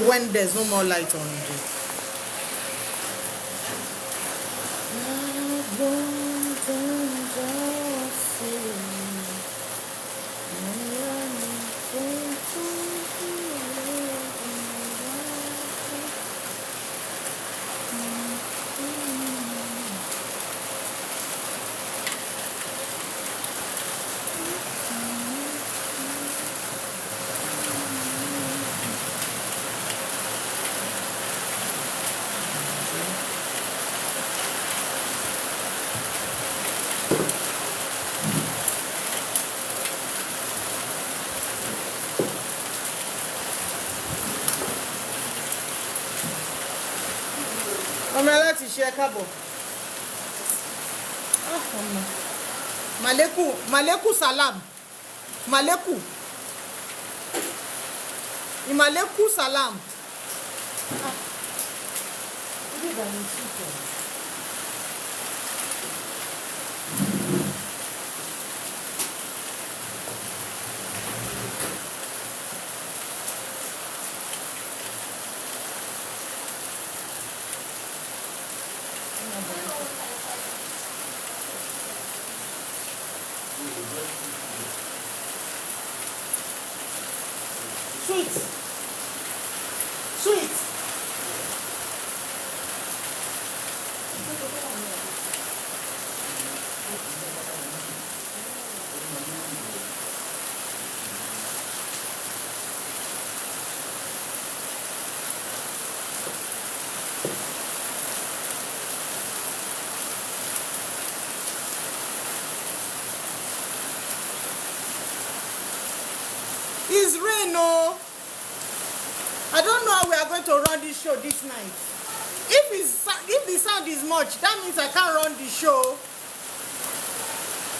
when there's no more light on the ọmọ láti ṣe káàbọ̀. Maleku salam. Maleku salam. Sweet. It's rain, oh. I don't know how we are going to run this show this night. If the sound is much, that means I can't run the show.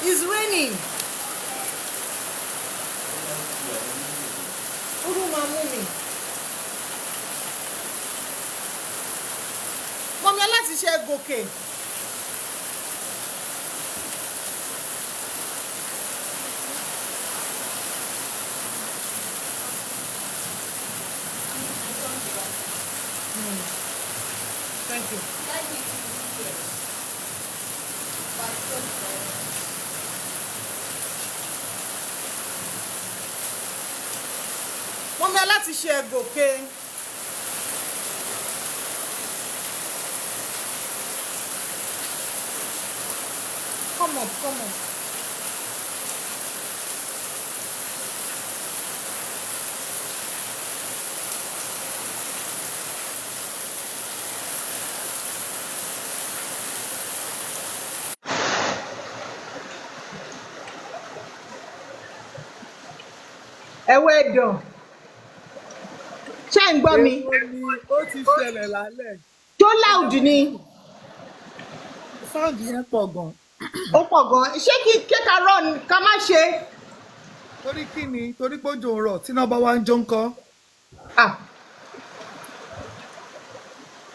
It's raining. Mommy, let's share gòkè. Thank you. Mommy, let's share gòkè. Come on. Dùn. Ṣé ń gbọ́ mi? Ó ti ṣẹlẹ̀ lálẹ́. Tó loud ni. Sound yẹn pọ̀ gan. Ó pọ̀ gan. Ṣé ká run ká má ṣe? Torí kí ni? Torí pé òjò ń rọ̀ tí iná bá wá ń jó ńkọ́.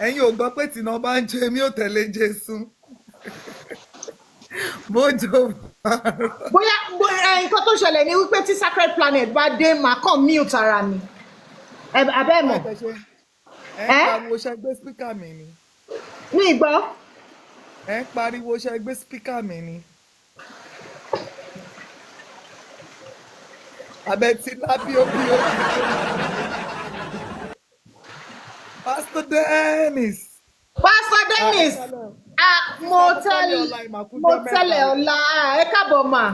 Ẹ̀yin ò gbọ́ pé tí iná bá ń jó èmi ò tẹ̀lé Jésù. Mójó bóyá nǹkan tó ṣẹlẹ̀ ni wípé tí Sacred Planet bá dé màá kàn mute ara mi. Abẹ́ mọ̀. pariwo ṣe gbé spíkà mi ni. Ní ìgbọ́. Pariwo ṣe gbé spíkà mi ni. Abẹ́tí lábíọ́bíọ́. Pastor Dennis. Mo tẹ́lẹ̀ ọ̀la ẹ káàbọ̀ mà.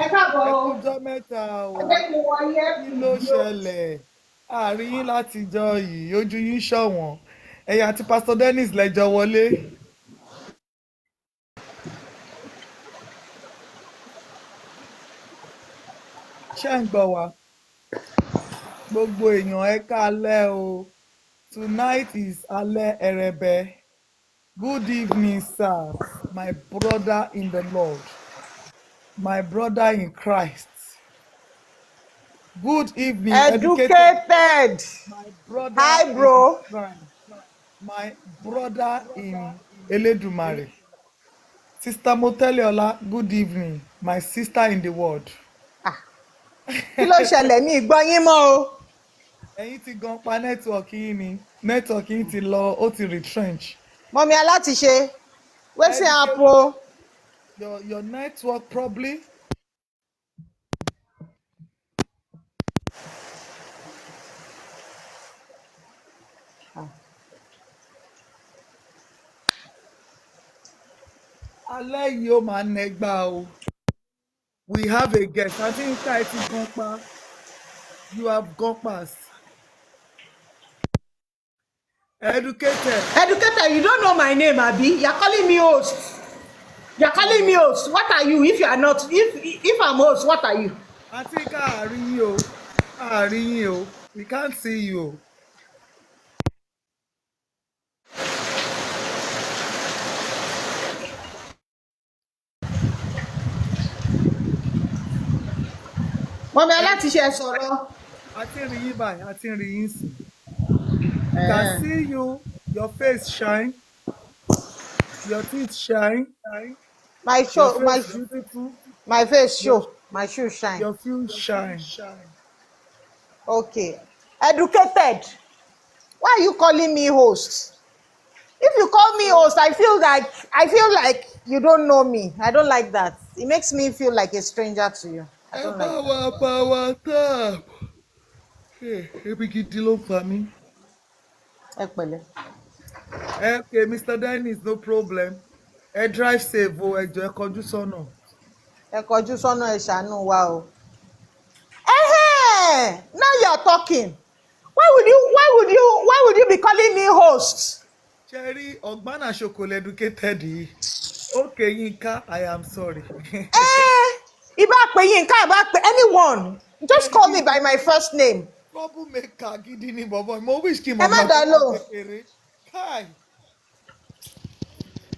Ẹ káàbọ̀. Ẹ kújọ́ mẹ́ta o. Kí ló ṣẹlẹ̀? Àárín yín látijọ́ yìí, ojú yín ṣọ̀wọ́n. Ẹ̀yin àti Pastor Dennis lẹ́jọ́ wọlé. Ṣé ń gbọ́ wa? Gbogbo èèyàn ẹ káalẹ́ o. Tonight is alẹ́ ẹrẹ̀bẹ̀. Good evening, sir, my brother in the Lord, my brother in Christ. Good evening, educated. My brother. Hi, bro. My brother in Eledumare. Sister Moteliola, good evening, my sister in the world. Kí ló ṣẹlẹ̀ ní ìgbọ́ yín mọ́ o? ẹ̀yin ti gan pa nẹ́tíwọ̀kì yín ni nẹ́tíwọ̀kì yín ti lọ ó ti retrench. Mọ́mí alátiṣe, wetin Educate happen? your network probably. Alẹ́ yìí ó máa nẹgbà o. We have a guest. Àǹtí Yínká ẹ ti gan pa. You have gone past. Educated. Educator, you don't know my name, Abi. You're calling me host. You're calling me host. What are you? If you are not, if I'm host, what are you? Àǹtí Yínká àárín yín o. Àárín yín o. We can't see you o. Mọ́mí alátiṣe sọ̀rọ̀. A ti ń rí yín báyìí, a ti ń rí yín sìn. We can see you, your face shine, your teeth shine, My your show, face beautiful, my face your show, my shoe shine. your shoes shine. Okay. Educated. Why are you calling me host? If you call me host, I feel like you don't know me. I don't like that. It makes me feel like a stranger to you. I Ẹ don't bá like wa bá wa tap. Ebi gidi ló ń pa mí. that. Ẹ pẹ̀lẹ́. Okay, Mr. Dennis, no problem. Ẹ drive safe o, ẹ jọ̀ọ́ ẹ kọjú sọ́nà. Ẹ kọjú sọ́nà ẹ ṣàánú wa o. Now you're talking. Why would you be calling me host? Ṣé rí ọ̀gbánà ṣokòlẹ̀ educated yìí? Okay, Yínká, I am sorry. Ìbá pè Yínká, ìbá pè anyone. Just call me by my first name. Troublemaker gidi ni bọ̀bọ̀, mo wish kí n Ẹ mọ̀ má gbà dá tó lóhùn. kékeré. Kai.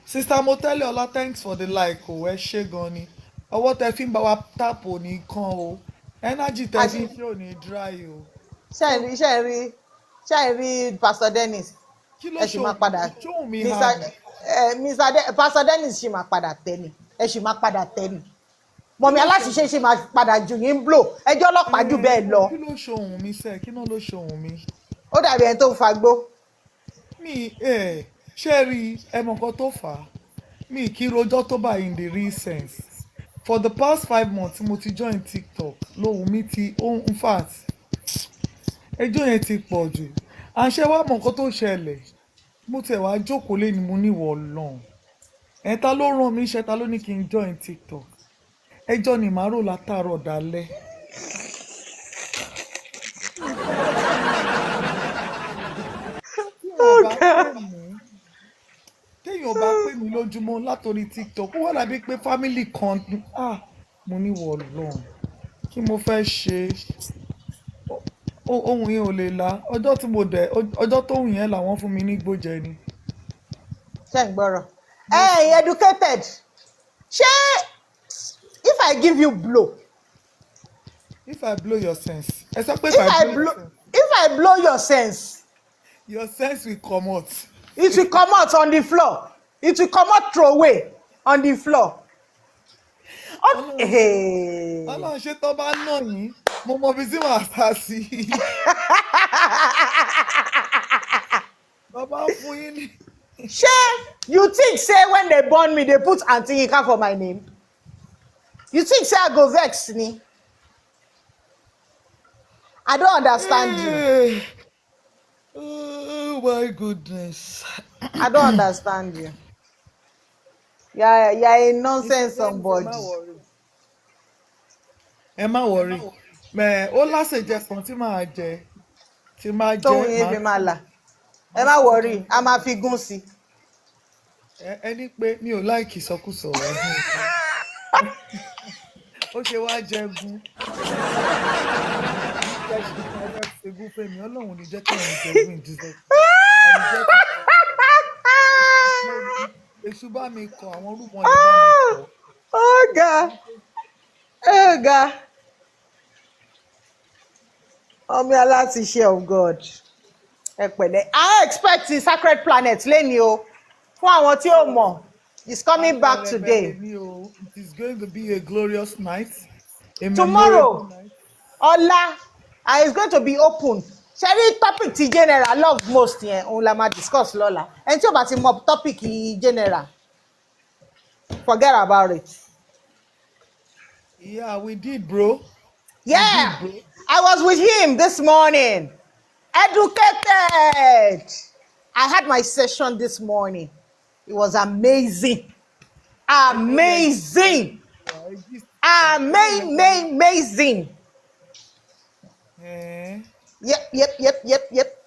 Sister Motele Ọlá, thanks for the like o, ẹ ṣé gan ni. Ọwọ́ tẹ fi ń bá wa tap ò ní kán o. Energy tẹ fi ń ṣe ò ní dry o. Ṣé ẹ rí Pastor Dennis? Kí ló Ẹ sì máa ṣòun padà. ṣòun mi hard? Pastor Dennis ṣì máa padà tẹ́ ni. Ẹ sì máa padà tẹ́ ni. Mọ̀mí aláṣìṣe ṣì máa padà jù yín blow. Ẹjọ́ ọlọ́pàá jù bẹ́ẹ̀ lọ. Kí ló ṣòun mi sẹ́? Kí náà ló ṣòun mi? Ó dàbí ẹni tó ń fagbó. Ṣé rí ẹ mọ̀ nǹkan tó fà á? Mi kì í rojọ́ tó bá in the real sense. For the past 5 months mo ti join TikTok lóhùn mi ti in fact ẹjọ́ yẹn ti pọ̀ jù. Àṣẹ wa mọ̀ nǹkan tó ṣẹlẹ̀. Mo tẹ̀ wá jókòó lé ni mo ní ìwọ Ọlọ́run. Ta ló rán mi iṣẹ́, ta ló ní kí n join TikTok? Ẹjọ́ ni màá rò látàárọ̀ dalẹ́. Téèyàn bá pè mí lójúmọ́ látòrí TikTok ó wà lábí pé family kan mo ní ìwọ Ọlọ́run kí mo fẹ́ ṣe ohun yẹn ò lè la ọjọ́ tó hùn yẹn làwọn fún mi ní gbòjẹ ni. Ṣé ń gbọ́rọ̀? Educated. Ṣé if I give you blow? If I blow your sense. Ẹ sọ pé if I blow your sense. Your sense will comot. It will come out on the floor. It will come out throw away on the floor. Ọlọ́run ṣe tó bá nà yín mo mọ bí tí màá sá sí. Bàbá fún yín ní. Ṣé you think say when they born me they put Aunty Yinka for my name? You think say I go vex ni? I don't understand you. Oh my goodness. I don't understand you. You're a nonsense somebody. Ẹ má worry. Ó lásèjẹ kan tí màá jẹ. Tí máa jẹ. Tóun yín fi máa là. Ẹ má worry, a máa fi gún sí. Ẹni pé mi ò láìkì ìsọkúsọ ọ̀hún. Ó ṣe wá jẹgun. Ṣègùn fèmí Ọlọ́run ní jẹ́ kí ẹ̀yin jẹgun ìdíjẹ́. Èṣù bá mi kọ àwọn orúkọ yẹn bá mi kọ. Ọ̀gá. Ọmọ aláṣiṣẹ́ of God. Ẹ pẹ̀lẹ́. I expect the sacred planet lẹ́ni o. Fún àwọn tí ó mọ̀, it's coming back today. It is going to be a glorious night. Tomorrow, Ọlá, is going to be open. Ṣé topic ti general love most yẹn òun la máa discuss lọ́la. Ẹni tí ò bá ti mọ topic general, forget about it. Yeah, we did, bro. We Yeah, did, bro. I was with him this morning. Educated. I had my session this morning. It was amazing. Ó yẹ Amazing. ẹ gist wa. Amazing. Eh. Yep.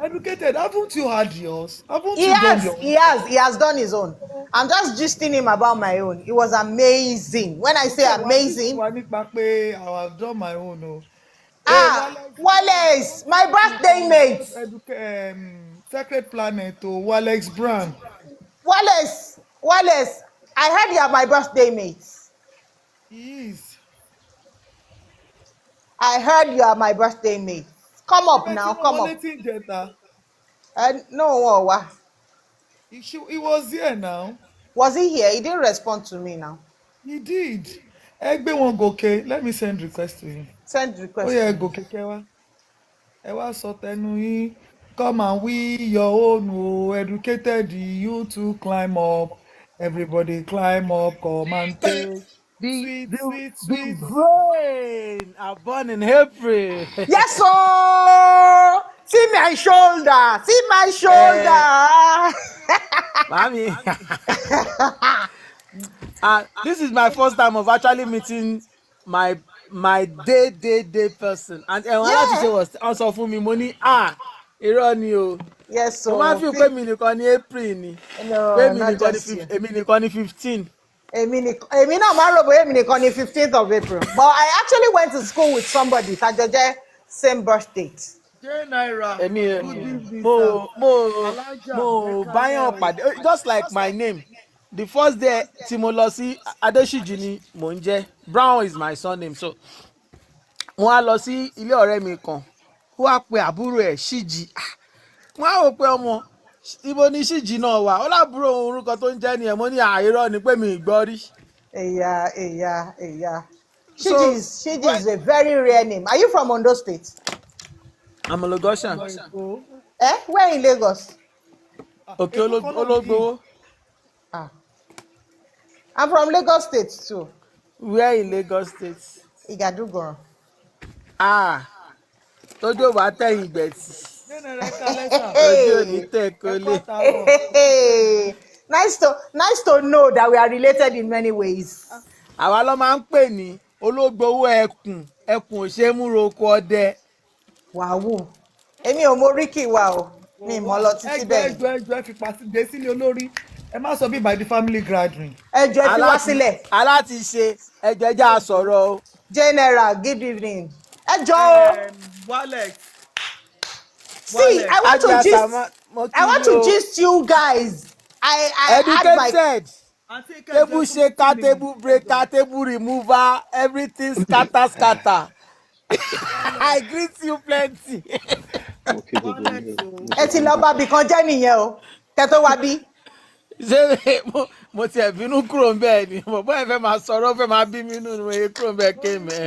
Educated, haven't you had yours? Haven't He you done has, your he own? has, he has done his own. I'm just gisting him about my own. It was amazing. When I say Okay, wá gist amazing, wa nípa pé I have done my own o. Walex Brand, Wallace, what my if you birthday mate. unveiled Sacred Planet to Walex Brand? Wallace, I heard you are my birthday mate. He is. I heard you are my birthday mate. Come Ṣé up bẹ́ẹ̀ tí now, wọ́n come wọlé up. tí ń jẹta? No, He was here now. was he here? He didn't respond to me now. He did. Ẹ gbé wọn gòkè. Let me send request to him. Send Ó request yẹ to ẹ me. gòkè kẹwàá. Ẹ wá sọ tẹnu yín. Come and we your own o. Educated you to climb up. Everybody climb up. Come and take. The Sweet, the sweet, the sweet. brain are born in April. Yes, sir. See my shoulder. See my uh, shoulder. Mommy, this is my first time of actually meeting my day person, and ẹ̀wọ̀n Yeah. aláṣiṣe was sọ fún mi mo ní irọ́ ni o Yes, mo máa ń so fi pé mi nìkan ní April ni pé no, mi not nìkan ní just you. èmi nìkan ní 15. Èmi náà máa ń rò bóyá èmi nìkan ní 15th of April. But I actually went to school with somebody tájọ jẹ́ same birth date. J Naira. èmi Good evening, mo sir. mo Alájà, mo ẹ báyàn kálẹ́ o. pàdé just like my name the first day tí mo lọ sí Adéṣíjì ni mò ń jẹ́ Brown is my surname so wọ́n á lọ sí ilé ọ̀rẹ́ mi kan ó wá pe àbúrò ẹ̀ Ṣíjì wọ́n á wò pé ọmọ ibo ni Ṣíjì náà wà ó lábúrò orúkọ tó ń jẹ́ ni ẹ̀ mo ní àìrọ́ ni pé mi ì gbọ́ rí. Èyà. So Shiji is a very rare name. Are you from Ondo State? I'm a Lagosian. Ọmọ Èkó. Where in Lagos? Òkè Èkó kan náà nìyí. Ológbowó. Ah, I'm from Lagos State too. Where in Lagos State? Igadugoran. Tójú ò bá tẹ̀yìn gbẹ̀tì J Naira ẹ kálẹ́ sà. ojú ò ní tẹ̀ Ẹ kú kólé. àtàárọ̀. Nice to know that we are related in many ways. Àwa ló máa ń pè ní ológbowó ẹkùn ò ṣe é múra oko ọdẹ. Wàhù. Èmi ò mọ oríkì wa o. Mi ì mọ̀ lọ títí bẹ́ẹ̀. Ẹjọ́ ẹ fi pàṣẹ sílé olórí. Ẹ má sọ bí by the family gathering. Ẹjọ́ ẹ fi wá sílẹ̀. Aláti ṣe ẹgbẹ́jà sọ̀rọ̀ o. General, good evening. Ẹjọ́ o. Walex. See, I want to Ajá gist you guys. I had my educated. Table shaker, table breaker, table remover, everything scatter. I greet you plenty. Mo kí gbogbo yín o. Mo ẹ kí ti gbogbo lọ yín. bá bìkan jẹ́ nìyẹn o. Kẹ́ tó wá bí. Ṣé mo tiẹ̀ bínú kúrò ń bẹ́ẹ̀ ni bọ̀bọ́ ẹ fẹ́ máa sọ̀rọ̀ fẹ́ máa bí mi nínú ni mo yẹ kúrò ń bẹ́ẹ̀ ké mẹ́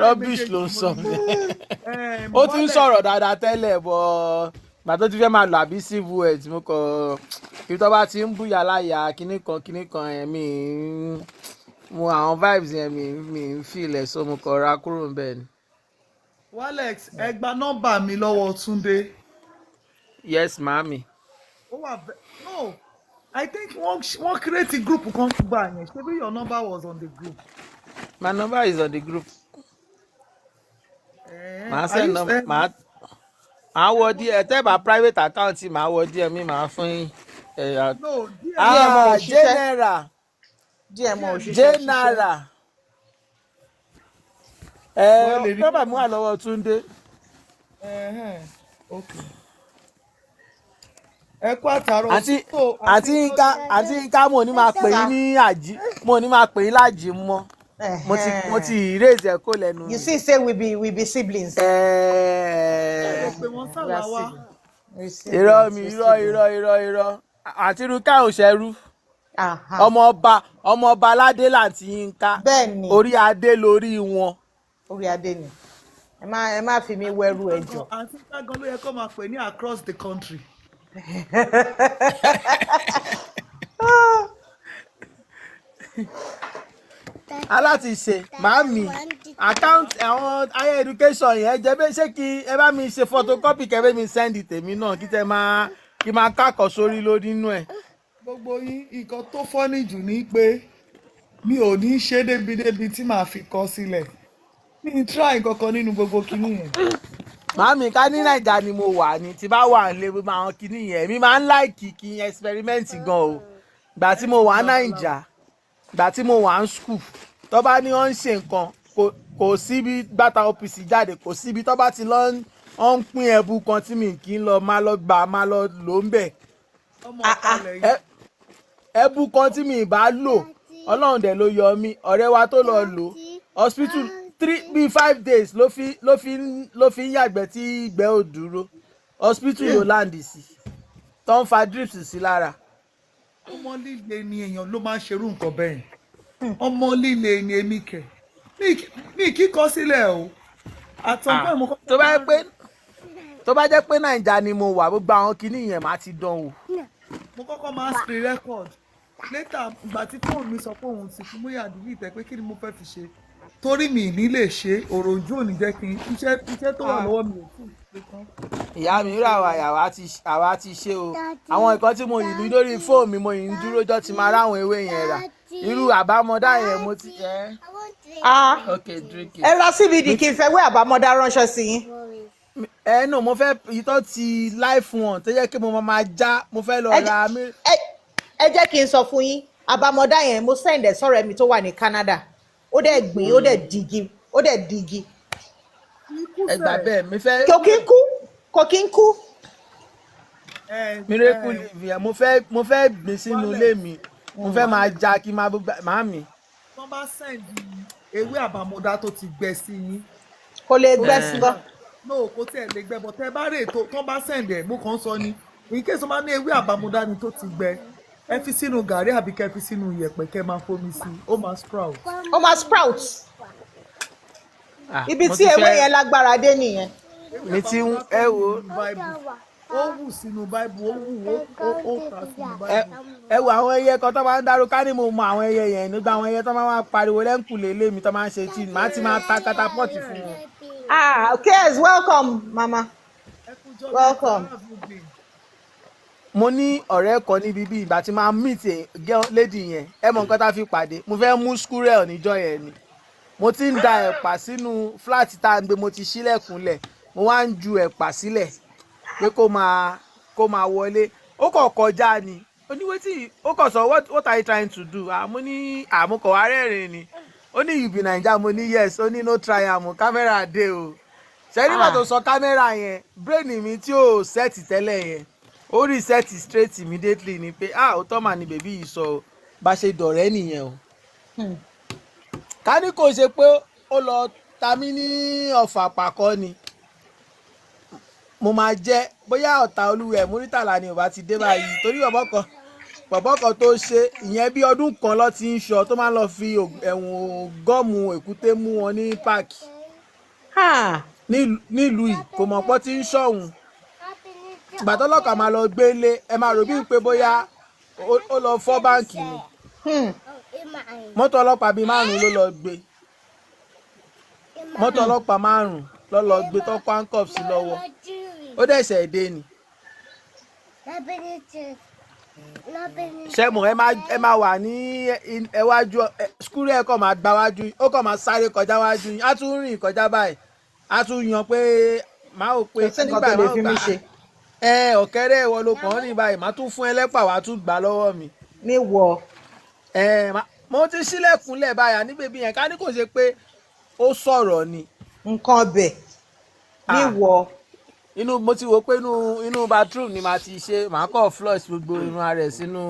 rubbish ló ń sọ bẹ́ẹ̀. Ó ti ń sọ̀rọ̀ dáadáa tẹ́lẹ̀ bọ̀ gbà tó ti fẹ́ máa lọ àbí civil words mo kọ̀ kí tó bá ti ń búyà láyà kinní kan ẹ̀mí mo àwọn vibes yẹn mi ń feel ẹ̀ so mo kọ̀ ra kúrò ń bẹ́ẹ̀ ni. Walex, ẹ gba nọ́mbà mi lọ́wọ́ Túndé. Yes màámi. No, I think wọ́n create a group kan gbà yẹn. Ṣebí your number was on the group. My number is on the group. Màá Are you send number màá wọ díẹ̀ tẹ́ bá private account màá wọ díẹ̀ mi màá fún yín. No, DMO ò ṣiṣẹ́. General. DMO ò General. Nọ́mbà mi wà lọ́wọ́ Túndé. Okay. Ẹ kú àtàrọ̀. Àǹtí Yínká mo ní máa pè yín ní àjí mo ní máa pè yín láàjì mọ́ mo ti erase ẹ̀ kó lẹ́nu. You see say we be siblings. Ẹ pè wọ́n sàláwá. Irọ́ mi irọ́ àǹtí Yínká ò ṣẹ́rú ọmọ ọba aládé làǹtí Yínká Bẹ́ẹ̀ni. orí adé lórí wọn. Orí adé ni. ẹ má fi mí wẹ́rù ẹjọ́. àǹtí tágan ló yẹ kó máa pè ní across the country. aláti ṣe màámi account àwọn higher education yẹn jẹ́ bẹ́ẹ̀ ṣé kí ẹ bá mi ṣe photocopy kẹ́bẹ́ mi send tèmi náà kí tẹ máa kí máa kákọ̀ sórí lórí inú ẹ̀. gbogbo yín nǹkan tó fọ́nì jù ni pé mi ò ní ṣe débi tí màá fi kọ sílẹ̀ mi ń try kankan nínú gbogbo kinní yẹn. màámi ká ní nàìjà ni mo wà ní tí bá wà nílé gbogbo àwọn kinní yẹn mi máa ń láìkì kí n experiment gan o gbà tí mo wà nàìjà gbà tí mo wà ń school tó bá ní wọ́n ń ṣe nǹkan kò síbi gbàtà OPC jáde kò síbi tó bá ti lọ ń pín ẹ̀bù kan tí mi kì í lọ máa lọ gbà máa lọ lò ń bẹ̀. ẹ̀bù kan tí mi bá lò ọlọ́run dẹ̀ ló yọ mí ọ̀rẹ́ wa tó lọ lò hospital 5 days ló fi ń yàgbẹ́ tí ìgbẹ́ ò dúró hospital ló láǹdì sí tó ń fa drips sí lára. ọmọ líle ni èèyàn ló máa ń ṣerú nǹkan bẹ́ẹ̀ ọmọ líle ni èmi kẹ̀ ní kíkọ sílẹ̀ o àtọ̀gbọ́n mo kọ́. tó bá jẹ́ pé nàìjà ni mo wà gbogbo àwọn kinní yẹn máa ti dán wò. mo kọ́kọ́ máa ń screen record later ìgbà tí fóònù mi sọ pé òun ti fún múyà dìbò ìtẹ́ pé kí ni mo fẹ́ fi ṣe torí mi ní lè ṣe òròjú ò ní jẹ́ kí n iṣẹ́ tó wà lọ́wọ́ mi ò tún ṣe tán. ìyá mi rà wá àwa ti ṣe o àwọn nǹkan tí mo yìí lórí fóònù mi mo yìí ń dúró jọ́ ti máa ráwọn ewé yẹn rà irú àbámọ́dá yẹn mo ti ẹ lọ CBD kí n fẹ́ wé àbámọ́dá ránṣẹ́ sí yín. nù mo fẹ́ ìtọ́ ti life one tó yẹ kí mo máa já mo fẹ́ lọ ra mi. ẹ jẹ́ kí n sọ fún yín àbámọ́dá yẹn mo send ẹ̀ sọ́rọ̀ mi tó wà ní Canada ó dẹ̀ gbìn ó dẹ̀ digi. ẹgbà bẹ́ẹ̀ mi fẹ́. kò kí ń kú. miracle livia mo fẹ́ gbìn sínú ilé mi mo fẹ́ máa já kí máa bó máa mi. wọ́n bá sẹ́ǹdì ewé àbámọ́dá tó ti gbẹ sí yín. kò lè gbẹ sí gan. no kò tiẹ̀ lè gbẹ bọ̀ tẹ́ bá rè tó tán bá sẹ́ǹdì ẹ̀ mo kàn sọ ni in case wọ́n bá ní ewé àbámọ́dá ni tó ti gbẹ ẹ fi sínú gàrí àbí kẹ́ fi sínú iyẹ̀pẹ̀ kẹ́ máa fomi sí i ó máa sprout. ibi tí ewé yẹn lágbára dé nìyẹn. mi ti ẹ wo. ó wù sínú báìbù ó wù ó kà sínú báìbù. ẹ wo àwọn ẹyẹ kan tó máa ń dárúkọ ní mo mọ àwọn ẹyẹ yẹn nígbà àwọn ẹyẹ tó máa ń pariwo lẹ́ǹkùlé lé mi tó máa ń ṣe tí màá ti máa ta katapọ́ọ̀tì fún wọn. Okay, welcome mama welcome. mo ní ọ̀rẹ́ kan níbi bí ìgbà tí máa meet girl lady yẹn ẹ mọ nǹkan tá a fi pàdé mo fẹ́ mú squirrel níjọ́ yẹn ni mo ti ń da ẹ̀pà sínú flat tá a ń gbé mo ti ṣílẹ̀kùnlẹ̀ mo wá ń ju ẹ̀pà sílẹ̀ pé kó máa wọlé ó kàn kọjá ni ó ní wetin ó kàn sọ what are you trying to do mo ní àmúkọ̀ wá rẹ́rìn ni ó ní you be Naija mo ní yes ó ní no try am kámẹ́rà dé o ṣe nígbà tó sọ kámẹ́rà yẹn brain mi tí ò sẹ́ẹ̀tì tẹ́lẹ̀ yẹn ó reset straight immediately ni pé òótọ́ mà ní bèbí yìí sọ bá ṣe dọ̀rẹ́ nìyẹn o. ká ní kò ṣe pé ó lọ ta mí ní ọ̀fà pàkọ́ ni mo máa jẹ́ bóyá ọ̀tá olúwẹ̀ Múrítàlá ni ò bá ti dé báyìí torí bọ̀bọ̀ kan tó ṣe ìyẹn bí ọdún kan lọ ti ń ṣọ tó máa ń lọ fi ẹ̀wọ̀n gọ́ọ̀mù èkúté mú wọn ní páàkì nílùú yìí kò mọ̀ pọ́ tí ń ṣọ̀hún ìgbà tọ́lọ́kà máa lọ gbélé ẹ máa rò bíi pé bóyá ó lọ fọ́ báǹkì ni mọ́tò ọlọ́pàá bíi 5 ló lọ gbé mọ́tò ọlọ́pàá 5 ló lọ gbé tó kó handcuff sí lọ́wọ́ ó dẹ̀ ṣẹ̀ dé ni. ṣẹ́mu ẹ máa wà ní ẹwájú skúrú ẹ̀ kàn máa gba wájú ó kàn máa sáré kọjá wájú á tún rìn kọjá báyìí á tún yan pé máa ò pé nígbà máa ò gbà ọ̀kẹ́rẹ́ ìwọ ló kàn án ní báyìí má tún fún ẹlẹ́pà wá tún gbà lọ́wọ́ mi. ní wọ. mo ti ṣílẹ̀kùnlẹ̀ báyà ní bèbí yẹn ká ní kò ṣe pé ó sọ̀rọ̀ ni. nǹkan bẹ̀ ní wọ. mo ti wò pé inú bathroom ni màá ti ṣe màá kọ́ flush gbogbo irun ara ẹ̀ sínú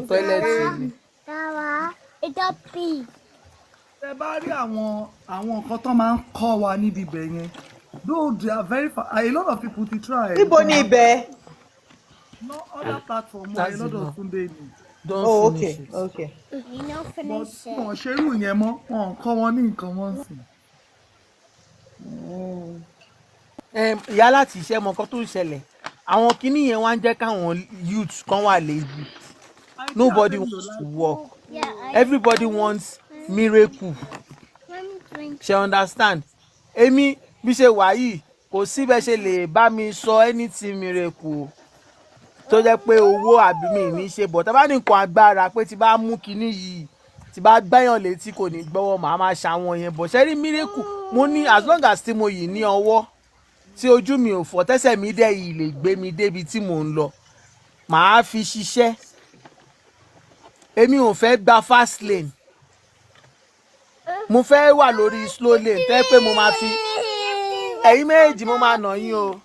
tọ́ílẹ̀tì mi. ẹ bá rí àwọn nǹkan tó máa ń kọ́ wa níbi ibẹ̀ yẹn. Though they are very far, a lot of people to try. Níbo ni ibẹ̀? No other platform, a lot of Sunday ni. Okay. But wọ́n ṣerú yẹn mọ́, wọ́n kọ́ wọn ní nǹkan wọ́n sì. ìyá láti iṣẹ́ mọ nǹkan tó ń ṣẹlẹ̀ àwọn kinní yẹn wá ń jẹ́ káwọn youth kan wà lazy nobody wants to work everybody wants miracle ṣe understand èmi bí ṣe wà yìí kò sí bẹ́ẹ̀ ṣe lè bá mi sọ anything miracle tó jẹ́ pé owó àbí mi ní ṣe bọ̀ tá bá ní nǹkan agbára pé tí bá mú kinní yìí tí bá gbẹ́yàn létí kò ní gbọ́wọ́ màá máa ṣàwọn yẹn bọ̀ ṣe rí miracle mo ní as long as tí mo yìí ní ọwọ́ tí ojú mi ò fọ́ tẹ́sẹ̀ mi dẹ̀ yìí lè gbé mi débi tí mò ń lọ màá fi ṣiṣẹ́ èmi ò fẹ́ gba fast lane mo fẹ́ wà lórí slow lane tẹ́ pé mo máa fi ẹ̀yin méjì mo máa nà yín o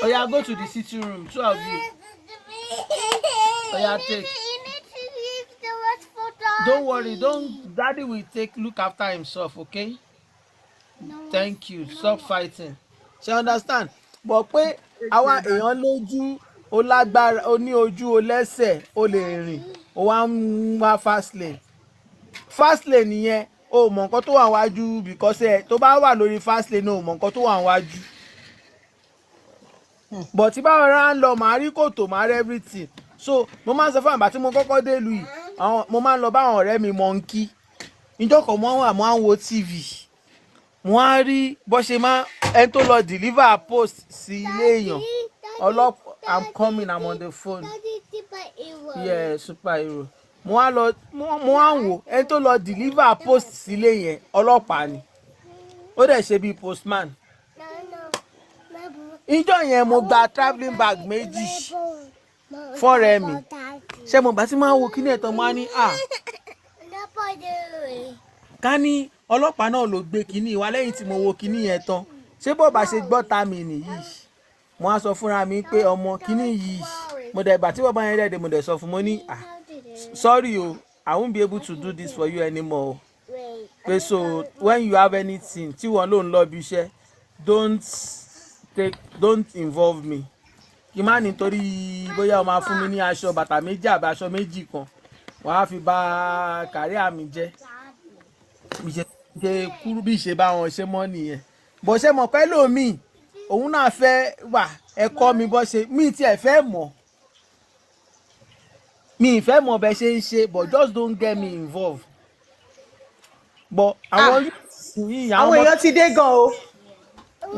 oya go to the sitting room two of you oya take don't worry daddy will take look after himself okay thank you stop fighting ṣe understand but pé àwa èèyàn lójú ó lágbára ó ní ojú ó lẹ́sẹ̀ ó lè rìn ó wá ń wá fast lane yẹn o mọ nǹkan tó wà wájú because tó bá wà lórí fast lane o mọ nǹkan tó wà wájú but tí báwo rán lọ màá rí kòtò màá rí everything so mo máa ń sọ fún àgbà tí mo kọ́kọ́ dé ìlú yìí mo máa ń lọ bá àwọn ọ̀rẹ́ mi monkey ìjọkọ̀ mo wà mo á ń wo tv mo á rí bó ṣe máa ẹni tó lọ deliver post sí ilé èèyàn ọlọ́pàá I'm coming I'm on the phone yeah superhero mo á ń wò ẹni tó lọ deliver post sí ilé yẹn ọlọ́pàá ni ó dẹ̀ ṣe bíi postman ìjọ yẹn mo gba travelling bag méjì fọ́rẹ́ mi ṣé mo bá ti máa wo kíní ẹ̀tàn mo á ní ká ní ọlọ́pàá náà ló gbé kíní wa lẹ́yìn tí mo wo kíní yẹn tán ṣé bó bá ṣe gbọ́ ta mi nìyí mo á sọ fúnra mi pé ọmọ kíní yìí mo dẹ̀ gbà tí bàbá yẹn dẹ̀ mo dẹ̀ sọ fún mo ní sorry o I won't be able to do this for you anymore pé so when you have anything tí wọn ló ń lọ bí iṣẹ́ don't involve me kí má nítorí bóyá o máa fún mi ní aṣọ bàtà méjì àbí aṣọ méjì kan wọ́n á fi bà kárí àmì jẹ́ ṣe kúrú bí ṣe bá wọn ṣe mọ́ nìyẹn bó ṣe mọ̀ pẹ́ lómi òun náà fẹ́ wà ẹ̀kọ́ mi bó ṣe mí tí ẹ̀ fẹ́ mọ̀ mi ìfẹ́ mọ̀ bẹ́ẹ̀ ṣe ń ṣe but just don't get me involved but àwọn èèyàn ti dé gan o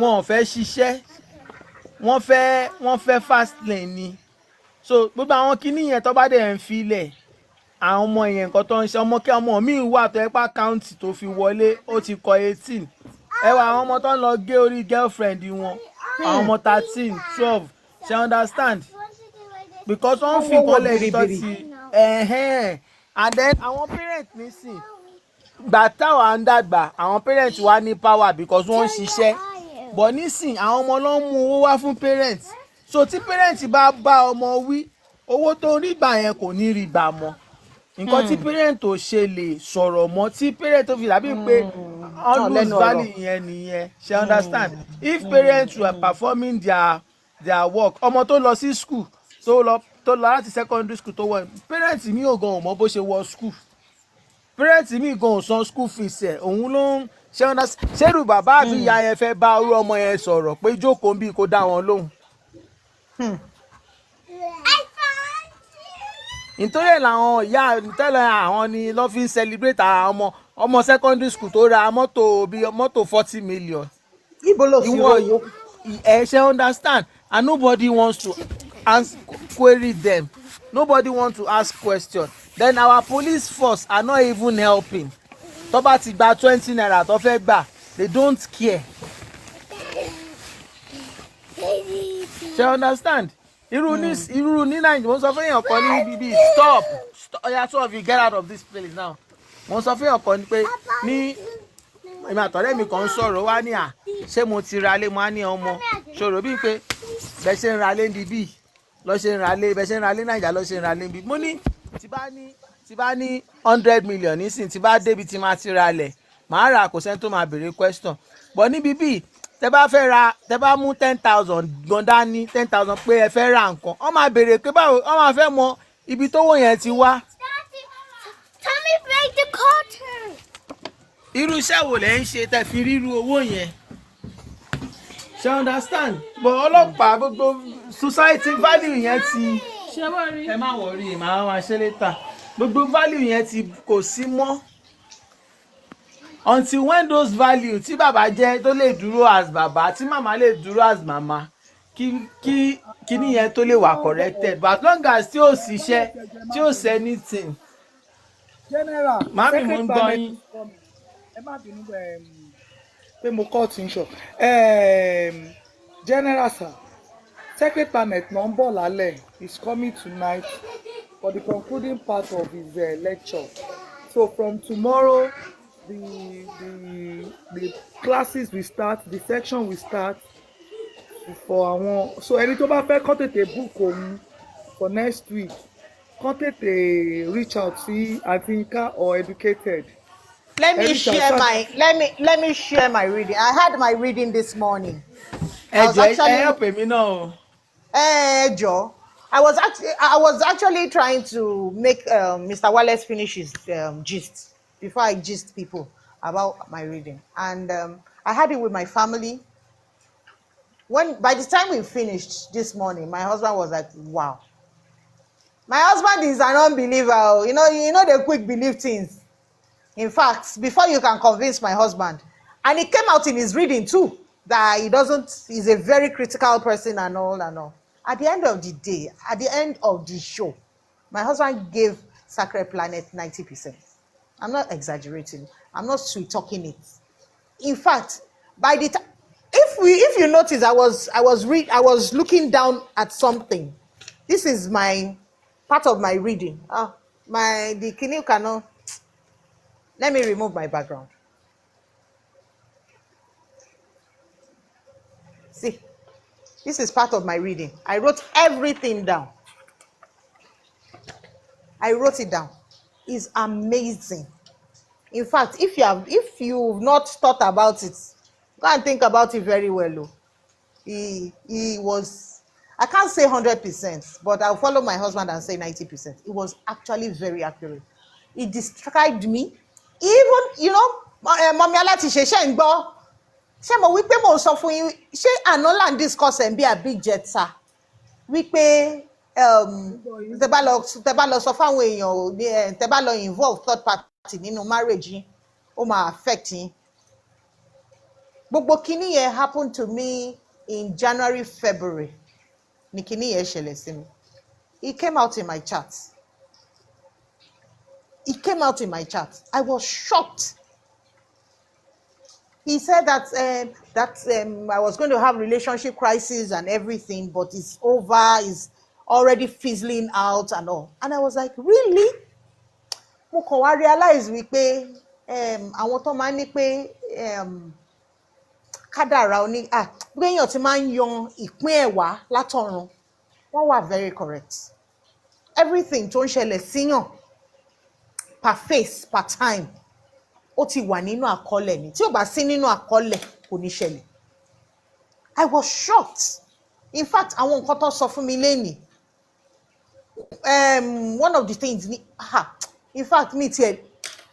wọn ò fẹ́ ṣiṣẹ́ wọ́n fẹ́ fast lane ni so gbogbo àwọn kinní yẹn tó bá dẹ̀ ń filẹ̀ àwọn ọmọ yẹn nǹkan tó ń ṣe ọmọ mi wà tó ẹ pa káùntì tó fi wọlé ó ti kọ 18 ẹ wà àwọn ọmọ tó ń lọ gé orí girlfriend wọn àwọn ọmọ 13 12 ṣe understand because wọ́n fi kọ́lẹ̀ ní tọ́tì and then àwọn parents nísìn gbà táwa ń dàgbà àwọn parents wa ní power because wọ́n ń ṣiṣẹ́ but nísìn àwọn ọmọ ló ń mú owó wá fún parents so tí parents bá bá ọmọ wí owó tó rí gbà yẹn kò ní rí gbà mọ́ nǹkan tí parent ò ṣe lè sọ̀rọ̀ mọ́ tí parent ò fi dàbí pé almost value yẹn nìyẹn ṣe understand if parents were performing their work ọmọ tó lọ sí school tó lọ láti secondary school tó wọ parent mi ò gan ò mọ bó ṣe wọ school parent mi gan ò san school fees ẹ̀ òun ló ń ṣe understand ṣerú bàbá àbí ìyá yẹn fẹ́ bá orú ọmọ yẹn sọ̀rọ̀ pé jókòó bí kò dá wọn lóhùn. nítorí ẹ̀ làwọn ìyá tẹ́lẹ̀ àwọn ni lọ́ fi ń celebrate àwọn ọmọ secondary school tó ra mọ́tò bíi mọ́tò 40 million. ibo ló fi wọ́n ẹ ṣe understand and nobody wants to query them nobody wants to ask question then our police force are not even helping tó bá ti gba 20 naira tó fẹ́ gbà they don't care. ṣe understand irú ní nàìjíríà mo sọ fún èèyàn kan ní bíbí stop oya two of you get out of this place now mo sọ fún èèyàn kan ní pé ní èmi àtọ̀rẹ́ mi kan ń sọ̀rọ̀ wá ní ṣé mo ti ralé mo á ní ọmọ ṣòro bíi pé bẹ́ẹ̀ ṣe ń ralé níbí lọ́ ṣe ń ralé bẹ́ẹ̀ ṣe ń ralé nàìjíríà lọ́ ṣe ń ralé níbí mo ní tí bá ní 100 million nísìn tí bá débi tí máa ti ralẹ̀ màá rà kò sẹ́ni tó máa béèrè question but níbi bíi tẹ bá mú 10,000 gan dání 10,000 pé ẹ fẹ́ ra nǹkan wọ́n máa béèrè pé báwo wọ́n máa fẹ́ mọ ibi tówó yẹn ti wá. Tommy break the curtain. irú iṣẹ́ wo lẹ ń ṣe tẹ́ fi ríru owó yẹn ṣe understand but ọlọ́pàá gbogbo society value yẹn ti ẹ má wọrí màá máa ṣe later gbogbo value yẹn ti kò sí mọ́ until when those value tí bàbá jẹ́ tó lè dúró as bàbá tí màmá lè dúró as màmá kí kíní yẹn tó lè wà corrected but as long as tí ò ṣiṣẹ́ tí ò ṣe anything. General, Màámi mo ń second gbọ́ planet yín. is coming. Ẹ má bínú pé mo call tí ń sọ. General sir, second planet náà ń bọ̀ lálẹ́ is coming tonight for the concluding part of his lecture. So from tomorrow, the classes will start, the section will start for àwọn. So ẹni tó bá fẹ́ kọ́ tètè book òun for next week, kọ́ tètè reach out sí Atinka or Educated. Let me share my reading. I had my reading this morning. Ẹ jọ̀ọ́ ẹ help èmi náà o. Joe, I was actually trying to make Mr. Wallace finish his gist before I gist people about my reading, and I had it with my family. By the time we finished this morning, my husband was like, "Wow." My husband is an unbeliever. You know they quick believe things. In fact, before you can convince my husband, and it came out in his reading too, that he's a very critical person and all. At the end of the day, at the end of the show, my husband gave Sacred Planet 90%. I'm not exaggerating. I'm not sweet talking it. In fact, by the time, if you notice, I was looking down at something. This is my part of my reading. The Kinu cannot. Let me remove my background. See, this is part of my reading. I wrote everything down. I wrote it down. It's amazing. In fact, if you've not thought about it, go and think about it very well. He was, I can't say 100%, but I'll follow my husband and say 90%. It was actually very accurate. It described me. Even, Mami Alatiṣe ṣe ń gbọ́, ṣé mo wí pé mo sọ fún yín, ṣé àná là ń discuss ẹ̀ bí àbí ìjẹta wípé tẹ́ bá lọ sọ fáwọn èèyàn tẹ́ bá lọ involve third party nínú marriage yín ó máa affect yín. Gbogbo kinní yẹn happened to me in January, February ni kinní yẹn ṣẹlẹ̀ sí mi. It came out in my chat. I was shocked. He said that I was going to have relationship crisis and everything, but it's over, it's already fizzling out and all. And I was like, really? Mo kàn wá realize wípé àwọn tó máa ń ní pé kádàrá oní gbéyàn tí máa ń yan ìpín ẹ̀wà látọ̀run, wọ́n wà very correct. Everything tó ń ṣẹlẹ̀ síyàn per face, per time, ó ti wà nínú àkọọ́lẹ̀ ni. Tí ò bá sí nínú àkọọ́lẹ̀, kò ní ṣẹlẹ̀. I was shocked. In fact, àwọn nǹkan tó sọ fún mi lénìí. One of the things in fact, mi tiẹ̀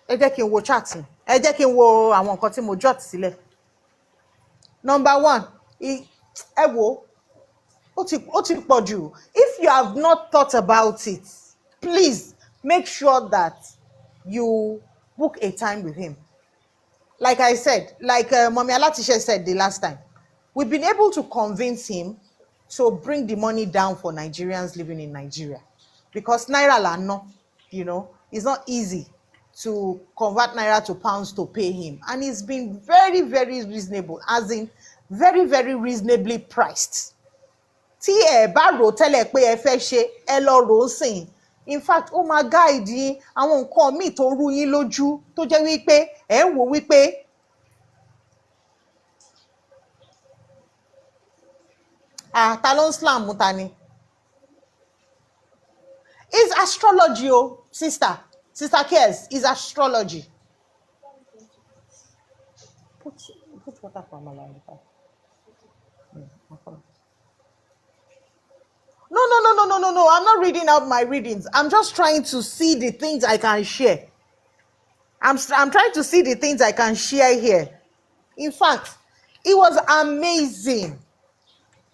ẹ jẹ́ kí n wo chat mi. Ẹ jẹ́ kí n wo àwọn nǹkan tí mo jot sílẹ̀. Number one, ẹ wo, ó ti pọ̀ jù. If you have not thought about it, please make sure that you book a time with him. Like I said, Mami Alatiṣe said the last time, we've been able to convince him to bring the money down for Nigerians living in Nigeria. Because Naira la no, it's not easy to convert Naira to pounds to pay him. And it's been very, very reasonable, as in very, very reasonably priced. Tí ẹ bá rò tẹ́lẹ̀ pé ẹ fẹ́ ṣe, ẹ lọ rò ó sìn. In fact, ó máa guide yín àwọn nǹkan míì tó rú yín lójú tó jẹ́ wípé ẹ ń wò wípé ta ló ń slam mú ta ni. It's astrology, sister Cares, it's astrology. Put water for Amala on the fire. No. I'm not reading out my readings. I'm just trying to see the things I can share. I'm trying to see the things I can share here. In fact, it was amazing.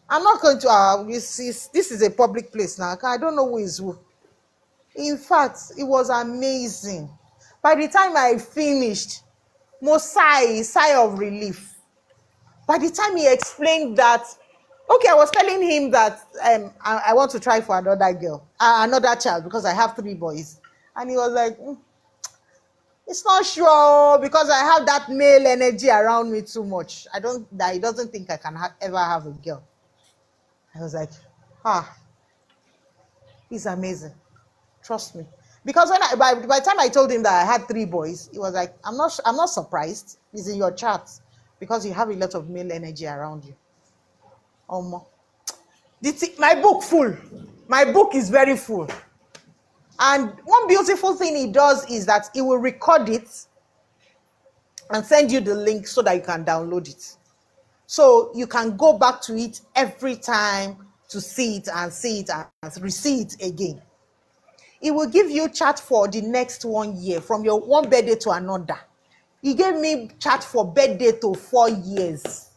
I'm not going to, this is a public place now. I don't know who is who. In fact, it was amazing. By the time I finished, sigh of relief. By the time he explained that, okay, I was telling him that I want to try for another girl, another child, because I have 3 boys. And he was like, it's not sure because I have that male energy around me too much. He doesn't think I can ever have a girl. I was like, he's amazing. Trust me. Because by the time I told him that I had 3 boys, he was like, I'm not surprised. It's in your chart because you have a lot of male energy around you. My book full. My book is very full. And one beautiful thing he does is that he will record it and send you the link so that you can download it. So you can go back to it every time to see it and re-see it again. It will give you chart for the next 1 year, from your one birthday to another. He gave me chart for birthday to 4 years.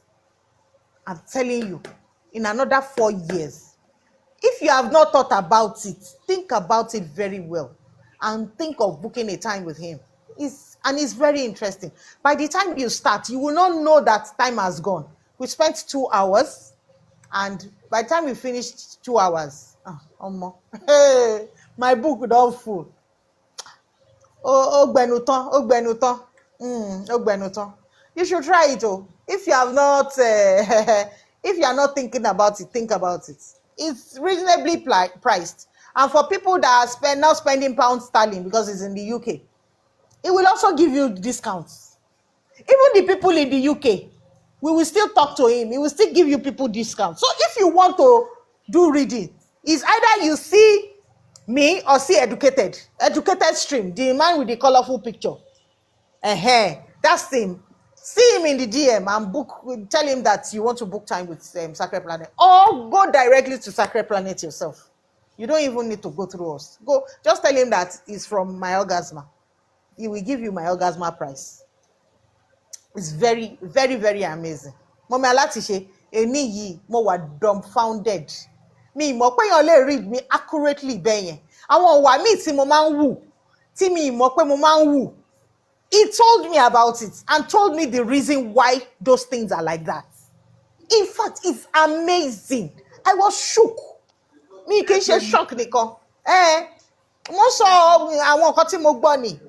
I'm telling you, in another 4 years. If you have not thought about it, think about it very well and think of booking a time with him. It's very interesting. By the time you start, you will not know that time has gone. We spent 2 hours, and by the time we finished 2 hours, my book would all full. Ogbenutan. You should try it. If you have not, if you are not thinking about it, think about it. It's reasonably priced, and for people that are now spending pound sterling because it's in the UK, it will also give you discounts. Even the people in the UK, we will still talk to him. He will still give you people discounts. So if you want to do reading, it's either you see me or see educated stream, the man with the colorful picture. That's him. See him in the DM and tell him that you want to book time with Sacred Planet, or go directly to Sacred Planet yourself. You don't even need to go through us. Just tell him that it's from My Orgasma. He will give you My Orgasma price. It's very, very, very amazing. Mommy Alatishe, eni yi mo wà dumbfounded. Mi mọ̀ pé yàn lè read me accurately bẹ́yẹn. Àwọn ìwà mi tí mo máa ń wù, tí mi mọ̀ pé mo máa ń wù. He told me about it and told me the reason why those things are like that. In fact, it's amazing. I was shook. Mi kì í ṣe shock nìkan. Mo sọ àwọn nǹkan tí mo gbọ́ ni.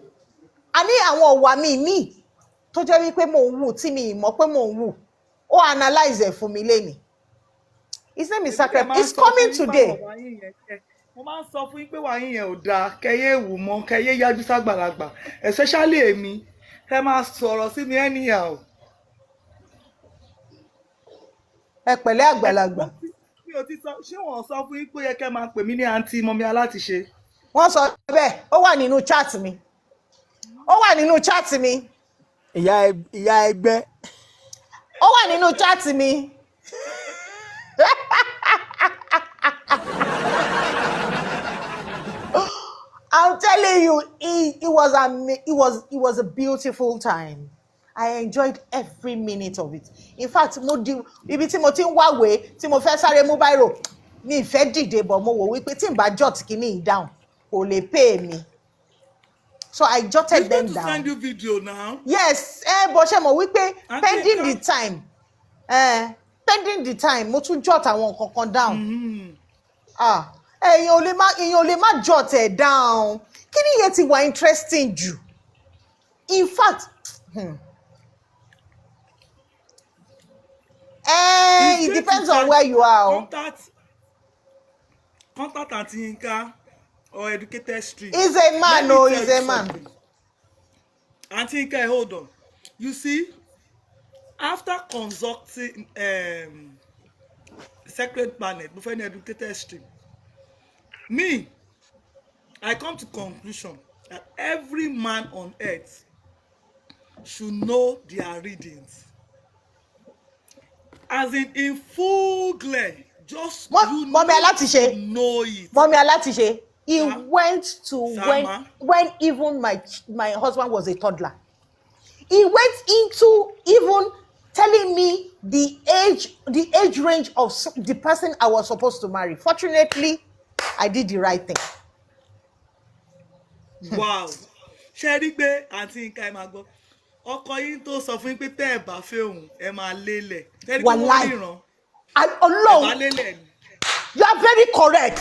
A ní àwọn ìwà mi tó jẹ́ wípé mò ń wù tí mi mọ̀ pé mò ń wù. Ó analyze ẹ̀ fún mi lénìí. His name is Sacred. He's coming today. Mo máa ń sọ fún yín pé wà yín yẹn ò dáa, kẹyẹ wù mọ́, kẹyẹ yájú ságbàlagbà, especially èmi, ẹ máa sọ̀rọ̀ sí mi anyhow. Ẹ pẹ̀lẹ́ àgbàlagbà. Ṣé wọ́n sọ fún yín pé yẹ kẹ́ máa pè mí ní àǹtí Mọ́mí Alátiṣe? Wọ́n sọ bẹ́ẹ̀, ó wà nínú chat mi. Ìyá ẹgbẹ́. Ó wà nínú chat mi. I'm telling you, it was a beautiful time. I enjoyed every minute of it. In fact, ibi tí mo ti ń wáwé tí mo fẹ́ sáré mú báírò mi fẹ́ dìde bọ̀ mo wò wípé tí n bá jot kíní down kò lè pay me. So I jotted them down. You going to send you video now? Yes, bó ṣe mọ̀ wípé pending the time mo tún jot àwọn nǹkan kan down. Èèyàn ò lè má jot ẹ̀ down. Kíni yẹn ti wà interesting jù. In fact, it depends on where you are. Contact Aunty Yinka or Educated Street. He's a man, he's a man. Aunty Yinka, hold on. You see, after consulting Sacred Planet, before Educated Street, I come to conclusion that every man on earth should know their readings. As in full glare, just Mommy Alátiṣe, know it. Mommy Alátiṣe, He went to when even my husband was a toddler. He went into even telling me the age range of the person I was supposed to marry. Fortunately, I did the right thing. Wow. Ṣé rí pé àǹtí Nǹkan ẹ máa gbọ́? Ọkọ yín tó sọ fún yín pé tẹ́ ẹ̀ bá fẹ́ òun ẹ máa lélẹ̀. Ṣé rí pé wọ́n ríran? Ẹ bá lélẹ̀ ni. You are very correct.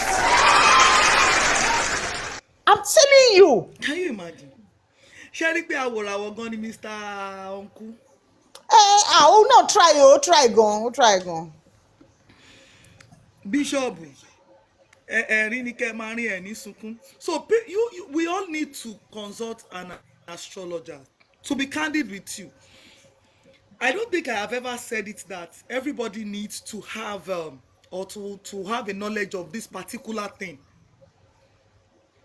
I'm telling you. Can you imagine? Ṣé rí pé àwòràwọ̀ gan ni Mr. Uncle? Ó náà try gan. Bíṣọ̀bù ẹ̀rín ni kẹ́ máa rí ẹ̀ ní sunkún. So we all need to consult an astrologer. To be candid with you, I don't think I have ever said it that everybody needs to have or to have a knowledge of this particular thing.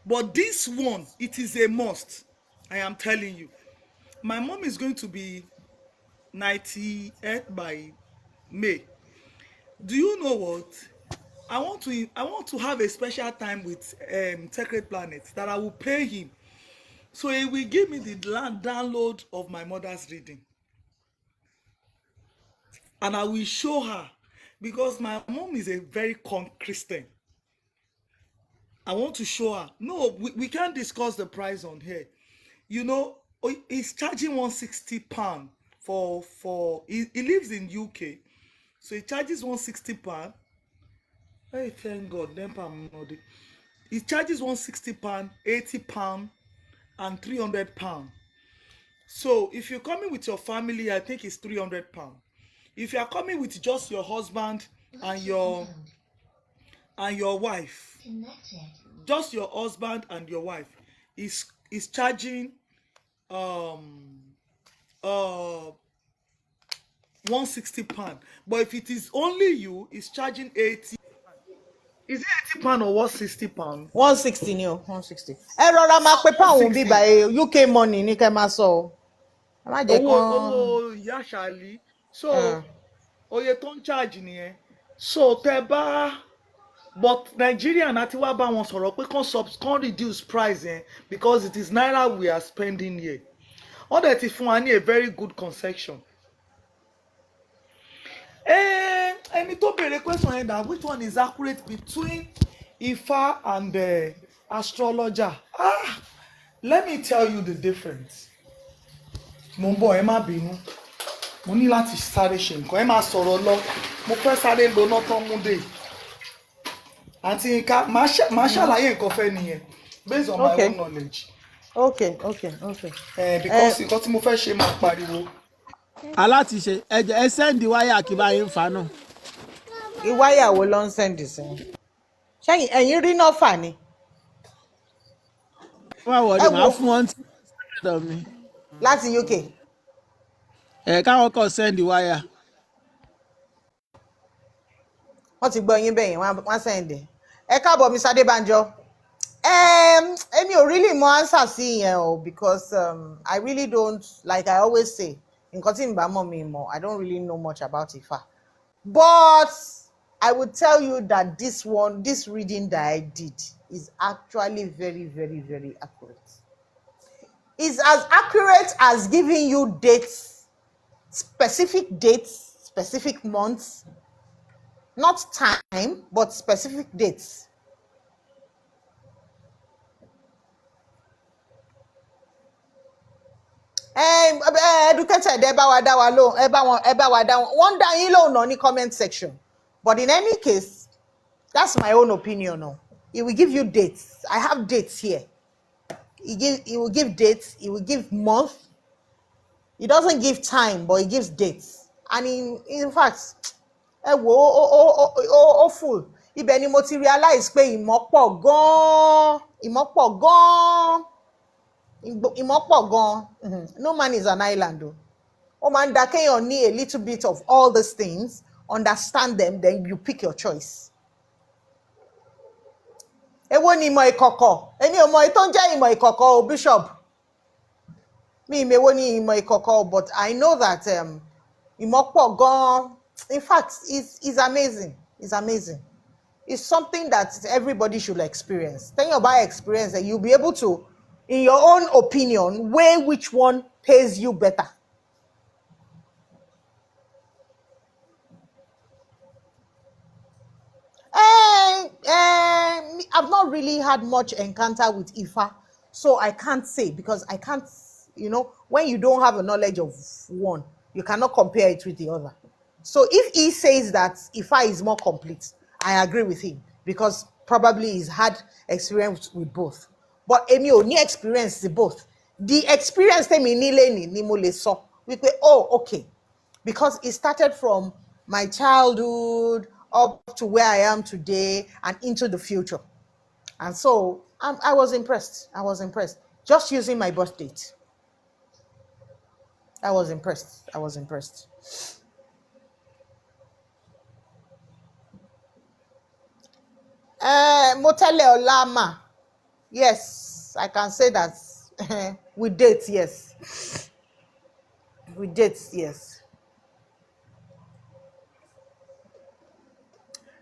But this one, it is a must. I am telling you. My mom is going to be 98 by May. Do you know what? I want to have a special time with Sacred Planet that I will pay him. So he will give me the download of my mother's reading. And I will show her, because my mom is a very Christian. I want to show her. No, we can't discuss the price on here. You know, he's charging £160 for he lives in UK. So he charges £160. Hey, thank God. He charges £160, £80, and £300. So if you're coming with your family, I think it's £300. If you are coming with just your husband and your wife, just your husband and your wife, is charging £160. But if it is only you, it's charging 80. Is it £80 or £160? 160 ni o, 160. Ẹ rọra máa pe pound bí by UK money ní kẹ́ máa sọ o. Ẹ má jẹ́ kán. Owó ìyá Ṣàlí. So oye tó ń charge nìyẹn. So tẹ́ bá but Nigerian àti wá bá wọn sọ̀rọ̀ pé kàn reduce price yẹn because it is naira we are spending here. Wọ́n dẹ̀ ti fún wa ní a very good concession. Ẹni tó béèrè question yẹn dà, which one is accurate between Ifá and the astrologer? Let me tell you the difference. Mo ń bọ̀ ẹ má bínú. Mo ní láti sáré ṣe nǹkan ẹ máa sọ̀rọ̀ lọ. Mo fẹ́ sáré lo náà tán mú dé. Àǹtí Nǹkan máa ṣàlàyé nǹkan fẹ́ nìyẹn based on my own knowledge. Okay. Because nǹkan tí mo fẹ́ ṣe máa pariwo. Aláti ṣe ẹ sẹ́ndì wáyà kí bá yín fa náà. Ìwáyà wo ló ń sẹ́ndì sí? Ṣẹ́yìn ẹ̀yin rí náà fà ni? Wọ́n àwọ̀dì máa fún wọn tí ọ̀dọ̀ mi. Láti UK. Káwọn kọ̀ sẹ́ndì wáyà. Wọ́n ti gbọ́ yín bẹ́yìn wọ́n sẹ́ndì. Ẹ káàbọ̀ Mr. Adébánjọ. Èmi ò really mọ answer sí yẹn o because I really don't, like I always say, nǹkan tí n bá mọ̀ mi mọ̀, I don't really know much about Ifá. But I would tell you that this reading that I did is actually very, very, very accurate. It's as accurate as giving you dates, specific months, not time, but specific dates. Educated, ẹ bá wa dá wọn, wọ́n dá yín lóhùn náà ní comment section. But in any case, that's my own opinion. No, it will give you dates. I have dates here. It will give dates. It will give month. It doesn't give time, but it gives dates. And in fact, ẹ wo ó full. Ibẹ̀ ni mo ti realize pé ìmọ̀ pọ̀ gan. No man is an island o. Ó máa ń dá kéèyàn ní a little bit of all these things, understand them, then you pick your choice. Èwo ni ìmọ̀ ìkọ̀kọ̀? Èmi ò mọ ètò ń jẹ́ ìmọ̀ ìkọ̀kọ̀ o, Bishop. Mi ìmọ̀ ni ìmọ̀ ìkọ̀kọ̀, but I know that ìmọ̀ pọ̀ gan. In fact, it's amazing. It's amazing. is something that everybody should experience. Then you buy experience and you'll be able to, in your own opinion, weigh which one pays you better. I've not really had much encounter with Ifa, so I can't say, because I can't, when you don't have a knowledge of one, you cannot compare it with the other. So if he says that Ifa is more complete, I agree with him, because probably he's had experience with both. But èmi ò ní experience with both. The experience tèmi ní lénìí ni mo lè sọ wípé, oh, okay, because it started from my childhood up to where I am today and into the future. And so I was impressed. I was impressed. Just using my birth date. I was impressed. I was impressed. Motele Olama. Yes, I can say that. With dates, yes. With dates, yes.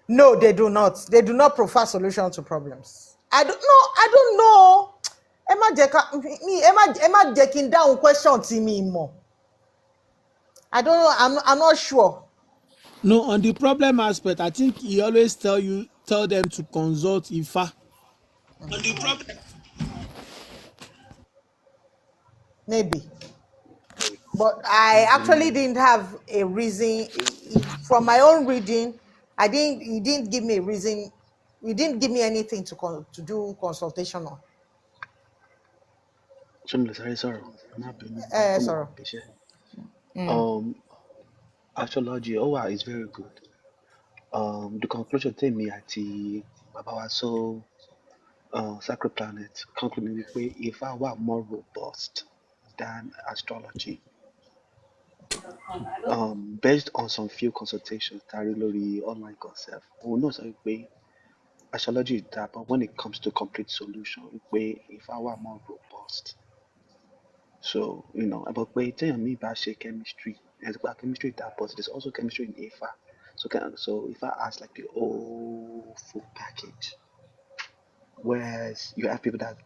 No, they do not. They do not prefer solution to problems. I don't know. Ẹ má jẹ́ kí n dáhùn question tí mi mọ̀. I don't know. I'm not sure. No, on the problem aspect, I think he always tell them to consult Ifa. On the problem. Maybe. But I actually didn't have a reason. From my own reading, he didn't give me a reason. He didn't give me anything to do consultation on. Sorry, Sorry. Astrology, is very good. The conclusion tèmi àti bàbá wa so Sacred Planet conclude wípé Ifá wà more robust than astrology. Based on some few consultations tari lórí online concept, òun náà sọ wípé astrology is that, but when it comes to complete solution, wípé Ifá wà more robust. So, about pé téèyàn míì bá ṣe chemistry, there's chemistry that, but there's also chemistry in Ifá. So Ifá has like the whole full package. Whereas you have people that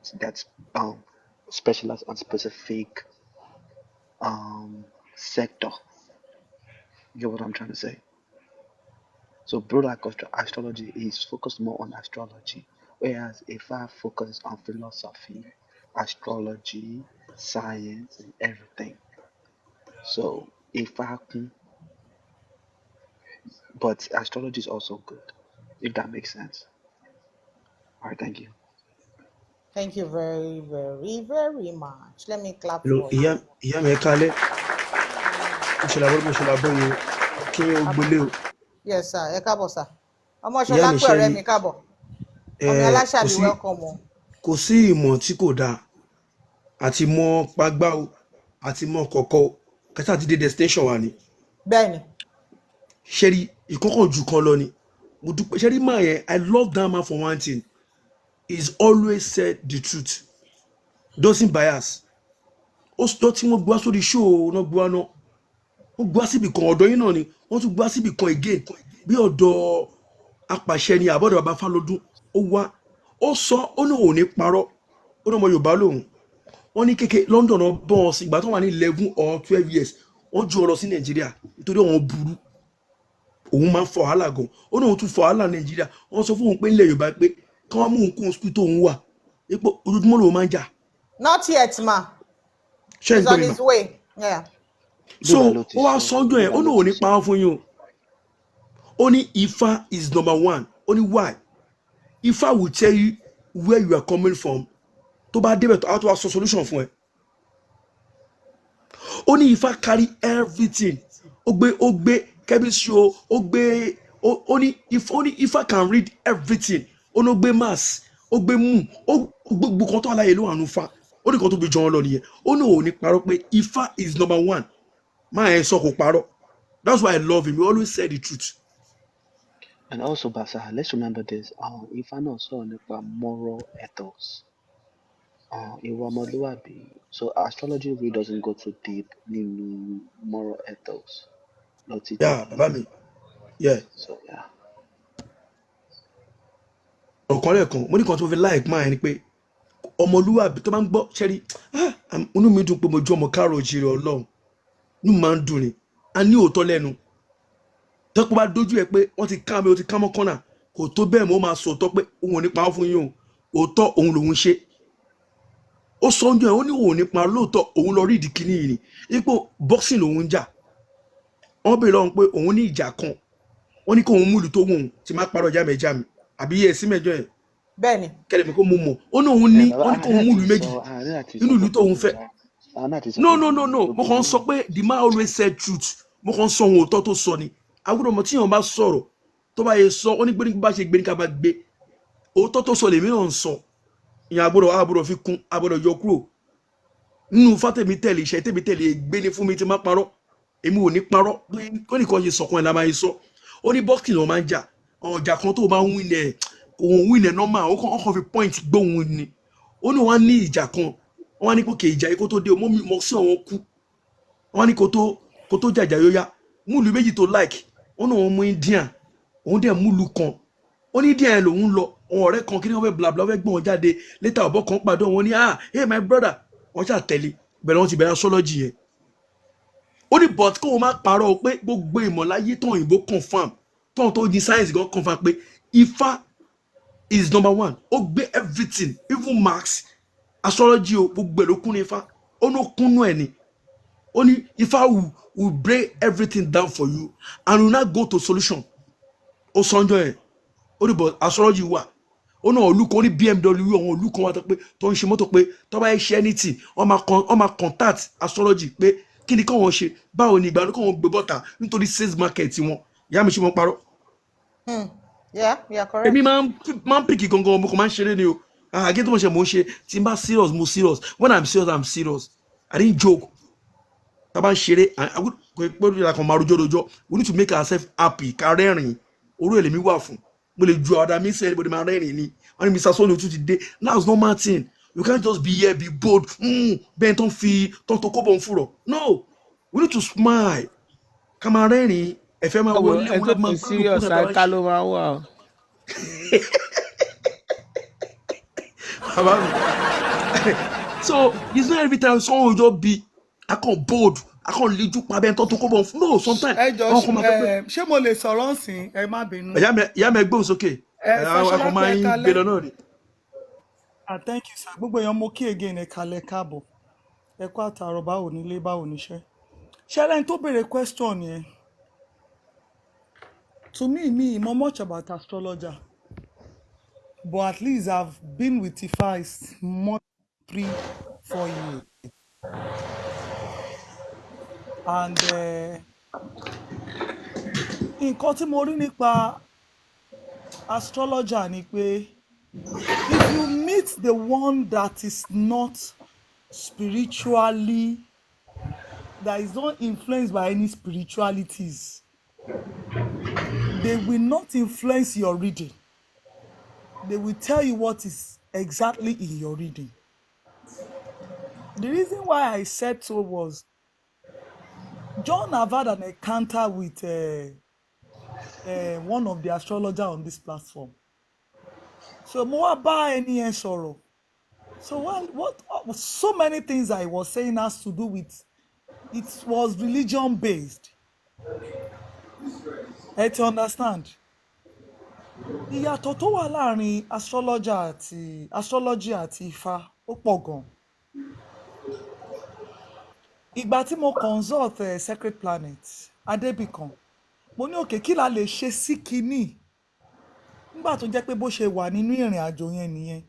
specialize on specific sector. You get what I'm trying to say? So broad astrology is focused more on astrology, whereas Ifa focuses on philosophy, astrology, science, and everything. So Ifa, but astrology is also good, if that makes sense. All right, thank you. Thank you very, very, very much. Let me clap Hello, for you. ìyá mi ẹ káalẹ́. Mo ṣe làbọ́ yìí o. Kí o gbélé o. Yes, sir. Ẹ káàbọ̀, sir. Ọmọ Ìyá Ṣọlá mi pé ṣe ọ̀rẹ́ rí mi káàbọ̀. Ọmọ Aláṣàbí welcome o. kò sí ìmọ̀ tí kò dáa. Àti mọ̀ pagbá o, àti mọ̀ kọ̀kọ̀ o. Kẹta ti dé destination wa ni. Bẹ́ẹ̀ni. Ṣé rí ìkọ́kọ̀ jù kan lọ ni. Mo dúpẹ́ ṣé rí máa yẹn, I love that man for one thing. He's always said the truth. Doesn't bias. Ó sọ tí wọ́n gbọ́ sórí show náà gbọ́ náà. Wọ́n gbọ́ síbì kan ọ̀dọ̀ yín náà ni. Wọ́n tún gbọ́ síbì kan again. Bí ọ̀dọ̀ apàṣẹ ni àbọ̀dọ̀ bàbá Fálọdún. Ó wá. Ó sọ ó ní òun ní parọ́. Ó ní ọmọ Yorùbá lòun. Wọ́n ní kéke London náà bọ́ ọ sí ìgbà tó wà ní 11 or 12 years. Wọ́n ju ọ̀rọ̀ sí Nàìjíríà nítorí àwọn burú. Òun máa ń fọ wàhálà gan. Ó ní òun tún fọ wàhálà Nàìjíríà. Wọ́n sọ fún òun pé nílẹ̀ Yorùbá pé kí wọ́n mú òun kún school tó òun wà. Ipò ojoojúmọ́ lòun máa ń jà. Not yet, ma. Ṣé He's ń gbọ́ on mi mà? his way. Yeah. So ó wá sọ́jọ́ yẹn ó ní òun ní pa wọ́n fún yín o. Ó ní Ifá is number one. Ó ní why? Ifá will tell you where you are coming from. Tó bá débẹ̀ tó á tó wá sọ solution fún ẹ. Ó ní Ifá carry everything. Ó gbé chemistry o, ó ní Ifá can read everything. Ó ní ó gbé maths, ó gbé ó gbogbo kan tó aláyè ló wà nù fa. Ó ní kan tó bí jọ wọn lọ nìyẹn. Ó ní òun ní parọ́ pé Ifá is number one. Máa ẹ̀ sọ kò parọ́. That's why I love him. He always said the truth. And also, Basa, let's remember this. Ifá náà sọ̀rọ̀ nípa moral ethos. Ìwà ọmọlúwàbí. So astrology really doesn't go too deep nínú moral ethos. Lọ títí. Yeah, bàbá mi. Yeah. So yeah. ọ̀kan lẹ́ẹ̀kan mo ní kan tó fi like máa ẹni pé ọmọlúwàbí tó máa ń gbọ́ ṣẹ́rí inú mi dùn pé mo jọ ọmọ káàrọ̀ òjìrì ọlọ́run inú mi máa ń dùn ni a ní òótọ́ lẹ́nu tọ́pọ̀ bá dójú ẹ pé wọ́n ti ká mi ó ti ká mọ́ kọ́nà kò tó bẹ́ẹ̀ mo máa sọ òótọ́ pé òun ò ní pa wọ́n fún yín o òótọ́ òun lòun ṣe ó sọ oúnjẹ ó ní òun ò ní pa lóòótọ́ òun lọ rí ìdí kíní yìí ni ipò boxing lòun ń jà wọ́n bèèrè lọ́wọ́ pé òun ní ìjà kan wọ́n ní kó òun múlù tó wù òun tí máa parọ́ jámẹ́já mi àbí yẹ sí mẹ́jọ yẹn bẹ́ẹ̀ni. kẹlẹ̀ mi kó mo mọ̀ ó ní òun ní wọ́n ní kó òun múlù méjì nínú ìlú tó òun fẹ́ no mo kàn ń sọ pé the man always said truth mo kàn ń sọ ohun òótọ́ tó sọ ni agbọ́dọ̀ mọ̀ tí èèyàn bá sọ̀rọ̀ tó bá yẹ sọ ó ní gbé ní bá ṣe gbé ní ká bá gbé òótọ́ tó sọ lèmi náà ń sọ ìyẹn agbọ́dọ̀ fi kún agbọ́dọ̀ yọ kúrò nínú fátẹ̀mí tẹ̀lé iṣẹ́ tẹ̀mí tẹ̀lé gbé ní fún mi tí má parọ́ èmi ò ní parọ́ ó nìkan ṣe sọ̀kan ẹ̀ la máa sọ ó ní bọ́ọ̀kì ló máa ń jà ọjà kan tó máa ń win ẹ̀ òun win ẹ̀ normal ó kàn fi point gbóhùn ni ó ní wọ́n ní ìjà kan wọ́n ní kókè ìjà yìí kó tó dé o mọ́ sí àwọn kú wọ́n ní kó tó jàjà yóò yá múlù méjì tó like wọ́n náà wọ́n mú indian òun dẹ̀ múlù kan ó ní díẹ̀ lòun lọ àwọn ọ̀rẹ́ kan kí ni wọ́n fẹ́ blabla wọ́n fẹ́ gbọ́n wọn jáde létà ọ̀bọ kan pàdé wọn ní hey my brother wọ́n ṣàtẹ̀lé bẹ̀rẹ̀ wọ́n ti bẹ̀rẹ̀ astrology yẹn ó ní but kó o má parọ́ pé gbogbo ìmọ̀láyé tó òyìnbó confam tó ní science gan confam pé Ifá is number one ó gbé everything even marks astrology o gbogbo ẹ̀ ló kún ní Ifá ó ní ó kúnnú ẹ̀ ni ó ní Ifá will break everything down for you and will not go to solution ó sọ́njọ́ ẹ̀ ó ní but astrology wà ó náà olùkọ́ ní BMW àwọn olùkọ́ wa tó ń ṣe mọ́tò pé tó bá ṣe anything wọ́n máa contact astrology pé kí ni káwọn ṣe báwo ni ìgbà káwọn gbé bọ́ta nítorí sales market wọn ìyá mi ṣe mọ́ parọ́. Yeah, correct. èmi máa ń pìkì gangan mo kò máa ń ṣeré ni o àgé tó mo ṣe mo ń ṣe tí n bá serious mo serious when I'm serious I didn't joke tá a bá ń ṣeré pẹ̀lú ìlà kan máa rojọ́ we need to make ourselves happy ká rẹ́rìn orú èlèmí wà fún mo lè ju àwàdà mi sẹ́yìn bóde máa rẹ́rìn ni wọ́n ní Mr. Solo tún ti dé that's normal thing you can't just be here be bold bẹ́ẹ̀ tó ń fi tó kóbọ̀ ń fúrọ̀ no we need to smile ká máa rẹ́rìn ẹ̀fẹ́ máa wọlé ẹ tó ti serious ká ló máa wà o. So it's not every time someone will just be bold lejú pa bẹ́ẹ̀ tó kóbọ̀ ń fúrọ̀ no sometimes. ẹ jọ ṣé mo lè sọ̀rọ̀ ǹsìn ẹ má bínú. ìyá mi gbóhùn sókè àwọn máa ń gbé lọ náà ni. Thank you sir gbogbo èèyàn mo kí again ẹ kalẹ̀ káàbọ̀ ẹ kú àtàrọ̀ báwo nílé báwo níṣẹ́ ṣẹlẹ̀ tó béèrè question yẹn to me know much about astrology but at least I've been with Ifá more than 3-4 years and nǹkan tí mo rí nípa astrology ni pé if you meet the one that is not spiritually, that is not influenced by any spiritualities, they will not influence your reading. They will tell you what is exactly in your reading. The reason why I said so was John have had an encounter with one of the astrologers on this platform. So mo wá bá ẹni yẹn sọ̀rọ̀. So what so many things I was saying has to do with it was religion based. Ẹ ti understand? Ìyàtọ̀ tó wà láàrin astrology àti Ifá ó pọ̀ gan. Ìgbà tí mo consult Sacred Planet Adébìkan mo ní òkè kí la lè ṣe sí kinní nígbà tó jẹ́ pé bó ṣe wà nínú ìrìn àjò yẹn nìyẹn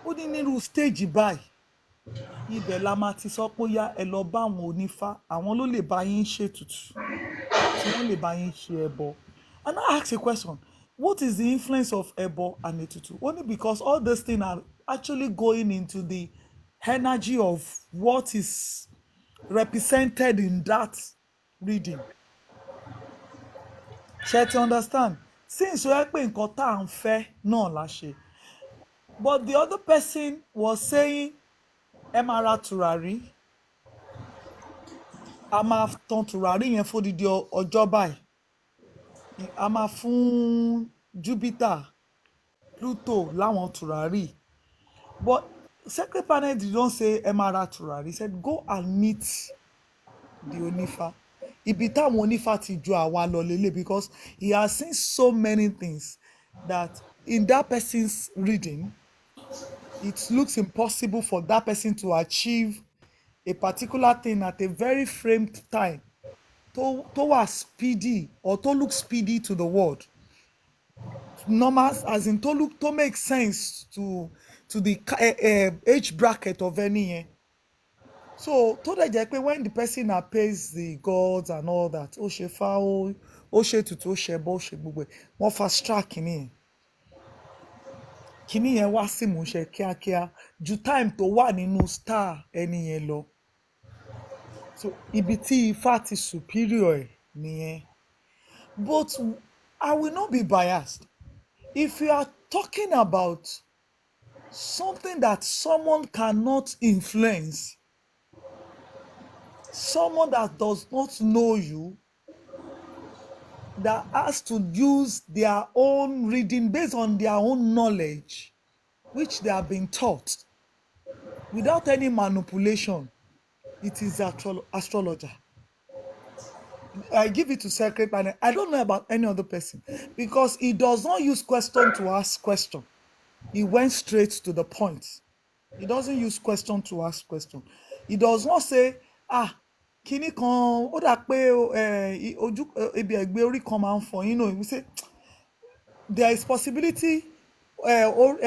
ó ní nírú stage báyìí ibẹ̀ la máa ti sọ pé yá ẹ lọ bá àwọn onífá àwọn ló lè bá yín ṣètùtù tí wọ́n lè bá yín ṣe ẹbọ. And I ask a question, what is the influence of ẹbọ and ètùtù? Only because all these things are actually going into the energy of what is represented in that reading. Ṣé ti understand? Since ó yẹ pé nǹkan tá à ń fẹ́ náà la ṣe. But the other person was saying ẹ máa ra tùràrí a máa tan tùràrí yẹn fódìdí ọjọ́ báyìí a máa fún Jupiter Pluto láwọn tùràrí. But sacred planet did not say Emara tùràrí. He said go and meet the Onifa. Ibi táwọn Onifa ti ju àwa lọ lélẹ̀ because he has seen so many things that in that person's reading, it looks impossible for that person to achieve a particular thing at a very framed time tó wà speedy or tó look speedy to the world. Normal, as in to make sense to the age bracket of any year. So tó dẹ̀ jẹ́ pé when the person appease the gods and all that, ó ṣe fá ó ṣe ètùtù ó ṣe ẹbọ ó ṣe gbogbo ẹ̀, wọ́n fast track kìíní yẹn. Kìíní yẹn wá sí ìmúṣẹ kíákíá ju time tó wà nínú star ẹni yẹn lọ. So ibi tí Ifá ti superior ẹ̀ nìyẹn. But I will not be biased. If you are talking about something that someone cannot influence, someone that does not know you, that has to use their own reading based on their own knowledge, which they have been taught, without any manipulation, it is astrologer. I give it to sacred planet. I don't know about any other person because he does not use question to ask question. He went straight to the point. He doesn't use question to ask question. He does not say, kíní kan ó dà pé ojú ibi ẹ̀gbẹ́ orí kan máa ń fọ́, you know, we say there is possibility around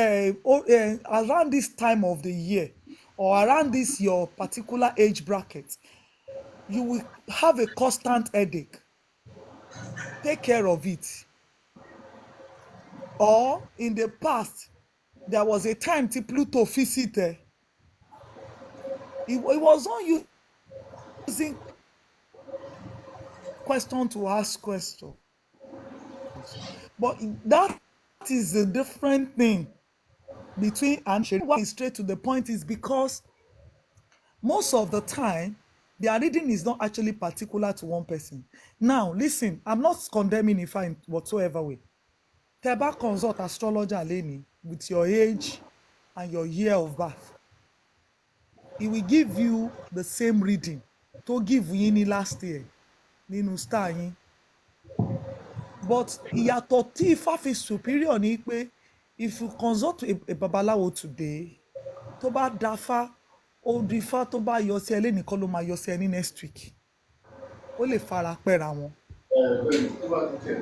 this time of the year or around this your particular age bracket, you will have a constant headache. Take care of it. Or in the past, there was a time tí Pluto visited. He was not using question to ask question. But that is a different thing between and straight to the point is because most of the time, their reading is not actually particular to one person. Now, listen, I'm not condemning Ifá in whatsoever way. Tẹ́ bá consult astrologer lẹ́ni with your age and your year of birth, he will give you the same reading tó give yín ní last year nínú star yín. But ìyàtọ̀ tí Ifá fi superior ni pé if you consult a babaláwo today, tó bá dáfá, ó di Ifá tó bá yọ sí ẹ lẹ́nìí kọ́ ló máa yọ sí ẹ ní next week. Ó lè fara pẹ́ra wọn.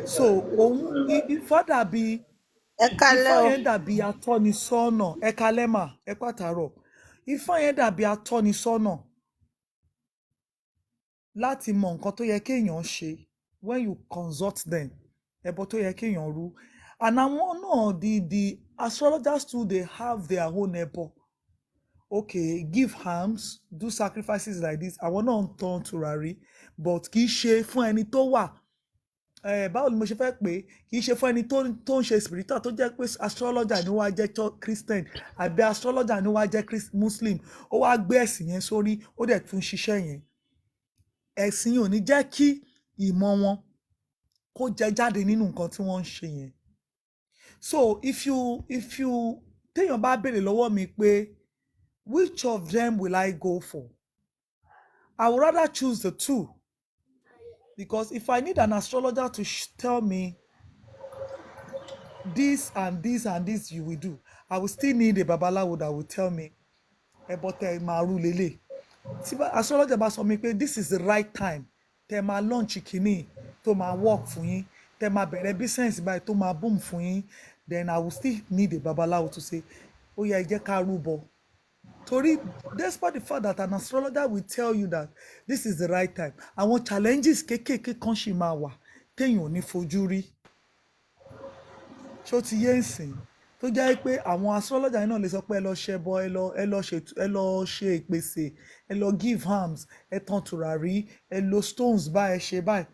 So òun Ifá dàbí Ifá yẹn dàbí atọ́nisọ́nà ẹ̀ka lẹ́mà ẹ pàtàrọ̀. Ifá yẹn dàbí atọ́nisọ́nà láti mọ nǹkan tó yẹ kéèyàn ṣe when you consult them, ẹbọ tó yẹ kéèyàn rú. And àwọn náà the astrologers too, they have their own ẹbọ. Okay, give alms, do sacrifices like this. Àwọn náà ń tan tùràrí, but kì í ṣe fún ẹni tó wà báwo ni mo ṣe fẹ́ pé kì í ṣe fún ẹni tó ń ṣe spiritual tó jẹ́ pé astrologer ni wàá jẹ́ Christian àbí astrologer ni wàá jẹ́ Muslim, ó wá gbé ẹ̀sìn yẹn sórí ó dẹ̀ tún ṣiṣẹ́ yẹn. Ẹ̀sìn ò ní jẹ́ kí ìmọ̀ wọn kó jẹ jáde nínú nǹkan tí wọ́n ń ṣe yẹn. So if you téèyàn bá béèrè lọ́wọ́ mi pé which of them will I go for? I would rather choose the two. Because if I need an astrologer to tell me this and this and this you will do, I will still need a babalawo that will tell me ẹbọ tẹ́ máa rú lélẹ̀. Tí astrologer bá sọ mi pé this is the right time tẹ́ máa launch kìíní tó máa work fún yín, tẹ́ máa bẹ̀rẹ̀ business báyìí tó máa boom fún yín, then I will still need a babalawo to say ó yá ẹ jẹ́ ká rúbọ. Torí despite the fact that an astrologer will tell you that this is the right time, àwọn challenges kéékèèké kan ṣì máa wà téèyàn ò ní fojú rí. Ṣó ti yé ǹsìn tó jẹ́ pé àwọn astrologer náà lè sọ pé ẹ lọ ṣẹbọ, ẹ lọ ṣe ìpèsè, ẹ lọ give alms, ẹ tan tùràrí, ẹ lo stones báyìí, ẹ ṣe báyìí.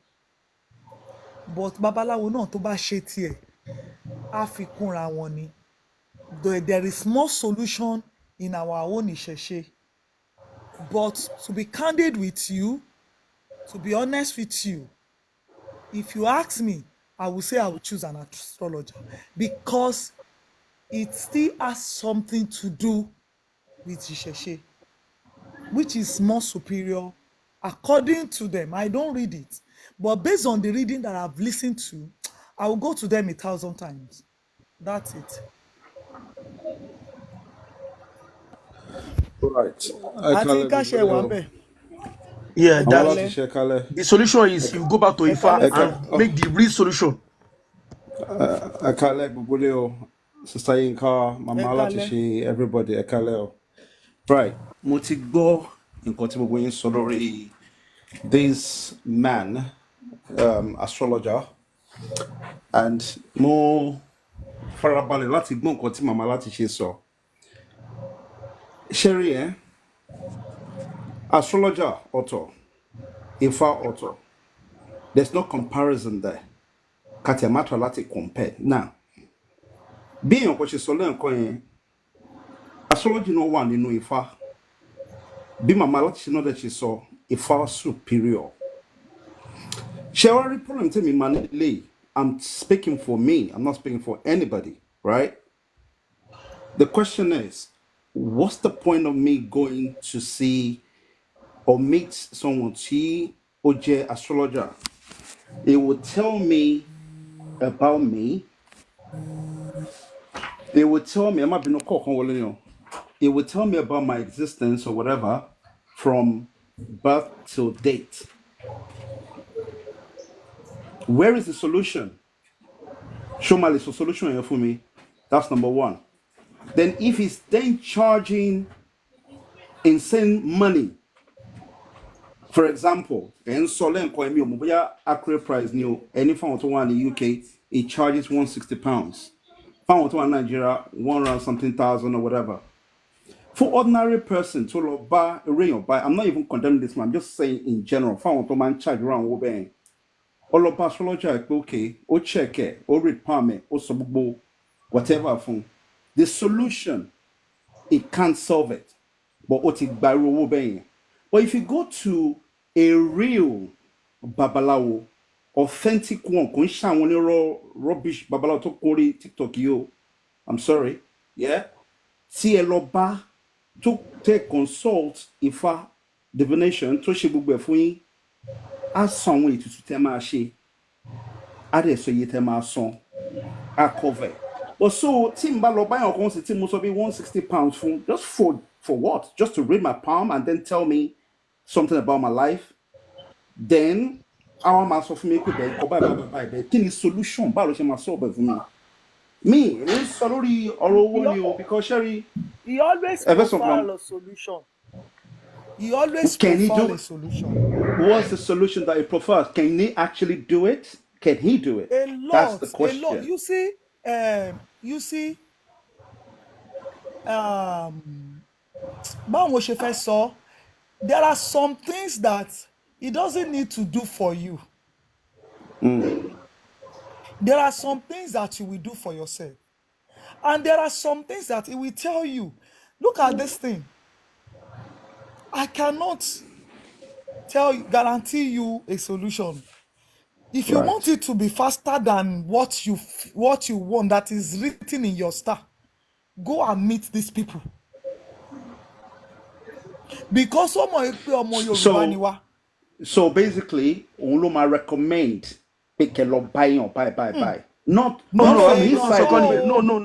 But babaláwo náà tó bá ṣe tiẹ̀ á fi kúnra wọn ni. There is more solution in our own ìṣẹ̀ṣe. But to be candid with you, to be honest with you, if you ask me, I will say I will choose an astrologer because it still has something to do with Ìṣẹ̀ṣe, which is more superior according to them. I don't read it, but based on the reading that I've listened to, I will go to them 1,000 times. That's it. Right. Ẹ Àti kalẹ̀ ká gbogbo ṣe lé wà ń o. bẹ̀. Yeah, Ẹ Màmá that láti kalẹ̀. ṣe kalẹ̀. the solution is you go back to Ẹ Ifa kalẹ̀ Ẹ sà. and make the real solution. kalẹ̀ gbogbo lé o. Sister Yinka, Ẹ màmá láti kalẹ̀. ṣe everybody ẹ kalẹ̀ o. Right. Mo ti gbọ́ nǹkan tí gbogbo yín sọ lórí this man, astrologer, and mo farabalẹ̀ láti gbọ́ nǹkan tí màmá láti ṣe sọ. Ṣẹ́rí ẹ̀, astrologer ọ̀tọ̀, Ifá ọ̀tọ̀. There's no comparison there. Kàtẹ́mátọ̀ láti compare. Now, bí èèyàn kan ṣe sọ lẹ́ẹ̀kan yẹn, astrology náà wà nínú Ifá. Bí màmá láti ṣe náà dẹ̀ ṣe sọ, Ifá superior. Ṣé wá rí problem tèmi máa nílé? I'm speaking for me. I'm not speaking for anybody, right? The question is, what's the point of me going to see or meet someone tí ó jẹ́ astrologer? It will tell me about me. They will tell me, it will tell me about my existence or whatever from birth till date. Where is the solution? Show my little solution here for me. That's number one. Then if he's then charging insane money, for example, and Solen Koemi Mubuya accurate price new any found one in the UK, it charges £160. Found one in Nigeria, one around something thousand or whatever. For ordinary person to lo buy a ring or buy, I'm not even condemning this man, I'm just saying in general, found one man charge around Wobang. All of astrology, okay, or check it, or read palm, or sububo, whatever phone. The solution, it can't solve it. But what it by Wobang. But if you go to a real babalawo, authentic one, kò ń ṣàwọn rubbish babalawo tó kórè TikTok yìí, I'm sorry, yeah. Tí ẹ lọ bá tó tẹ consult Ifá divination tó ṣe gbogbo ẹ̀ fún yín, á san àwọn ètùtù tẹ́ máa ṣe, á dẹ̀ sọ iye tẹ́ máa san, á cover. But so tí n bá lọ báyọ̀ kan sì tí mo sọ bí £160 fún just for what? Just to read my palm and then tell me something about my life. Then our master for me pé bẹ́ẹ̀ kọ́ báyìí kí ni solution báwo ló ṣe máa solve ẹ̀ fún mi. Me, èmi ń sọ lórí ọ̀rọ̀ owó ni o because Sherry. He always Ẹ fẹ́ sọ fún prefer wa. a solution. He always Can he prefer do a it? solution. What's the solution that he prefers? Can he actually do it? Can he do it? A That's the lot, a lot. question. You see, báwo ṣe fẹ́ sọ, there are some things that he doesn't need to do for you. There are some things that you will do for yourself. And there are some things that he will tell you. Look at this thing. I cannot guarantee you a solution. If you want Right. it to be faster than what you want that is written in your star, go and meet these people. Because ọmọ Yorùbá ni wá. So basically, òun ló máa recommend pé kẹ́ lọ buy. Not No, from I mean, his no, side.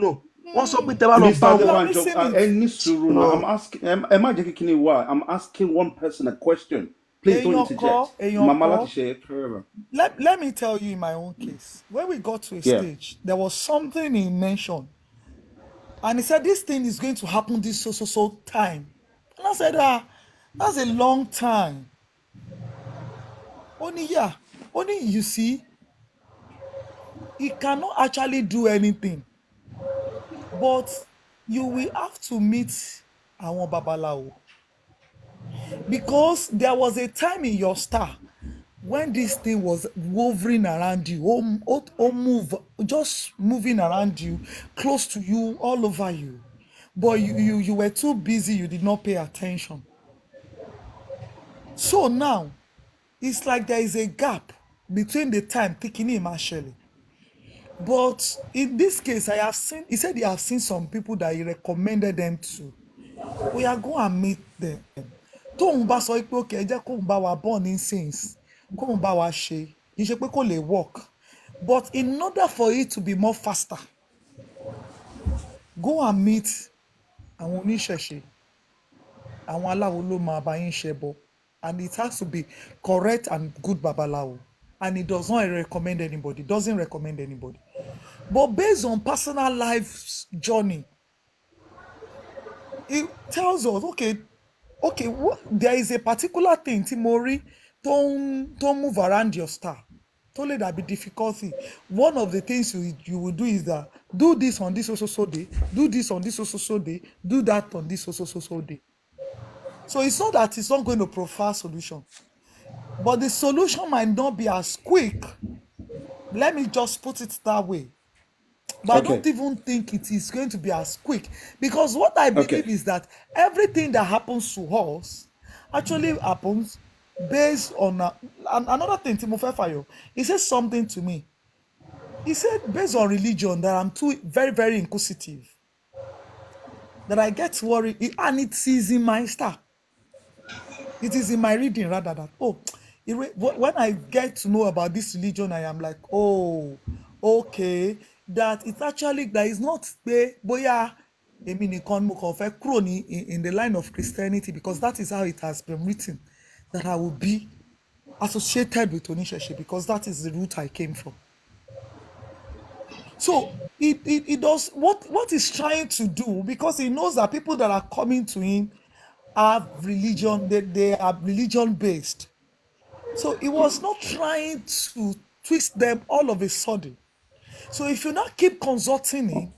no. Wọ́n sọ pé tẹ́ bá lọ bá Mr. You wọn. are Devanjo, missing it. any suru now. I'm asking. Am I taking why? I'm asking one person a question. Please don't interject. Mama láti ṣe. Let me tell you in my own case. When we got to a stage, there was something he mentioned. And he said, this thing is going to happen this so time. And I said, that's a long time. Only you see, he cannot actually do anything. But you will have to meet àwọn babaláwo. Because there was a time in your star when this thing was hovering around you, just moving around you, close to you, all over you. But you were too busy, you did not pay attention. So now, it's like there is a gap between the time Tikini Mashele. But in this case, I have seen, he said he have seen some people that he recommended them to. We are go and meet them. Tóun bá sọ pé okay, ẹ jẹ́ kóun bá wa born in sins, kóun bá wa ṣe, kì í ṣe pé kò lè work. But in order for it to be more faster, go and meet àwọn oníṣẹ̀ṣe, àwọn aláwo ló máa bá yín ṣẹbọ, and it has to be correct and good babalawo, and it does not recommend anybody, doesn't recommend anybody. But based on personal life journey, it tells us, okay, there is a particular thing tí mo rí tó move around your star, tó lè dàbí difficulty. One of the things you will do is that do this on this so day, do this on this so day, do that on this so day. So it's not that it's not going to provide solution, but the solution might not be as quick. Let me just put it that way. But Okay. I don't even think it is going to be as quick, because what I believe is that everything that happens to us actually happens based on another thing. Timothy Fayo, he said something to me. He said based on religion that I'm too very, very inquisitive, that I get worried, and it is in my star. It is in my reading rather than when I get to know about this religion, I am like, oh, okay, that it's actually that is not boya èmi nìkan mo kàn fẹ́ kúrò in the line of Christianity, because that is how it has been written, that I will be associated with Oníṣẹ̀ṣe because that is the route I came from. So it does what he's trying to do, because he knows that people that are coming to him have religion, they are religion based. So he was not trying to twist them all of a sudden. So if you not keep consulting him,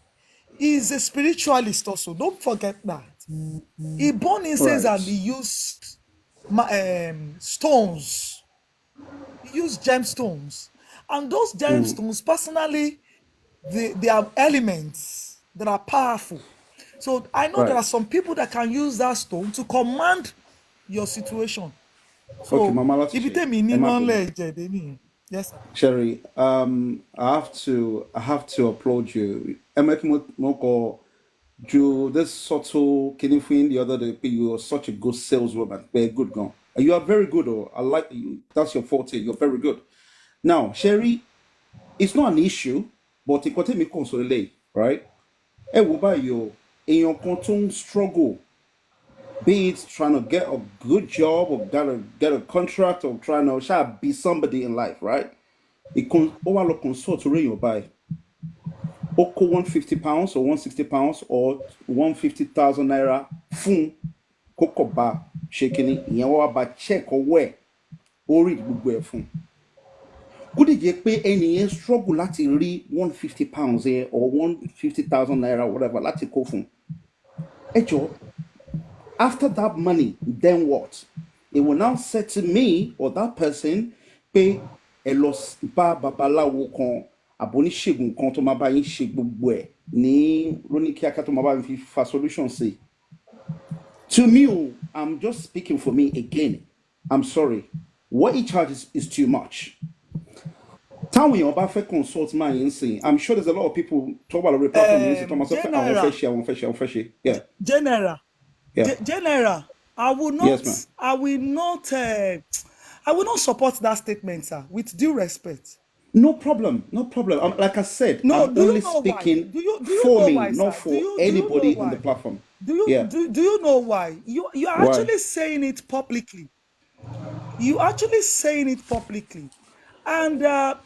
he's a spiritualist also. Don't forget that. He born incense and he used stones. He used gemstones. And those gemstones, personally, they are elements that are powerful. So I know there are some people that can use that stone to command your situation. So Okay, Mama, if you tell me yes, sir. Sherry, I have to applaud you. Moko, you this subtle killing the other day. You are such a good saleswoman. Very good girl. You are very good. Oh, I like you. That's your forte. You're very good. Now, Sherry, it's not an issue, but it can me consolate, right? Hey, what about you? In your content struggle, be it trying to get a good job or get a contract or trying to be somebody in life, right? It can overlook consult to your buy. Oko £150 or £160 or 150,000 naira fun kokoba shaking ìyẹn ba check or where or read gbogbo ẹ̀ fún. Kó dì jẹ́ pé ẹni yẹn struggle láti rí £150 here or 150,000 naira whatever láti kó fún. Ẹ jọ̀ọ́, after that money, then what? It will now say to me or that person, pé ẹ lọ bá babaláwo kan àbóníṣègùn kan tó máa bá yín ṣe gbogbo ẹ̀ ní lóní kíákíá tó máa bá yín fi fa solution sí. To me, I'm just speaking for me again. I'm sorry. What he charges is too much. Táwọn èèyàn bá fẹ́ consult máa yín sìn, I'm sure there's a lot of people talk about the platform ní sìn tó máa sọ pé àwọn fẹ́ ṣe. Yeah. General. Yeah. General, I will not. Yes, ma'am. I will not support that statement, sir. With due respect. No problem. Like I said, I'm only speaking for me, not for anybody on the platform. Do you know why? You are actually saying it publicly. You actually saying it publicly, and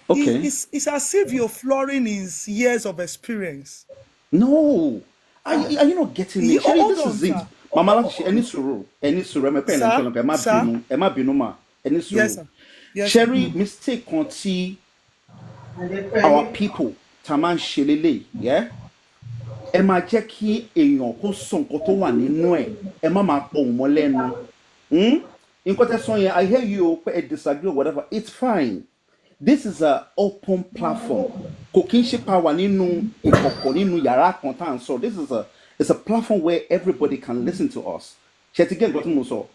it's as if you're flooring his years of experience. No, are you not getting me? This is it. Mama, any suru, Sherry, mistake on our people, Taman Shelele, yeah? Ẹ máa jẹ́ kí èèyàn kó sọ nǹkan tó wà nínú ẹ̀, ẹ má máa pọ̀ wọ́n lẹ́nu. Nǹkan tẹ́ sọ yẹn, I hear you disagree or whatever, it's fine. This is an open platform. Kò kí n ṣe pa wà nínú ìkọ̀kọ̀ nínú yàrá kan tá à ń sọ. It's a platform where everybody can listen to us. Ṣé ti get nǹkan tí mo sọ?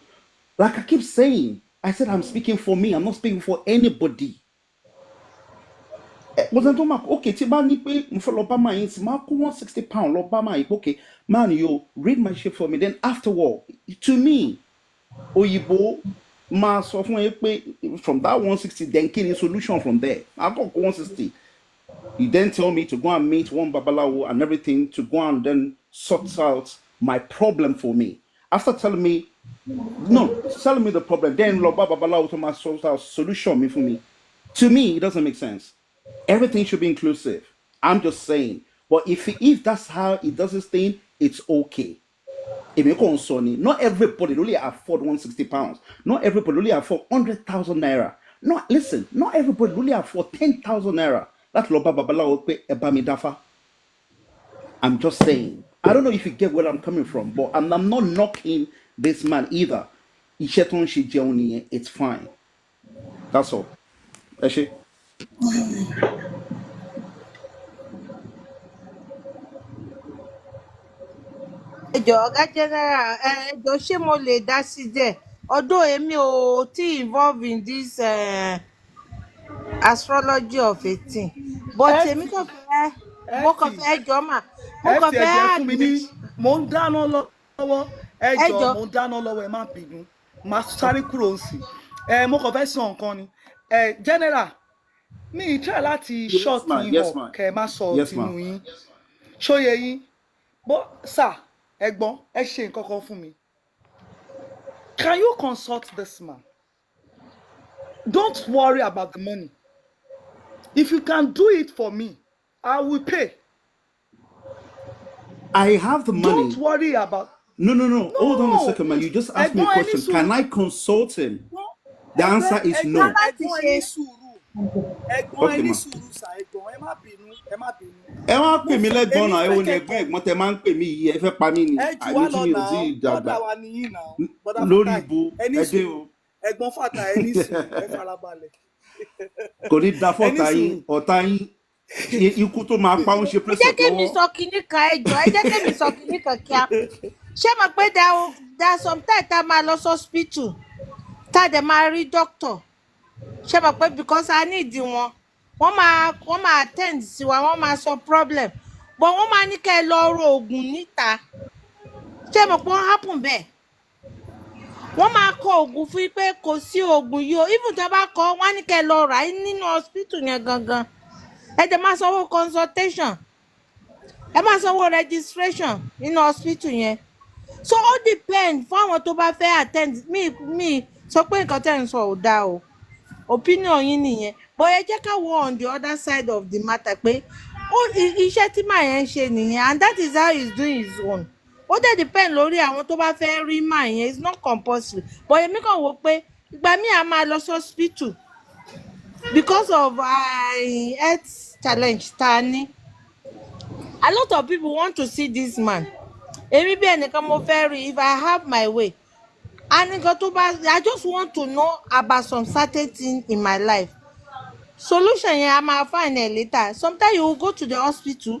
Like I keep saying, I said I'm speaking for me, I'm not speaking for anybody. mo sẹ́ni tó máa kó okay tí bá ní pé mo fẹ́ lọ bá máa yín sí máa kó £160 lọ bá máa yín pé okay man you read my shit for me then afterward to me òyìnbó máa sọ fún ẹ pé from that 160 then kí ni solution from there I got 160 you then tell me to go and meet one babalawo and everything to go and then sort out my problem for me after telling me no telling me the problem then lọ bá babalawo to máa sort out solution mi fún mi to me it doesn't make sense. Everything should be inclusive. I'm just saying. But if that's how it does his thing, it's okay. Not everybody really afford £160. Not everybody really afford 100,000 naira. Listen, not everybody really afford 10,000 naira. That's Loba Babalawo pe Ebami Dafa. I'm just saying. I don't know if you get where I'm coming from, but I'm not knocking this man either. It's fine. That's all. Eshe. ẹjọ ọgá general ẹjọ ṣé mo lè dá sí díẹ̀ ọdún èmi ò tí involve in this astrology of 18 but ẹ èmi ti kàn fẹ́ ẹ mo kàn ti fẹ́ ẹjọ mà mo ẹ kàn ti fẹ́ ẹjọ ẹ fún mi ní admit mò ń dáná lọ́wọ́ ẹ jọ ẹjọ mò ń dáná lọ́wọ́ ẹ má bínú má sáré kúrò ń sìn mo kàn fẹ́ sọ nǹkan ni general mi ì try láti Yes, short ma'am. yín Yes, up ma'am. kẹ ẹ má sọ Yes, tinú ma'am. yín ṣóye yín bó sà ẹ̀gbọ́n ẹ ṣe nǹkan kan fún mi can you consult this man don't worry about the money if you can do it for me I will pay I have the don't money. worry about No. Hold on a no second, man. You just asked me a ẹ̀gbọ́n ẹ ní question. sùúrù Can I consult him? no The answer is ká no. má ti ẹ̀gbọ́n ẹ ṣe ní sùúrù ẹ̀gbọ́n ẹ Okay, ní ma. sùúrù sà ẹ̀gbọ́n ẹ má bínú ẹ má bínú Ẹ wá mo pè mí fẹ́ lẹ́gbọ́n èmi náà, ẹ fẹ́ wo ni ẹ̀gbọ́n kẹ́kọ̀ọ́ ẹ̀gbọ́n tẹ máa ń pè mí yìí, ẹ fẹ́ pa mí ni. ẹ jù wá Àmì tí lọ mi ò náà tí ì bọ́dà dàgbà. wa nìyí náà bọ́dà Lórí Fatai ibo, ẹ ní ẹ dé sùúrù o. ẹ̀gbọ́n Fatai ẹ ní sùúrù ẹ farabalẹ̀ Kò ní da ẹ ní fọ́ta yín, sùúrù ọ̀tá yín. Ikú tó máa pa ń ṣe ẹ press jẹ́ up kémi lọ́wọ́. sọ kinní kan ẹjọ ẹ jẹ́ kémi sọ kinní kan kíá ṣé mo pé da sometimes tá a máa lọ sí hospital tá a dẹ̀ máa rí doctor ṣé mo pé because I need wọn wọ́n máa attend sí wa wọ́n máa sọ problem but wọ́n máa ní kẹ́ ẹ lọ ro oògùn níta ṣé mo pé wọ́n happen bẹ́ẹ̀ wọ́n máa kọ oògùn fún yín pé kò sí oògùn yìí o even tí wọ́n bá kọ wọ́n á ní kẹ́ ẹ lọ rà á nínú hospital yẹn gangan ẹ dẹ̀ máa sanwó consultation ẹ máa sanwó registration nínú hospital yẹn so ó depend fún àwọn tó bá fẹ́ attend mi sọ pé nǹkan tẹ́ ń sọ ò dáa o opinion yín nìyẹn but ẹ jẹ́ ká wo on the other side of the matter pé iṣẹ́ tí màá yẹn ń ṣe nìyẹn and that is how he is doing his own ó dẹ̀ depend lórí àwọn tó bá fẹ́ rí màá yẹn it's not compulsory but èmi kàn wò pé ìgbà míì a máa lọ sí hospital because of health challenge tá a ní a lot of people want to see this man èmi bí ẹnìkan mo fẹ́ rí if I have my way and nǹkan tó bá I just want to know about some certain thing in my life solution yẹn a máa find it later sometimes you will go to the hospital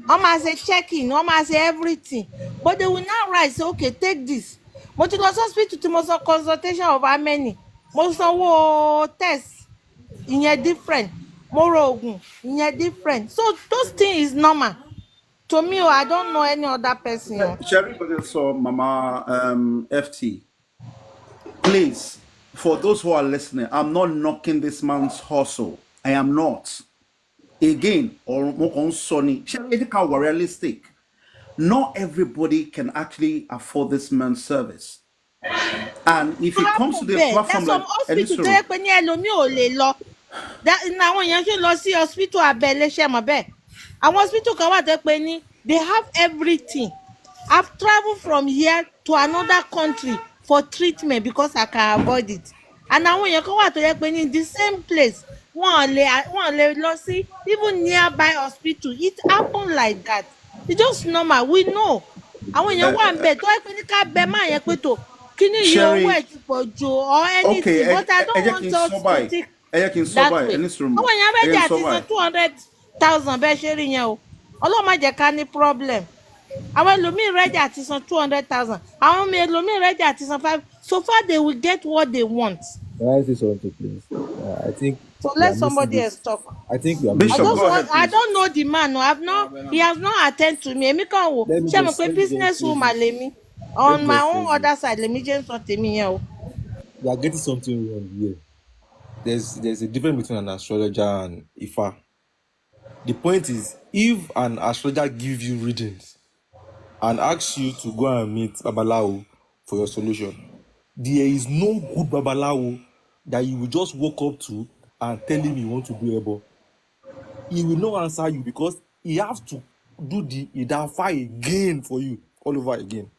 wọ́n máa ṣe checking wọ́n máa ṣe everything but they will now write say okay take this mo ti lọ sí hospital tí mo san consultation of how many mo sanwó test ìyẹn different mo ro oògùn ìyẹn different so those things is normal to me I don't know any other person o. Sherry saw Mama FT. Please, for those who are listening, I'm not knocking this man's hustle. I am not. Again, or more Sonny, we're realistic. Not everybody can actually afford this man's service. And if it comes to the platform there's some like hospital tó yẹ pé ní ẹlòmíì ò lè lọ àwọn èèyàn ṣe ń lọ sí hospital abẹ́lé ṣe mọ̀ bẹ́ẹ̀ àwọn hospital kan wà tó yẹ pé ní they have everything I've travelled from here to another country for treatment because I can avoid it and àwọn èèyàn kan wà tó yẹ pé ní the same place wọ́n lè lọ sí even nearby hospital it happen like that it's just normal we know àwọn èèyàn wà ń bẹ̀ tó yẹ pé ní ká bẹ máa yẹn pé tó kíní iye owó ẹ̀ ti pọ̀ jù or anything but I don't want us to think that way àwọn èèyàn ready àti san 200,000 bẹ́ẹ̀ ṣe rí yẹn o ọlọ́run má jẹ́ ká ní problem àwọn ẹlòmíì ready àti san 200,000 àwọn ẹlòmíì ready àti san 5 so far they will get what they want. Can I say something, please? I think So we are let missing somebody this. else talk. I think we are I missing Bishop, just go this. ahead, want. I please. don't know the man. No, I've not. He has not attended to me. Èmi kàn wò. Ṣé mo pé Let me just business phrase woman this. lèmi? Let On me my just own phrase other this. side, lèmi jẹ́ ń sọ tèmi yẹn o. We are getting something wrong here. There's a difference between an astrologer and Ifa. The point is, if an astrologer gives you readings and asks you to go and meet Babalawo for your solution, there is no good Babalawo that you will just walk up to and tell him you want to do Ebo. He will not answer you because he has to do the Idafa again for you, all over again.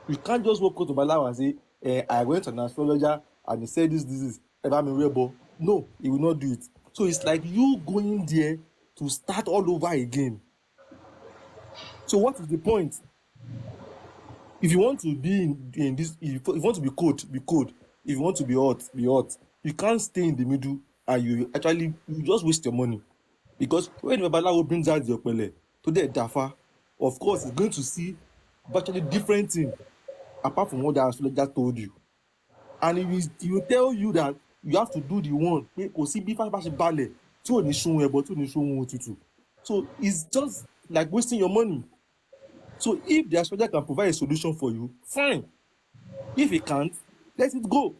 You can't just walk up to Babalawo and say, I went to an astrologer and he said this, Eba mi Ebo. No, he will not do it. So it's like you going there to start all over again. So what is the point? If you want to be in this, if you want to be cold, be cold. If you want to be hot, be hot. You can't stay in the middle and you just waste your money. Because when Babalawo brings out your pele to the Dafa, of course, he's going to see virtually different thing apart from what the astrologer told you. And he will tell you that you have to do the one. Kò sí bí fáfá ṣe balẹ̀ tí ò ní ṣóhun ẹbọ tí ò ní ṣóhun òtútù. So it's just like wasting your money. So if the astrologer can provide a solution for you, fine. If he can't, let it go.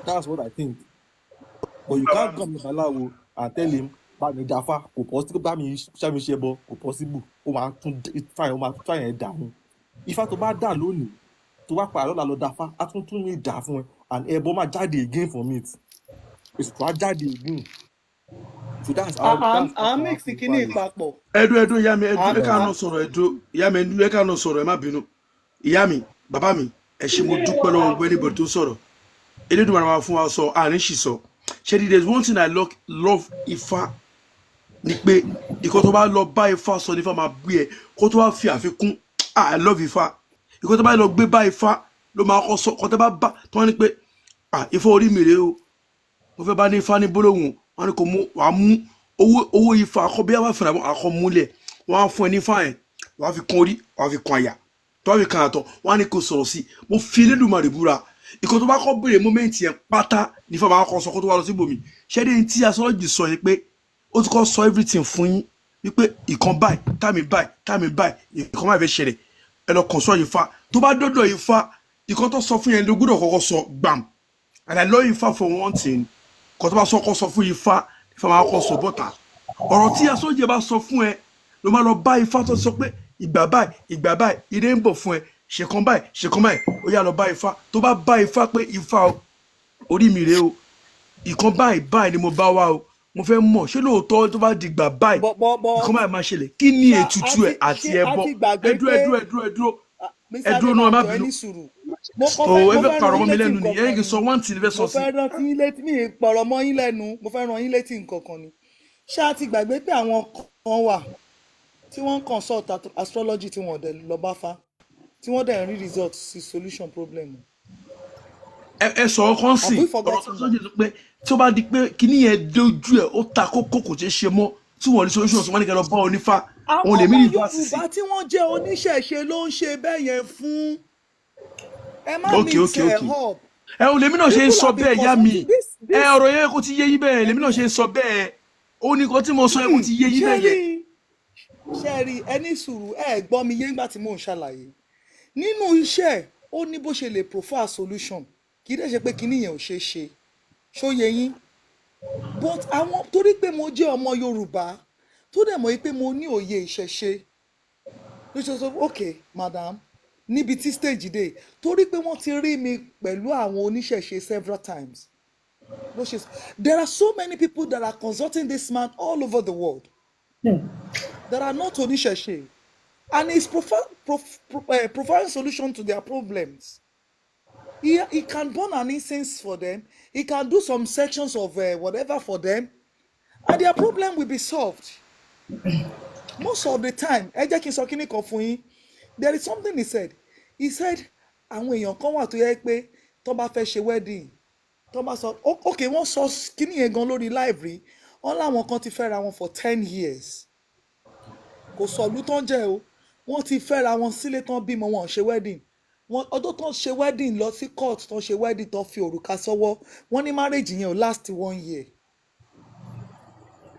That's what I think. But you can't come to Balawo and tell him, bá mi dáfá, kò possible, bá mi ṣá mi ṣe ẹbọ, kò possible. Ó máa tún fine, ó máa tún try yẹn dànù. Ifá tó bá dà lónìí, tó bá pa àlọ́lá lọ dáfá, á tún lè dà fún ẹ. And ẹbọ máa jáde again from it. Èsùtù á jáde again. So that's how mix powerful kíní Ifá is. ìpapọ̀. ẹdú ìyá mi ẹdú ẹ À- ká Yeah. náà sọ̀rọ̀ ẹdú ìyá mi ẹdú ẹ ká náà sọ̀rọ̀ ẹ má bínú ìyá mi bàbá mi ẹ ṣé mo dúpẹ́ lọ́wọ́ gbogbo anybody tó sọ̀rọ̀ Elédùmarè máa fún wa sọ àárín ṣì sọ ṣé there's one thing I love Ifá ni pé ìkọ́ tó bá lọ bá Ifá sọ ní Ifá máa gbé ẹ kó tó bá fi àfikún I love Ifá ìkọ́ tó bá lọ gbé bá Ifá ló máa kọ́ sọ kọ́ tó bá bá tó wọ́n ní pé Ifá orí mi rèé o mo fẹ́ bá ní Ifá ní gbólóhùn wọn ni kò mú wàá mú owó Ifá àkọ́bí àwọn àfẹnà àkọ́múlẹ̀ wọn á fún ẹ ní Ifá yẹn wọn á fi kan orí wọn á fi kan àyà tó wá fi kan àtọ̀ wọn á ní kò sọ̀rọ̀ sí mo fi Elédùmarè búra ìkọ́ tó bá kọ́ bèrè mọ́mẹ́ǹtì yẹn pátá ní Ifá máa kọ́ sọ kó tó wá lọ síbòmí ṣẹ́ni tí Astrology sọ yẹn pé ó ti kọ́ sọ everything fún yín wípé ìkan báyìí táàmì báyìí ìkan báyìí fẹ́ ṣẹlẹ̀ ẹ lọ kàn sọ Ifá tó bá dọ́dọ̀ Ifá ìkan tó sọ fún yẹn ló gbọ́dọ̀ kọ́kọ́ sọ gbàm and I love Ifá for one thing kò tó bá sọ kọ́ sọ fún Ifá máa kọ́ sọ bọ́tà ọ̀rọ̀ tí Astrology bá sọ fún ẹ ló máa lọ bá Ifá tó sọ pé ìgbà báyìí ire ń bọ̀ fún ẹ ṣèkan báyìí ó yá lọ bá Ifá tó bá Ifá pé Ifá orí mi rèé o ìkan báyìí ni mo bá wá o mo fẹ́ mọ̀ ṣé lóòótọ́ tó bá dìgbà báyìí ìkan báyìí máa ṣẹlẹ̀ kí ni ètùtù ẹ̀ àti ẹbọ ẹdúró náà ẹ má bínú o ẹ fẹ́ pàrọ̀ mọ́ mi lẹ́nu ni ẹ kì í sọ one thing ẹ fẹ́ sọ sí. mo fẹ́ rántí yín létí mi pọ̀rọ̀ mọ́ yín lẹ́nu mo fẹ́ rán yín létí nǹkan kan ni ṣé a ti gbàgbé pé àwọn kan wà tí wọ́n ń consult astrology tí wọ́n dẹ̀ lọ bá Fá tí wọ́n dẹ̀ ń rí result sí solution problem. ẹ sọ̀rọ̀ kan sí ọ̀rọ̀ tó sọ́jú tó pé tí ó bá di pé kíní yẹn dojú ẹ̀ ó ta kókó kò ṣeé ṣe mọ́ tí wọ́n ní solution tí wọ́n ní kẹ́ lọ bá onífá òun lè mí ní ìfásitì. àwọn ọmọ Yorùbá tí wọ́n jẹ́ oníṣẹ̀ṣe ló ń ṣe bẹ́ẹ̀ yẹn fún ẹ má mix ẹ̀ up. ẹ ò lèmi náà ṣe ń sọ bẹ́ẹ̀ yá mi ẹ ọ̀rọ̀ yẹn kò ti yé yín bẹ́ẹ̀ lèmi náà ṣe ń sọ bẹ́ẹ̀ ó ní kan tí mo sọ yẹn kò ti yé yín bẹ́ẹ̀ yẹn. ṣẹ́ẹ̀rì ẹni sùúrù ẹ gbọ́ mi yé ńgbà tí mò ń ṣàlàyé nínú iṣẹ́ ó ní bó ṣe lè prefer solution kì í dẹ̀ ṣe pé kinní yẹn ò ṣeé ṣe ṣóye yín but àwọn torí pé mo jẹ́ ọmọ Yorùbá tó dẹ̀ mọ̀ pé mo ní òye ìṣẹ̀ṣe ló ṣe sọ ok madam níbi tí stage dé torí pé wọ́n ti rí mi pẹ̀lú àwọn oníṣẹ̀ṣe several times ló ṣe there are so many people that are consulting this man all over the world that are not oníṣẹ̀ṣe and he's providing solution to their problems. He can burn an incense for them. He can do some sections of whatever for them. And their problem will be solved. Most of the time, ẹ jẹ́ kí n sọ kíní kan fún yín. There is something he said. He said, àwọn èèyàn kan wà tó yẹ pé tó bá fẹ́ ṣe wedding. Tó bá sọ, okay, wọ́n sọ kíní yẹn gan lórí live rí. Wọ́n láwọn kan ti fẹ́ra wọn for 10 years. Kò sọ̀lú tán jẹ́ o. Wọ́n ti fẹ́ra wọn sílé tán bímọ wọn ṣe wedding. Ọdún tán ṣe wedding lọ sí court tán ṣe wedding tán fi òrùka sọ́wọ́ wọ́n ní marriage yẹn ò last 1 year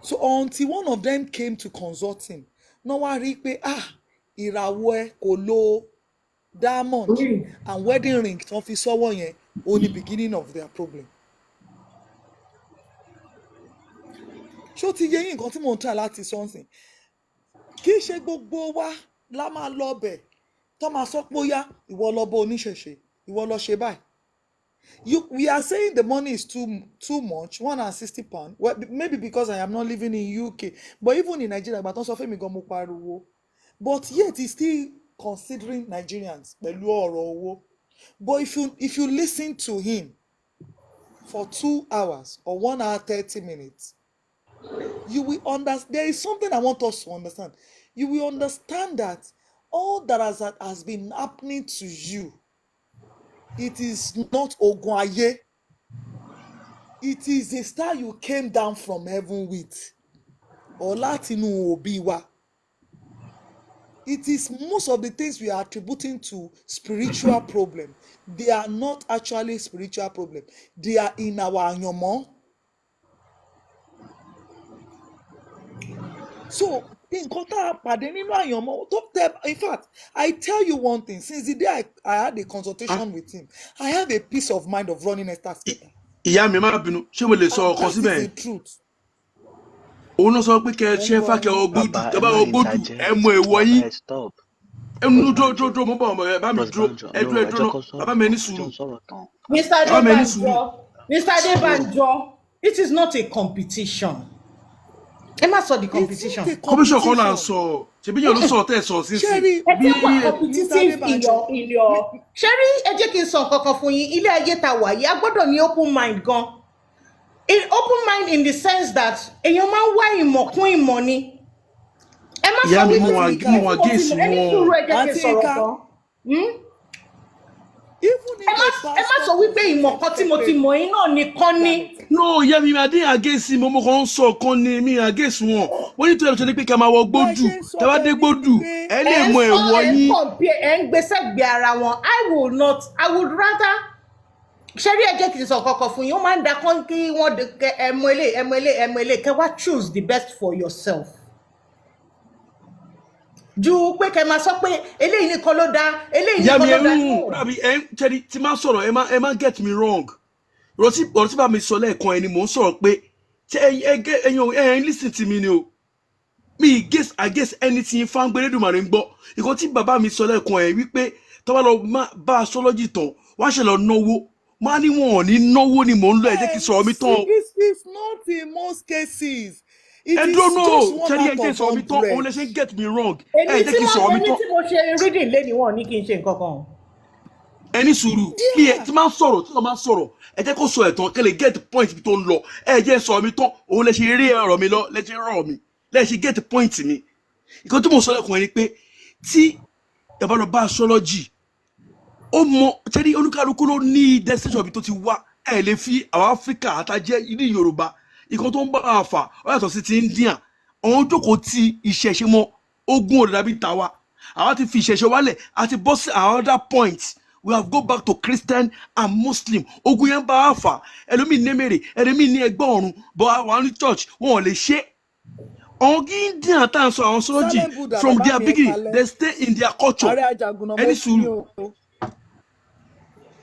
So until one of them came to consult him, no wá rí pé ìràwọ̀ ẹ kò lo diamond and wedding ring tí wọ́n fi sọ́wọ́ yẹn ó ní beginning of their problem. Ṣó ti yé yín nǹkan tí mò ń tà láti sọ́nsìn? Kì í ṣe gbogbo wa la máa lọ bẹ̀ tó máa sọ pé ó yá ìwọ lọ bá oníṣẹ̀ṣe ìwọ lọ ṣe báyìí. We are saying the money is too much, £160. Well, maybe because I am not living in UK, but even in Nigeria, but also Femi gan mo pariwo. But yet he's still considering Nigerians pẹ̀lú ọ̀rọ̀ owó. But if you listen to him for 2 hours or 1 hour 30 minutes, you will understand. There is something I want us to understand. You will understand that all that has been happening to you, it is not Ogun. It is a star you came down from heaven with. Or Latinu Obiwa. It is most of the things we are attributing to spiritual problem. They are not actually spiritual problem. They are in our anyomo. So, in fact, I tell you one thing. Since the day I had a consultation with him, I have a peace of mind of running a star. Ìyá mi má bínú, ṣé mo lè sọ ọkàn síbẹ̀? That is the truth. Òun náà sọ pé kẹ́ ẹ ṣe fà kẹ́ ọgbódù, tẹ́ bá ọgbódù, ẹ mọ èèwọ̀ yín. Ẹnu dúró mo bọ̀ ọmọ ẹ bá mi dúró, ẹ dúró náà, bàbá mi ní sùúrù. Mr. Adebanjo, it is not a competition. Ẹ má sọ the competition. Competition kan là ń sọ, ṣebí yẹn ló sọ tẹ́ ẹ sọ sínsìn. Ẹ jẹ́ wà competitive in your. Ṣẹ́rí ẹ jẹ́ kí n sọ nǹkan kan fún yín, ilé ayé ta wà yìí, a gbọ́dọ̀ ní open mind gan. Open mind in the sense that èèyàn máa ń wá ìmọ̀ kún ìmọ̀ ni. Ẹ má sọ wípé ẹni sùúrù ẹ jẹ́ kí n sọ̀rọ̀ kan. Ẹ má sọ wípé ìmọ̀ kan tí mo ti mọ̀ yín náà nìkan ni. No, ìyá mi máa dín àgéṣì mo kàn ń sọ kan ni mi àgéṣì wọn. Wọ́n ní tó yẹ lọ́sọ̀rọ̀ pé kí a máa wọ gbódù, tẹ́ bá dé gbódù, ẹ lè mọ èèwọ̀ yín. Ẹ ń gbèsè gbé ara wọn. I would rather. Ṣẹ́rí ẹ jẹ́ kí n sọ kọ́kọ́ fún yín, ó máa ń da kán kí wọ́n ẹmọ ilé kẹ́ wá choose the best for yourself. Ju pé kẹ́ máa sọ pé eléyìí nìkan ló dá, eléyìí nìkan ló dá. Ìyá mi ṣẹ́rí tí máa sọ̀rọ̀ ẹ má get me wrong. Ọ̀rọ̀ tí bá mi sọ lẹ́ẹ̀kan ẹni mò ń sọ̀rọ̀ pé ẹ̀yin listen to me ni o. Mi against anything Fáńgbélédùmarè ń gbọ́. Ìkan tí bàbá mi sọ lẹ́ẹ̀kan ẹ̀ wípé tó bá lọ bá astrology tán, wọ́n á ṣe lọ náwó. Máa ní wọn ò ní náwó ni mò ń lọ ẹ jẹ́ kí sọ̀rọ̀ mi tán. It's not in most cases. It is just one out of 100. Òun lè ṣe get me wrong. Èmi tí mo ṣe reading lẹ́ni wọn ní kí n ṣe nǹkan kan. Ẹni sùúrù bí ẹ ti máa ń sọ̀rọ̀ tí wọ́n máa ń sọ̀rọ̀ ẹ jẹ́ kó sọ ẹ̀tàn kẹ́ lè get point bí tó ń lọ ẹ jẹ́ sọ̀rọ̀ mi tán òun lè ṣe eré ọ̀rọ̀ mi lọ lè ṣe rọ̀ mi lè ṣe get point mi. Ìkan tí mo sọ lẹ́kùn ẹni pé tí ẹ bá lọ bá astrology ó mọ tẹ́lẹ̀ olúkálukú ló ní destination bí tó ti wá ẹ lè fi àwọn Áfíríkà àtàjẹ́ ilé Yorùbá ìkan tó ń bá a fà ó yàtọ̀ sí ti India àwọn jókòó ti ìṣẹ̀ṣe mọ́ ogun òdòdó bí tàwa àwa ti fi ìṣẹ̀ṣe wálẹ̀ àti bọ́ sí another point we have go back to Christian and Muslim ogun yẹn bá a fà ẹlòmíì ní mèrè ẹlòmíì ní ẹgbẹ́ ọ̀run bọ́ àwọn ní church wọn ò lè ṣe àwọn Indian tá à ń sọ àwọn astrology from their beginning they stay in their culture ẹni sùúrù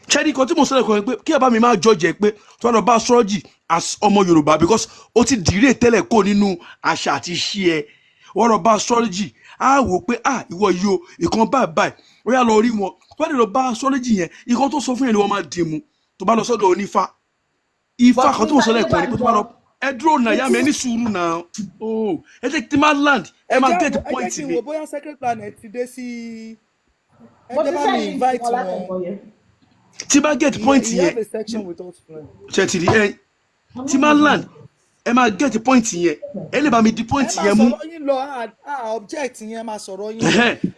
ṣẹ́ni kan tí mo sọ̀rọ̀ kan pé kí ẹ bá mi máa jọjẹ pé tí wọ́n lọ bá astrology as ọmọ Yorùbá because ó ti dìrè tẹ́lẹ̀ kó nínú àṣà àti iṣẹ́ ẹ wọ́n lọ bá astrology á wò pé ìwọ yìí o ìkan báyìí ó yá lọ rí wọn wọ́n lè lọ bá astrology yẹn ìkan tó sọ fún yẹn ni wọ́n máa dì mú tó bá lọ sọ́dọ̀ onífá ifá kan tí mo sọ̀rọ̀ kan ni pé tó bá lọ ẹ dúró náà yá mi ẹ ní sùúrù náà ẹ jẹ́ kí n máa land ẹ máa get point mi. ẹ jẹ́ kí n wò bóyá Sacred Planet ti dé sí ẹ jẹ́ bá mi invite wọn. Tí bá get point yẹn ṣe ti rí ẹ tí máa land ẹ máa get point yẹn ẹ lè bá mi di point yẹn mú. ẹ máa sọ̀rọ̀ yín lọ object yẹn máa sọ̀rọ̀ yín.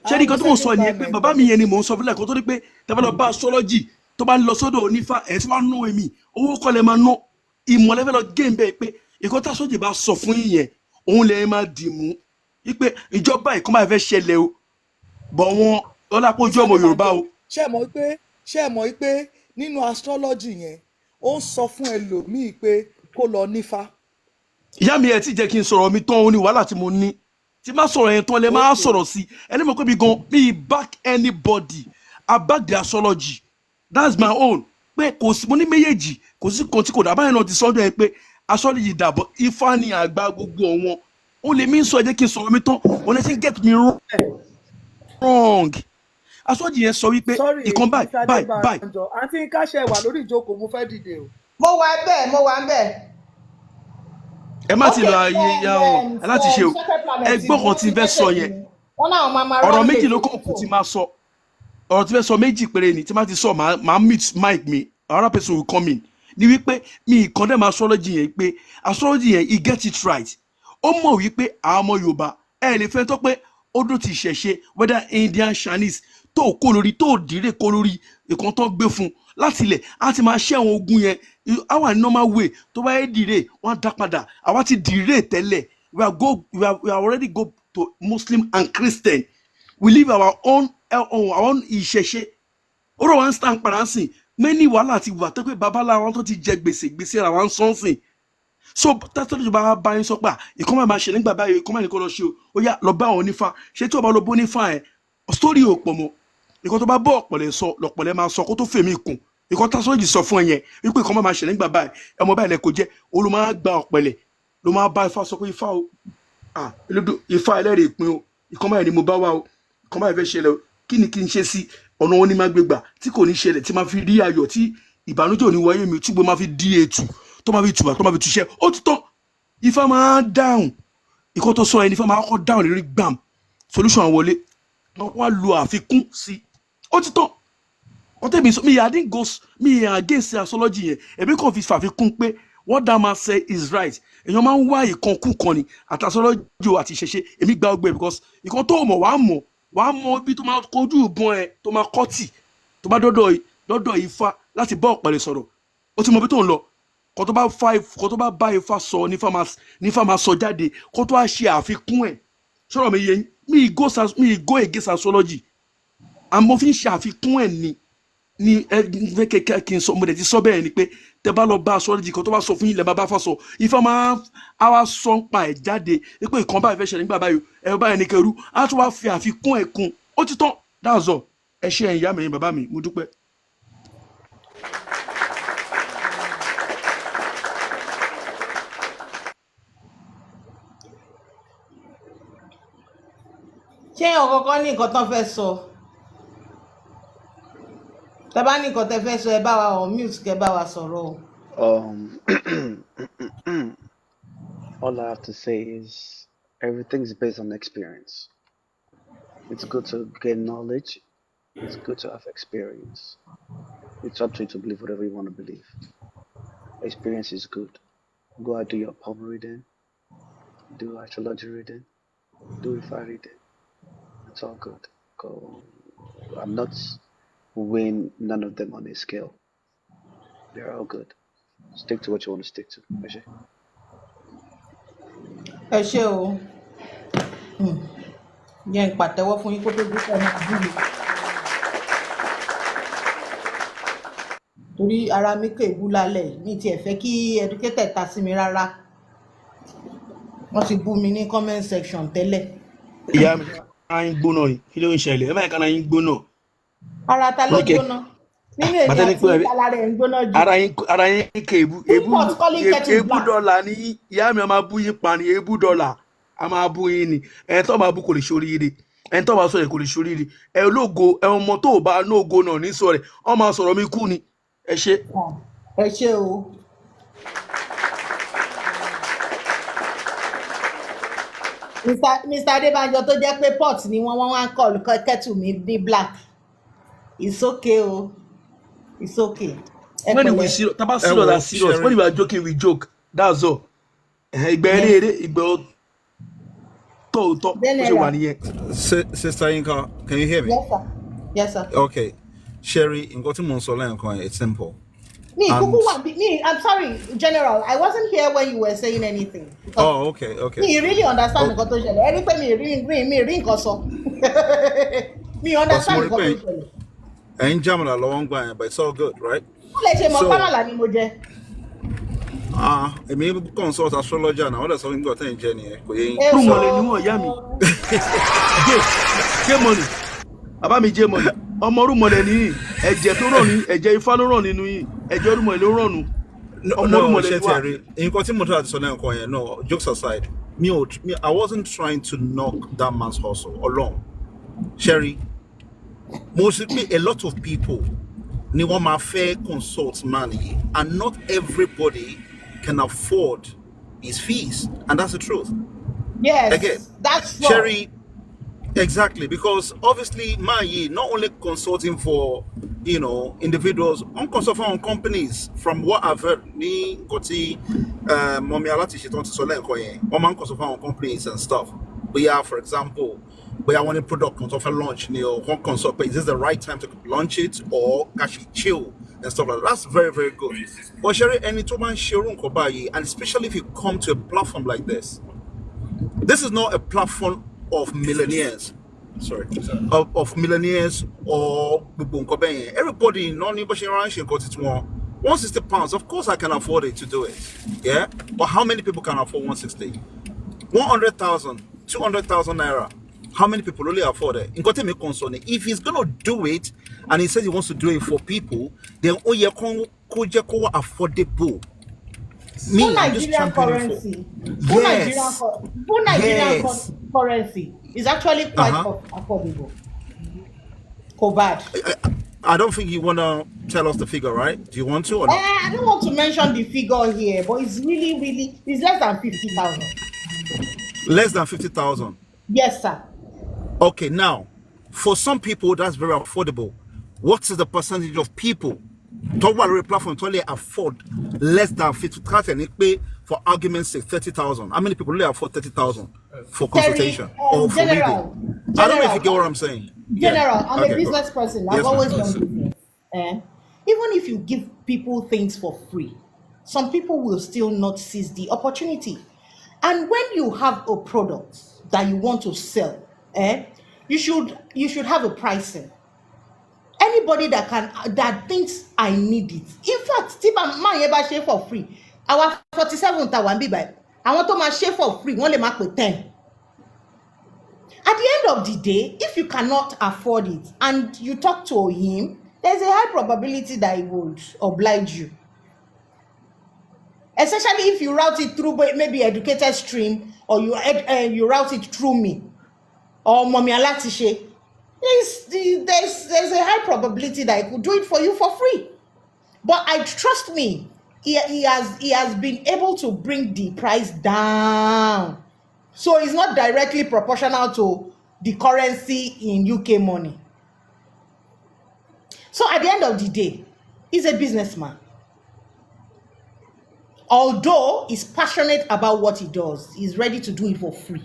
ṣé ní kan tó mọ̀ sọ yẹn pé bàbá mi yẹn ni mò ń sọ fúnlẹ̀ kan tó ní pé tẹ́fẹ́ lọ bá astrology tó bá ń lọ sọ́dọ̀ onífá ẹ̀ tí wọ́n á ná èmi owó kọ́ lẹ́ máa ná ìmọ̀lẹ́fẹ́ lọ gé bẹ́ẹ̀ pé ìkan tá astrology bá sọ fún yín yẹn òun lẹ́ máa dì mú wípé ìjọba ìkan máa fẹ́ ṣẹlẹ̀ o bọ̀ wọn ọlápọ̀jù ọmọ Yorùbá o. ṣé ẹ mọ̀ pé nínú astrology yẹn ó ń sọ fún ẹlòmíì pé kó lọ nífá ìyá mi ẹ̀ tí jẹ́ kí n sọ̀rọ̀ mi tán ó ní wàhálà tí mo ní tí má sọ̀rọ̀ yẹn tán lẹ máa sọ̀rọ̀ sí ẹni mọ̀ pé mi gan mi back anybody I back the astrology that's my own pé kò sí mo ní méjèèjì kò sí kan tí kò dà báyìí náà ti sọ́dọ̀ yẹn pé astrology dàbọ̀ ifá ni àgbà gbogbo wọn ó lè mí sọ ẹ jẹ́ kí n sọ̀rọ̀ mi tán ó lè ti get me wrong astrology yẹn sọ wípé ìkan báyìí. àǹtí káṣẹ wà lórí ìjókòó mo fẹ́ dìde o. mo wà ń bẹ̀. ẹ má ti lọ ayé ya o láti ṣe o ẹgbọ́n kan tí n fẹ́ sọ yẹn ọ̀rọ̀ méjì ló kàn kù tí máa sọ ọ̀rọ̀ tí fẹ́ sọ méjì péré ni tí má ti sọ máa meet mic mi another person will come in ni wípé mi condemn astrology yẹn pé astrology yẹn he get it right ó mọ̀ wípé àwọn ọmọ Yorùbá ẹ lè fẹ́ tó pé ó dó ti ṣẹ̀ṣe whether Indian Chinese tó kó lórí tó dìrè kó lórí ìkan tó gbé fún láti ilẹ̀ á ti máa ṣẹ́ àwọn ogun yẹn our normal way tó bá yẹ dìrè wọ́n á dá padà àwa ti dìrè tẹ́lẹ̀ we are already go to Muslim and Christian we live our own ìṣẹ̀ṣe ó rọ̀ wá ń stand padà sìn many wàhálà ti wà tó pé babaláwa wọn tó ti jẹ gbèsè ra wá ń sọ́nsìn so tátọ́jú ìjọba bá yín sọ pé ìkọ́ máa ṣe nígbà báyìí ìkọ́ máa ní kó lọ ṣe o ó yá lọ bá àwọn onífá ṣé tí o bá lọ bó nífá ẹ̀ story ò pọ̀ mọ́ ìkọ́ tó bá bọ́ ọ̀pọ̀lẹ̀ sọ lọ̀pọ̀lẹ̀ máa sọ kó tó fèmí kùn ìkọ́ tásọ́jì sọ fún ẹ yẹn wípé ìkọ́ máa ṣe nígbà báyìí ẹmọ báyìí lẹ kò jẹ́ o ló máa gba ọ̀pẹ̀lẹ̀ ló máa bá ifá sọ pé ifá o ifá ẹlẹ́rìí ìpín o ìkọ́ máa ní mo bá wá o ìkọ́ máa fẹ́ ṣẹlẹ̀ o kí ni kí n ṣe sí ọ̀nà wọn ni máa gbégbà tí kò ní ṣẹlẹ̀ tí máa fi rí ayọ̀ tí ìbànújẹ́ ò ní wáyé mi túgbó máa fi dí ètù tó máa fi tùbà tó máa fi túṣẹ́ ó ti tán ifá máa dáhùn ìkọ́ tó sọ ẹni ifá máa kọ́ dáhùn lérí gbàm solution wọlé wọ́n á lo àfikún sí ó ti tán ọtẹ mi sọ mi against astrology yẹn ẹbí kan fi fàfikún pé what that man say is right èèyàn máa ń wá ìkankú kan ni àti astrology àti ìṣẹ̀ṣe èmi gba ọgbẹ́ because ìkan tó mọ̀ wàá mọ̀ ibi tó máa kojú ìbọn ẹ tó máa kọ́tì tó bá dọ́dọ̀ ifá láti bá ọ̀pẹ̀lẹ̀ sọ̀rọ̀ ó ti mọ ibi tó ń lọ kó tó bá bá ifá sọ nífà máa sọ jáde kó tó wá ṣe àfikún ẹ̀ sọ̀rọ̀ mi yẹn mi go against astrology àmọ́ fi ń ṣe àfikún ẹ̀ ní kẹ́kẹ́ kí n sọ mo dẹ̀ ti sọ bẹ́ẹ̀ ni pé tẹ bá lọ bá astrology kan tó bá sọ fún yín lẹ́ bá fà sọ ifá máa wá sọ ń pa ẹ̀ jáde pé ìkan báyìí fẹ́ ṣẹlẹ̀ nígbà báyìí ẹ̀rọ báyìí ní kẹrú á tún wá fi àfikún ẹ̀ kún ó ti tán that's all ẹ ṣé ẹ̀yin ìyá mi ẹ̀yin bàbá mi mo dúpẹ́. ṣé ọ̀kọ̀ọ̀kan ní nǹkan tó fẹ́ sọ tẹ́ bá ní nǹkan tẹ́ fẹ́ sọ ẹ bá wa on mute kẹ́ bá wa sọ̀rọ̀ o. All I have to say is everything's based on experience. It's good to gain knowledge. It's good to have experience. It's up to you to believe whatever you want to believe. Experience is good. Go and do your palm reading, do astrology reading, do Ifa reading. It's all good. Go. I'm not weighing none of them on a scale. They're all good. Stick to what you want to stick to. ẹ ṣé o jẹ́ n pàtẹ́wọ́ fún yín kó tó dúpẹ́ máa bú mi torí ara mi kò èbú lálẹ́ mi tiẹ̀ fẹ́ kí educated ta sí mi rárá wọ́n ti bú mi ní comment section tẹ́lẹ̀. ìyá mi ara yín gbóná yìí kí ló ń ṣẹlẹ̀ ẹ báyìí kára yín gbóná. ara ta ló gbóná nínú èmi àti ìtàlá rẹ̀ ń gbóná jù. ara yín kò èbú dọ́là ní ìyá mi a máa bú yín pa ní èbú dọ́là a máa bú yín ni ẹni tó máa bú kò lè ṣoríire ẹni tó máa sọ yẹn kò lè ṣoríire ẹ ológo ẹ ọmọ tó bá nógo náà ní sọ rẹ ọ máa sọ̀rọ̀ mi kú ni ẹ ṣé. ẹ ṣé o. Mr. Adébánjọ tó jẹ́ pé pot ni wọ́n wá ń kọlù kettle mi ní black it's okay o it's okay. when we serious taba serious and serious when we are joking we joke that's all. ìgbẹ́ eré ìgbẹ́ tó ṣe wà nìyẹn. Sister Yinka, can you hear me? Yes sir. Yes sir. Okay, Sherry, nǹkan tí mo ń sọ lẹ́yìn it's simple. I'm sorry, General. I wasn't here when you were saying anything. Oh, okay. Me really understand nǹkan tó ṣẹlẹ̀. Ẹni pé mi rí nǹkan sọ. Me understand nǹkan tó ṣẹlẹ̀. Ẹ̀yin jàmàlà lọ́wọ́ ń gbà yẹn, but it's all good, right? Ó lè ṣe mọ̀ pàmàlà ni mo jẹ. èmi consult astrologer now. What does something got any journey? rúmọlẹ̀ ni So wọ́n ìyá mi jẹ́ money bàbá mi jẹ́ money ọmọ rúmọlẹ̀ nìyí ẹ̀jẹ̀ tó ràn ní ẹ̀jẹ̀ ifá ló ràn nínú yìí ẹ̀jẹ̀ rúmọlẹ̀ ló ràn nù ọmọ no, rúmọlẹ̀ ni wà. Terry. In continue to so no, jokes aside, I wasn't trying to knock that man's hustle alone. Sherry, mostly a lot of people ni wọ́n máa fẹ́ consult money, and not everybody can afford his fees, and that's the truth. Yes, Again, that's true. Sherry, exactly, because obviously Mayi not only consulting for individuals, on consulting on companies. From what I've heard, ni goti Mommy Alati she don't so len koyen. On consulting on companies and stuff. We are, for example, we are wanting product consult for launch. One consult, but is this the right time to launch it or actually chill and stuff like that? That's very, very good. But Sherry, any to man share and especially if you come to a platform like this. This is not a platform of millionaires. Sorry, of millionaires or everybody. No, £160. Of course, I can afford it to do it. Yeah, but how many people can afford 160? 100,000, 200,000 naira. How many people really afford it? If he's gonna do it and he says he wants to do it for people, then affordable. Me, I'm just championing currency. for. Yes. Nigerian Yes. currency is actually quite affordable. Cobad. I don't think you want to tell us the figure, right? Do you want to or not? I don't want to mention the figure here, but it's really it's less than 50,000. Less than 50,000. Yes, sir. Okay, now, for some people, that's very affordable. What is the percentage of people talk about a platform totally afford less than 50,000 and pay for argument's sake 30,000? How many people really afford 30,000 for consultation or for general, reading? I don't know if you get what I'm saying. General, Yeah. I'm Okay, a business person. I've Yes, always ma'am. done business. Even if you give people things for free, some people will still not seize the opportunity. And when you have a product that you want to sell, you should have a pricing. Anybody that thinks I need it. In fact, tip man ever share for free. Our 47 ta one be by. I want to ma share for free. One le mark with 10. At the end of the day, if you cannot afford it and you talk to him, there's a high probability that he would oblige you. Especially if you route it through maybe educated stream or you route it through me or Mommy Alatishe. There's a high probability that he could do it for you for free. But trust me, he has been able to bring the price down. So it's not directly proportional to the currency in UK money. So at the end of the day, he's a businessman. Although he's passionate about what he does, he's ready to do it for free.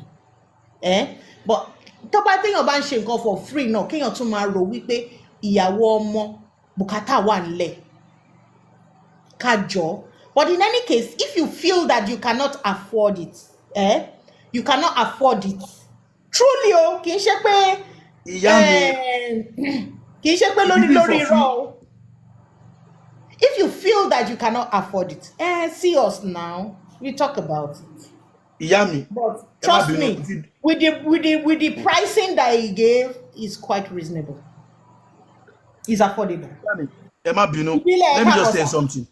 But tó bá téèyàn bá ń ṣe nǹkan for free náà kéèyàn tún máa rò wípé ìyàwó ọmọ bùkátà wà nílẹ̀ kájọ. But in any case, if you feel that you cannot afford it, you cannot afford it. Truly kì í ṣe pé kì í ṣe pé lórí irọ́. If you feel that you cannot afford it, see us now. We talk about it. Ìyá But trust me, with the pricing that he gave, is quite reasonable. It's affordable. Emma Bino, let me just tell you something.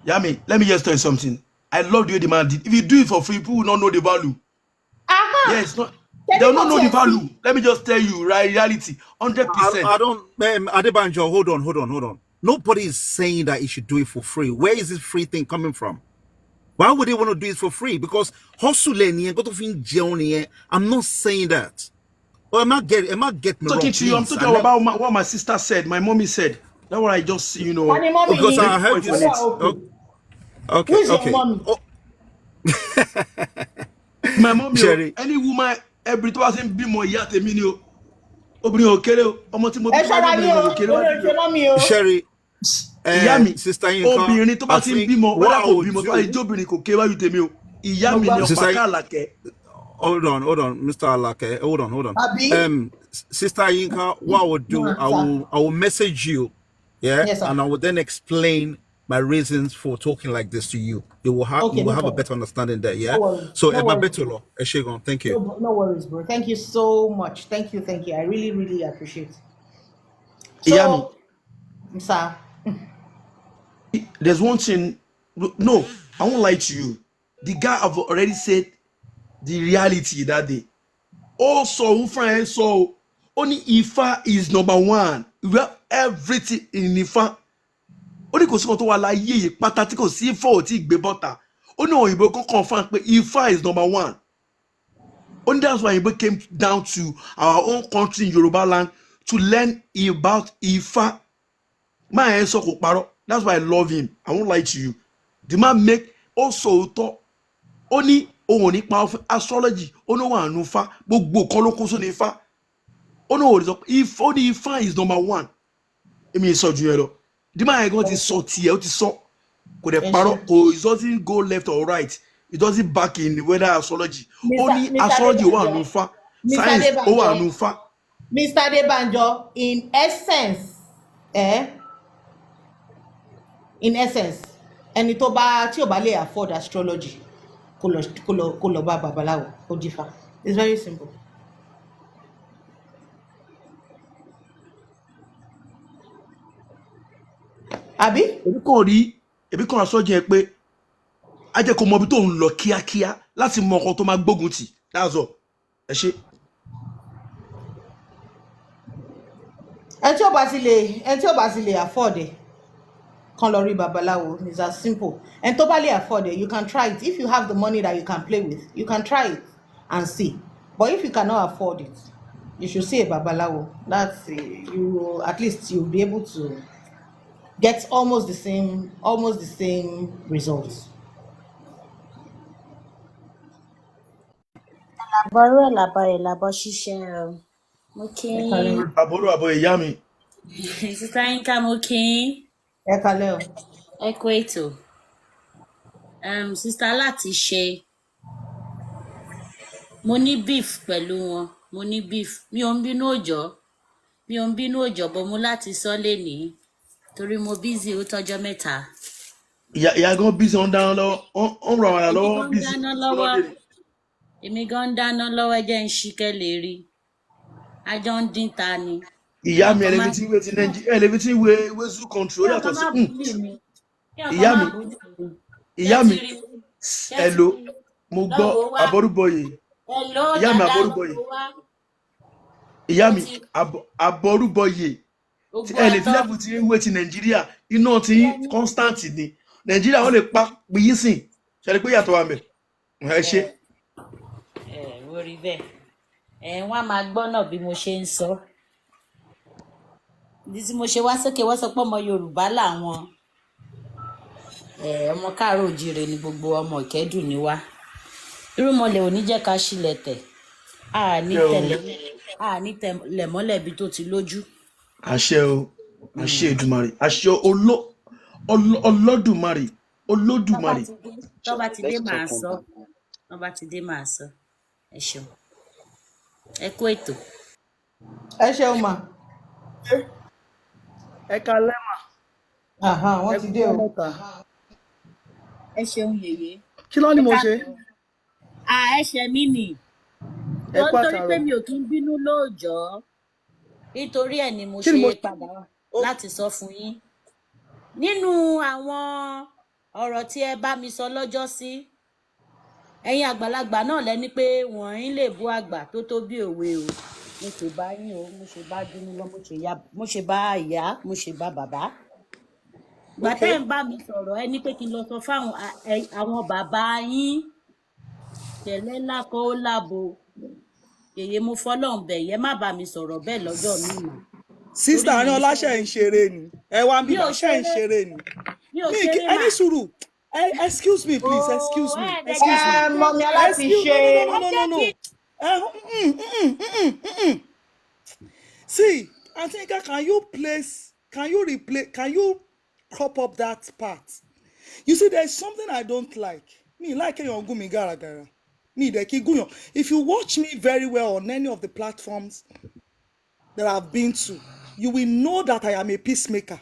Yami, let me just tell you something. I love the way the man did. If you do it for free, people will not know the value. Yeah, it's not. They will not know the value. Let me just tell you, right? Reality, 100%. I don't, Adebanjo, hold on. Nobody is saying that you should do it for free. Where is this free thing coming from? Why would they want to do it for free? Because I'm not saying that. Well, I'm not getting me talking to you. I'm talking about what my sister said, my mommy said. That's what I just, because I heard you say okay. Who's your mommy? Oh. My mommy, any woman, every time I say be more yet a minute. Sherry, sister obìnrin tó bá ti ń bímọ wọ́n kò bímọ tó bá yẹ jóbìnrin kò ké wáyú tèmi o ìyá mi ni ọ̀pá kàlàkẹ́. Hold on, Mr. Alake. Hold on. Sister Yinka, what I will do, I will message you, yes, and I will then explain my reasons for talking like this to you. You will have Okay, no a problem. better understanding there. Yeah. No worries. So No Emma worries, bro. Betolo, Eshegon, thank you. No worries, bro. Thank you so much. Thank you. Thank you. I really, really appreciate it. Yami, So, sir. there's one thing. No, I won't lie to you. The guy have already said the reality that day. Also, friend, so only Ifa is number one. We have everything in Ifa. Only kò sí kan tó wà láyé yìí pátá tí kò sí Ifá ò tí gbé bọ́ta. Ó ní òyìnbó kan confirm pé Ifa is number one. Only that's why Igbo came down to our own country in Yoruba land to learn about Ifa. My answer kò parọ́. That's why I love him. I won't lie to you. The man make also talk. Ó ní òun ò ní pa astrology. Ó ní wà nù Ifá. Gbogbo kan ló kó sóní Ifá. Ó ní òun ò ní sọ if ó ní Ifá is number one. Èmi sọ ju yẹn lọ. The man ẹ̀gbọ́n ti sọ tiẹ̀ ó ti sọ. Kò dẹ̀ parọ́. Kò it doesn't go left or right. It doesn't back in whether astrology. Only astrology wà nù Ifá. Science ó wà nù Ifá. Mr. Debanjo, in essence, ẹni tó bá tí ò bá lè afford astrology kó lọ bá babaláwo kó dífá. It's very simple. Àbí? Èmi kàn astrology yẹn pé á jẹ́ kó mọ ibi tó ń lọ kíákíá láti mọ ọkọ tó máa gbógun tì. That's all. Ẹ ṣé. Ẹni tí ò bá ti lè afford ẹ̀ kan lọ rí babaláwo. It's as simple. And tó bá lè afford it, you can try it. If you have the money that you can play with, you can try it and see. But if you cannot afford it, you should see a babalawo. That's you at least you'll be able to get almost the same results. Àbọ̀rọ̀ làbọ̀rẹ̀ làbọ̀ ṣiṣẹ́ o. Mo kí yín. Àbúrò àbọ̀ ìyá mi. Sísá Yínká mo kí yín. Ẹ kalẹ́ o. Ẹ kú ètò. Sísá láti ṣe. Mo ní beef pẹ̀lú wọn. Mo ní beef. Mi ò ń bínú òjò bọ̀ mo láti sọ lénìí. Torí mo busy ó tọ́jọ́ mẹ́ta. Ìyá gan busy on dáná lọ́wọ́. On ràn wàrà lọ́wọ́ busy. Èmi gan dáná lọ́wọ́ jẹ́ ń ṣiṣẹ́ lè rí. Ajọ ń dín ta ni. Ìyá mi ẹlẹ́bi tí wé zoo country ó yàtọ̀ sí. Ìyá mi hello mo gbọ́ àbọ̀rúbọyè. Ìyá mi àbọ̀rúbọyè. Ìyá mi àbọ̀rúbọyè. Ẹlẹ́fi lẹ́bù tí wé ti Nàìjíríà iná ti constant ni. Nàìjíríà wọ́n lè pa pìyí sìn. Ṣẹlẹ̀ pé yàtọ̀ wà mẹ́. Ẹ ṣé. Wọ́n rí bẹ́ẹ̀. Wọ́n á máa gbọ́ náà bí mo ṣe ń sọ. Ìdí tí mo ṣe wá sókè wọ́n sọ pé ọmọ Yorùbá làwọn. Ọmọ káàárọ̀ oòjíire ni gbogbo ọmọ Ìkẹ́dùn ni wá. Irúnmọlẹ̀ ò ní jẹ́ ká ṣílẹ̀ tẹ̀. A ní tẹ̀lẹ̀ mọ́lẹ̀ bí tó ti lójú. Àṣẹ o, àṣẹ Èdùmàrè, àṣẹ Olódùmarè. Tọ́ba ti dé máa sọ. Tọ́ba ti dé máa sọ. Ẹ ṣeun. Ẹ kú ètò. Ẹ ṣeun mà. Ẹ kalẹ́ mà. Wọ́n ti dé o. Ẹ ṣeun yèyé. Kí ló ní mo ṣe? Ẹ̀ṣẹ̀ mi nì. Nítorí pé mi ò kí ń bínú lóòjọ́. Nítorí ẹ̀ ni mo ṣe padà láti sọ fún yín. Nínú àwọn ọ̀rọ̀ tí ẹ bá mi sọ lọ́jọ́ sí, ẹ̀yin àgbàlagbà náà lẹ́ni pé wọ́n ń lè bú àgbà tó tó bí òwe o. Mo ṣe bá yín o, mo ṣe bá dúnú lọ, mo ṣe bá ìyá, mo ṣe bá bàbá. Ìgbà tẹ́ ń bá mi sọ̀rọ̀ ẹ ní pé kí n lọ sọ fáwọn àwọn bàbá yín tẹ̀lẹ́ lákọ́ ó lábo. Yèyé mo fọlọ́run bẹ̀ yẹ má bá mi sọ̀rọ̀ bẹ́ẹ̀ lọ́jọ́ mi mà. Sísítà ní ọláṣẹ ń ṣeré ni. Ẹ wá ń bí ṣe ń ṣeré ni. Ẹni sùúrù. Excuse me, please. Excuse me. Mọ̀mí aláti ṣe. No. See, Antinka, can you crop up that part? You see, there's something I don't like. Me like èèyàn gún mi gàràgàrà. Me de kí gúnyàn. If you watch me very well on any of the platforms that I've been to, you will know that I am a peacemaker.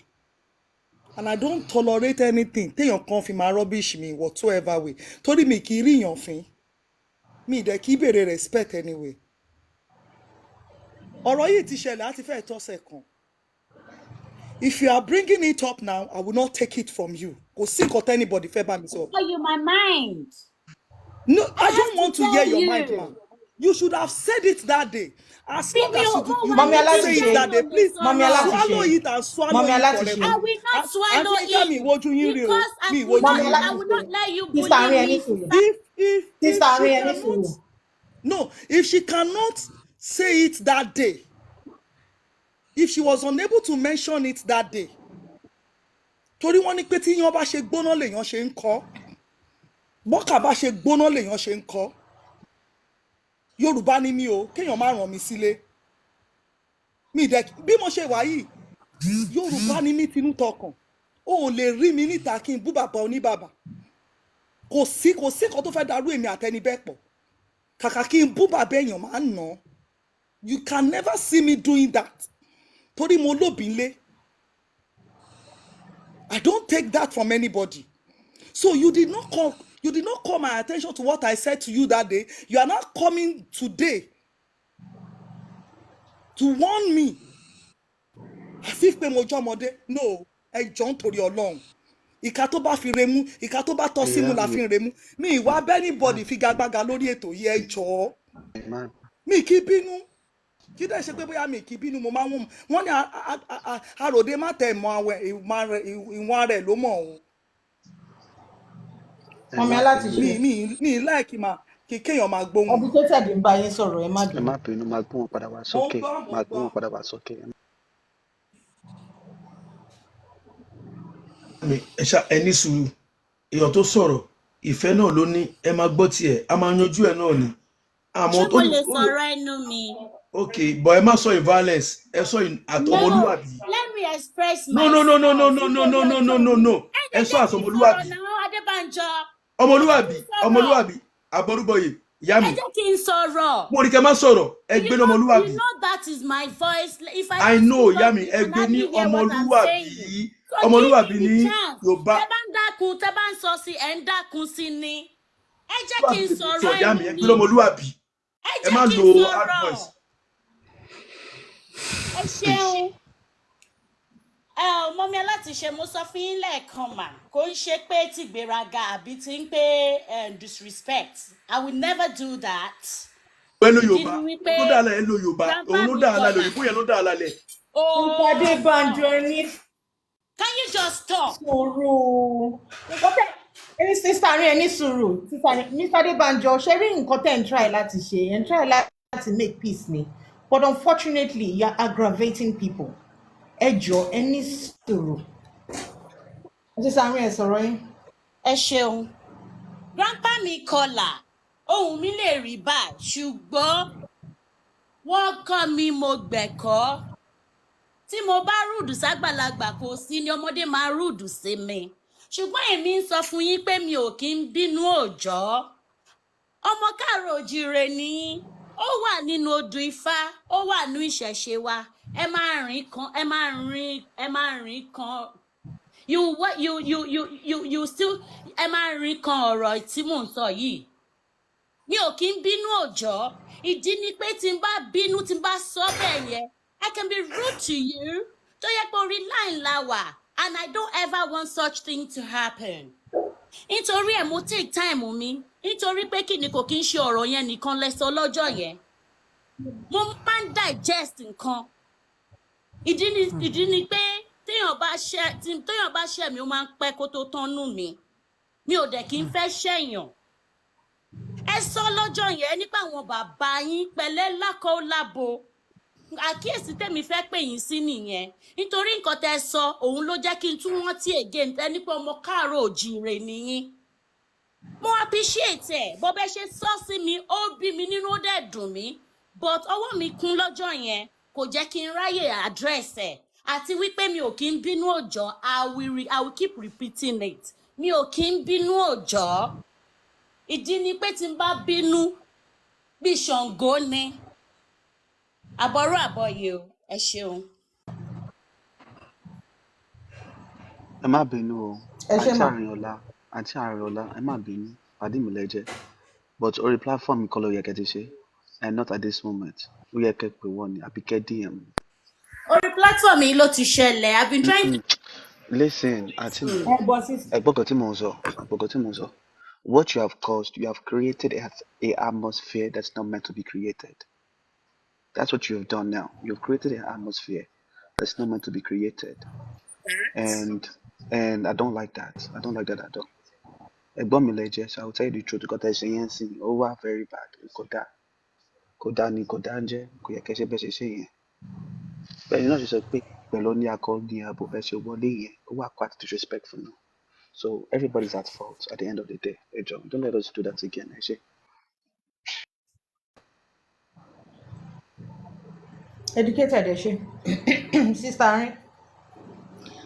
and I don't tolerate anything téèyàn kan fi máa rubbish mi whatsoever way torí mi kì í rí èèyàn fín mi dẹ̀ kì í béèrè respect anyway ọ̀rọ̀ yìí ti ṣẹlẹ̀ láti fẹ́ẹ̀ tọ́sẹ̀ kan if you are bringing it up now I will not take it from you kò sí nǹkan tẹ́ anybody fẹ́ bá mi sọ. Tell you my mind. No, I don't want to hear your mind, ma. You should have said it that day. As long as you don't say it that day, please swallow it and swallow it forever. I will not swallow it because I will not let you bully me. If she cannot say it that day, if she was unable to mention it that day, torí wọ́n ní pé tí yan bá ṣe gbóná lèèyàn ṣe ń kọ́ bọ́kà bá ṣe gbóná lèèyàn ṣe ń kọ́ Yorùbá ni mí o kéèyàn má ràn mí sílé mi dẹ̀ bí mo ṣe wà yìí Yorùbá ni mí tinú tọkàn o ò lè rí mi níta kí n bú bàbá oníbàbà kò sí kan tó fẹ́ darú èmi àtẹni bẹ́ẹ̀ pọ̀ kàkà kí n bú bàbá èèyàn máa ń nà you can never see me doing that torí mo lóbi nlé I don't take that from anybody. So you did not call my attention to what I said to you that day. You are not coming today to warn me. As if pé mo jọmọdé. No, ẹ jọ̀ọ́ nítorí Ọlọ́run. Ìka tó bá fi remú, ìka tó bá tọ́ símú la fi ń remú. Mi ìwà bẹ́ anybody fi gagbága lórí ètò yìí ẹ jọ̀ọ́. Mi kì í bínú. Kí dẹ́ ṣe pé bóyá mi kì í bínú mo máa ń wọ́n ní àròdé má tẹ̀ mọ́ ìwọ̀n rẹ̀ ló mọ̀ o. Mọ̀mí aláti mi láìkí máa kéèyàn máa gbóhùn. ọdún tó tẹ̀lé ń bá yín sọ̀rọ̀ ẹ má bínú. ẹ má bínú máa gbóhùn padà wá sókè ẹ ní sùúrù èèyàn tó sọ̀rọ̀ ìfẹ́ náà ló ní ẹ máa gbọ́ tiẹ̀ a máa yanjú ẹ̀ náà ni. ṣé mo lè sọ̀rọ̀ ẹnu mi. Okay, but ẹ má sọ in violence ẹ sọ in àtọmọlúwàbí. Let me express myself. No. ẹ sọ àtọmọlúwàbí. ọmọlúwàbí àbọrúbọyè ìyá mi. ẹ jẹ́ kí n sọ̀rọ̀. mo ní kẹ́ má sọ̀rọ̀ ẹ gbé ní ọmọlúwàbí. You know that is my voice. If I know ìyá mi ẹ gbé ní ọmọlúwàbí. ọmọlúwàbí ní Yorùbá. tẹ́ bá ń dákun tẹ́ bá ń sọ sí ẹ̀ ń dákun sí ni. ẹ jẹ́ kí n sọ̀rọ̀ ìyá mi ẹ gbé ní ọmọlúwàbí. ẹ má lo hard voice. Ẹ ṣeun. Mọ́mí alátiṣe mo sọ fún yín lẹ́ẹ̀kan mà kò ń ṣe pé tí gbéraga àbí tí ń pé disrespect I will never do that. Pẹ̀lú Yorùbá tó dà lálẹ́ lo Yorùbá òun ló dà lálẹ́ òyìnbó yẹn ló dà lálẹ́. Ìpàdé Banjo ẹni. Can you just stop? Sùúrù. Ẹni sísá rí ẹni sùúrù. Mr. Adebanjo ṣe rí nǹkan tẹ̀ ń try láti ṣe ẹ̀ ń try láti make peace ni. But unfortunately, you are aggravating people. Ẹ jọ̀ọ́, ẹ ní sùúrù. Ẹ sáré ẹ sọ̀rọ̀ yín. Ẹ ṣeun. Grandpa mi kọlà, ohùn mi lè rí báyìí, ṣùgbọ́n wọ́n kọ́ mi mo gbẹ̀kọ́. Tí mo bá rúdù ságbàlagbà kò sí ni ọmọdé máa rúdù sí mi. Ṣùgbọ́n èmi ń sọ fún yín pé mi ò kí ń bínú òòjọ́. Ọmọ káàárọ̀ oòjíire ni ó wà nínú odù Ifá ó wà ní ìṣẹ̀ṣe wa ẹ máa rìn kan you still ẹ máa rìn kan ọ̀rọ̀ tí mò ń sọ yìí mi ò kí ń bínú òòjọ́ ìdí ni pé tí n bá bínú tí n bá sọ bẹ́ẹ̀ yẹn I can be rude to you tó yẹ pé orí line la wà and I don't ever want such thing to happen nítorí ẹ̀ mo take time mi nítorí pé kí ni kò kí ń ṣe ọ̀rọ̀ yẹn nìkan lẹ́sọ lọ́jọ́ yẹn mo máa ń digest nǹkan ìdí ni pé téèyàn bá ṣẹ̀ mi ó máa ń pẹ́ kó tó tán nù mí mi ò dẹ̀ kí ń fẹ́ ṣẹ̀yàn ẹ sọ lọ́jọ́ yẹn nípa àwọn bàbá yín pẹ̀lẹ́ lákọ̀ lábo àkíyèsí tèmi fẹ́ pè yín sí nìyẹn nítorí nǹkan tẹ́ sọ òun ló jẹ́ kí n tún rántí again tẹ́ nípa ọmọ káàárọ̀ oòjíire nìyín mo appreciate ẹ bó bẹ ṣe sọ sí mi ó bí mi nínú ó dẹ̀ dùn mí but ọwọ́ mi kún lọ́jọ́ yẹn kò jẹ́ kí n ráyè address ẹ̀ àti wípé mi ò kí ń bínú òòjọ́ I will keep repeating it mi ò kí ń bínú òòjọ́ ìdí ni pé tí n bá bínú bí Ṣàngó ni àbọ̀rọ̀ àbọ̀yè o ẹ ṣeun. ẹ má bínú o ẹ ṣe mà. àǹtí Àrìnọlá ẹ má bínú pàdé mi lẹ́jẹ̀ but orí platform mi kọ́ ló yẹ kẹ́ ti ṣe and not at this moment ó yẹ kẹ́ pè wọ́n ni àbí kẹ́ DM. Orí platform yìí ló ti ṣẹlẹ̀. I've been trying to. Listen àǹtí mi ẹ bọ sí. ẹ̀gbọ́n tí mò ń sọ what you have caused you have created a atmosphere that's not meant to be created. That's what you have done now. You've created an atmosphere that's not meant to be created. And I don't like that. I don't like that at all. Ẹ̀gbọ́n mi lẹ jẹ́, so I will tell you the truth because ẹ̀ṣẹ̀ yẹn sì ó wà very bad. Kò dá ni kò dá ń jẹ́, kò yẹ kẹ́ ṣe bẹ́ẹ̀ ṣe ṣe yẹn. Bẹ́ẹ̀ni náà ṣe sọ pé pẹ̀lú ní akọ ní abo ẹ ṣe wọlé yẹn, ó wà quite disrespectful now. So everybody's at fault at the end of the day. Ẹ jọ̀ọ́, don't let us do that again. Ẹ ṣé. Educated ẹ ṣe. Sister rin.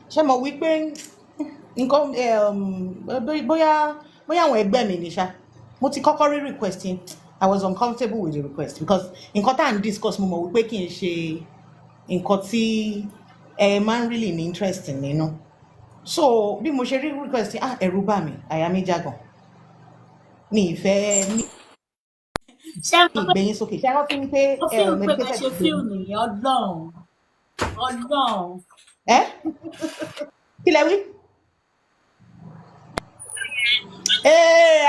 Ṣé mo wí pé nǹkan bóyá àwọn ẹgbẹ́ mi ní ṣá. Mo ti kọ́kọ́ rí request yẹn. I was uncomfortable with the request because nǹkan tá à ń discuss mo mọ̀ wípé kì í ṣe nǹkan tí ẹ máa ń really ní interest nínú. So bí mo ṣe rí request yẹn, ẹ̀rù bà mí, àyà mi já gan. Mi ìfẹ́ ní Ṣé mo pé ìgbẹ́yìn sókè. Ṣé wọ́n fi ń pé mo feel pé bẹ́ẹ̀ educated ṣe feel nìyẹn Ọlọ́run. ẹ́ kí lẹ wí?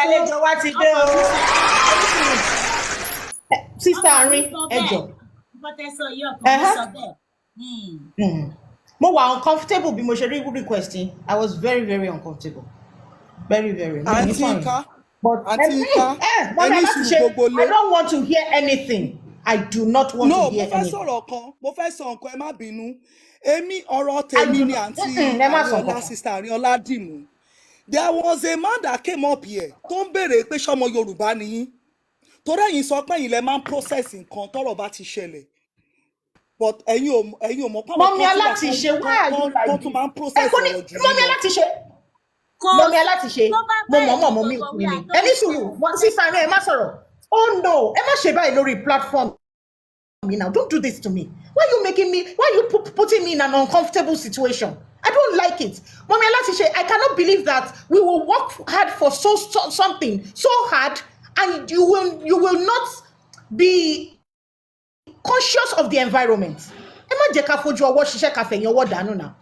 Àlejò wa ti dé o. Sísá rin ẹjọ. Nǹkan tẹ́ sọ yìí ọkàn mi sọ bẹ́ẹ̀. Mo wà uncomfortable bí mo ṣe rí request yín. I was very very uncomfortable. Very very. Àǹtí Nká. But Àǹtí Nká. Ẹni sùn gbogbo lé. I don't want to hear anything. I do not want to hear anything. No, mo fẹ́ sọ̀rọ̀ kan. Mo fẹ́ sọ nǹkan ẹ má bínú. Èmi ọ̀rọ̀ tèmi ni àǹtí Àrìnọlá sister Àrìnọlá dìmú. There was a man that came up here tó ń béèrè pé ṣọmọ Yorùbá ni yín. Torí ẹ̀yin sọ pé ẹ̀yin lẹ máa ń process nǹkan tọ́rọ̀ bá ti ṣẹlẹ̀. But ẹ̀yin ò mọ̀ pàmò Mọ́mí Alátiṣe, why are you like this? tún máa ń process ọ̀rọ̀ jù Mọ́mí Alátiṣe. Mọ́mí Alátiṣe. Mo mọ̀ mí òkú ni. Ẹni sùúrù, sísá rẹ̀ ẹ má sọ̀rọ̀. Oh no, ẹ má ṣe báyìí lórí platform me now. Don't do this to me. Why are you putting me in an uncomfortable situation? I don't like it. Mommy Alátiṣe, I cannot believe that we will work hard for something so hard and you will not be conscious of the environment. Ẹ má jẹ́ ká fojú ọwọ́ ṣiṣẹ́ ká fẹ̀yìn ọwọ́ dànù now.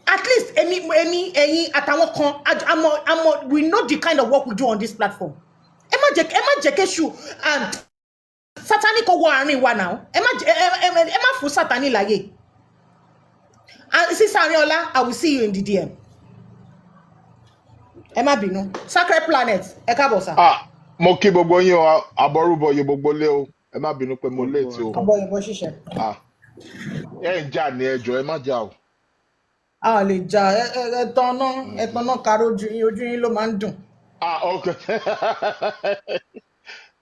At least ẹ̀yin àtàwọn kan we know the kind of work we do on this platform. Ẹ má jẹ́ kéṣù Sátánì kò wọ àárín wa now. Ẹ má fún Sátánì láyè. Sister Ariola, I will see you in the DM. Ẹ má bínú. Sacred Planet, ẹ káàbọ̀ sà. Mo kí gbogbo yín o, àbọrúbọyè gbogbo lé o. Ẹ má bínú pé mo late o. Àbọ̀yìnbó ṣiṣẹ́. Ẹ ń jà ní ẹjọ́, ẹ má jà o. A lè jà ẹ̀tàn náà káró ojú yín ló máa ń dùn. Okay.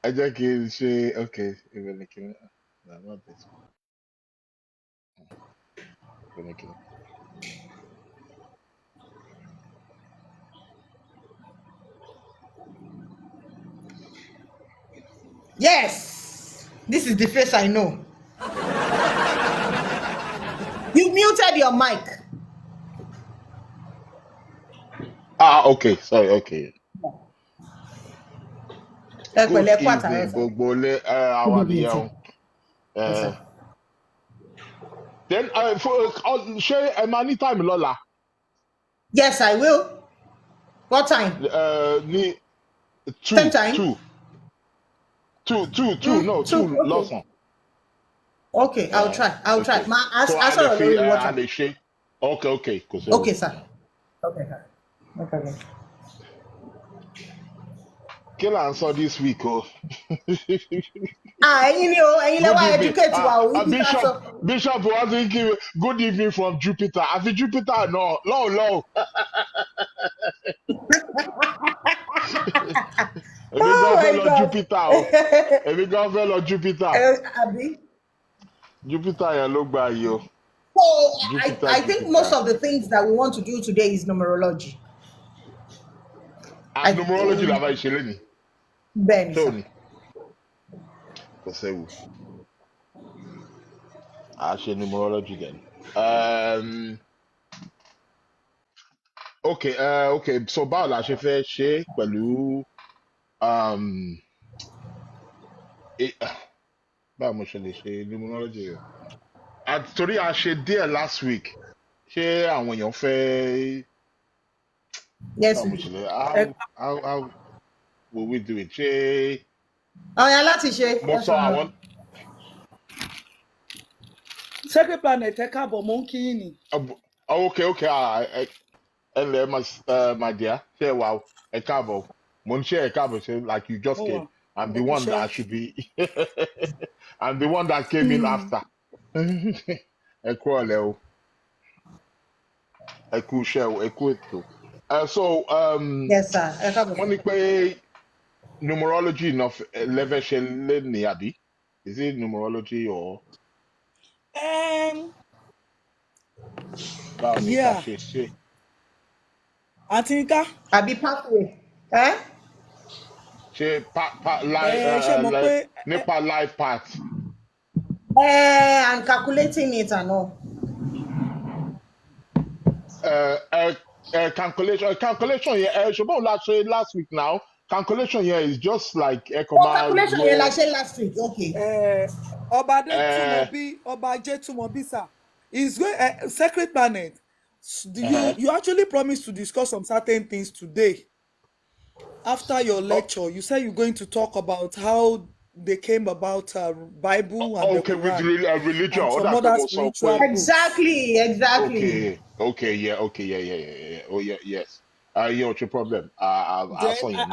Ẹ jẹ́ kí n ṣe okay. Ìrẹ̀lẹ̀ kí n not this one. Yes, this is the face I know. You muted your mic. Okay, sorry, okay. Good evening, gbogbo lé àwọn àdìyẹ o. Then ṣé ẹ máa ní time lọ́la? Yes, I will. What time? Ní Same time? Two, lọ́sàn. Okay, I'll try. I'll sort of know what time. Okay, kò sí. Okay, sir. Okay, sir. No problem. Kí là ń sọ this week o? Ẹ̀yin lẹ́wà educate wa o. Bishop wa ti kí mi good evening from Jupiter. Àfi Jupiter náà lọ́wọ́. Èmi gan fẹ́ lọ Jupiter o. Èmi gan fẹ́ lọ Jupiter. Jupiter yẹn ló gba ayé o. So I think most of the things that we want to do today is numerology. Numerology la máa ṣe lẹ́nu. Bẹ́ẹ̀ni sir. Kò séwu. A ṣe numerology then. okay, okay, so báwo la ṣe fẹ́ ṣe pẹ̀lú um báwo mo ṣe lè ṣe numerology rẹ̀? Torí a ṣe díẹ̀ last week, ṣé àwọn èèyàn fẹ́ Yes. báwo mo ṣe lè ẹ how will we do it? Ṣé Ọ̀yà láti ṣe. mo sọ àwọn sacred planet ẹ káàbọ̀ mo ń kí yín ni. okay, okay, ẹ my dear, ṣé wà ó? Ẹ káàbọ̀. Mo ń ṣe ẹ káàbọ̀ ṣe like you just mo came. wà I'm the ẹ kú one that iṣẹ́. I should be. I'm the one that came in after. Ẹ kú ọ̀lẹ́ o, ẹ kú iṣẹ́ o, ẹ kú ètò. So Yes, sir. Ẹ káàbọ̀. wọ́n ní pé numerology náà lẹ́fẹ̀ ṣe lé ní àbí? Is it numerology or báwo ni ká Yeah, ṣe ṣe? àti nká Àbí pathway. Eh? Ṣé ṣe mọ̀ pé nípa life path? And calculating it and all. Calculation yẹn ṣùgbọ́n la ṣe last week now. Calculation yẹn is just like ẹ kàn Oh, máa calculation yẹn la ro ṣe last week. Okay. ọba uh, Adétúmọ̀bí ọba Ajétúmọ̀bí sir is going sacred planet. uh, You actually promised to discuss some certain things today after your lecture. You said you're going to talk about how they came about Bible and the okay, with Quran religion. and Ó some dà pé other mo sọ spiritual pé books. Exactly. okay, yeah, yeah. Oh yeah, yes. Yeah, what's your problem? I'll Then send you now.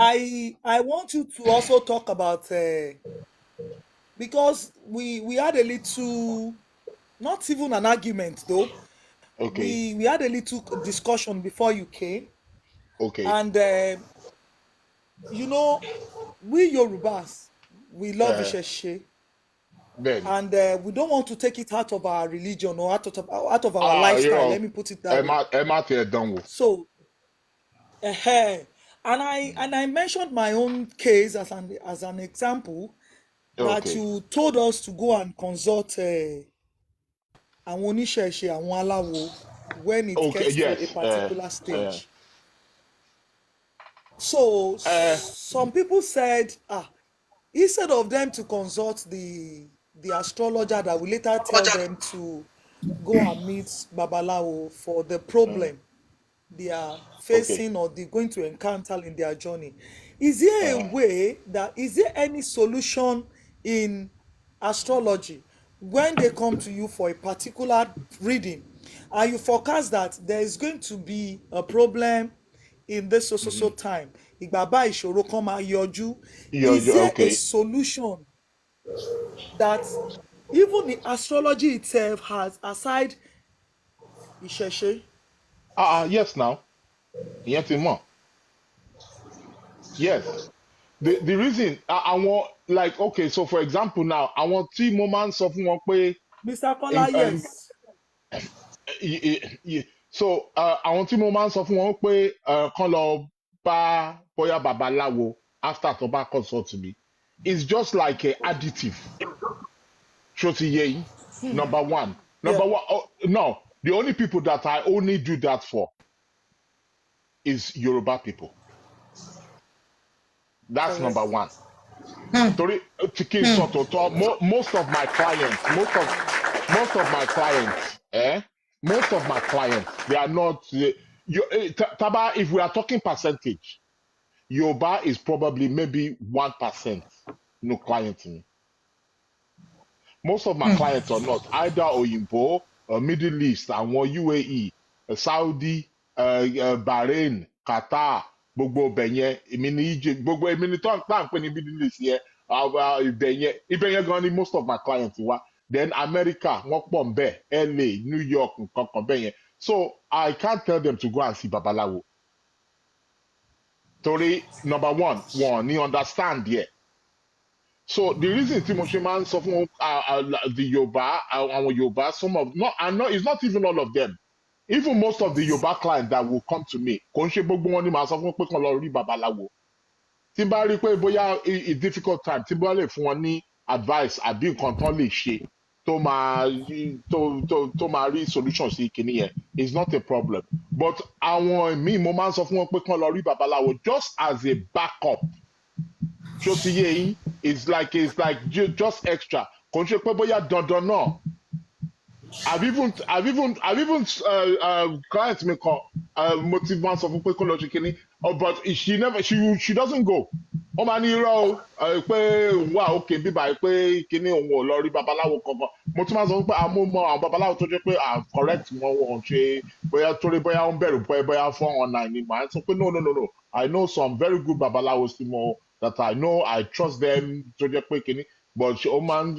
I want you to also talk about because we had a little, not even an argument though. Okay, We had a little discussion before you came, okay. and you know, we Yorubas, we love Isheshe, Then and we don't want to take it out of our religion or out of our lifestyle. you Let me put it that way. Emma tẹ dánwò. So, and I mentioned my own case as an example that Okay, you told us to go and consult àwọn oníṣẹ̀ṣe, àwọn aláwo, when it okay, gets to a yes. particular stage. So some people said, instead of them to consult the astrologer that will later tell them to go and meet Babalawo for the problem they are Okay. facing or they're going to encounter in their journey. Is there a way is there any solution in astrology when they come to you for a particular reading and you forecast that there is going to be a problem in this so time? Ìgbà báyìí ìṣòro kan máa yọjú. Is there a Okay. solution that even the astrology itself has aside ìṣẹ̀ṣe? Yes, now. Ìyẹn ti mọ̀. Yes. The reason I want, like, okay, so for example now, àwọn tí mo máa ń sọ fún wọn pé Mr. Kola, yes. so àwọn tí mo máa ń sọ fún wọn pé kán lọ bá bóyá babaláwo after tó bá consult me, it's just like a additive. Ṣó ti yé yín? Number one. Yeah. No, the only people that I only do that for is Yoruba people. That's Correct. number one. Torí kí n sọ tòótọ́, most of my clients, they are not. Taba, if we are talking percentage, Yoruba is probably maybe 1% no client to me. Most of my clients are not either Oyinbo, Middle East, àwọn UAE, Saudi, Bahrain, Qatar, gbogbo ibẹ̀ yẹn, èmi ní Egypt, gbogbo èmi ní tó ń pè ní Middle East yẹn, ibẹ̀ yẹn gan ni most of my clients wà. Then America, wọ́n pọ̀ ń bẹ̀, LA, New York, nǹkan kan bẹ́ẹ̀ yẹn. So I can't tell them to go and see Babalawo. Torí number one, wọn ní understand yet. So the reason tí mo ṣe máa ń sọ fún the Yorùbá, àwọn Yorùbá, some of it's not even all of them. Even most of the Yoruba clients that will come to me, kò ń ṣe gbogbo wọn ni màá sọ fún pé kàn lọ rí babaláwo. Tí n bá rí pé bóyá a difficult time, tí n bá lè fún wọn ní advice àbí nǹkan tán lè ṣe tó máa rí solution sí kinní yẹn is not a problem but àwọn míì mo máa ń sọ fún wọn pé kán lọ rí babaláwo just as a backup ṣó ti yé yín just extra kò ń ṣe pé bóyá dandan náà I've even client me call motive man sọ fún pé kó lọ ṣe kinní but she doesn't go ó máa ní irọ́ o pé wà òkè bíbá pé kinní òun ò lọ rí babaláwo kankan mo tún máa sọ pé àmúmọ àwọn babaláwo tó jẹ́ pé correct wọn wọn ṣe bóyá torí bóyá ó ń bẹ̀rù pé bóyá 419 ni màá sọ pé no I know some very good babalawos tí mo that I know I trust them tó jẹ́ pé kinní but ṣe máa ń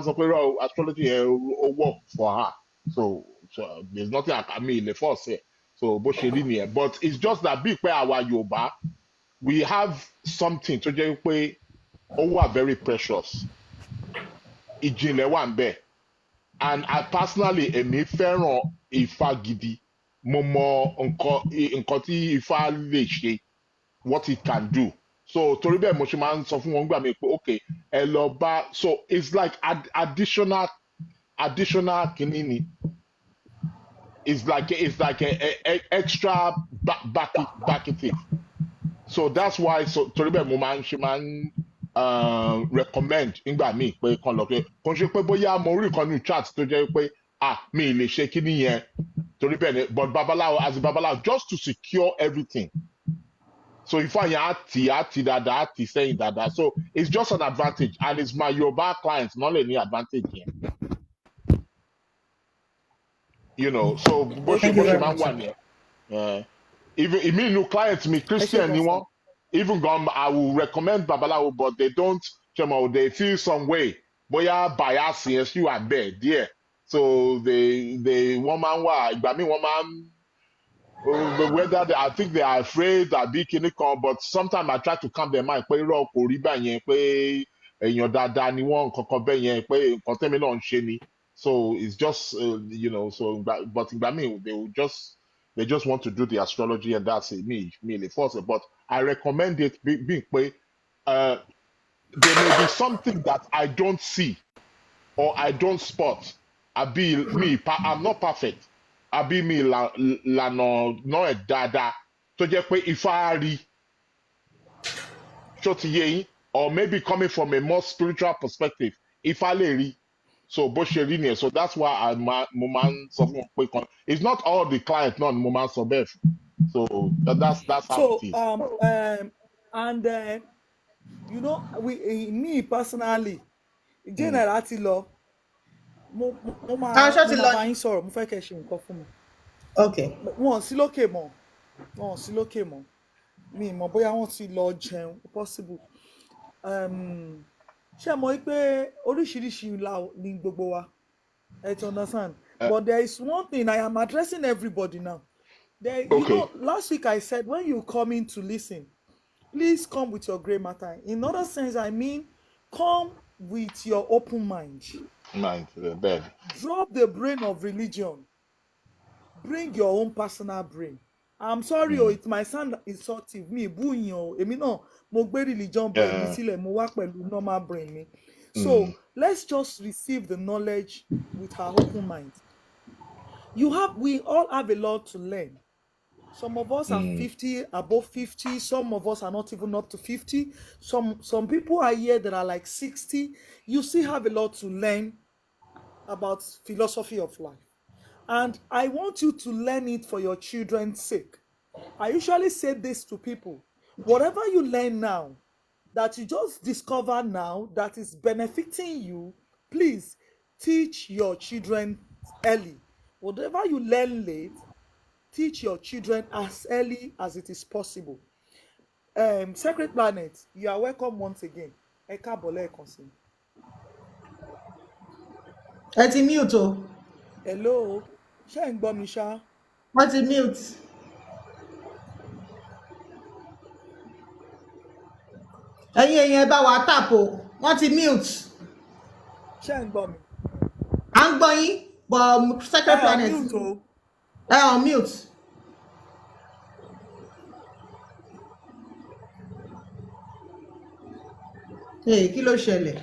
sọ pé astrology yẹn ó work for her so there's nothing I mean lè force it so bó ṣe rí nìyẹn but it's just that bíi pé àwa Yorùbá we have something tó jẹ́ pé ó wà very precious ìjìnlẹ̀ wà ń bẹ̀ and I personally èmi fẹ́ràn Ifá gidi mo mọ nǹkan tí Ifá lè ṣe what it can do so torí bẹ́ẹ̀ mo ṣe máa ń sọ fún wọn gbà mí pé okay ẹ lọ bá so it's like additional kìíní ni it's like a extra backative so that's why torí bẹ́ẹ̀ mo máa ń recommend nígbà míì pé kàn lọ pé kò ń ṣe pé bóyá mo rí nǹkan ní chat tó jẹ́ pé mi lè ṣe kíní yẹn torí bẹ́ẹ̀ ni but babaláwo as a babaláwo just to secure everything so Ifá yẹn á tì dáadáa á tì sẹ́yìn dáadáa so it's just an advantage and it's my Yorùbá clients not lè ní advantage yẹn you know so bó ṣe máa ń wà nìyẹn even inú clients mi Christian ni wọ́n even I will recommend babaláwo but they don't they feel some way bóyá bias yẹn sí wà bẹ́ẹ̀ díẹ̀ so wọ́n máa ń wà ìgbà míì wọ́n máa ń whether I think they are afraid àbí kinní kan but sometimes I try to calm their mind pé irọ́ kò rí báyẹn pé èèyàn dáadáa ni wọ́n nǹkan kan bẹ́ẹ̀ yẹn pé nǹkan tẹ́mi náà ń ṣe ni so it's just so but ìgbà míì they just want to do the astrology and that's it me lè force it but I recommend it being pé there may be something that I don't see or I don't spot I'm not perfect àbí mi lànà náà ẹ̀ dáadáa tó jẹ́ pé Ifá rí ṣó ti yé yín or maybe coming from a more spiritual perspective Ifá lè rí so bó ṣe rí nìyẹn so that's why mo máa ń sọ fún wọn pé kan it's not all the clients náà ni mo máa ń sọ bẹ́ẹ̀ fún so that's how it is. And me personally general ti lọ mo máa bá yín sọ̀rọ̀ mo fẹ́ kẹ́ ṣe nǹkan fún mi. Okay. Wọ́n sí lókè mọ́ mi mọ̀ bóyá wọ́n ti lọ jẹun possible. Ṣé mọ̀ pé oríṣiríṣi ni gbogbo wa ẹ ti understand but there is one thing I am addressing everybody now. Last week I said when you come in to listen please come with your grey matter in other sense I mean come with your open mind. Drop the brain of religion. Bring your own personal brain. I'm sorry, it might sound insultive. Me, èmi náà mo gbé religion brain mi sílẹ̀, mo wá pẹ̀lú normal brain mi. So let's just receive the knowledge with our open mind. We all have a lot to learn. Some of us are 50, above 50. Some of us are not even up to 50. Some people are here that are like 60. You still have a lot to learn about philosophy of life. And I want you to learn it for your children's sake. I usually say this to people. Whatever you learn now, that you just discover now, that is benefiting you, please teach your children early. Whatever you learn late, teach your children as early as it is possible. Sacred Planet, you are welcome once again. Ẹ káàbọ̀ lẹ́ẹ̀kan sí. Ẹ ti mute o. Hello, ṣé ń gbọ́ mi ṣá? Wọ́n ti mute. Ẹ̀yin ẹ bá wa tap o. Wọ́n ti mute. Ṣé ń gbọ́ mi? À ń gbọ́ yín, but Sacred Planet. Mute o. On mute. Kí ló ṣẹlẹ̀?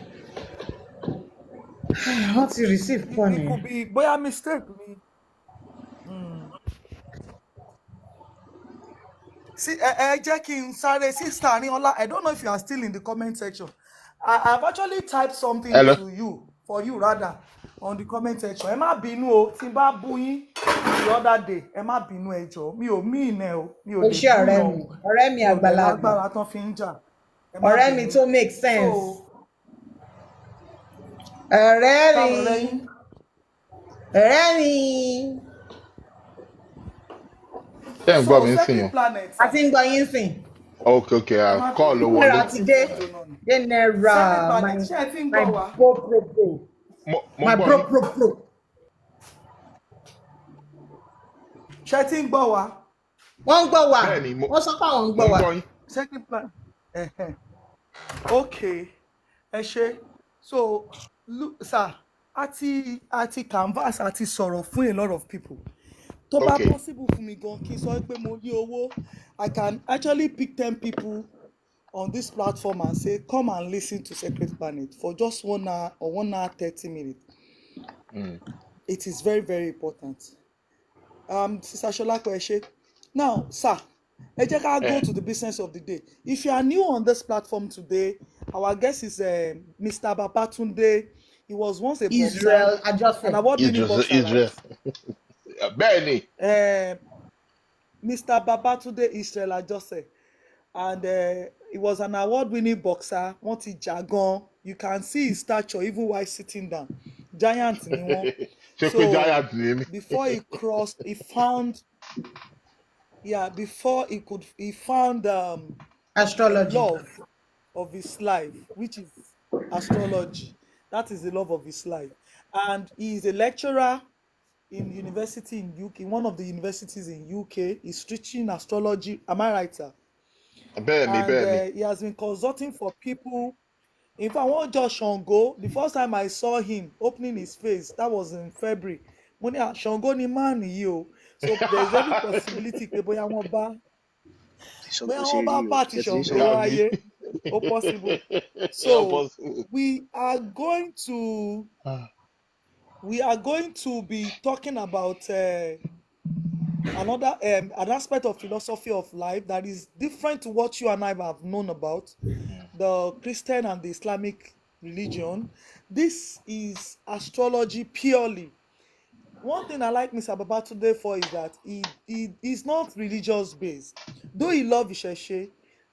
Wọ́n ti receive It, kọ́ it ni. could be bóyá mistake mi. Mm. See, jẹ́ kí n sáré sister Arinola. I don't know if you are still in the comment section. I've actually typed something Hello. to you, for you rather, on the comment section. Ẹ má bínú o, tí n bá bú yín the other day. Ẹ má bínú ẹ jọ̀ọ́. Mi ò mean ẹ o, mi ò O lè ṣé búyàn o, ọ̀rẹ́ mi mi ò dẹ̀ àgbàlagbà, lágbára tán fi ń jà. Ẹ má ọ̀rẹ́ mi bínú. tó make sense, So, ọ̀rẹ́ ta mi, lọ̀rẹ́ yín? ọ̀rẹ́ mi. Ṣé ń gbọ́ So, mi ń sìn second yàn? planet, A sir. ti ń gbọ́ yín sìn. Okay, Ẹ má call ló bínú. General wọlé. Wọ́n ti ti dé. fún ìjọ náà ni. Second General, planet, ṣé ẹ ti ń my gbọ́ wa? bro. Mo My ń gbọ́ bro yín. pro. Ṣé ẹ ti ń gbọ́ wa? Wọ́n ń gbọ́ wa. Bẹ́ẹ̀ ni Wọ́n sọ pé àwọn ń mo gbọ́ ń wa. gbọ́ yín. Second planet. Okay, ẹ ṣe. So, sir, àti canvas àti sọ̀rọ̀ fún a lot of people. Tó bá Okay. possible fún mi gan kí n sọ pé mo ní owó, I can actually pick 10 people on this platform and say come and listen to Secret Planet for just 1 hour or 1 hour 30 minutes. Mm. It is very, very important. Sister Sholapo ẹ ṣé. Now, sir, ẹ jẹ́ ká go Eh. to the business of the day. If you are new on this platform today, our guest is Mr. Babatunde. He was once a boxer, Israel Ajose. an award-winning boxer, Israel. Bẹ́ẹ̀ ni. right? Mr. Babatunde Israel Ajose. And he was an award-winning boxer. Wọ́n ti jà gan. You can see his stature even while sitting down. Giant ni wọ́n. Ṣé pé So giant ni mí? before he crossed, he found the Astrology. love of his life, which is astrology. That is the love of his life. And he is a lecturer in university in UK, one of the universities in UK. He's teaching astrology. Am I right, sir? Bẹ́ẹ̀ ni, And bẹ́ẹ̀ ni. he has been consulting for people. In fact, one just Shango, the first time I saw him opening his face, that was in February. Mo ní Shango ni man yìí o. So there's every possibility pé bóyá wọ́n bá ti Shango Àbí? wáyé, ó possible. Ó So possible. we are going to be talking about another an aspect of philosophy of life that is different to what you and I have known about, the Christian and the Islamic religion. This is astrology purely. One thing I like Mr. Babatunde for is that he's not religious based. Though he loves Ìṣẹ̀ṣe,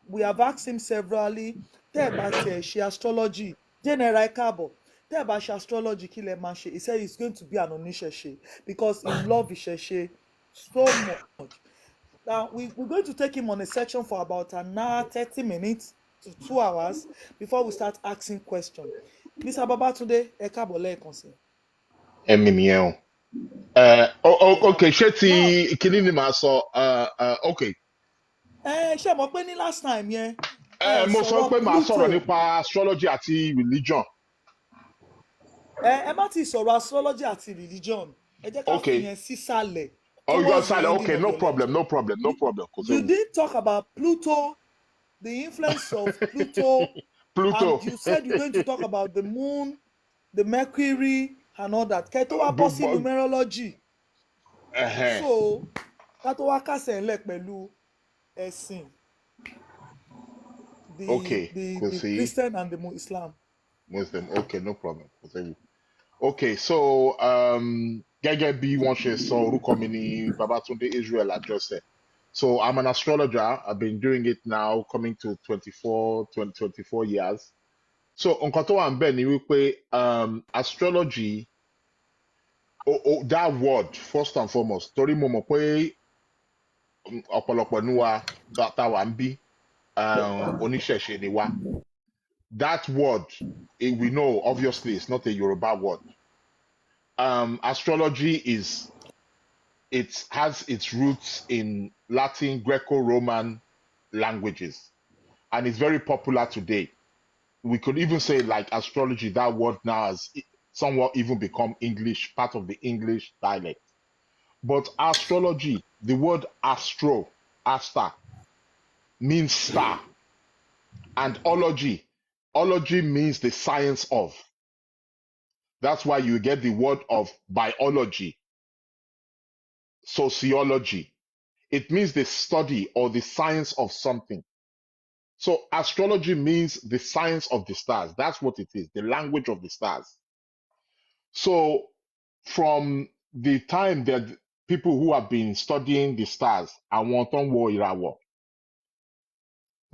we have asked him severally, tẹ́ ẹ bá tiẹ̀ ṣe astrology, General Káàbọ̀, tẹ́ ẹ bá ṣe astrology kí lẹ máa ṣe? He said he's going to be an oníṣẹ̀ṣe because he loves Ìṣẹ̀ṣe so much. Now, we're going to take him on a section for about an hour, 30 minutes to 2 hours before we start asking questions. Mr. Babatunde, ẹ káàbọ̀ lẹ́ẹ̀kan sí. Ẹ̀mí nìyẹn o. Yes, sir. Okay, ṣé Now, ti kíní ni màá sọ? Okay. ṣé mọ̀ pé ní last time yẹn Mo sọ sọ̀rọ̀ pé màá sọ̀rọ̀ Pluto, nípa astrology àti religion. ẹ má ti sọ̀rọ̀ astrology àti religion, ẹ jẹ́ ká fi Okay. yẹn sísàlẹ̀ Oh, you are towards the silent. ending Okay, of no your problem, lecture. no problem, no problem. Kò You séwu. did talk about Pluto, the influence of Pluto, and Pluto. you said you're going to talk about the moon, the Mercury, and all that. Kẹ́ tó wá bọ́ sí Gbogbo. numerology. Ẹ̀hẹ́n. So, ká tó wá kásẹ̀ ńlẹ̀ pẹ̀lú ẹ̀sìn, Okay, kò the sí Christian and the Islam. Muslim. Okay, no problem. Kò séwu. Okay, so gẹ́gẹ́ bí wọ́n ṣe sọ, orúkọ mi ni Babatunde Israel Ajose. So I'm an astrologer. I've been doing it now, coming to 24 years. So nǹkan tó wà ń bẹ̀ ni wípé astrology, that word first and foremost, torí mo mọ̀ pé ọ̀pọ̀lọpọ̀ ní wa tá wà ń bí oníṣẹ̀ṣe ni wá. That word, we know obviously it's not a Yoruba word. Astrology it has its roots in Latin, Greco-Roman languages, and it's very popular today. We could even say like astrology, that word now has somewhat even become English, part of the English dialect. But astrology, the word asta, means star. And ology means the science of. That's why you get the word of biology, sociology. It means the study or the science of something. So astrology means the science of the stars. That's what it is, the language of the stars. So from the time that people who have been studying the stars, àwọn tó ń wo ìràwọ̀,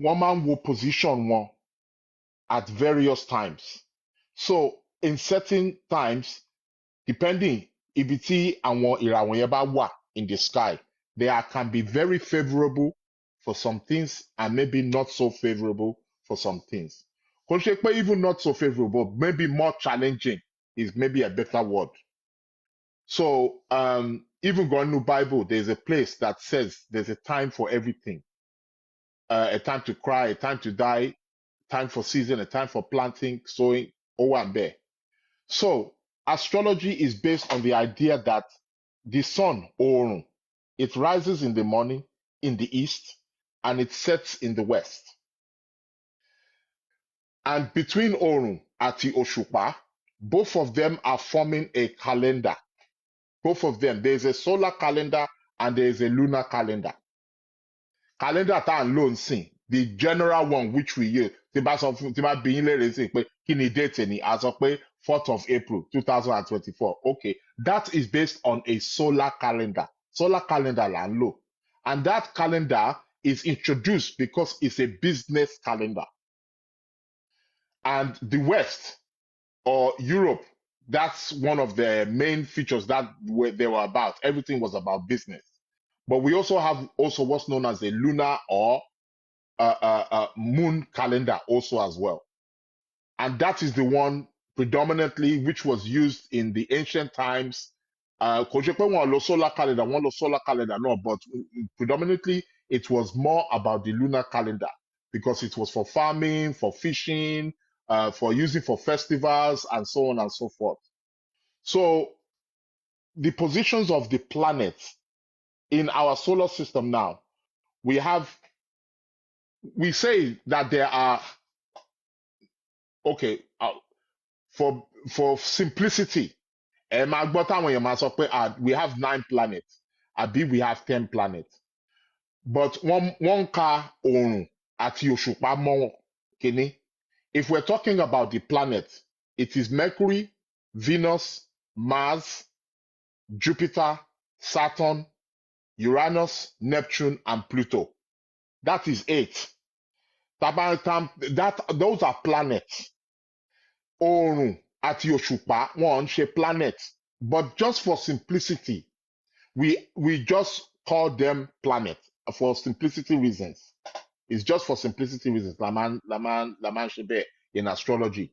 wọ́n máa ń wo position wọn at various times. So in certain times, depending ibi tí àwọn ìràwọ̀ yẹn bá wà in the sky, can be very favorable for some things and maybe not so favorable for some things. Kò ṣe pé even not so favorable, maybe more challenging is maybe a better word. So even going to Bible, there's a place that says there's a time for everything. A time to cry, a time to die, time for season, a time for planting, sowing, owambe. So astrology is based on the idea that the sun, Orun, it rises in the morning in the east and it sets in the west. And between Orun and the Oshupa, both of them are forming a calendar. Both of them. There's a solar calendar and there's a lunar calendar. Calendar tá à ń lò ń sìn, the general one which we use, tí bá sọ fún tí bá bí yín léèrè sí pé kí ni date ni, a sọ pé 4th of April 2024. Okay, that is based on a solar calendar. Solar calendar là ń lò. And that calendar is introduced because it's a business calendar. And the West or Europe, that's one of the main features that they were about. Everything was about business. But we also have what's known as a lunar or moon calendar also as well. And that is the one predominantly which was used in the ancient times. Kò ṣe pé wọ́n lo solar calendar, wọ́n lo solar calendar, no, but predominantly it was more about the lunar calendar because it was for farming, for fishing, for using for festivals and so on and so forth. So the positions of the planets in our solar system now, we say that there are, okay, for simplicity, máa gbọ́ táwọn èèyàn máa sọ pé we have 9 planets, àbí we have 10 planets. But wọ́n ka oòrùn àti òṣùpá mọ́ kínní. If we're talking about the planets, it is Mercury, Venus, Mars, Jupiter, Saturn, Uranus, Neptune, and Pluto. That is 8. Those are planets. Oòrùn àti òṣùpá wọn ń ṣe planets. But just for simplicity, we just call them planets for simplicity reasons. It's just for simplicity reasons. Laman Shebe in astrology.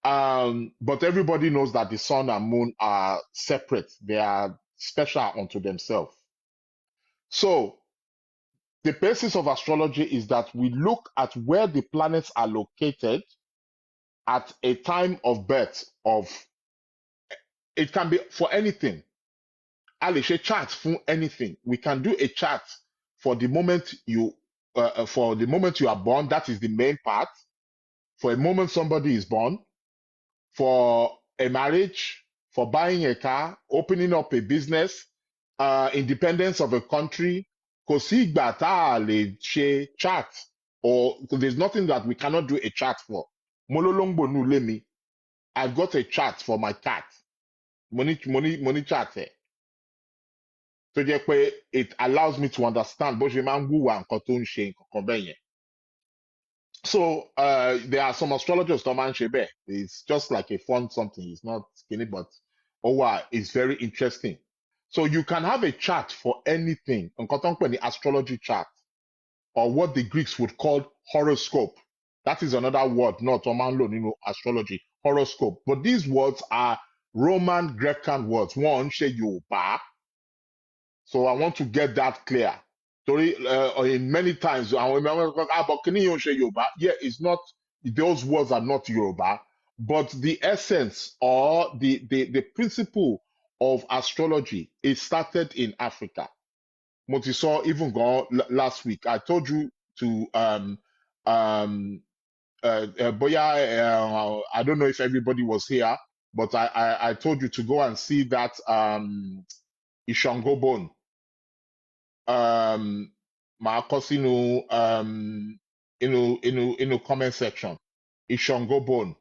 But everybody knows that the sun and moon are separate. They are special unto themselves. So the basis of astrology is that we look at where the planets are located at a time of birth of, it can be for anything. A lè ṣe chart fún anything. We can do a chart for the moment you are born. That is the main part. For a moment somebody is born, for a marriage, for buying a car, opening up a business, independence of a country. Kò sí ìgbà tá a lè ṣe chart, or there's nothing that we cannot do a chart for. Mo lólóńgbò nú ilé mi. I've got a chart for my cat. Mo ní chart ẹ̀. Tó jẹ́ pé it allows me to understand bó ṣe máa ń hùwà nǹkan tó ń ṣe nǹkan kan bẹ́ẹ̀ yẹn. So there are some astrologers tó máa ń ṣe bẹ́ẹ̀. It's just like a fun something. It's not skinny, but it's very interesting. So you can have a chart for anything. Nǹkan tó ń pè ní astrology chart, or what the Greeks would call horoscope. That is another word, not tó máa ń lò nínú astrology, horoscope. But these words are Roman Grecan words. Wọ́n ń ṣe Yorùbá. So I want to get that clear. Torí in many times, àwọn but kìíní yóò ṣe Yorùbá. Yeah, it's not, those words are not Yoruba, but the essence or the principle of astrology is started in Africa. Mo ti sọ even gone last week. I told you to boya, I don't know if everybody was here, but I told you to go and see that Ishango bone. Màá kọ sínú inú comment section. Ishango bone.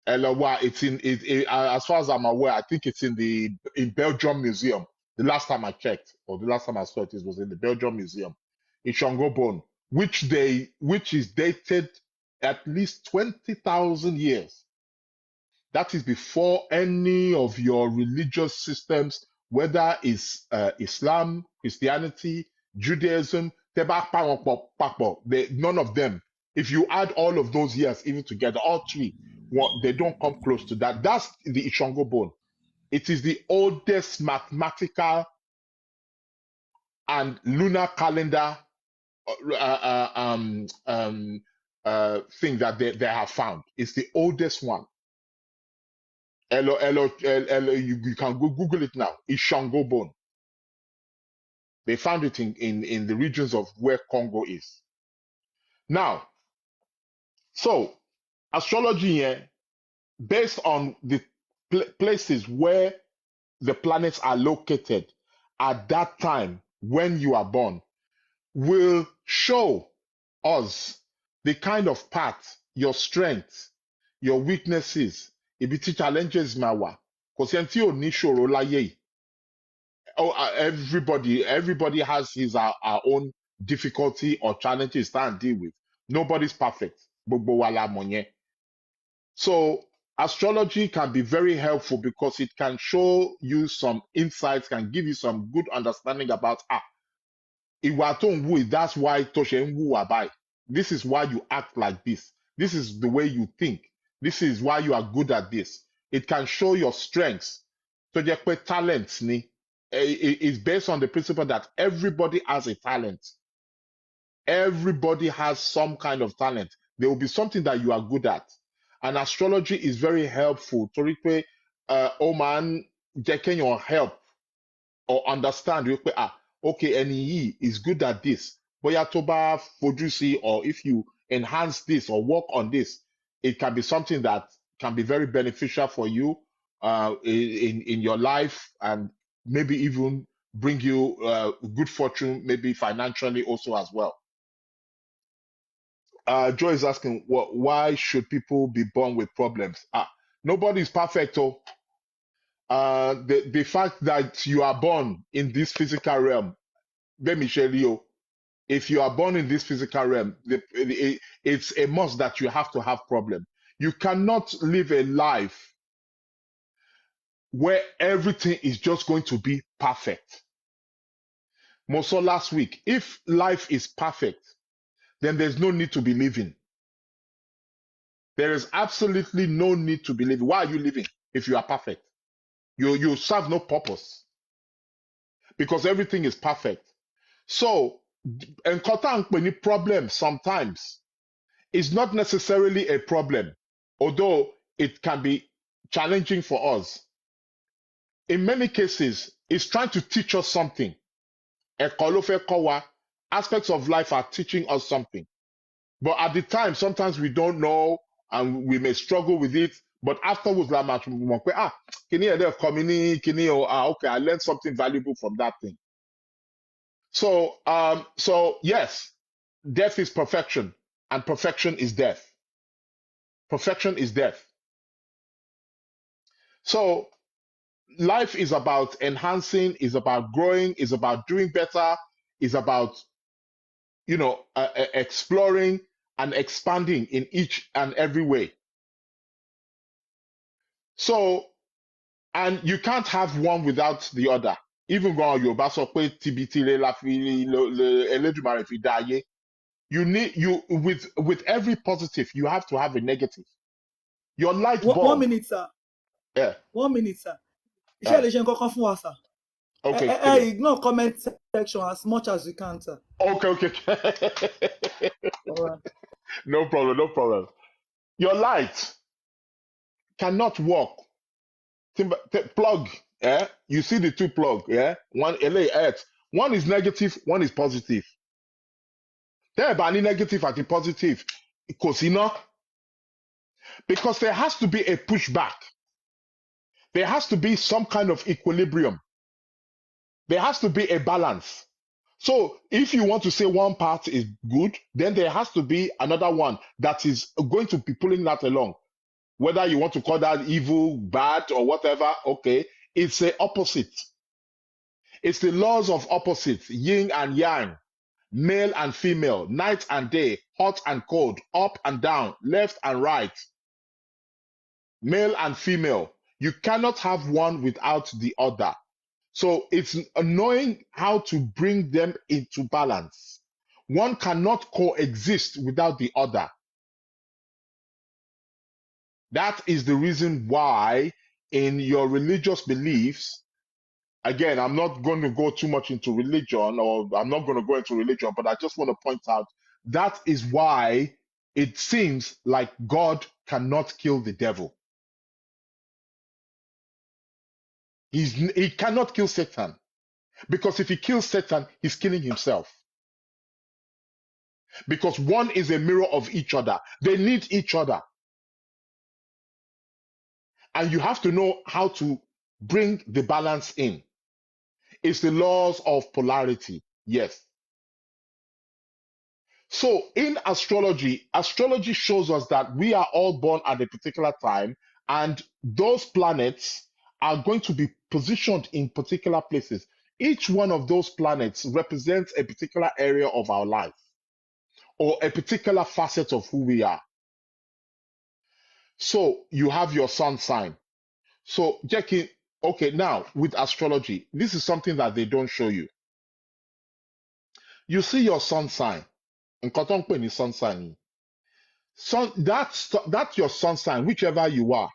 Elawa, as far as I'm aware, I think it's in Belgium Museum. The last time I checked, or the last time I saw it, it was in the Belgium Museum. Ishango bone, which is dated at least 20,000 years. That is before any of your religious systems, whether it's Islam, Christianity, Judaism, none of them. If you add all of those years even together, all three, they don't come close to that. That's the Ishongo bone. It is the oldest mathematical and lunar calendar thing that they have found. It's the oldest one. You can Google it now. Ishango bone. They found it in the regions of where Congo is. Now, so astrology here, based on the places where the planets are located at that time when you are born, will show us the kind of path, your strengths, your weaknesses, ibi tí challenges máa wà. Kò sẹ́ni tí ò ní ṣòro láyé yìí. Everybody has his our own difficulty or challenges to deal with. Nobody's perfect. Gbogbo wa la mọ̀ yẹn. So astrology can be very helpful because it can show you some insights, can give you some good understanding about ìwà tó ń wù yìí, that's why tó ṣe ń hùwà báyìí. This is why you act like this. This is the way you think. This is why you are good at this. It can show your strengths. Tó jẹ́ pé talents ni. It's based on the principle that everybody has a talent. Everybody has some kind of talent. There will be something that you are good at. And astrology is very helpful. Torí pé ó máa ń jẹ́ kéèyàn help or understand wípé okay, ẹni yìí is good at this. Bóyá tó bá fojú sí, or if you enhance this or work on this, it can be something that can be very beneficial for you in your life, and maybe even bring you good fortune, maybe financially also as well. Joy is asking, why should people be born with problems? Nobody is perfect. The fact that you are born in this physical realm, let me share you. If you are born in this physical realm, it's a must that you have to have problem. You cannot live a life where everything is just going to be perfect. Moso last week, if life is perfect, then there's no need to be living. There is absolutely no need to be living. Why are you living if you are perfect? You serve no purpose because everything is perfect. So, any problem sometimes is not necessarily a problem, although it can be challenging for us. In many cases, it's trying to teach us something. Aspects of life are teaching us something. But at the time, sometimes we don't know and we may struggle with it. But afterwards, okay, I learned something valuable from that thing. So yes, death is perfection, and perfection is death. Perfection is death. So life is about enhancing, is about growing, is about doing better, is about exploring and expanding in each and every way. So, and you can't have one without the other. Even going Yoruba sọ pé tibitire la fi Elédùmarè fi dá ayé. With every positive, you have to have a negative. Your light bulb. 1 minute, sir. Yeah. 1 minute, sir. Iṣẹ́ lè ṣe nǹkan kan fún wa, sir. Okay. Ignore comment section as much as you can, sir. Okay. All right. No problem. Your light cannot work. Plug. Yeah. You see the two plug. Yeah. One LAX. One is negative. One is positive. There are any negative and the positive. Because there has to be a pushback. There has to be some kind of equilibrium. There has to be a balance. So if you want to say one part is good, then there has to be another one that is going to be pulling that along. Whether you want to call that evil, bad, or whatever, okay, it's the opposite. It's the laws of opposites, yin and yang, male and female, night and day, hot and cold, up and down, left and right, male and female. You cannot have one without the other. So it's knowing how to bring them into balance. One cannot coexist without the other. That is the reason why in your religious beliefs, again, I'm not going to go too much into religion, or I'm not going to go into religion, but I just want to point out that is why it seems like God cannot kill the devil. He cannot kill Satan, because if he kills Satan, he's killing himself. Because one is a mirror of each other. They need each other. And you have to know how to bring the balance in. It's the laws of polarity. Yes. So in astrology, astrology shows us that we are all born at a particular time, and those planets are going to be positioned in particular places. Each one of those planets represents a particular area of our life or a particular facet of who we are. So you have your sun sign. So, Jackie, okay, now with astrology, this is something that they don't show you. You see your sun sign. Nǹkan tó ń pè ní sun sign yìí. That's your sun sign, whichever you are.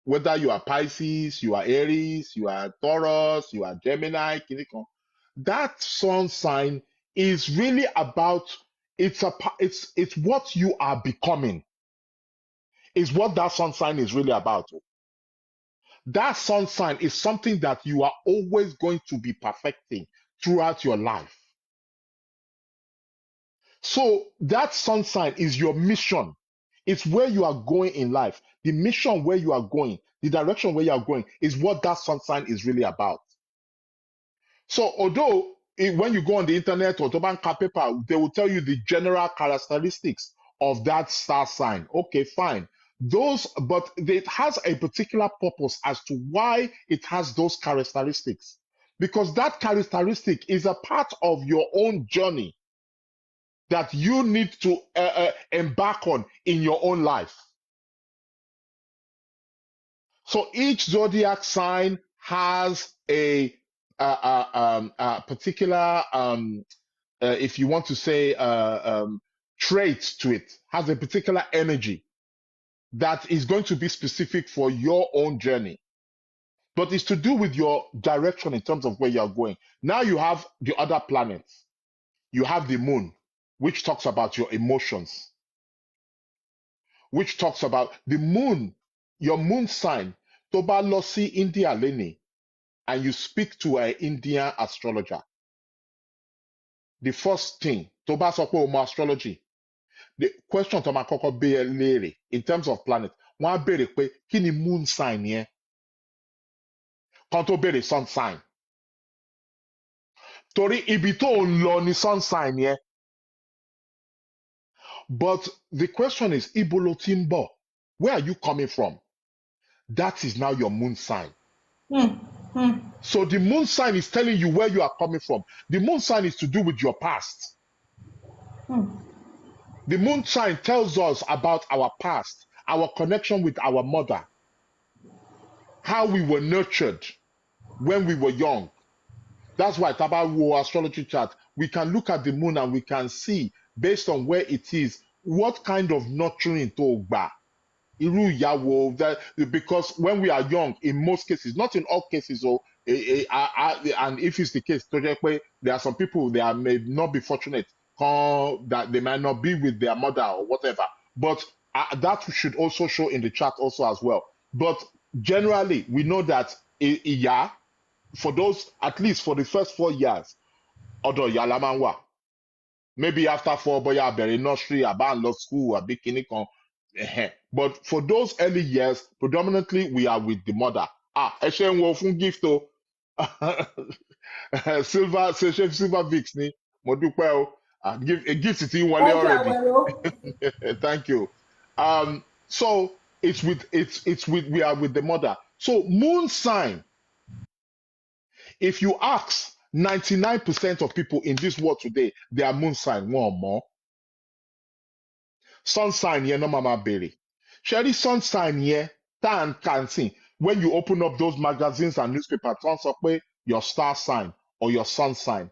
Whether you are Pisces, you are Aries, you are Taurus, you are Gemini, kìíní kan. That sun sign is really about, it's what you are becoming. Is what that sun sign is really about. That sun sign is something that you are always going to be perfecting throughout your life. So that sun sign is your mission. It's where you are going in life. The mission where you are going, the direction where you are going is what that sun sign is really about. So although when you go on the internet or to bank paper, they will tell you the general characteristics of that star sign. Okay, fine. But it has a particular purpose as to why it has those characteristics. Because that characteristic is a part of your own journey that you need to embark on in your own life. So each zodiac sign has a particular, if you want to say, trait to it, has a particular energy that is going to be specific for your own journey. But it's to do with your direction in terms of where you're going. Now you have the other planets. You have the moon, which talks about your emotions, which talks about the moon, your moon sign. Tó bá lọ sí India lénìí, and you speak to an Indian astrologer, the first thing, tó bá sọ pé o mọ astrology, the question tó máa kọ́kọ́ béèrè léèrè in terms of planet, wọ́n á béèrè pé kí ni moon sign yẹn? Kan tó béèrè sun sign. Torí ibi tó ń lọ ni sun sign yẹn. But the question is, ibo lo ti ń bọ̀? Where are you coming from? That is now your moon sign. So the moon sign is telling you where you are coming from. The moon sign is to do with your past. The moon sign tells us about our past, our connection with our mother, how we were nurtured when we were young. That's why Taba Wo astrology chart, we can look at the moon and we can see, based on where it is, what kind of nurturing to gba. Irú ìyá wo, that because when we are young, in most cases, not in all cases, and if it's the case, tó jẹ́ pé there are some people that may not be fortunate, that they might not be with their mother or whatever. But that should also show in the chart also as well. But generally, we know that ìyá, for those, at least for the first 4 years, ọ̀dọ̀ ìyá la máa ń wà. Maybe after 4, bóyá a bẹ̀rẹ̀ nursery, àbá ń lọ school, àbí kinní kan. But for those early years, predominantly we are with the mother. ẹ ṣe ń wo fún gift o. Silver Vix ni mo dúpẹ́ o. Gift ti wọlé Thank you, already. Awero. Thank you. So we are with the mother. So moon sign. If you ask 99% of people in this world today, they are moon sign, one or more. Sun sign here, no mama berry. Sherry sun sign here, tan can see. When you open up those magazines and newspapers, turns up with your star sign or your sun sign.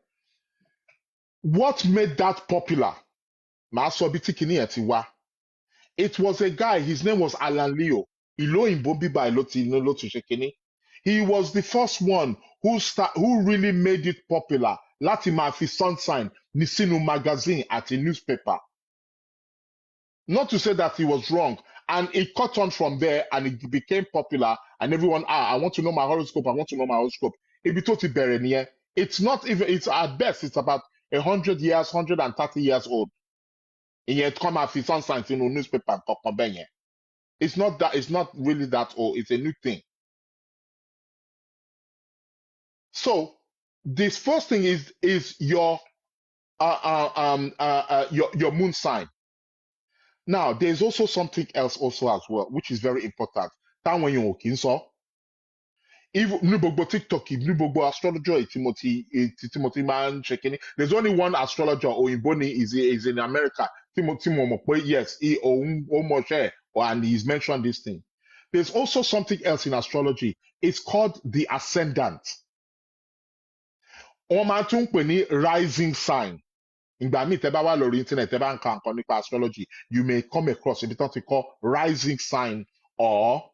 What made that popular? It was a guy, his name was Alan Leo. He was the first one who really made it popular. Láti máa fi sun sign ní sínú magazine àti newspaper. Not to say that he was wrong. And it caught on from there and it became popular. And everyone, I want to know my horoscope. I want to know my horoscope. Ibi tó ti bẹ̀rẹ̀ nìyẹn. It's not even, it's at best, it's about 100 years, 130 years old. Ìyẹn tó máa fi sun sign sínú newspaper kankan bẹ́ẹ̀ yẹn. It's not really that old. It's a new thing. So this first thing is your your moon sign. Now there's also something else also as well, which is very important. Táwọn èèyàn ò kì í sọ. Even ní gbogbo TikTok, ní gbogbo astrologer Timothy man checking. There's only one astrologer Oyinboni is in America. Timothy Momope, yes, he and he's mentioned this thing. There's also something else in astrology. It's called the ascendant. Wọ́n máa tún pè ní rising sign. Ìgbà míì tẹ́ bá wà lórí internet, tẹ́ bá ń ka nǹkan nípa astrology, you may come across ibi tó ti kọ rising sign or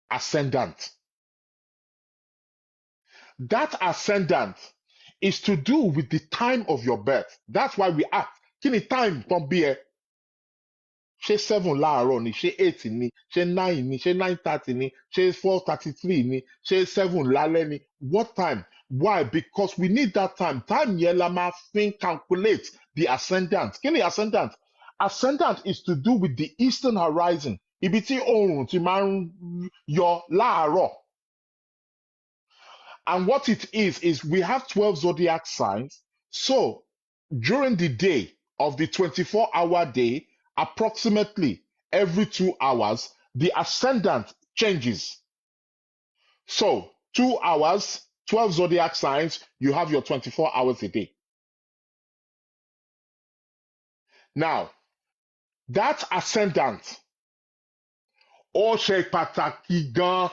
ascendant. That ascendant is to do with the time of your birth. That's why we ask, kí ni time tó bí ẹ? Ṣé 7 láàárọ̀ ni? Ṣé 8 ni? Ṣé 9 ni? Ṣé 9:30 ni? Ṣé 4:33 ni? Ṣé 7 lálẹ́ ni? What time? Why? Because we need that time. Time yẹn la máa fi calculate the ascendant. Kí ni ascendant? Ascendant is to do with the eastern horizon. Ibi tí oòrùn ti máa ń yọ láàárọ̀. And what it is we have 12 zodiac signs. So during the day of the 24-hour day, approximately every 2 hours, the ascendant changes. So 2 hours, 12 zodiac signs, you have your 24 hours a day. Now, that ascendant, ó ṣe pàtàkì gan.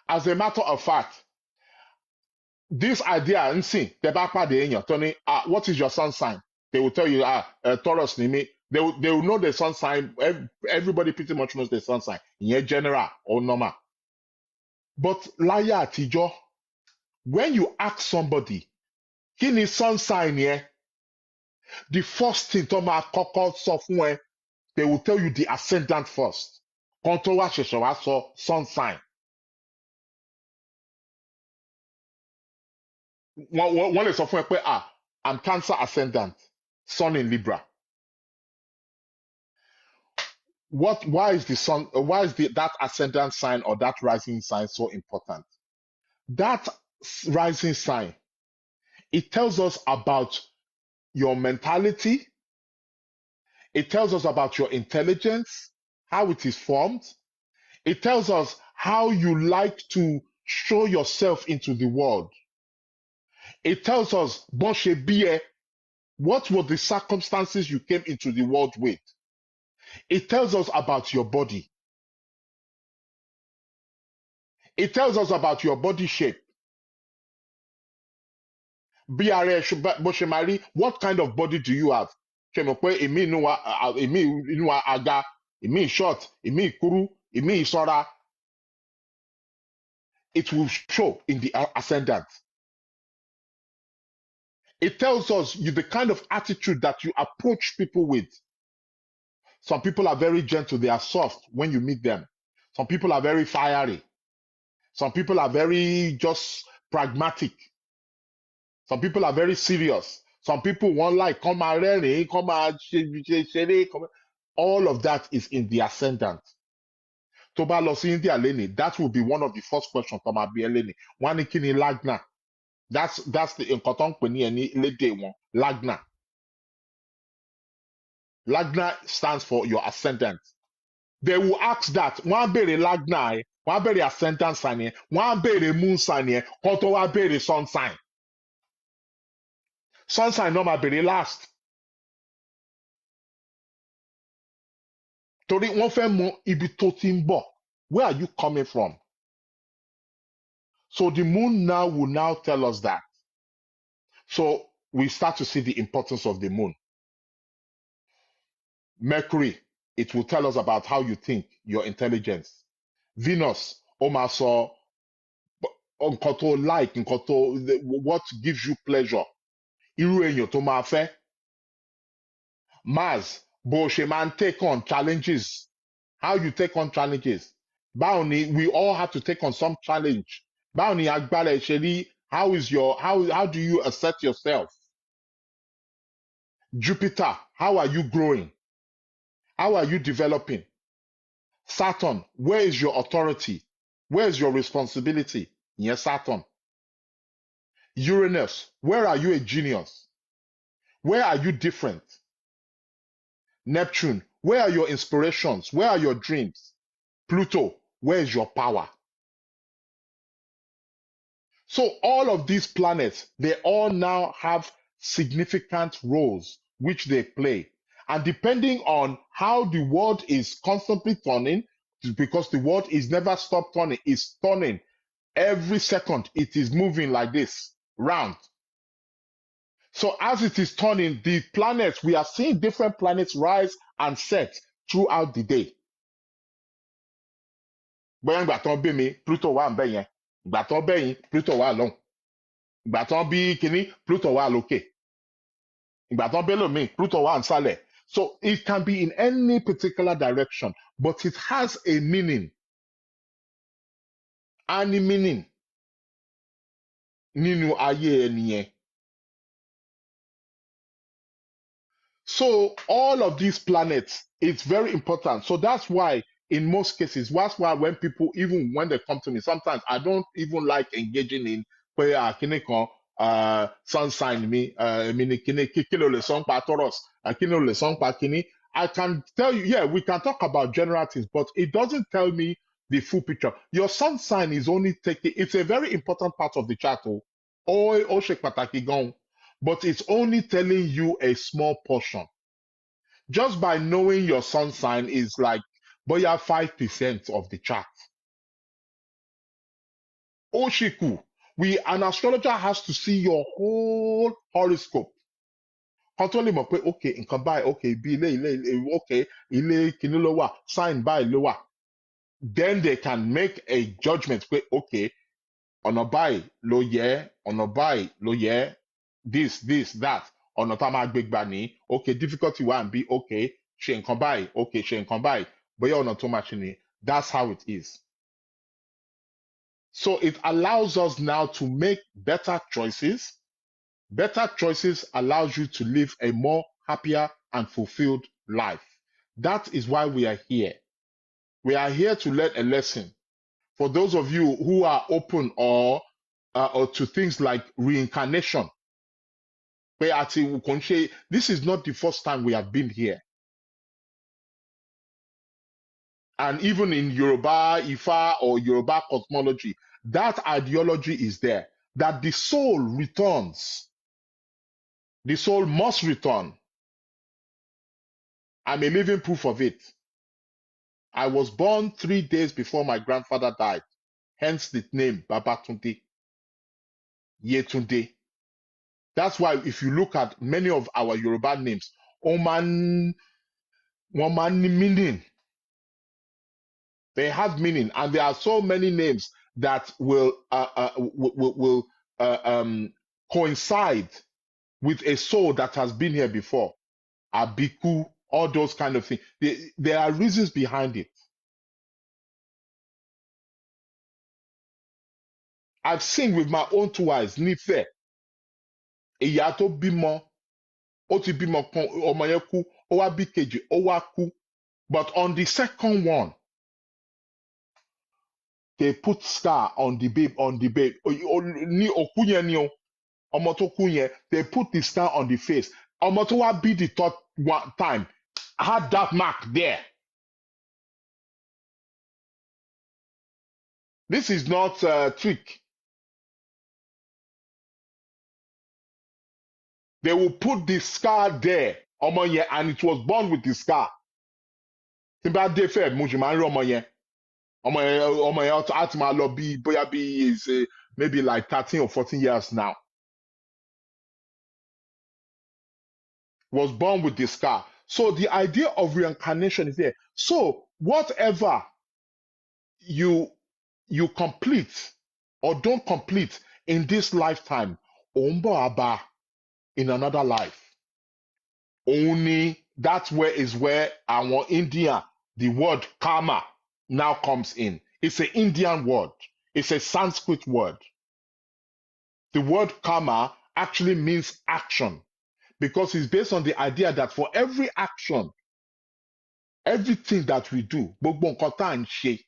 As a matter of fact, this idea ń sìn tẹ́ bá pàdé èèyàn tó ní what is your sun sign? They will tell you Taurus ni mí. They will know the sun sign. Everybody pretty much knows the sun sign. Ìyẹn general or normal. But láyé àtijọ́, when you ask somebody, kí ni sun sign yẹn? The first thing tó máa kọ́kọ́ sọ fún ẹ, they will tell you the ascendant first. Kan tó wá ṣẹ̀ṣẹ̀ wá sọ sun sign. Wọ́n lè sọ fún ẹ pé I'm Cancer ascendant, Sun in Libra. Why is that ascendant sign or that rising sign so important? That rising sign, it tells us about your mentality. It tells us about your intelligence, how it is formed. It tells us how you like to show yourself into the world. It tells us, bó ṣe bí ẹ, what were the circumstances you came into the world with? It tells us about your body. It tells us about your body shape. Bí ara ẹ bó ṣe máa rí, what kind of body do you have? Ṣé mọ̀ pé èmi inú wa aga, èmi short, èmi kúrú, èmi ìṣọ́ra. It will show in the ascendant. It tells us the kind of attitude that you approach people with. Some people are very gentle, they are soft when you meet them. Some people are very fiery. Some people are very just pragmatic. Some people are very serious. Some people want like come rẹ́rìn-ín, come ṣeré. All of that is in the ascendant. tó bá lọ sí India lénìí, that will be one of the first questions tó máa bi ẹ́ lénìí. Wọ́n á ní kí ni Lagna? That's the nǹkan tó ń pè ní ẹni lédè wọn, Lagna. Lagna stands for your ascendant. They will ask that. Wọ́n á béèrè Lagna ẹ̀, wọ́n á béèrè ascendant sign ẹ̀, wọ́n á béèrè moon sign ẹ̀, kó tó wá béèrè sun sign. Sun sign náà máa béèrè last. Torí wọ́n fẹ́ mọ ibi tó ti ń bọ̀. Where are you coming from? So the moon now will now tell us that. So we start to see the importance of the moon. Mercury, it will tell us about how you think, your intelligence. Venus, ó máa sọ nǹkan tó like, nǹkan tó, what gives you pleasure. Irú èèyàn tó máa fẹ́. Mars, bó ṣe máa ń take on challenges. How you take on challenges. Báwo ni, we all have to take on some challenge. Báwo ni agbára ẹ̀ ṣe rí? How do you assert yourself? Jupiter, how are you growing? How are you developing? Saturn, where is your authority? Where is your responsibility? Yes, Saturn. Uranus, where are you a genius? Where are you different? Neptune, where are your inspirations? Where are your dreams? Pluto, where is your power? So all of these planets, they all now have significant roles which they play. And depending on how the world is constantly turning, because the world is never stopped turning, it's turning every second, it is moving like this, round. So as it is turning, the planets, we are seeing different planets rise and set throughout the day. Bóyá ìgbà tán bí mi, Pluto wà ńbẹ̀ yẹn. Ìgbà tán bẹ́yìn, Pluto wà lọ́hùn. Ìgbà tán bí kinní, Pluto wà lókè. Ìgbà tán bẹ́lòmíì, Pluto wà nísàlẹ̀. So it can be in any particular direction, but it has a meaning. Any meaning nínú ayé ẹni yẹn. So all of these planets, it's very important. So that's why in most cases, that's why when people, even when they come to me, sometimes I don't even like engaging in where kini kan sun sign me, mini kini kilo le song pa Taurus, kilo le song pa kini. I can tell you, yeah, we can talk about general things, but it doesn't tell me the full picture. Your sun sign is only taking, it's a very important part of the chart. Oh, ṣe pàtàkì gan, but it's only telling you a small portion. Just by knowing your sun sign is like bóyá 5% of the chart. Oshiku, an astrologer has to see your whole horoscope. Kan tó lè mọ̀ pé okay, nǹkan báyìí, okay, bí ilé, okay, ilé kìíní ló wà, sign báyìí ló wà. Then they can make a judgment pé okay, ọ̀nà báyìí ló yẹ, ọ̀nà báyìí ló yẹ, this, that. Ọ̀nà tá a máa gbé gbà ní, okay, difficulty wà ń bí, okay, ṣe nǹkan báyìí, okay, ṣe nǹkan báyìí, bóyá ọ̀nà tó máa ṣe ni. That's how it is. So it allows us now to make better choices. Better choices allows you to live a more happier and fulfilled life. That is why we are here. We are here to learn a lesson. For those of you who are open or to things like reincarnation, this is not the first time we have been here. And even in Yoruba, Ifa, or Yoruba cosmology, that ideology is there, that the soul returns. The soul must return. I'm a living proof of it. I was born 3 days before my grandfather died, hence the name Babatunde, Yetunde. That's why if you look at many of our Yoruba names, Oman, Woman meaning. They have meaning, and there are so many names that will coincide with a soul that has been here before. Abiku, all those kind of things. There are reasons behind it. I've seen with my own two eyes, Nife, ìyá tó bímọ, ó ti bímọ kan, ọmọ yẹn kú, ó wá bí kejì, ó wá kú. But on the second one, they put scar on the babe ní òkú yẹn ni o ọmọ tó kú yẹn they put the scar on the face ọmọ tó wá bí the third one time had that mark there. This is not a trick. They will put the scar there ọmọ yẹn and it was born with the scar. Tí n bá dé fẹ́ mo sì máa ń rí ọmọ yẹn á ti máa lọ bí bóyá bí is maybe like 13 or 14 years now. Was born with the scar. So the idea of reincarnation is there. So whatever you complete or don't complete in this lifetime, ó ń bọ̀ á bá in another life. Only that's where our India, the word karma now comes in. It's an Indian word. It's a Sanskrit word. The word karma actually means action because it's based on the idea that for every action, everything that we do, gbogbo nǹkan tá à ń ṣe,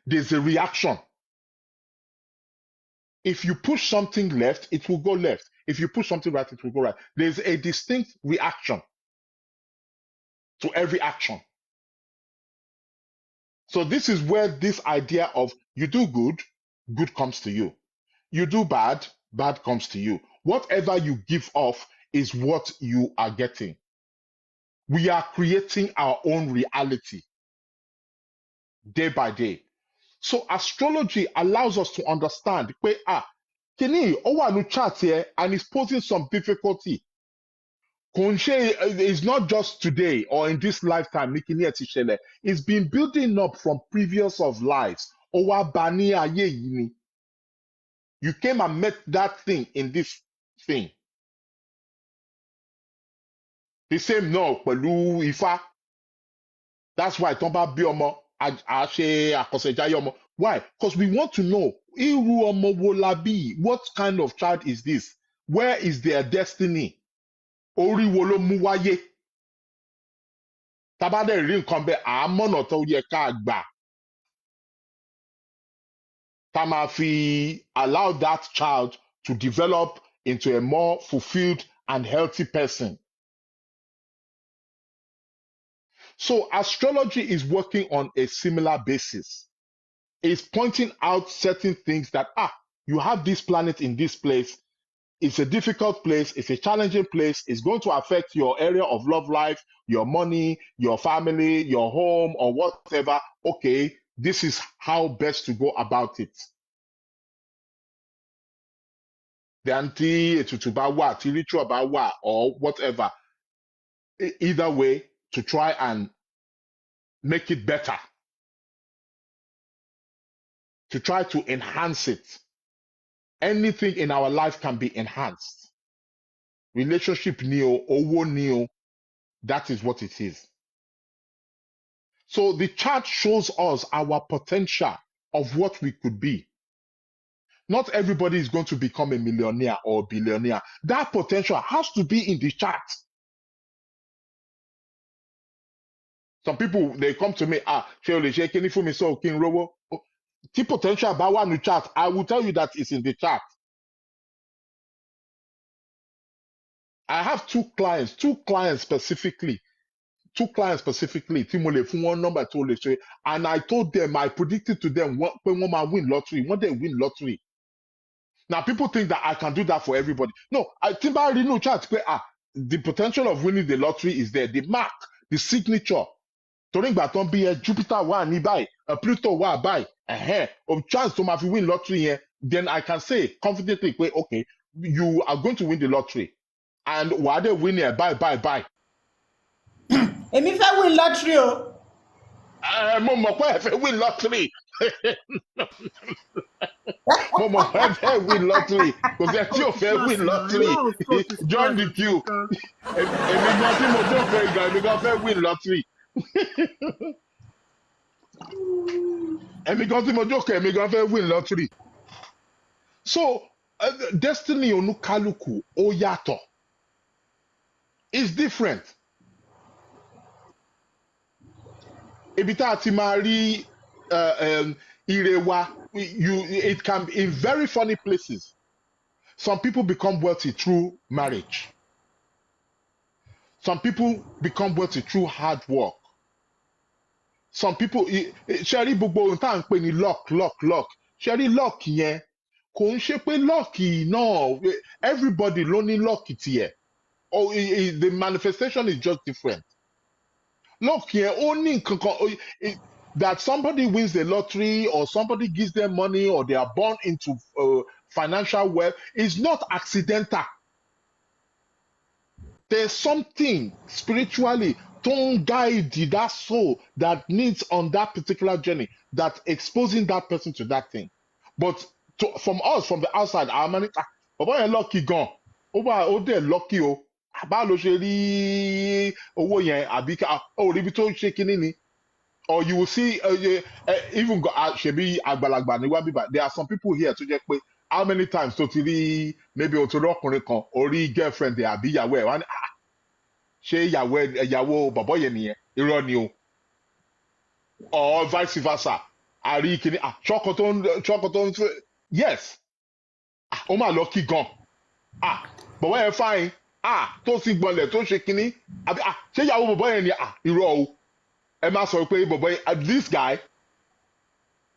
there's a reaction. If you push something left, it will go left. If you push something right, it will go right. There's a distinct reaction to every action. So this is where this idea of you do good, good comes to you. You do bad, bad comes to you. Whatever you give off is what you are getting. We are creating our own reality day by day. So astrology allows us to understand pé kini ó wà ní chart here and it's posing some difficulty. Kò ń ṣe it's not just today or in this lifetime ní kini ẹ̀ ti ṣẹlẹ̀. It's been building up from previous of lives. Ó wá bá ní ayé yìí ni. You came and met that thing in this thing. The same náà pẹ̀lú Ifá. That's why tán bá bí ọmọ a ṣe àkọsẹ̀jáyé ọmọ. Why? Because we want to know irú ọmọ wo la bí? What kind of child is this? Where is their destiny? Orí wo ló mú wáyé? Tá bá dẹ̀ rí nǹkan bẹ́ẹ̀ àámọ̀nà tó yẹ ká gbà. Tá máa fi allow that child to develop into a more fulfilled and healthy person. So astrology is working on a similar basis. It's pointing out certain things that, you have this planet in this place. It's a difficult place. It's a challenging place. It's going to affect your area of love life, your money, your family, your home, or whatever. Okay, this is how best to go about it. The anti ètùtù bá wà, tí ritual bá wà, or whatever. Either way, to try and make it better. To try to enhance it. Anything in our life can be enhanced. Relationship ni o, owó ni o, that is what it is. So the chart shows us our potential of what we could be. Not everybody is going to become a millionaire or a billionaire. That potential has to be in the chart. Some people, they come to me, ṣé o lè ṣe kíní fún mi so kí n rówó? Tí potential bá wà ní chart, I will tell you that it's in the chart. I have two clients specifically tí mo lè fún wọn number tó lè ṣe, and I told them, I predicted to them pé wọ́n máa win lottery, wọ́n dẹ̀ win lottery. Now people think that I can do that for everybody. No, tí n bá rí inú chart pé the potential of winning the lottery is there, the mark, the signature. Torí ìgbà tán bí Jupiter wà ní báyìí, Pluto wà báyìí, chance tó máa fi win lottery yẹn, then I can say confidently pé okay, you are going to win the lottery. And wàá dẹ̀ win ẹ̀ bye. Èmi fẹ́ win lottery o. Mo mọ̀ pé ẹ fẹ́ win lottery. Mo mọ̀ pé ẹ fẹ́ win lottery. Kò sí ẹ tí ò fẹ́ win lottery. Join the queue. Èmi gan tí mo jókòó ìgbà èmi gan fẹ́ win lottery. Èmi gan tí mo jókòó èmi gan fẹ́ win lottery. So destiny oníkálukú ó yàtọ̀. It's different. Ibi tá a ti máa rí Irewa, it can be in very funny places. Some people become wealthy through marriage. Some people become wealthy through hard work. Some people, ṣẹ́rí gbogbo ohun tá à ń pè ní luck. Ṣẹ́rí luck yẹn, kò ń ṣe pé luck náà, everybody ló ní luck tiẹ̀. Oh, the manifestation is just different. Luck yẹn, ó ní nǹkan kan, that somebody wins the lottery or somebody gives them money or they are born into financial wealth is not accidental. There's something spiritually to guide that soul that needs on that particular journey that exposing that person to that thing. But from us, from the outside, our money, bàbá yẹn lucky gan, ó dẹ̀ lucky o, bá ló ṣe rí owó yẹn àbí ó rí ibi tó ṣe kínní ni. Or you will see, even ṣebí àgbàlagbà ni wá bíbá. There are some people here tó jẹ́ pé how many times tó ti rí maybe o ti rí ọkùnrin kan orí girlfriend ẹ̀ àbí ìyàwó ẹ̀ wá ní ṣé ìyàwó bàbá yẹn nìyẹn, irọ́ ni o, or vice versa, àrí kìíní ṣọ́kọ tó ń fẹ́, yes, ó mà lucky gan, bàbá yẹn fine, tó sì gbọ́nlẹ̀ tó ṣe kìíní, àbí ṣé ìyàwó bàbá yẹn ni irọ́ o, ẹ má sọ pé bàbá yẹn, this guy,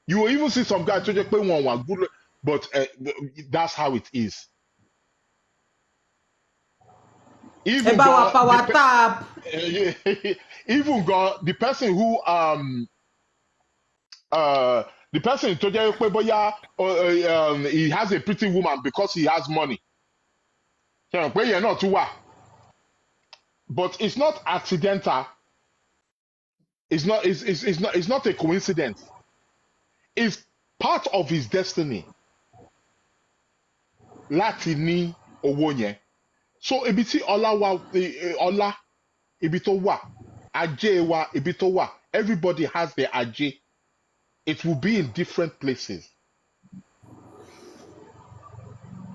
you will even see some guys tó jẹ́ pé wọ́n wà good, but that's how it is. Even God, power tap. even God, the person who the person tó jẹ́ pé bóyá he has a pretty woman because he has money. Ṣé pé yẹn náà tún wà, but it's not accidental. It's not a coincidence. It's part of his destiny. Láti ní owó yẹn. So ibi tí ọlá wà, ibi tó wà, ajé wa ibi tó wà, everybody has their ajé. It will be in different places.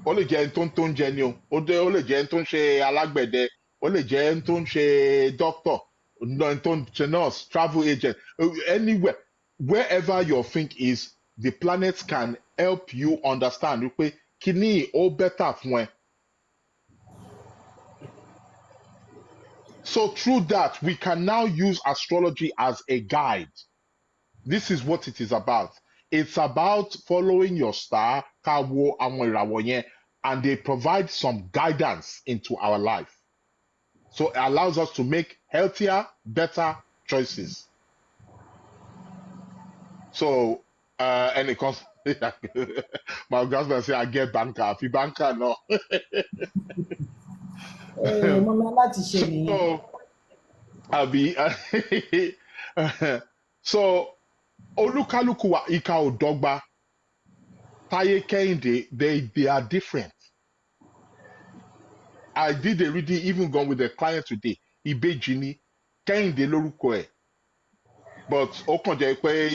Ó lè jẹ́ ẹni tó ń jẹ ni o, ó lè jẹ́ ẹni tó ń ṣe alágbẹ̀dẹ, ó lè jẹ́ ẹni tó ń ṣe doctor, ẹni tó ń ṣe nurse, travel agent, anywhere, wherever your think is, the planets can help you understand wípé kíní ó better fún ẹ. So through that, we can now use astrology as a guide. This is what it is about. It's about following your star, ká wo àwọn ìràwọ̀ yẹn, and they provide some guidance into our life. So it allows us to make healthier, better choices. So, and it comes, my husband say, I get banker. If you banker, no. So, I'll be, so, olúkálùkù wa ìkà ò dọ́gba. Táyé Kẹ́hìndé, they are different. I did a reading, even gone with a client today. Ìbejì ni Kẹ́hìndé lórúkọ ẹ̀. But ó kàn jẹ́ pé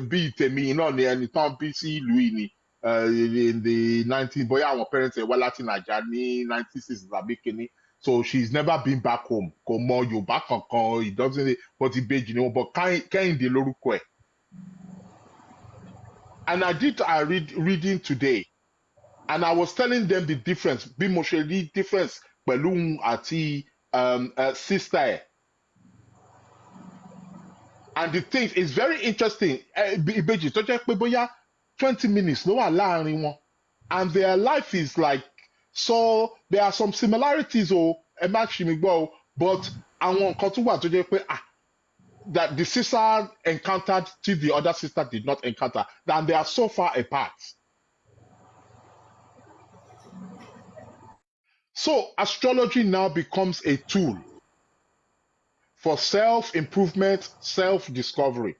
bí tèmi náà ni ẹni tán bí sí ìlú yìí ni in the 19, bóyá àwọn parents ẹ̀ wá láti Nàìjíríà ní 1960s àbí kínní. So she's never been back home. Kò mọ Yorùbá kankan, it doesn't, but ìbejì ni wọn, but Kẹ́hìndé lórúkọ ẹ̀. And I did a reading today, and I was telling them the difference, bí mo ṣe rí difference pẹ̀lú òun àti sister ẹ̀. And the thing is very interesting. Ìbejì tó jẹ́ pé bóyá 20 minutes ló wà láàrin wọn, and their life is like, so there are some similarities o, ẹ má ṣì mí gbọ́ o, but àwọn nǹkan tó wà tó jẹ́ pé that the sister encountered till the other sister did not encounter, and they are so far apart. So astrology now becomes a tool for self-improvement, self-discovery.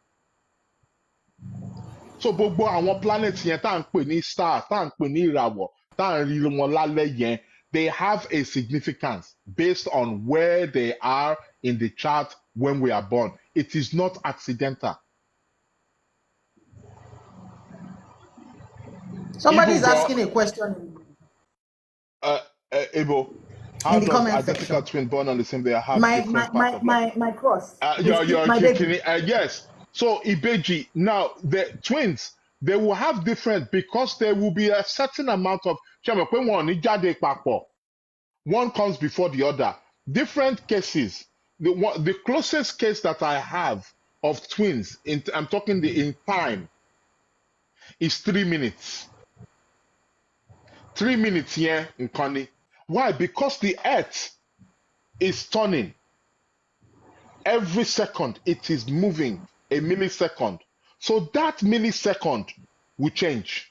So gbogbo àwọn planets yẹn tá à ń pè ní star, tá à ń pè ní ìràwọ̀, tá à ń rí wọn lálẹ́ yẹn, they have a significance based on where they are in the chart when we are born. It is not accidental. Somebody is asking a question. Ebo, how in the does comment identical section. twin born on the same day have different parts of life? My cross. Yes. So Ibeji, now the twins, they will have different because there will be a certain amount of ṣé mo pé wọn ò ní jáde papọ̀. One comes before the other. Different cases. The closest case that I have of twins, I'm talking in time, is 3 minutes. 3 minutes here in Connie. Why? Because the earth is turning. Every second it is moving a millisecond. So that millisecond will change.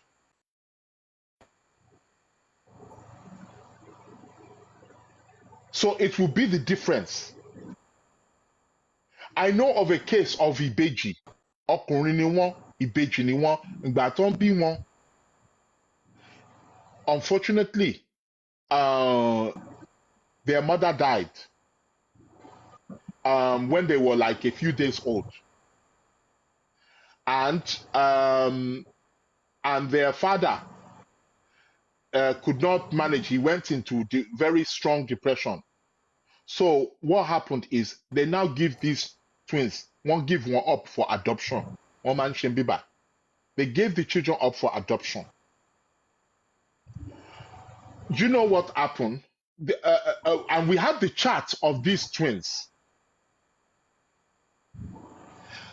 So it will be the difference. I know of a case of Ìbejì. Ọkùnrin ni wọ́n, Ìbejì ni wọ́n. Ìgbà tó ń bí wọn, unfortunately, their mother died when they were like a few days old. And their father could not manage. He went into very strong depression. So what happened is they now give these twins, one give one up for adoption. One man Shembiba. They gave the children up for adoption. Do you know what happened? And we have the chart of these twins.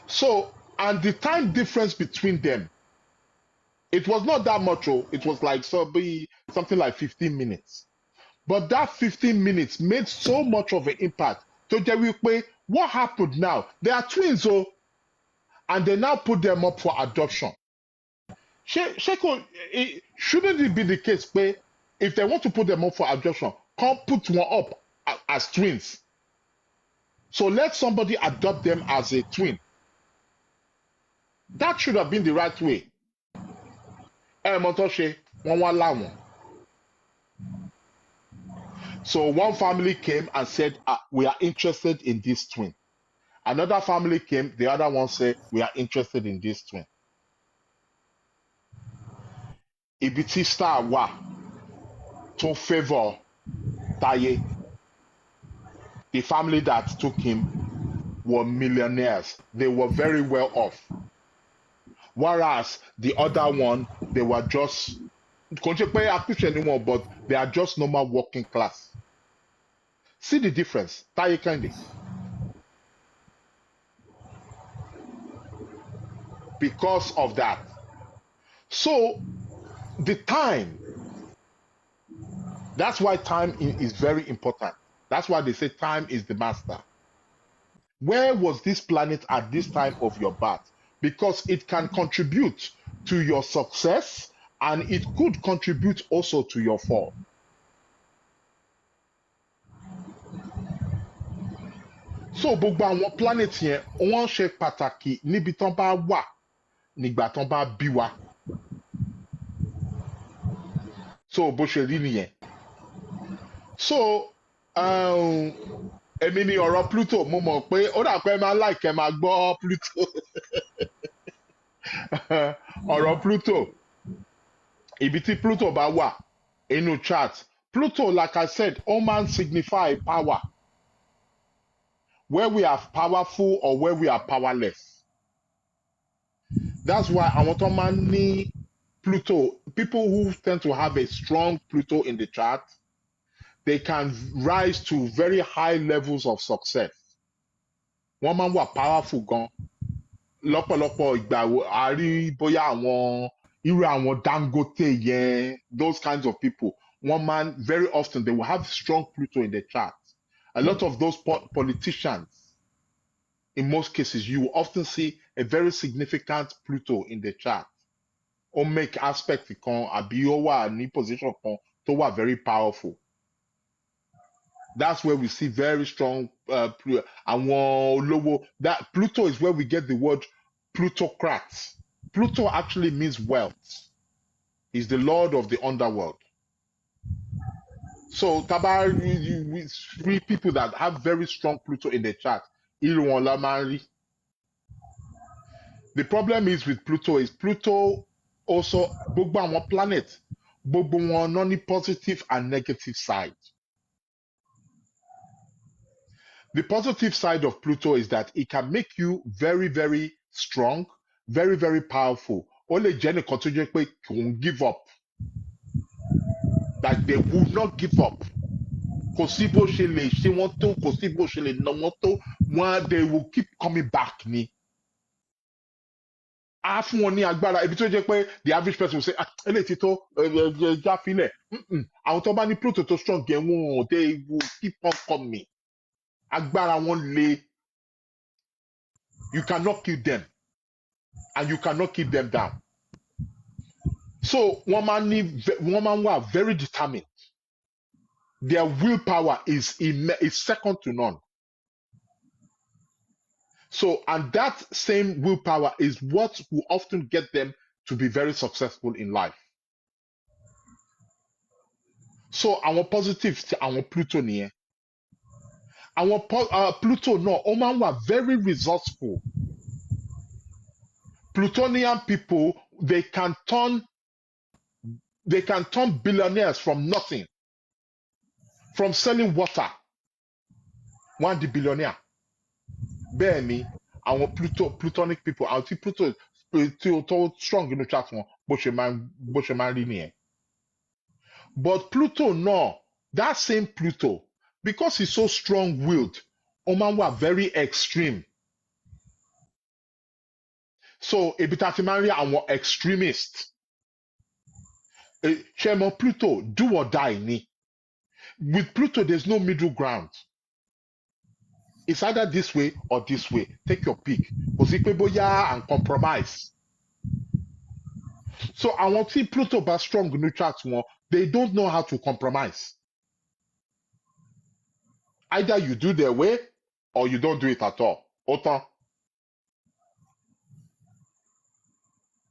So, and the time difference between them, it was not that much. It was like something like 15 minutes. But that 15 minutes made so much of an impact. So what happened now? They are twins, and they now put them up for adoption. Sheko, shouldn't it be the case where if they want to put them up for adoption, can't put one up as twins? So let somebody adopt them as a twin. That should have been the right way. So one family came and said, we are interested in this twin. Another family came, the other one said, we are interested in this twin. Ibiti star wa to favor Taye. The family that took him were millionaires. They were very well off. Whereas the other one, they were just, but they are just normal working class. See the difference. Taye Kende. Because of that. So, the time, that's why time is very important. That's why they say time is the master. Where was this planet at this time of your birth? Because it can contribute to your success and it could contribute also to your fall. So gbogbo àwọn planet yẹn wọ́n ṣe pàtàkì níbi tán bá wà nígbà tán bá bí wa. So bó ṣe rí nìyẹn. So èmi ni ọ̀rọ̀ Pluto mo mọ̀ pé ó dà pé máa like máa gbọ́ Pluto. Ọ̀rọ̀ Pluto ibi tí Pluto bá wà inú chart. Pluto, like I said, ó máa ń signify power. Where we are powerful or where we are powerless. That's why àwọn tó máa ń ní Pluto, people who tend to have a strong Pluto in the chart, they can rise to very high levels of success. Wọ́n máa ń wà powerful gan. Lọ́pọ̀lọpọ̀ ìgbà a rí bóyá àwọn irú àwọn Dangote yẹn, those kinds of people. One man, very often they will have strong Pluto in the chart. A lot of those politicians, in most cases, you will often see a very significant Pluto in the chart. Or make aspect kan àbí ó wà ní position kan tó wà very powerful. That's where we see very strong àwọn olówó. That Pluto is where we get the word plutocrats. Pluto actually means wealth. He's the lord of the underworld. So we three people that have very strong Pluto in the chart. Irú wọn la máa ń rí. The problem is with Pluto is Pluto also gbogbo àwọn planet gbogbo wọn náà ní positive and negative side. The positive side of Pluto is that it can make you very, very strong, very, very powerful. Ó lè jẹ́ nìkan tó jẹ́ pé kò ń give up. Like they will not give up. Kò sí bó ṣe lè ṣe wọ́n tó, kò sí bó ṣe lè ná wọ́n tó, they will keep coming back ni. Á fún wọn ní agbára ibi tó jẹ́ pé the average person will say eléyìí ti tó já filẹ̀. Àwọn tó bá ní Pluto tó strong yẹn wọn they will keep on coming. Agbára wọn le. You cannot kill them and you cannot keep them down. So wọ́n máa ń wà very determined. Their willpower is second to none. So, and that same willpower is what will often get them to be very successful in life. So, àwọn positives ti àwọn Pluto nìyẹn. Àwọn Pluto náà ó máa ń wà very resourceful. Plutonian people, they can turn billionaires from nothing. From selling water, wọ́n di billionaire. Bẹ́ẹ̀ ni, àwọn Plutonic people, àwọn tí Pluto tó strong inú chart wọn, bó ṣe máa ń rí nìyẹn. But Pluto náà, that same Pluto, because he's so strong-willed, ó máa ń wà very extreme. So, ebi tá ti máa ń rí àwọn extremists. Ṣé mọ̀ Pluto, do or die ni. With Pluto, there's no middle ground. It's either this way or this way. Take your pick. Kò sí pé bóyá and compromise. So àwọn tí Pluto bá strong ní chart wọn, they don't know how to compromise. Either you do their way or you don't do it at all. Ó tán.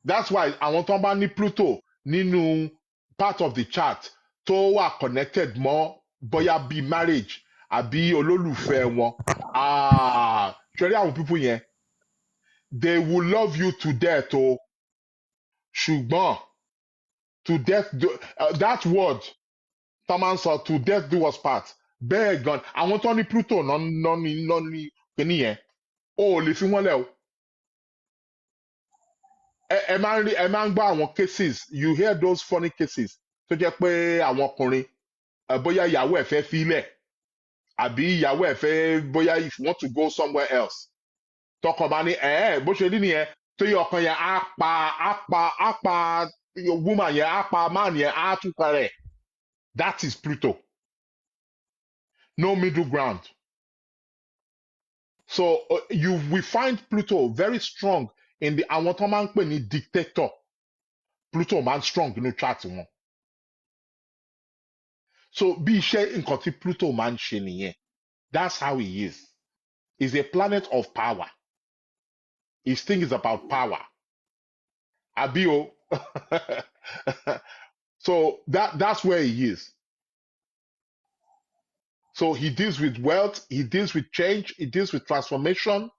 That's why àwọn tó bá ní Pluto nínú part of the chart tó wà connected mọ́ bóyá bí marriage àbí olólùfẹ́ wọn. Ṣé rí àwọn people yẹn? They will love you to death o. Ṣùgbọ́n to death that word tá máa ń sọ to death do us part. Bẹ́ẹ̀ gan, àwọn tó ní Pluto náà ní kíní yẹn. O ò lè fi wọ́n lẹ̀ o. Ẹ máa ń gbọ́ àwọn cases, you hear those funny cases tó jẹ́ pé àwọn ọkùnrin bóyá ìyàwó ẹ̀ fẹ́ filẹ̀ àbí ìyàwó ẹ̀ fẹ́ bóyá if you want to go somewhere else tọkọ bá ní bó ṣe rí nìyẹn tó yẹ ọkàn yẹn á pa woman yẹn á pa man yẹn á tún parẹ́. That is Pluto. No middle ground. So we find Pluto very strong in the àwọn tó máa ń pè ní dictator. Pluto máa ń strong nínú chart wọn. So bí iṣẹ́ nǹkan tí Pluto máa ń ṣe nìyẹn. That's how he is. He's a planet of power. His thing is about power. Abio. So that's where he is. So he deals with wealth, he deals with change, he deals with transformation.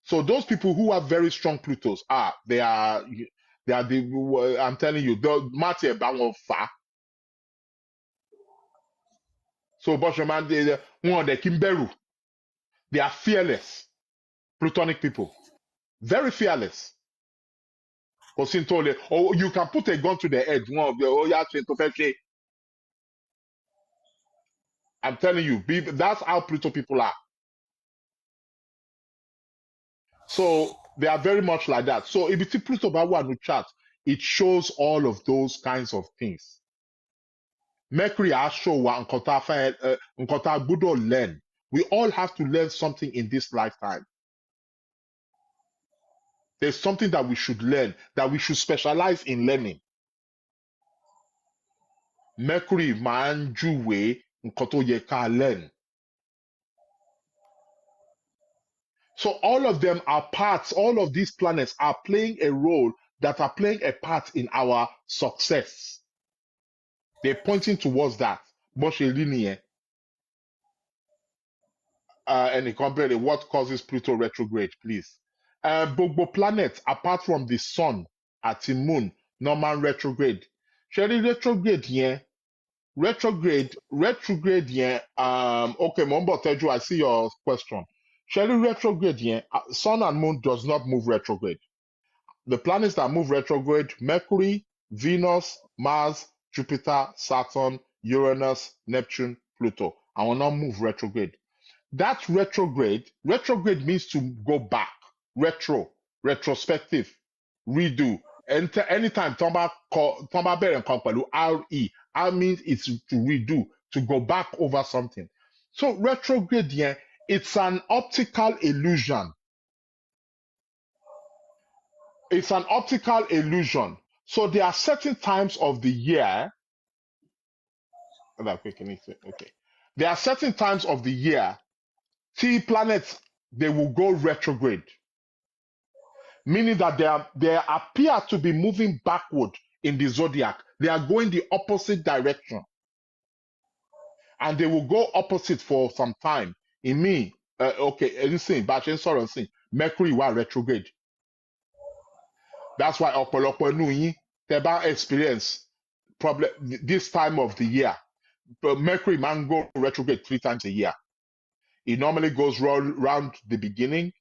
So those people who have very strong Plutos they are the I'm telling you, the matter about far. So Boshaman, they Kimberu. They are fearless. Plutonic people. Very fearless. Or you can put a gun to the head. I'm telling you, that's how Pluto people are. So they are very much like that. So if it's Pluto Bawa no chart, it shows all of those kinds of things. Mercury has show what learn. We all have to learn something in this lifetime. There's something that we should learn, that we should specialize in learning. Mercury man juwe nkoto ye ka learn. So all of them are parts, all of these planets are playing a role that are playing a part in our success. They're pointing towards that. And compare what causes Pluto retrograde, please. Both planets, apart from the sun at the moon, normal retrograde. Sherry retrograde, yeah. Retrograde, yeah. Okay, Mombo Teju, I see your question. Shelly retrograde here, Sun and Moon does not move retrograde. The planets that move retrograde, Mercury, Venus, Mars, Jupiter, Saturn, Uranus, Neptune, Pluto. I will not move retrograde. That retrograde means to go back, retrospective, redo. Anytime Tomba Beren Kampalu, RE, R means it's to redo, to go back over something. So retrograde here, it's an optical illusion. It's an optical illusion. So there are certain times of the year. Okay. There are certain times of the year, planets, they will go retrograde, meaning that they appear to be moving backward in the zodiac. They are going the opposite direction, and they will go opposite for some time. In me, listen, Mercury was retrograde. That's why ọ̀pọ̀lọpọ̀ inú yín tẹ́ bá experience problem this time of the year. But Mercury man go retrograde 3 times a year. It normally goes round the beginning,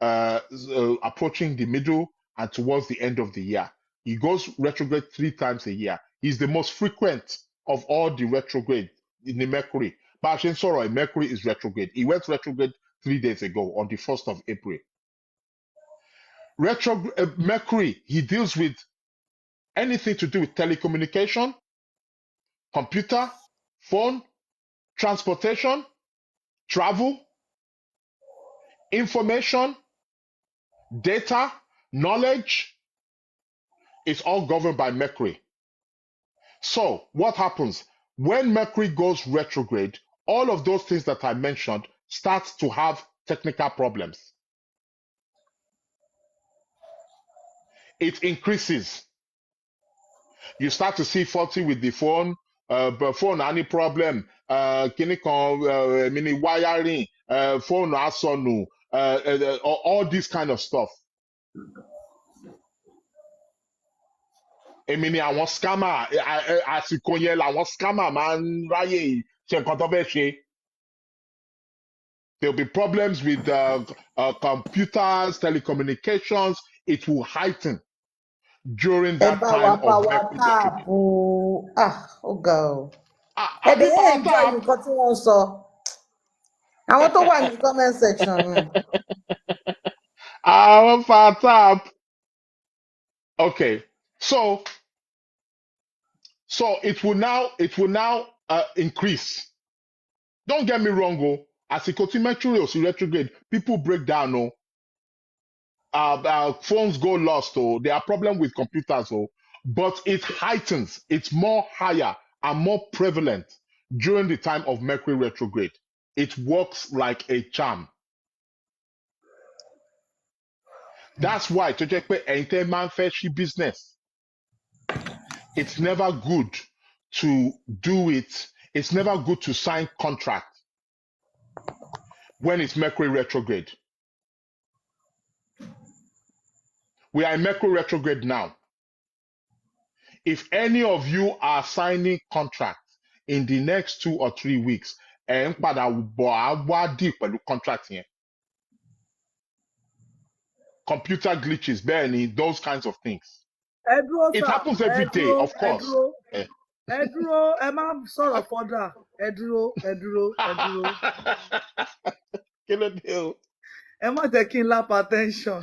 approaching the middle, and towards the end of the year. He goes retrograde 3 times a year. He's the most frequent of all the retrograde in the Mercury. But Mercury is retrograde. He went retrograde 3 days ago on the 1st of April. Mercury, he deals with anything to do with telecommunication, computer, phone, transportation, travel, information, data, knowledge. It's all governed by Mercury. So what happens when Mercury goes retrograde? All of those things that I mentioned start to have technical problems. It increases. You start to see faulty with the phone, but phone any problem, mini wiring, phone asonu, all this kind of stuff. Èmi ni àwọn scammer àsìkò yẹn làwọn scammer máa ń ráyè ṣe nǹkan tó fẹ́ ṣe. There'll be problems with computers, telecommunications. It will heighten during that time of Mercury retrograde. Ó ga o. Happy Ẹ̀dẹ̀ power enjoy tap. nǹkan tí wọ́n sọ. Àwọn tó wà ní comment section mi. Our power tap. Okay, so it will now increase. Don't get me wrong, as a Mercury or retrograde, people break down. Phones go lost. There are problems with computers. But it heightens. It's more higher and more prevalent during the time of Mercury retrograde. It works like a charm. That's why to check man business. It's never good to do it. It's never good to sign contract when it's Mercury retrograde. We are in Mercury retrograde now. If any of you are signing contracts in the next 2 or 3 weeks, contract here. Computer glitches, Bernie, those kinds of things. It happens every day, of course. Ẹ dúró, ẹ má sọ̀rọ̀ fọ́dà. Ẹ dúró. Kí ló dé o? Ẹ má jẹ́ kí n lápá tension.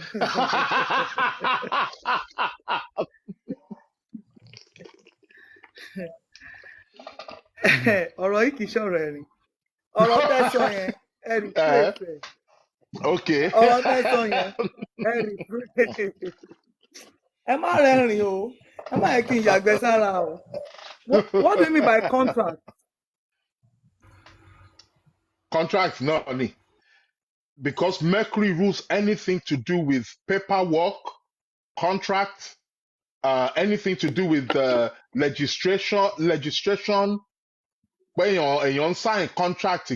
Ọ̀rọ̀ yìí kì í ṣọ̀rọ̀ ẹ̀rín. Ọ̀rọ̀ tẹ́sán yẹn, ẹ rí pé. Okay. Ọ̀rọ̀ tẹ́sán yẹn, ẹ rí pé. Ẹ má rẹ́rìn o. Ẹ má yẹ kí n yàgbẹ́ sára o. What do you mean by contract? Contract, no, honey. Because Mercury rules anything to do with paperwork, contract, anything to do with legislation. When you sign contract,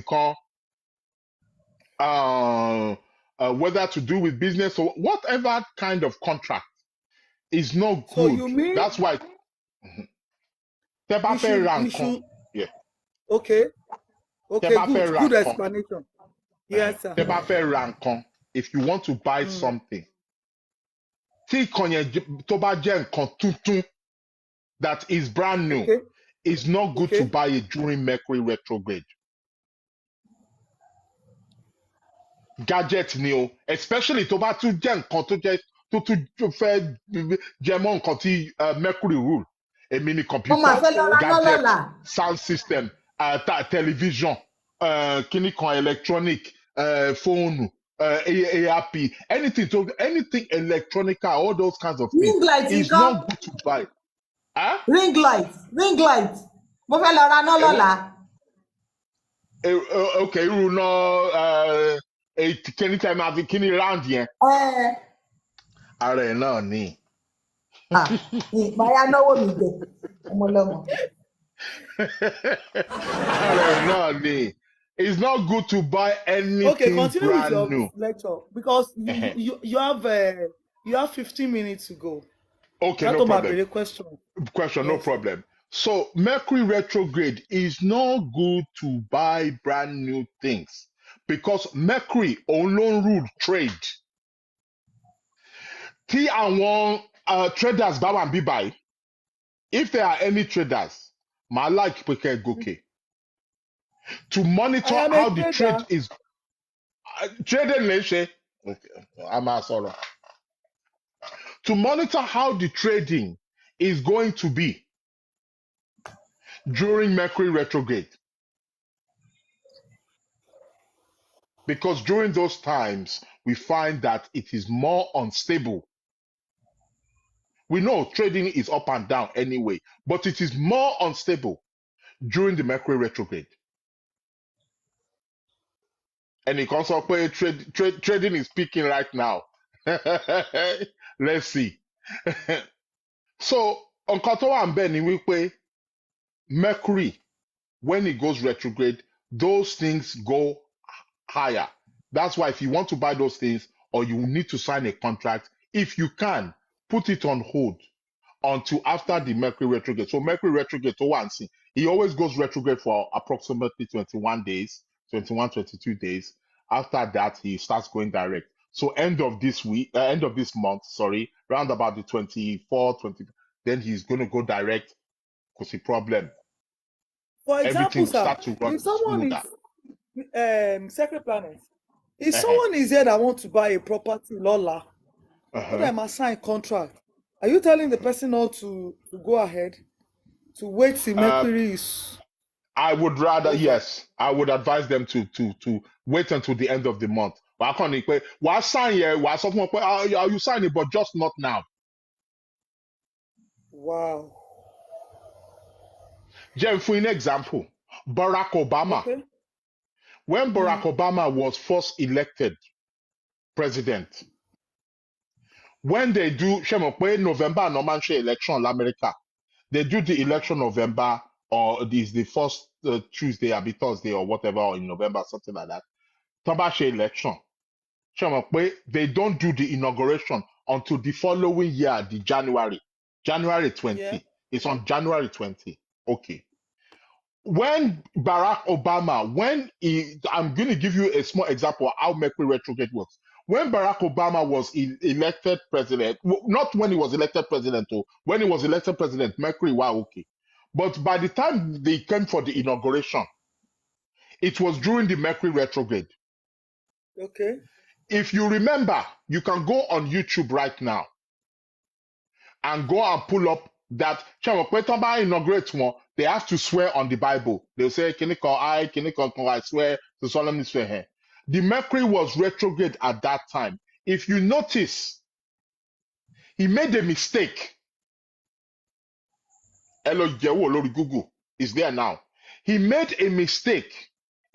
whether to do with business or whatever kind of contract is not good. So you mean that's why. You should, Yeah. Okay, good explanation. Yes, sir. Tẹ́ bá fẹ́ ra nǹkan, if you want to buy something, tí nǹkan yẹn tó bá jẹ́ nǹkan tuntun that is brand new, Okay. it's not good to Okay. buy it during Mercury retrograde. Gadget ni o, especially tó bá tún jẹ́ nǹkan tó tún fẹ́ jẹ mọ́ nǹkan tí Mercury rule. Èmi ni Mo máa computer, fẹ́ lọ Okay. ra náà gadget, lọ́la. sound system, television, kíní kan electronic, phone, ARP, anything electronic, all those kinds of things Ring light is nǹkan. not good to buy. Huh? Ring light. Ring light. Mo fẹ́ lọ ra náà lọ́la. Okay, irú náà kíní time àti kíní round yẹn, ara ẹ̀ náà ni. Ìpayà náwó mi jẹ. Ọmọlọ́mọ. It's not good to buy Okay, anything continue with brand your new. lecture because Uh-huh. you have 15 minutes to go. Okay, That no was my problem. question. No Yes, sir. problem. So Mercury retrograde is not good to buy brand new things because Mercury òun rule trade. Tí àwọn traders bá wà níbí báyìí, if there are any traders, màá like pé kẹ́ ẹ gòkè. To I monitor am a how the trader. trade is trading lè ṣe. Okay, a máa sọ̀rọ̀. To monitor how the trading is going to be during Mercury retrograde. Because during those times, we find that it is more unstable. We know trading is up and down anyway, but it is more unstable during the Mercury retrograde. And it also pé trading is peaking right now. Let's see. So, nǹkan tó wà níbẹ̀ ni wípé Mercury, when it goes retrograde, those things go higher. That's why if you want to buy those things or you need to sign a contract, if you can, put it on hold until after the Mercury retrograde. So Mercury retrograde to one see, he always goes retrograde for approximately 21 days, 21, 22 days. After that, he starts going direct. So end of this week, end of this month, sorry, round about the 24th, 20, then he's going to go direct because the problem, For example, everything sir, start to run if someone smoother. is Sacred Planet, if Uh-huh. someone is here that want to buy a property, Lola, so they must sign contract. Are you telling the person not to go ahead, to wait till Mercury is I would rather, over? yes, I would advise them to wait until the end of the month. Wàá kàn ní pé wàá sign yẹn, wàá sọ fún wọn pé you sign it but just not now. Wow. Jẹ́ n fún yín ní example. Barack Obama, Okay. when Barack Obama was first elected president, when they do, ṣé mọ̀ pé November no máa ń ṣe election l'Amẹ́ríkà. They do the election November or this the first Tuesday àbí Thursday or whatever or in November, something like that. Tán bá ṣe election. Ṣé mọ̀ pé they don't do the inauguration until the following year, the January 20. Yeah. It's on January 20. Okay. When Barack Obama, I'm going to give you a small example of how Mercury retrograde works. When Barack Obama was elected president, not when he was elected president, when he was elected president, Mercury was okay. But by the time they came for the inauguration, it was during the Mercury retrograde. Okay. If you remember, you can go on YouTube right now and go and pull up that inaugurate one, they have to swear on the Bible. They'll say, I swear to solemnly swear here. The Mercury was retrograde at that time. If you notice, he made a mistake. Hello, Lori Google is there now. He made a mistake,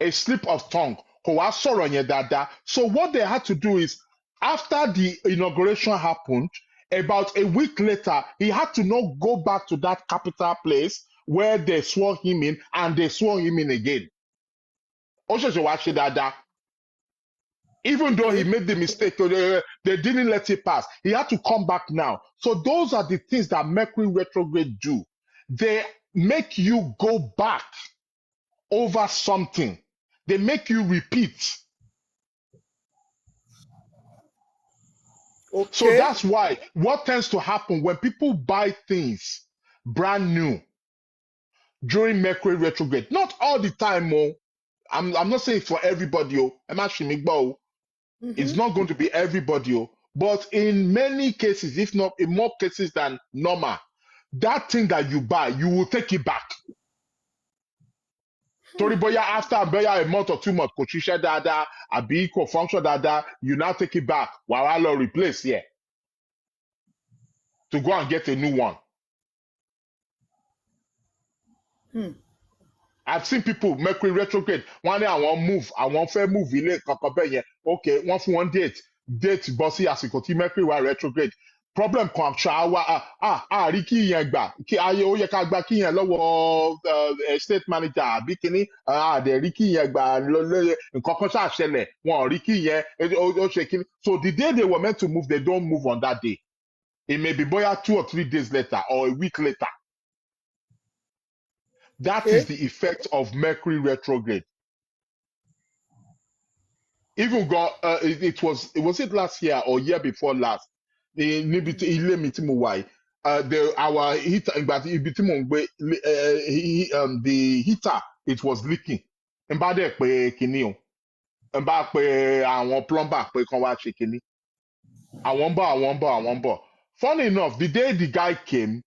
a slip of tongue. Kò wá sọ̀rọ̀ yẹn dáadáa. So what they had to do is, after the inauguration happened, about a week later, he had to now go back to that capital place where they swore him in, and they swore him in again. Ó ṣẹ̀ṣẹ̀ wá ṣe dáadáa. Even though he Okay. made the mistake, they didn't let it pass. He had to come back now. So those are the things that Mercury retrograde do. They make you go back over something. They make you repeat. So Okay. that's why what tends to happen when people buy things brand new during Mercury retrograde, not all the time, oh. I'm not saying for everybody, oh. Ẹ má ṣì mí gbọ́, oh. It's not going to be everybody, oh. But in many cases, if not in more cases than normal, that thing that you buy, you will take it back. Torí bóyá after bóyá a month or 2 months kò ṣiṣẹ́ dáadáa àbí kò function dáadáa, you now take it back. Wàá wá lọ replace here to go and get a new one. I've seen people Mercury retrograde. Wọ́n ní àwọn fẹ́ move ilé kankan bẹ́ẹ̀ yẹn. Okay, wọ́n fún wọn date bọ́ sí àsìkò tí Mercury wà retrograde. Problem kan ṣáá àárí kí yẹn gbà kí ayé ó yẹ ká gba kí yẹn lọ́wọ́ state manager àbí kíní àdẹ̀ rí kí yẹn gbà lọ́lẹ́ nǹkan kan ṣáà ṣẹlẹ̀ wọn ò rí kí yẹn ó ṣe kíní. So the day they were meant to move, they don't move on that day. It may be bóyá 2 or 3 days later or a week later. That is the effect of Mercury retrograde. Even it was it last year or year before last? Níbi tí ilé mi tí mo wà yìí, our heater ìgbà tí ibi tí mo ń gbé the heater it was leaking. N bá dẹ̀ pé kinní o, n bá pé àwọn plumber pé kán wá ṣe kinní. Àwọn ń bọ̀. Funny enough, the day the guy came,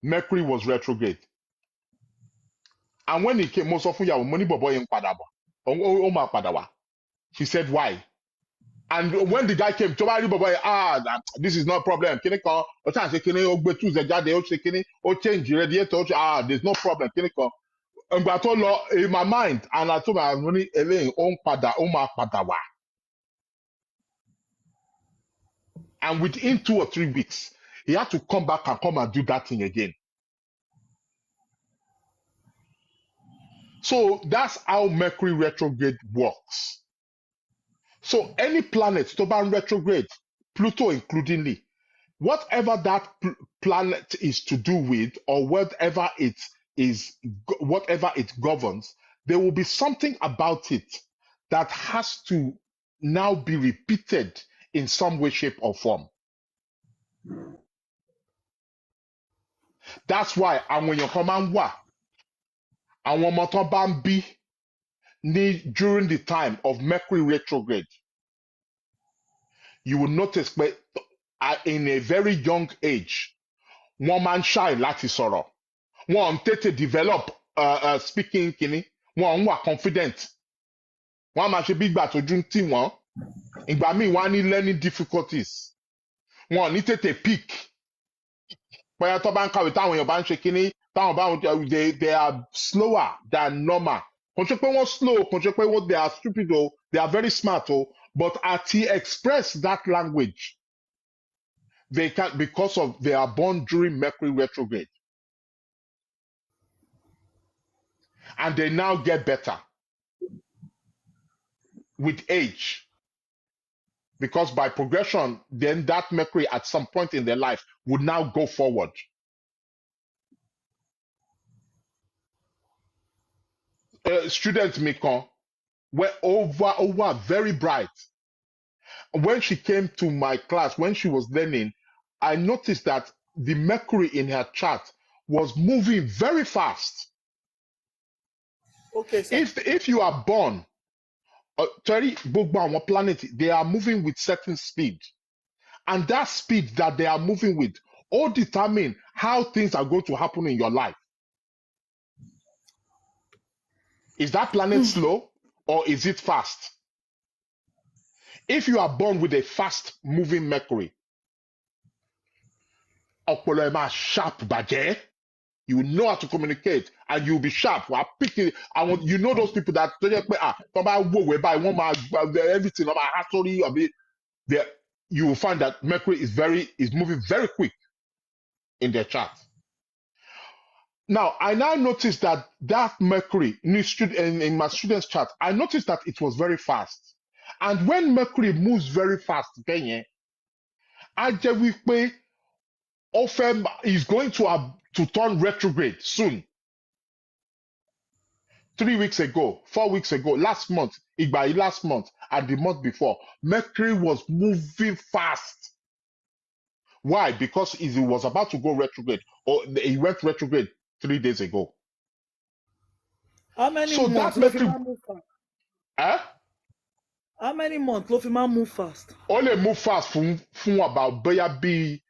Mercury was retrograde. And when he came, mo sọ fún ìyàwó mo ní bọ̀bọ́ yẹn ń padà bọ̀, ó máa padà wá. She said why? And when the guy came, tó bá rí bọ̀bọ́ yẹn, this is not a problem. Kíní kan, ó ṣáà ṣe kíní, ó gbé Tuesday jáde, ó ṣe kíní, ó change radiator, ó ṣe there's no problem. Kíní kan. Ìgbà tó lọ in my mind, and I told my money eléyìí ó máa padà wá. And within 2 or 3 weeks, he had to come back and come and do that thing again. So that's how Mercury retrograde works. So any planet tó bá ń retrograde, Pluto includingly, whatever that planet is to do with, or whatever it governs, there will be something about it that has to now be repeated in some way, shape, or form. That's why àwọn èèyàn kan máa ń wà, àwọn ọmọ tó bá ń bí during the time of Mercury retrograde, you will notice pé in a very young age, wọ́n máa ń shy láti sọ̀rọ̀. Wọ́n ń tètè develop speaking kìíní, wọ́n ń wà confident. Wọ́n á máa ṣe bí ìgbà tójú ń tì wọ́n. Ìgbà míì wọ́n á ní learning difficulties. Wọ́n ò ní tètè pick. Bóyá tó bá ń kàwé táwọn èèyàn bá ń ṣe kìíní, táwọn bá they are slower than normal. Kò ṣe pé wọ́n slow, kò ṣe pé they are stupid o, they are very smart o, but àti express that language, they can because of they are born during Mercury retrograde. And they now get better with age. Because by progression, then that Mercury at some point in their life would now go forward. Student Mikon were over very bright. When she came to my class, when she was learning, I noticed that the Mercury in her chart was moving very fast. Okay, sir. If you are born, Terry, gbogbo àwọn planet, they are moving with certain speed. And that speed that they are moving with all determine how things are going to happen in your life. Is that planet slow or is it fast? If you are born with a fast moving Mercury, ọpọlọ ẹ máa sharp bàjẹ́. You will know how to communicate and you'll be sharp. You know those people that everything you will find that Mercury is moving very quick in their chart. Now, I now noticed that Mercury in my student's chart, I noticed that it was very fast. And when Mercury moves very fast, then is going to turn retrograde soon. 3 weeks ago, 4 weeks ago, last month, and the month before, Mercury was moving fast. Why? Because he was about to go retrograde, or he went retrograde 3 days ago. How many So months that ló fi Mercury, máa move fast? eh? How many months ló fi máa move fast? Only move fast from about be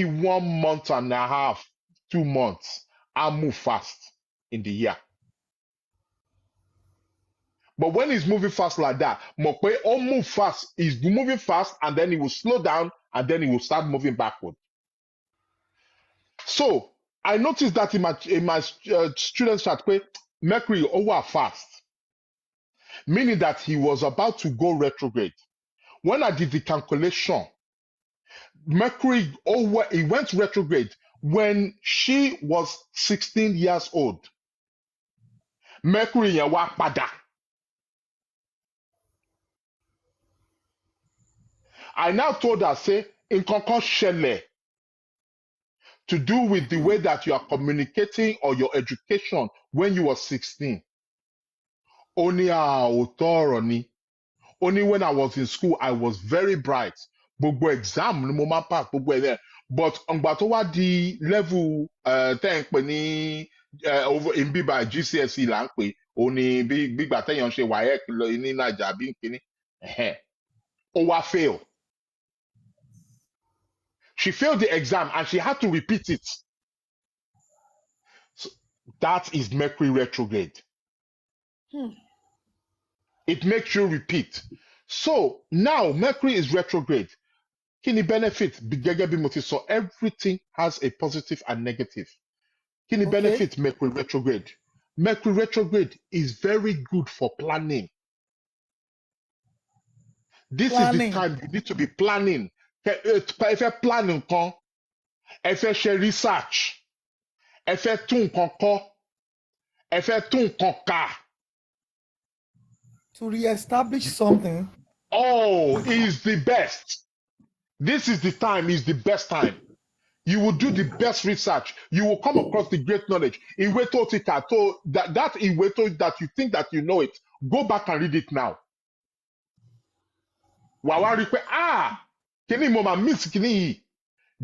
1 month and a half, 2 months. I move fast in the year. But when he's moving fast like that, Mokwe all move fast. He's moving fast and then he will slow down and then he will start moving backward. So I noticed that in my student chat, Mercury over fast, meaning that he was about to go retrograde. When I did the calculation, Mercury over he went retrograde when she was 16 years old. Mercury yẹn wá padà. I now told her, say, nǹkan kan ṣẹlẹ̀ to do with the way that you are communicating or your education when you were 16. Ó ní òótọ́ ọ̀rọ̀ ni. Only when I was in school, I was very bright. Gbogbo exam ni mo máa pass gbogbo ẹ̀ there. But ọ̀gbà tó wá di level tẹ́ ń pè ní over in bíbá GCSE là ń pè ó ní gbígbà téèyàn ṣe WAEC ní Naija bí kíní. Ó wá fail. She failed the exam and she had to repeat it. So that is Mercury retrograde. It makes you repeat. So now Mercury is retrograde. Kí ni benefit? Gẹ́gẹ́ bí mo ti sọ, everything has a positive and negative. Kí ni benefit Mercury retrograde? Mercury retrograde is very good for planning. This is the time you need to be planning. Ẹ fẹ́ plan nǹkan, ẹ fẹ́ ṣe research, ẹ fẹ́ tún nǹkan kọ́, ẹ fẹ́ tún nǹkan kà. To re-establish something. Oh, is the best. This is the time, is the best time. You will do the best research. You will come across the great knowledge. Ìwé tó ti kà tó that ìwé tó that you think that you know it, go back and read it now. Wà wá rí pé kíní mo máa miss kíní yìí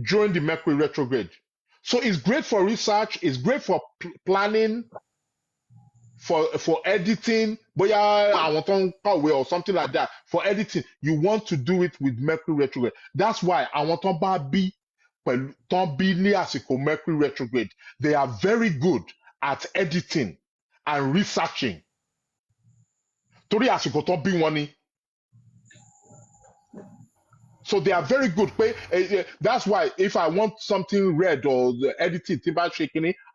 during the Mercury retrograde. So it's great for research. It's great for planning. For editing, bóyá àwọn tó ń kọ̀wé or something like that. For editing, you want to do it with Mercury retrograde. That's why àwọn tó bá bí pẹ̀lú tó bí ní àsìkò Mercury retrograde, they are very good at editing and researching. Torí àsìkò tó bí wọn ni. So they are very good. That's why if I want something read or the editing,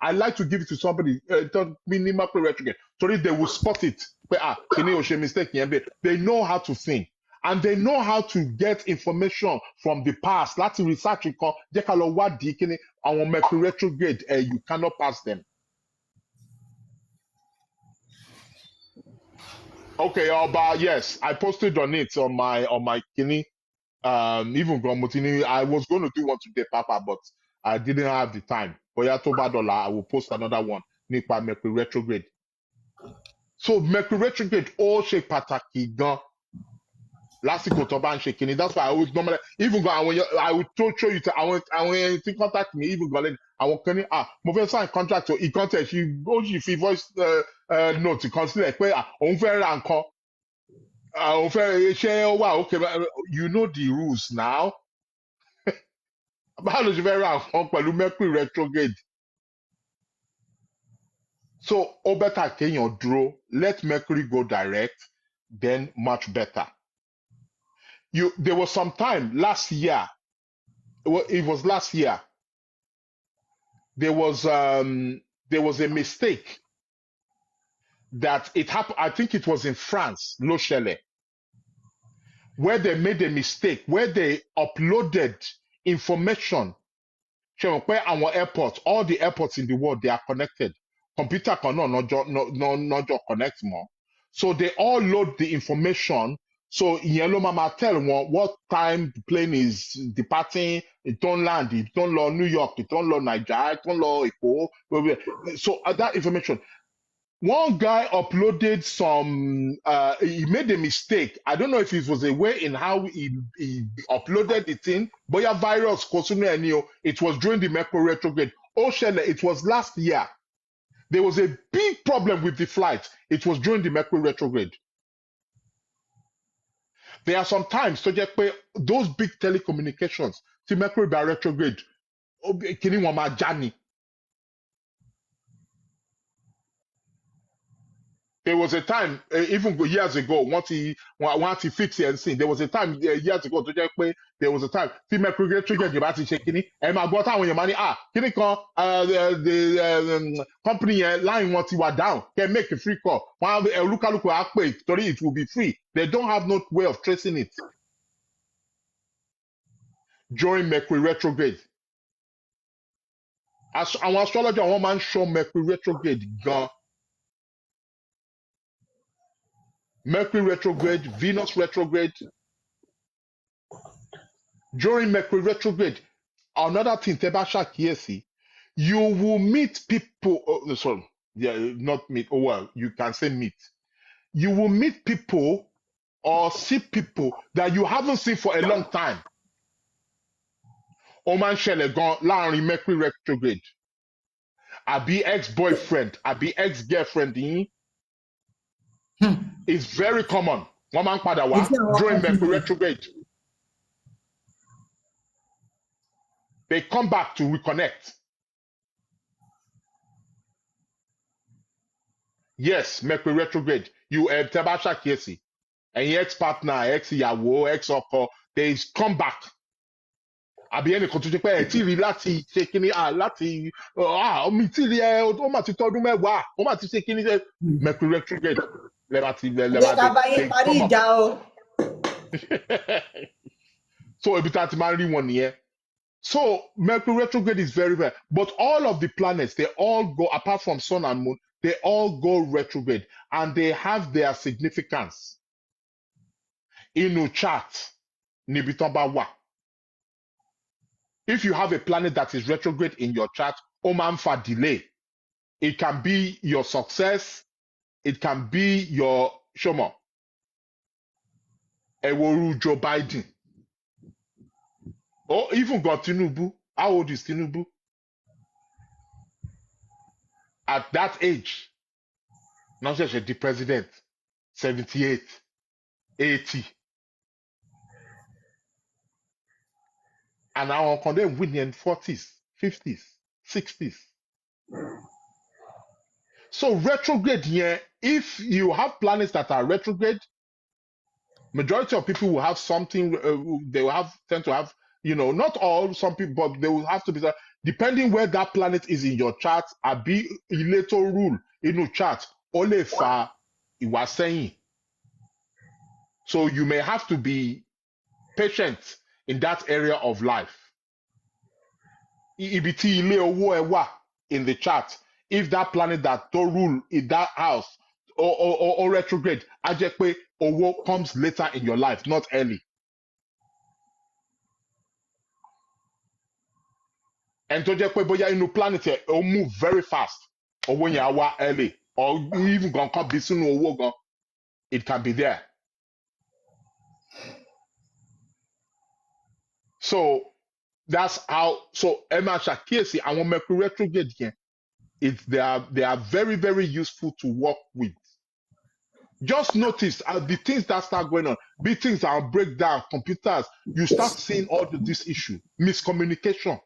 I like to give it to somebody. Minimal retrograde. So they will spot it. Mistake. They know how to think. And they know how to get information from the past. That's research. Our Mercury retrograde, you cannot pass them. Okay, but yes, I posted on it on my Kini. Even Gromotini, I was going to do one today, Papa, but I didn't have the time. I will post another one. Nípa Mercury retrograde. So Mercury retrograde all ṣe pàtàkì gan. Lásìkò tó bá ń ṣe kíni. That's why I always normally even go I will show you àwọn ẹni tí contact me even go lẹ́nu àwọn kan ní mo fẹ́ sign contract o ìkọ́ntẹ̀ ó sì fi voice note kan sílẹ̀ pé òun fẹ́ ra nǹkan. Okay, you know the rules now. Báwo ló ṣe fẹ́ ra nǹkan pẹ̀lú Mercury retrograde? So ó better kéèyàn dúró, let Mercury go direct, then much better. There was some time last year. It was last year. There was a mistake that it happened. I think it was in France, Lo Shele, where they made a mistake, where they uploaded information. Ṣé mọ̀ pé àwọn airports, all the airports in the world, they are connected. Computer kan náà not just connect more. So they all load the information. So ìyẹn ló máa tell wọn what time the plane is departing, ìtò ń land, ìtò ń lọ New York, ìtò ń lọ Naija, ìtò ń lọ Èkó. So that information. one guy uploaded some he made a mistake. I don't know if it was a way in how he uploaded the thing, but yeah, virus it was during the Mercury retrograde. Oh Shele, it was last year. There was a big problem with the flight. It was during the Mercury retrograde. There are some times to get those big telecommunications, the Mercury by retrograde, kini wọn máa já ni. There was a time, even years ago, once he fix it and see, there was a time years ago to jẹ́ pé there was a time tí Mercury retrograde bá ti ṣe kínní ẹ máa gbọ́ táwọn èèyàn máa ní kíní kan the company yẹn line wọn ti wà down kẹ́ make a free call wọn olúkálùkù á pè torí it will be free. They don't have no way of tracing it during Mercury retrograde. Àwọn astrologer wọn máa ń show Mercury retrograde gan. Mercury retrograde, Venus retrograde. During Mercury retrograde, another thing, Teba Shakiyesi, you will meet people. Oh, sorry, yeah, not meet. Oh well, you can say meet. You will meet people or see people that you haven't seen for a long time. Oman Shelegon, láàrin Mercury retrograde. Àbí ex-boyfriend, àbí ex-girlfriend yín. It's very common. Wọ́n máa ń padà wá during Mercury retrograde. They come back to reconnect. Yes, Mercury retrograde. You Teba Shakiyesi. And your ex-partner, ex-ìyàwó, ex-ọkọ, they come back. Àbí ẹnìkan tó ṣe pé ẹ tí rí láti ṣe kíní láti omi tí rí ẹ ó mà ti tọdún mẹ́wàá ó mà ti ṣe kíní ṣe Mercury retrograde Yẹ parí ìjà o. So ibi tá a ti máa ń rí wọn nìyẹn. So Mercury retrograde is very rare, but all of the planets they all go apart from Sun and Moon, they all go retrograde and they have their significance. Inú chart níbi tán bá wà. If you have a planet that is retrograde in your chart, ó máa ń fa delay. It can be your success, it can be your ṣọmọ. Ẹ wo irú Joe Biden. Or even got Tinubu. How old is Tinubu? At that age, not just the president, 78, 80. And now on them winning in 40s, 50s, 60s. So retrograde here, if you have planets that are retrograde, majority of people will have something, they will tend to have, not all, some people, but they will have to be, depending where that planet is in your chart, àbí ilé tó rule inú chart, ó lè fa ìwàsẹ́yìn. So you may have to be patient in that area of life. Ibi tí ilé owó ẹ wà in the chart, if that planet that tó rule in that house or retrograde, á jẹ́ pé owó comes later in your life, not early. And tó jẹ́ pé bóyá inú planet ẹ ó move very fast, owó yẹn á wá early, or even gan kan bí sínú owó gan, it can be there. So that's how. So ẹ máa ṣàkíyèsí àwọn Mercury retrograde yẹn, they are very very useful to work with. Just notice the things that start going on, big things that break down computers, you start seeing all this issue, miscommunication,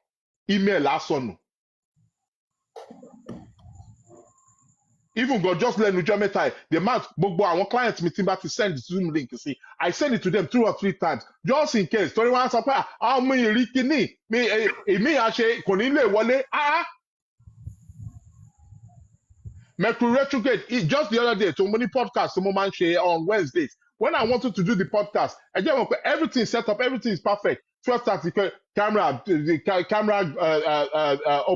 email lásán. Even go just let Nujọ mẹ́ta the amount gbogbo àwọn clients mi tí n bá ti send Zoom link sí, I send it to them 2 or 3 times just in case torí wọn á sọ pé àwọn mi rí kíní mi èmi àṣe kò ní lè wọlé. Mercury retrograde just the other day to money podcast to mo máa ń ṣe on Wednesdays when I wanted to do the podcast I just want everything set up, everything is perfect. 12:30 camera, the camera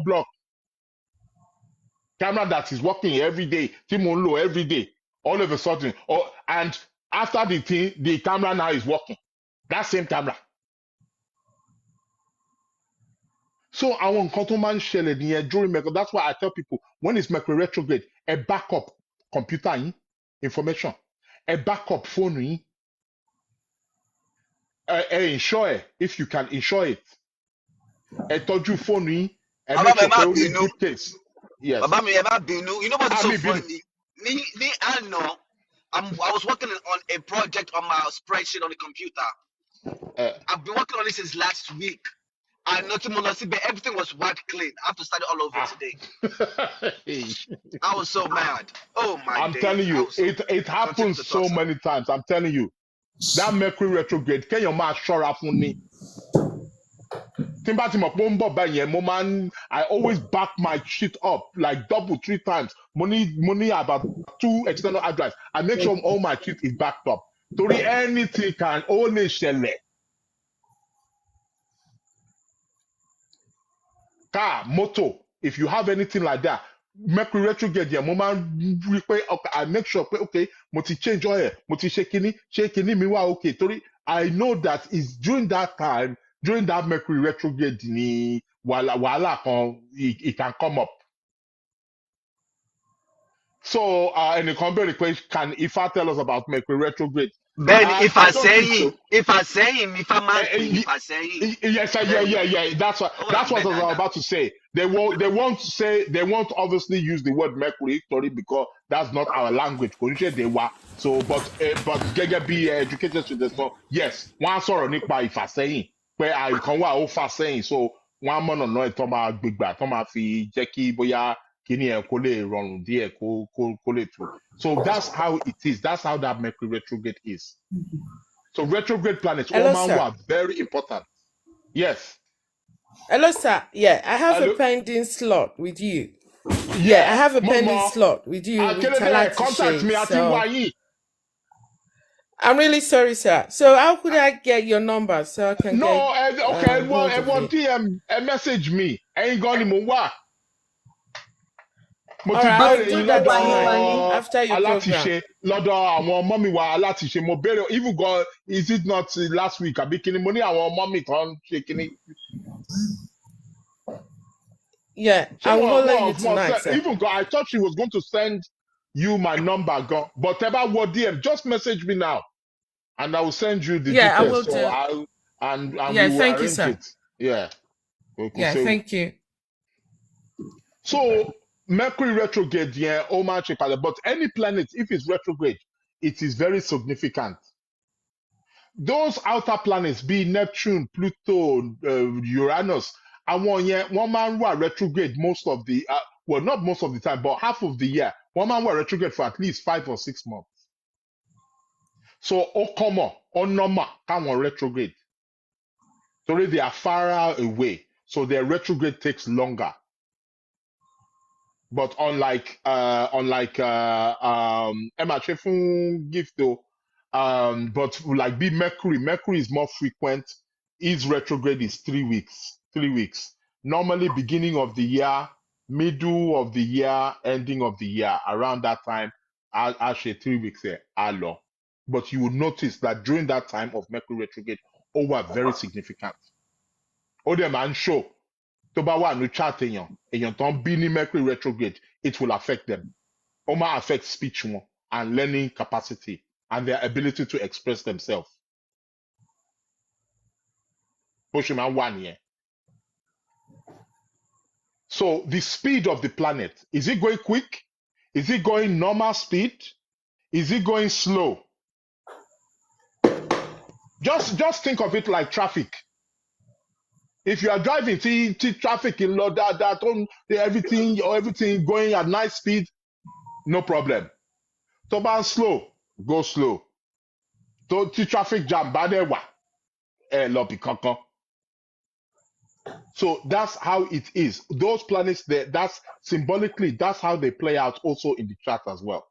block. Camera that is working every day, Timon every day, all of a sudden, and after the thing, the camera now is working. That same camera. So àwọn nǹkan tó máa ń ṣẹlẹ̀ nìyẹn during Mercury. That's why I tell people when it's Mercury retrograde, a backup. computer yín information ẹ backup phone yín ẹ insure ẹ if you can insure it ẹ tọ́jú phone yín ẹ Bàbá make mi ẹ sure pé má ó ní bínú. good case yes Bàbá mi ẹ má bínú. You know what's so àmì ìbínú funny? Ní àná, I was working on a project on my spreadsheet on the computer. I've been working on it since last week. I know everything was wiped clean. I have to start it all over today. I was so mad. Oh my I'm days. telling I you was so it continue happens to talk, so sir. many times I'm telling you that Mercury retrograde kéèyàn máa ṣọ́ra fún ni tí n bá ti mọ̀ pé ó ń bọ̀ báyẹn mo máa ń I always back my shit up like double 3 times mo ní about 2 external hard drives I make sure all my shit is backed up torí anything can ó lè ṣẹlẹ̀ car motor if you have anything like that Mercury retrograde yẹn mo máa ń rí pé I make sure pé okay mo ti change oil mo ti ṣe kinní mi wá okay torí I know that it's during that time during that Mercury retrograde ni wàhálà kan it can come up so ẹnìkan béèrè pé can Ifá tell us about Mercury retrograde Ben, I don't think so. if I say him, if I man pay, if I say him, Yes, Ben, yeah. That's what oh, I'm I was better. about to say. They won't obviously use the word Mercury, sorry, because that's not our language. Kò ní ṣe èdè wa. So, but gẹ́gẹ́ bí educated students, so yes, wọ́n á sọ̀rọ̀ nípa ìfàsẹ́yìn pé àìkan wà ó fà sẹ́yìn, so wọ́n á mọ̀nà náà tó máa gbégbà tó máa fi jẹ́ kí bóyá kíní ẹ̀ kó lè rọrùn díẹ̀ kó lè tù. So that's how it is. That's how that Mercury retrograde is. So retrograde planets, Hello, Oman sir. were very important. Yes. Hello, sir. Yeah, I have a Hello. pending slot with you. I Yeah. have a pending Mama. slot with you with Akelede, Talati contact me Shade. at So Iwayi. I'm really sorry, sir. So how could I get your number so I can get No, okay. Well, hold of you? DM message me. Ain't gonna mo wá. Mo All ti right, I will béèrè do yín that tonight lọ́dọ̀ after your program. alátiṣe lọ́dọ̀ àwọn ọmọ mi wá alátiṣe mo béèrè even go is it not last week àbí kíni mo ní àwọn ọmọ mi kan ṣe kíni. Yeah, Ṣé I will holler you wọ́n tonight, send sir. even go I thought she was going to send you my number gan but ẹ bá wọ DM just message me now. And I will send you the Yeah, I details. will So do. I and we Yeah, will thank you, arrange sir. it. Yeah. Yeah, thank you. So Mercury retrograde, yeah, Omar Chepale, but any planet, if it's retrograde, it is very significant. Those outer planets, be Neptune, Pluto, Uranus, and one man were retrograde most of the well, not most of the time, but half of the year. One man were retrograde for at least 5 or 6 months. So Okoma, Onoma, come on retrograde. Sorry, they are far away, so their retrograde takes longer. But unlike Emma Chefun gift though, but like be Mercury is more frequent. Its retrograde is 3 weeks. 3 weeks. Normally beginning of the year, middle of the year, ending of the year. Around that time, I'll say 3 weeks there. Alo. But you will notice that during that time of Mercury retrograde, all were very significant. Ó dẹ̀ máa ń show tó bá wà ní chart èèyàn tó ń bí ní Mercury retrograde it will affect them ó máa affect speech wọn and learning capacity and their ability to express themselves bó ṣe máa ń wà nìyẹn. So the speed of the planet, is it going quick? Is it going normal speed? Is it going slow? Just think of it like traffic. If you are driving, see traffic in lọ dáadáa tó everything going at nice speed, no problem. Tó bá ń slow, go slow. Tí traffic jam bá dẹ̀ wà, ẹ lọ bì kankan. So that's how it is. Those planets there, that's symbolically, that's how they play out also in the chart as well.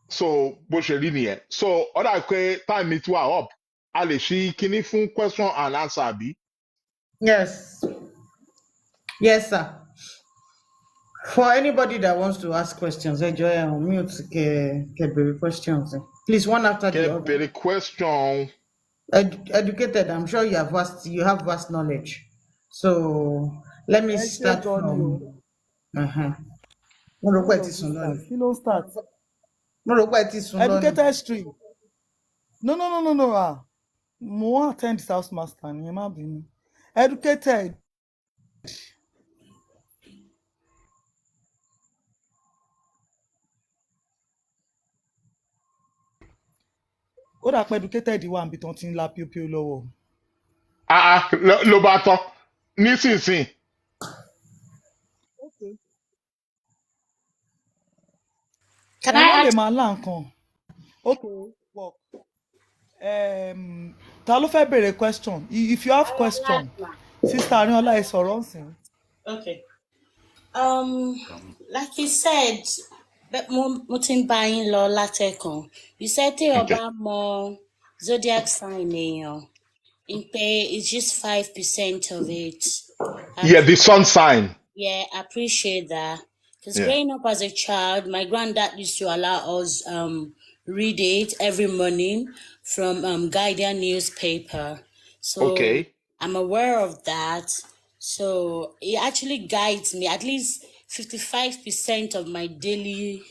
So bó ṣe rí nìyẹn. So ó dà pé time mi tún wà up. A lè ṣí kíní fún question and answer àbí? Yes. Yes, sir. For anybody that wants to ask questions, enjoy and mute get questions. Please, one after the Kẹ́ other. bèrè question. Educated, I'm sure you have vast knowledge. So let me ẹ ṣe start gan ni o. from Mo rò pé When ẹ ti does it sùn lọ start? ni. Kí ló start? Mo rò pé ẹ ti sùn lọ ni. Educated stream. No. Mo wan attend South Master ni ẹ má bínú. Educated. Ó dà pé educated wà níbi tán ti ń la píopíó lọ́wọ́. ló bá tán nísinsìnyí. Okay. Can Ẹ I wọ́n lè ask? máa lá nǹkan. Okay, work. Ta ló fẹ́ béèrè question? If you have question, Sister Arinola ẹ sọ̀rọ̀ nsìn. Okay. Like you said, mo ti ń bá yín lọ látẹ̀kàn. You said tí o Okay. bá mọ zodiac sign èèyàn, in pé it's just 5% of it. Yeah, the sun sign. Yeah, I appreciate that. Because Yeah. growing up as a child, my granddad used to allow us read it every morning from Guardian newspaper. So Okay. I'm aware of that. So it actually guides me. At least 55% of my daily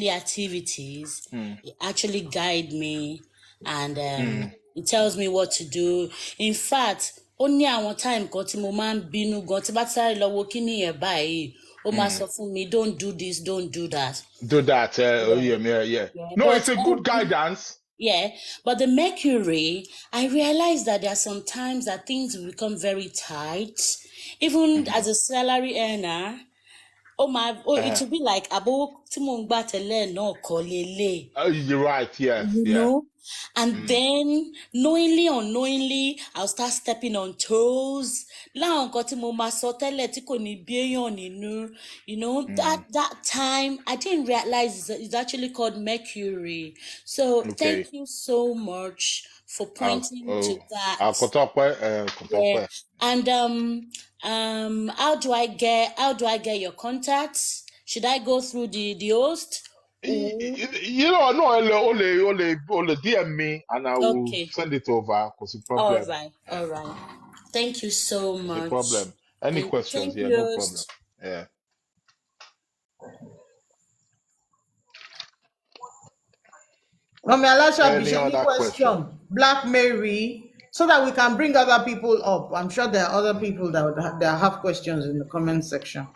activities, Mm. it actually guide me, and Mm. it tells me what to do. In fact, ó ní àwọn time kan tí mo máa ń bínú gan tí bá ti sáré lọ wo kíní yẹn báyìí ó máa Mm. sọ fún mi don't do this, don't do that. Do that. Yeah, Yeah. yeah. No, But it's a good guidance. yeah, but the Mercury, I realized that there are some times that things will become very tight. Even as a salary earner, it Uh, will be like abo tí mò ń gbà tẹ́lẹ̀ náà kọ́ lélẹ̀. you're right. Yeah. You Yeah. know, and Mm. then knowingly or unknowingly I'll start stepping on toes láwọn nǹkan tí mo máa sọ tẹ́lẹ̀ tí kò ní bí èèyàn nínú, you know, that time I didn't realize it's actually called Mercury. So Okay. thank you so much for pointing to that. Kotokwe. Yeah. Kotokwe. And how do I get your contacts? Should I go through the host? Or You know, no, only DM me and I will okay. send it over. Cause the All problem. right, all right. Thank you so The much. problem. Any questions? Thank Yeah, you, no problem. host. Yeah. Mami Alasha Any Bishop, any other question? question? Black Mary, so that we can bring other people up. I'm sure there are other people that have questions in the comment section.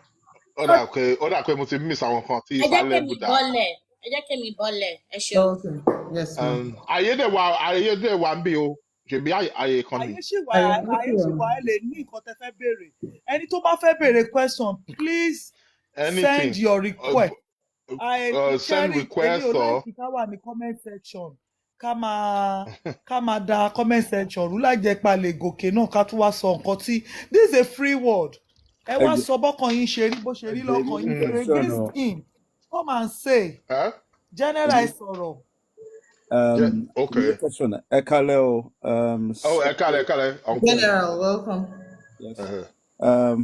Other kwe mo ti miss àwọn kan tí Ẹ jẹ́ Ifálẹ́ kémi Buddha. bọ́lẹ̀. Ẹ jẹ́ kémi bọ́lẹ̀. Ẹ ṣeun. Okay. Yes, ma'am. Ayédèwà ń bí o. Ṣèbí àyè kan ni. Àyè ṣì wà ẹ lè ní nǹkan tẹ fẹ́ béèrè. Ẹni tó bá fẹ́ béèrè question, please send Anything. your request. Send Èmi ò request or láìkí ká wà ní comment section ká máa da comment section rú láì jẹ́ pa lè gòkè náà ká tún wá sọ nǹkan tí this is a free word. Ẹ wá Ẹjọ sọ bọ́kàn yín ṣe rí bó ṣe rí ẹjọ èmi lọ́kàn ní yín. If you're question against o. him, come and say. huh? General ẹ sọ̀rọ̀. Yeah, Èmi ní okay. question ẹ kálẹ́ o. Oh, So, Ekale, Uncle. General, welcome. yes. Uh-huh.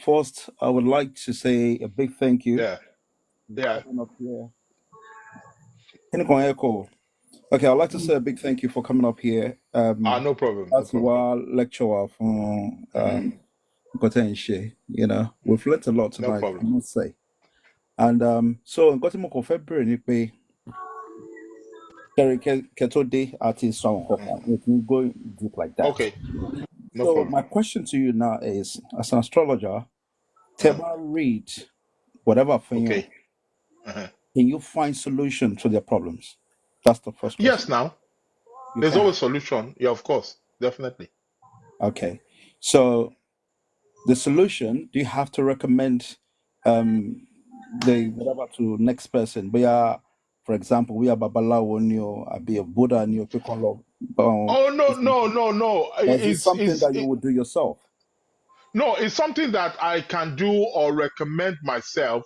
First, I would like to say a big thank you Yeah. Yeah. coming up here. Kí ni kan echo? Okay, I'd like to say a big thank you for coming up here. No problem. No That's problem. why lecturer from Gotenshi. You know, we've learned a lot No tonight, I problem. must say. And so nǹkan tí mo kàn fẹ́ bẹ̀rẹ̀ ni pé kẹ̀tọ́ dé àti sọ àwọn kankan, we can go deep like that. Okay. No So problem. my question to you now is, as an astrologer, Teba read whatever for you, Okay. Uh-huh. can you find solution to their problems? That's the first question. Yes, now. You There's can. always solution. Yeah, of course. Definitely. Okay. So the solution, do you have to recommend the whatever to next person? We are, for example, we are Babalawo Neo, Abi a Buddha Neo, Piccolo. Oh, no. Or is it something that you would do yourself? No, it's something that I can do or recommend myself.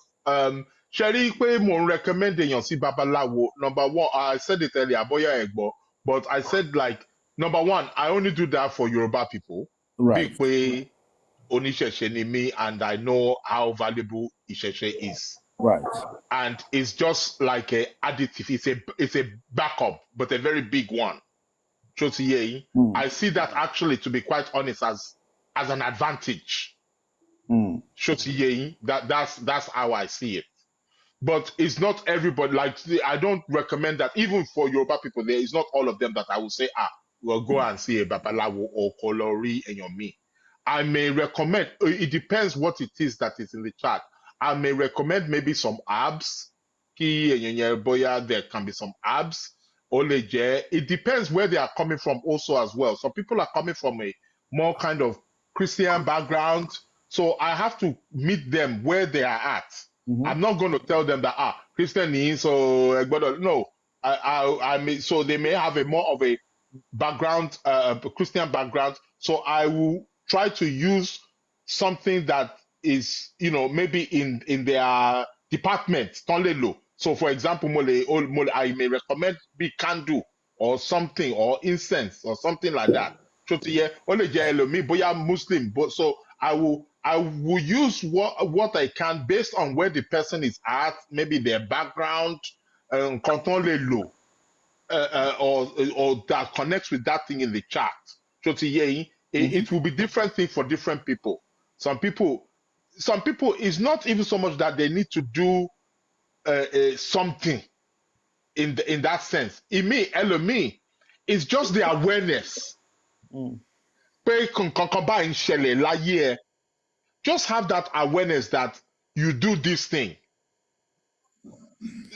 Sherry pé mo recommend èèyàn sí babaláwo. Number one, I said it earlier, bóyá ẹ gbọ́, but I said like number one, I only do that for Yoruba people. Right. Bíi pé oníṣẹ̀ṣe ni mí and I know how valuable ìṣẹ̀ṣe is. Right. And it's just like a additive. It's a backup, but a very big one. Ṣó ti yé yín? I see that actually, to be quite honest, as an advantage. Mm. That's how I see it. But it's not everybody. Like I don't recommend that. Even for Yoruba people, there is not all of them that I will say, well, go and see a babalawo or kolori and your me. I may recommend. It depends what it is that is in the chart. I may recommend maybe some herbs. Ki enyenye boya, there can be some herbs. Oleje. It depends where they are coming from also as well. Some people are coming from a more kind of Christian background, so I have to meet them where they are at. Mm-hmm. I'm not going to tell them that Christian is so no. I may, so they may have a more of a background, Christian background. So I will try to use something that is, maybe in their department, Tonlelo. So for example, I may recommend be candle or something or incense or something like that. Shotiye, ole jẹ́ ẹlòmíì, bóyá Muslim, but so I will use what I can based on where the person is at, maybe their background, nǹkan tán lè lò, or that connects with that thing in the chart. So ti yé yín, Mm-hmm. it will be different thing for different people. Some people, it's not even so much that they need to do something in that sense. In me, ẹlòmíì, it's just the awareness. Mm. Pé nǹkan báyìí ń ṣẹlẹ̀ láyé ẹ. Just have that awareness that you do this thing.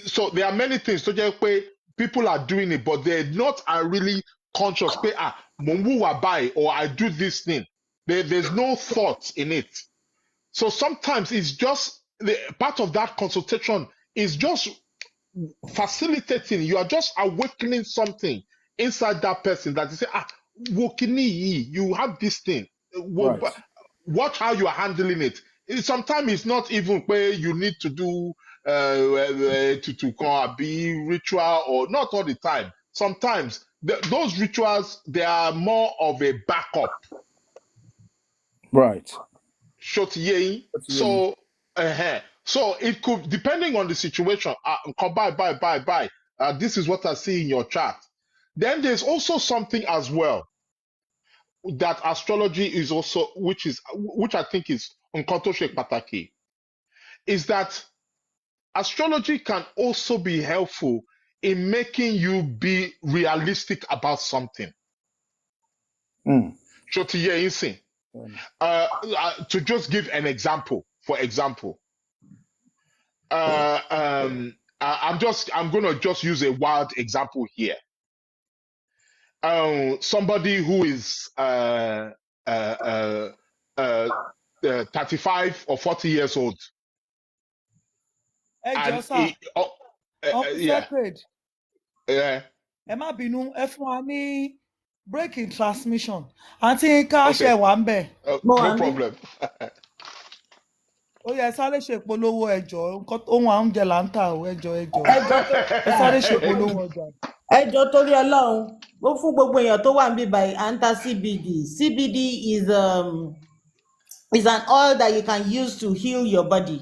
So there are many things. So just pé people are doing it, but they're not are really conscious. Pé mo ń hùwà báyìí, or I do this thing. There's no thought in it. So sometimes it's just the part of that consultation is just facilitating. You are just awakening something inside that person that you say, wo kini yìí, you have this thing. Right. Watch how you are handling it. Sometimes it's not even where you need to do to be ritual, or not all the time. Sometimes those rituals, they are more of a backup. Right. Short yay. So so it could, depending on the situation, come bye. This is what I see in your chart. Then there's also something as well that astrology is also, which I think is nkan to pataki, is that astrology can also be helpful in making you be realistic about something. Mm. To just give an example, for example, I'm gonna just use a wild example here. Somebody who is uh, uh, uh, 35 or 40 years old, Ẹ jọ and sà, Uncle yeah, Sacred, yeah, ẹ má bínú, ẹ fún wa ní breaking transmission. Àǹtí ká ṣe okay, wà ń bẹ̀. Mo wà no ń bí. problem. Ó yẹ ẹ sáré ṣe ìpolówó ẹjọ́, nǹkan ohun à ń jẹ là ń tà ó, ẹjọ́. Ẹ sáré ṣe ìpolówó ọjà. Ẹjọ́ torí Ọlọ́run, ó fún gbogbo èèyàn tó wà níbí báyìí, à ń ta CBD. CBD is an oil that you can use to heal your body.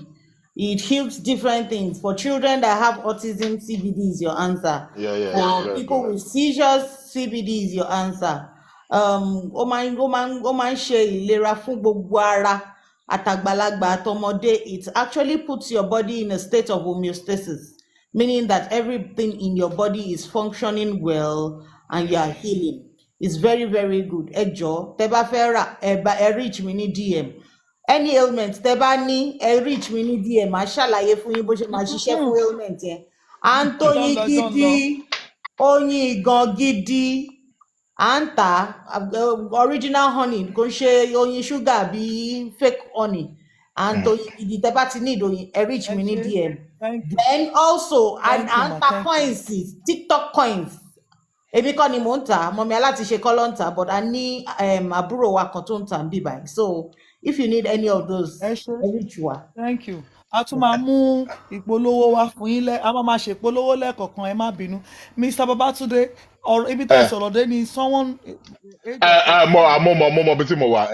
It heals different things. For children that have autism, CBD is your answer. Yeah, it's For very people good. with seizures, CBD is your answer. Ó máa ń ṣe ìlera fún gbogbo ara, àtàgbàlagbà àtọmọdé. It actually puts your body in a state of homeostasis, meaning that everything in your body is functioning well and you are healing. It's very, very good. Ẹ jọ̀ọ́, tẹ́ bá fẹ́ rà, ẹ reach mi ní DM. Any ailment tẹ́ bá ní, ẹ reach mi ní DM. Màá ṣàlàyé fún yín bó ṣe máa ṣiṣẹ́ fún ailment yẹn. À ń tóyin Ẹjọ́ ń lọ. gidi, oyin ìgàn gidi, à ń tà original honey, kò ń ṣe oyin ṣúgà bí fake honey. À ń tóyin gidi, tẹ́ bá ti ní ìdòyin, ẹ reach Ẹ mi ní ṣé. DM. Thank you. Then also, à Thank you, ń ma. ta Thank you. coins, TikTok coins. Èmi kọ́ ni mò ń tà á, mọ̀mí alátiṣe kọ́ ló ń tà á, but a ní àbúrò wa kan tó ń tà á ń bì báyìí. So if you need any of those, Ẹ ṣé. ẹ reach wa. Thank you. A tún máa mú ìpolówó wá fún yín a máa ṣe ìpolówó lẹ́ẹ̀kọ̀ọ̀kan, ẹ má bínú. Mr. Babatunde, ibi tẹ́ ẹ sọ̀rọ̀ dé ni someone age of 35. Mo bí tí mo wà,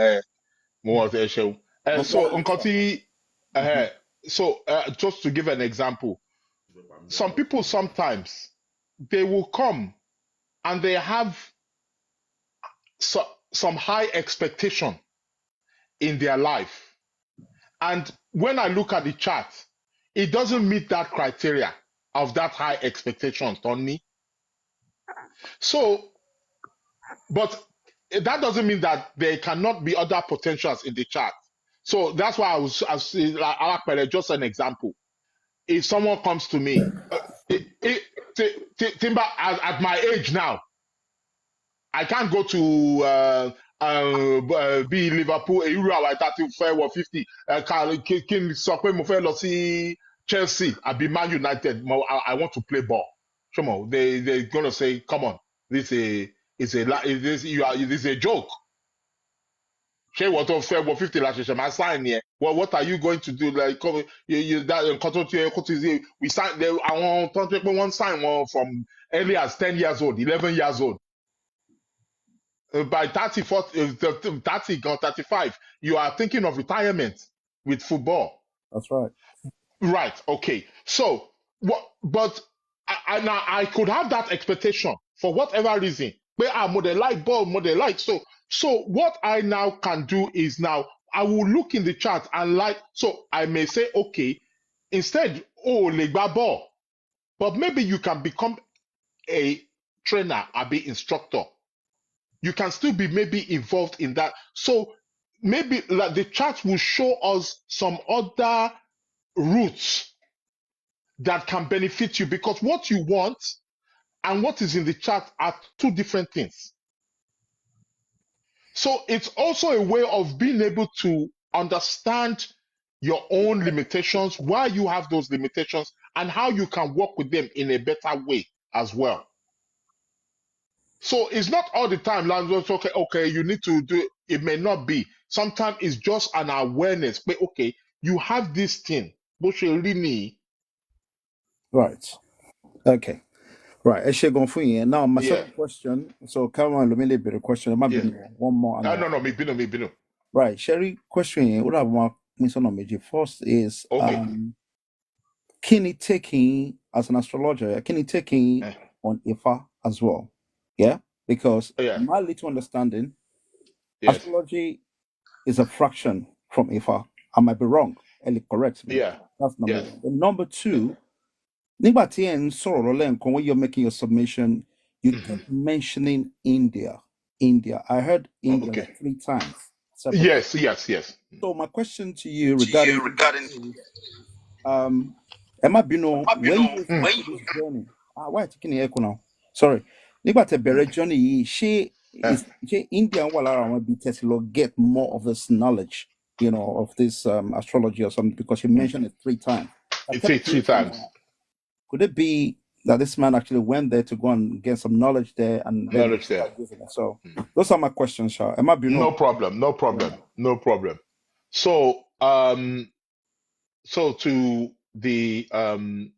mo wà ẹ ṣeun. So nǹkan tí, just to give an example, some people sometimes they will come and they have some high expectation in their life. And when I look at the chart, it doesn't meet that criteria of that high expectations on me. So, but that doesn't mean that there cannot be other potentials in the chart. So that's why I was like, just an example. If someone comes to me, Timber, at my age now, I can't go to be Liverpool irú àwa ìta ti fẹ́ wọ 50 kí n sọ pé mo fẹ́ lọ sí Chelsea àbí Man United I want to play ball. Come on, they're gonna say, come on, this is a joke. Ṣé ìwọ tó fẹ́ wọ 50 la ṣẹ̀ṣẹ̀ máa sign yẹn? Well, what are you going to do? Like, nǹkan tó ti kó ti we sign àwọn tó ń pẹ́ pé wọ́n sign wọn from early as 10 years old, 11 years old. By 30, 40, 30, 35, you are thinking of retirement with football. That's right. Right. Okay. So, what? But now I could have that expectation for whatever reason. But I model like ball, model like so. What I now can do is now I will look in the chart and like so I may say, okay, instead, oh, legba ball, but maybe you can become a trainer or be instructor. You can still be maybe involved in that. So maybe like the chart will show us some other routes that can benefit you because what you want and what is in the chart are two different things. So it's also a way of being able to understand your own limitations, why you have those limitations, and how you can work with them in a better way as well. So it's not all the time, like, okay, you need to do it. It may not be. Sometimes it's just an awareness. But okay, you have this thing. Bó ṣe rí nìyí. Right. Okay. Right. Ẹ ṣé gan fún yẹn. Now, my Yeah, second question. So, Cameron, let me a bit of question. It might be yeah. one more. And No, me binu. right. Sherry, question yẹn. What I want me son major first is Okay. can it taking as an astrologer? Can it taking Eh, on Ifa as well? Yeah, because yeah. my little understanding, Yes. astrology is a fraction from Ifa. I might be wrong. Ellie corrects me. Yeah. That's number Yes. one. Then number two, nígbà tí ẹ̀ ń sọ̀rọ̀ lẹ́ẹ̀kan when you're making your submission, you Mhm. kept mentioning India. India. I heard India Okay. like 3 times. Separately. Yes. So my question to you regarding India is, Emma Bino, when you Mm. started this journey, why taking the echo now? Sorry. Nígbà tẹ́ bẹ̀rẹ̀ journey yìí, Eh, ṣé India wà lára àwọn ibi tẹ́ ti lọ get more of this knowledge, of this astrology or something, because you mentioned it 3 times. I It's kept three thinking, times. could it be that this man actually went there to go and get some knowledge there and then Knowledge there. start using it? So those are my questions, Sha. Emma No Bino. problem. So so to the the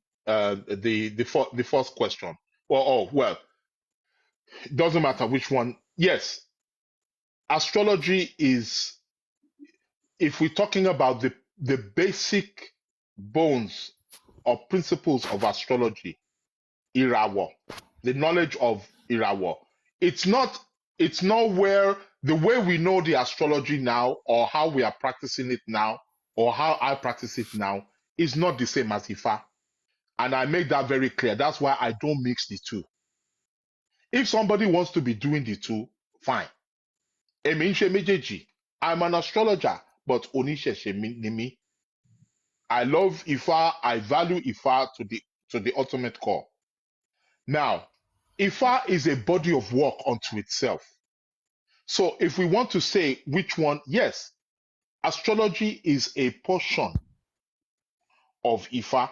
first question. Well, it doesn't matter which one. Yes, astrology is, if we're talking about the basic bones or principles of astrology, Irawo, the knowledge of Irawo. It's not where the way we know the astrology now or how we are practicing it now or how I practice it now is not the same as Ifa. And I make that very clear. That's why I don't mix the two. If somebody wants to be doing the two, fine. Èmi ń ṣe méjèèjì. I'm an astrologer, but oníṣẹ̀ṣe ni mí. I love Ifa. I value Ifa to the ultimate core. Now, Ifa is a body of work unto itself. So if we want to say which one, yes, astrology is a portion of Ifa.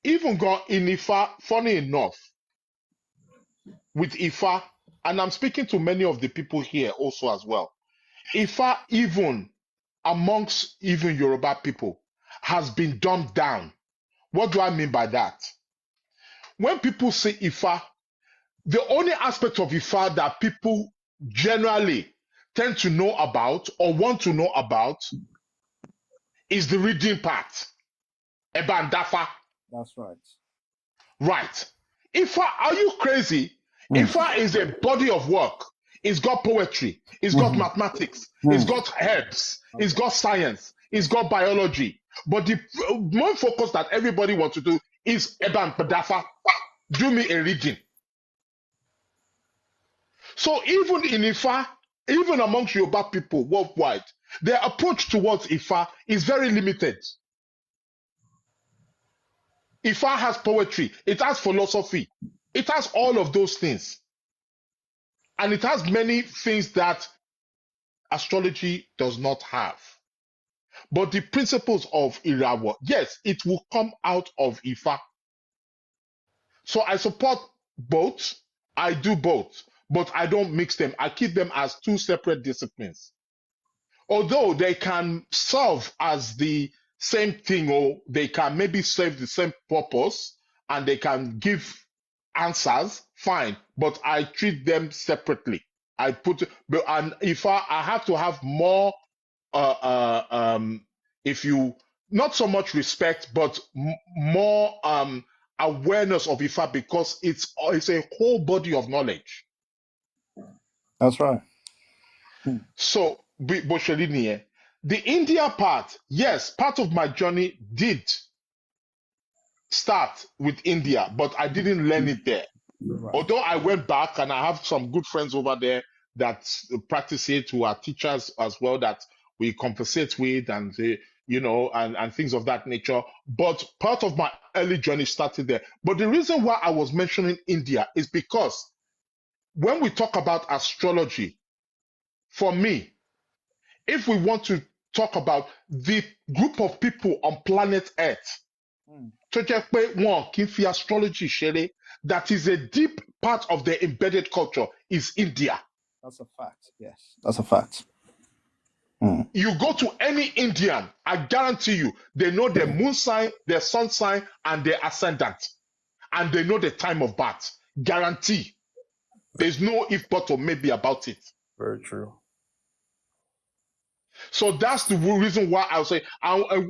Even God in Ifa, funny enough, with Ifa, and I'm speaking to many of the people here also as well. Ifa, even amongst even Yoruba people, has been dumbed down. What do I mean by that? When people say Ifa, the only aspect of Ifa that people generally tend to know about or want to know about is the reading part. Eba and Dafa. That's right. Right. Ifa, are you crazy? Mm. Ifa is a body of work. It's got poetry. It's got mathematics. It's got herbs. It's got science. It's got biology. But the main focus that everybody wants to do is Eban Padafa. Do me a reading. So even in Ifa, even amongst Yoruba people worldwide, their approach towards Ifa is very limited. Ifa has poetry, it has philosophy, it has all of those things. And it has many things that astrology does not have. But the principles of Irawo, yes, it will come out of Ifa. So I support both. I do both, but I don't mix them. I keep them as two separate disciplines. Although they can serve as the same thing, or they can maybe serve the same purpose and they can give answers, fine, but I treat them separately. I put, and if I have to have more, if you, not so much respect, but more awareness of Ifa, because it's a whole body of knowledge. That's right. So, Boshelini, the India part, yes, part of my journey did start with India, but I didn't learn it there. Right. Although I went back and I have some good friends over there that practice it, who are teachers as well, that we conversate with, and and things of that nature. But part of my early journey started there. But the reason why I was mentioning India is because when we talk about astrology, for me, if we want to talk about the group of people on planet Earth, tó jẹ́ pé wọn kì í fi astrology ṣeré, that is a deep part of their embedded culture, is India. That's a fact. Yes, that's a fact. You go to any Indian, I guarantee you, they know their moon sign, their sun sign, and their ascendant. And they know the time of birth. Guarantee. There's no if, but, or maybe about it. Very true. So that's the reason why I would say,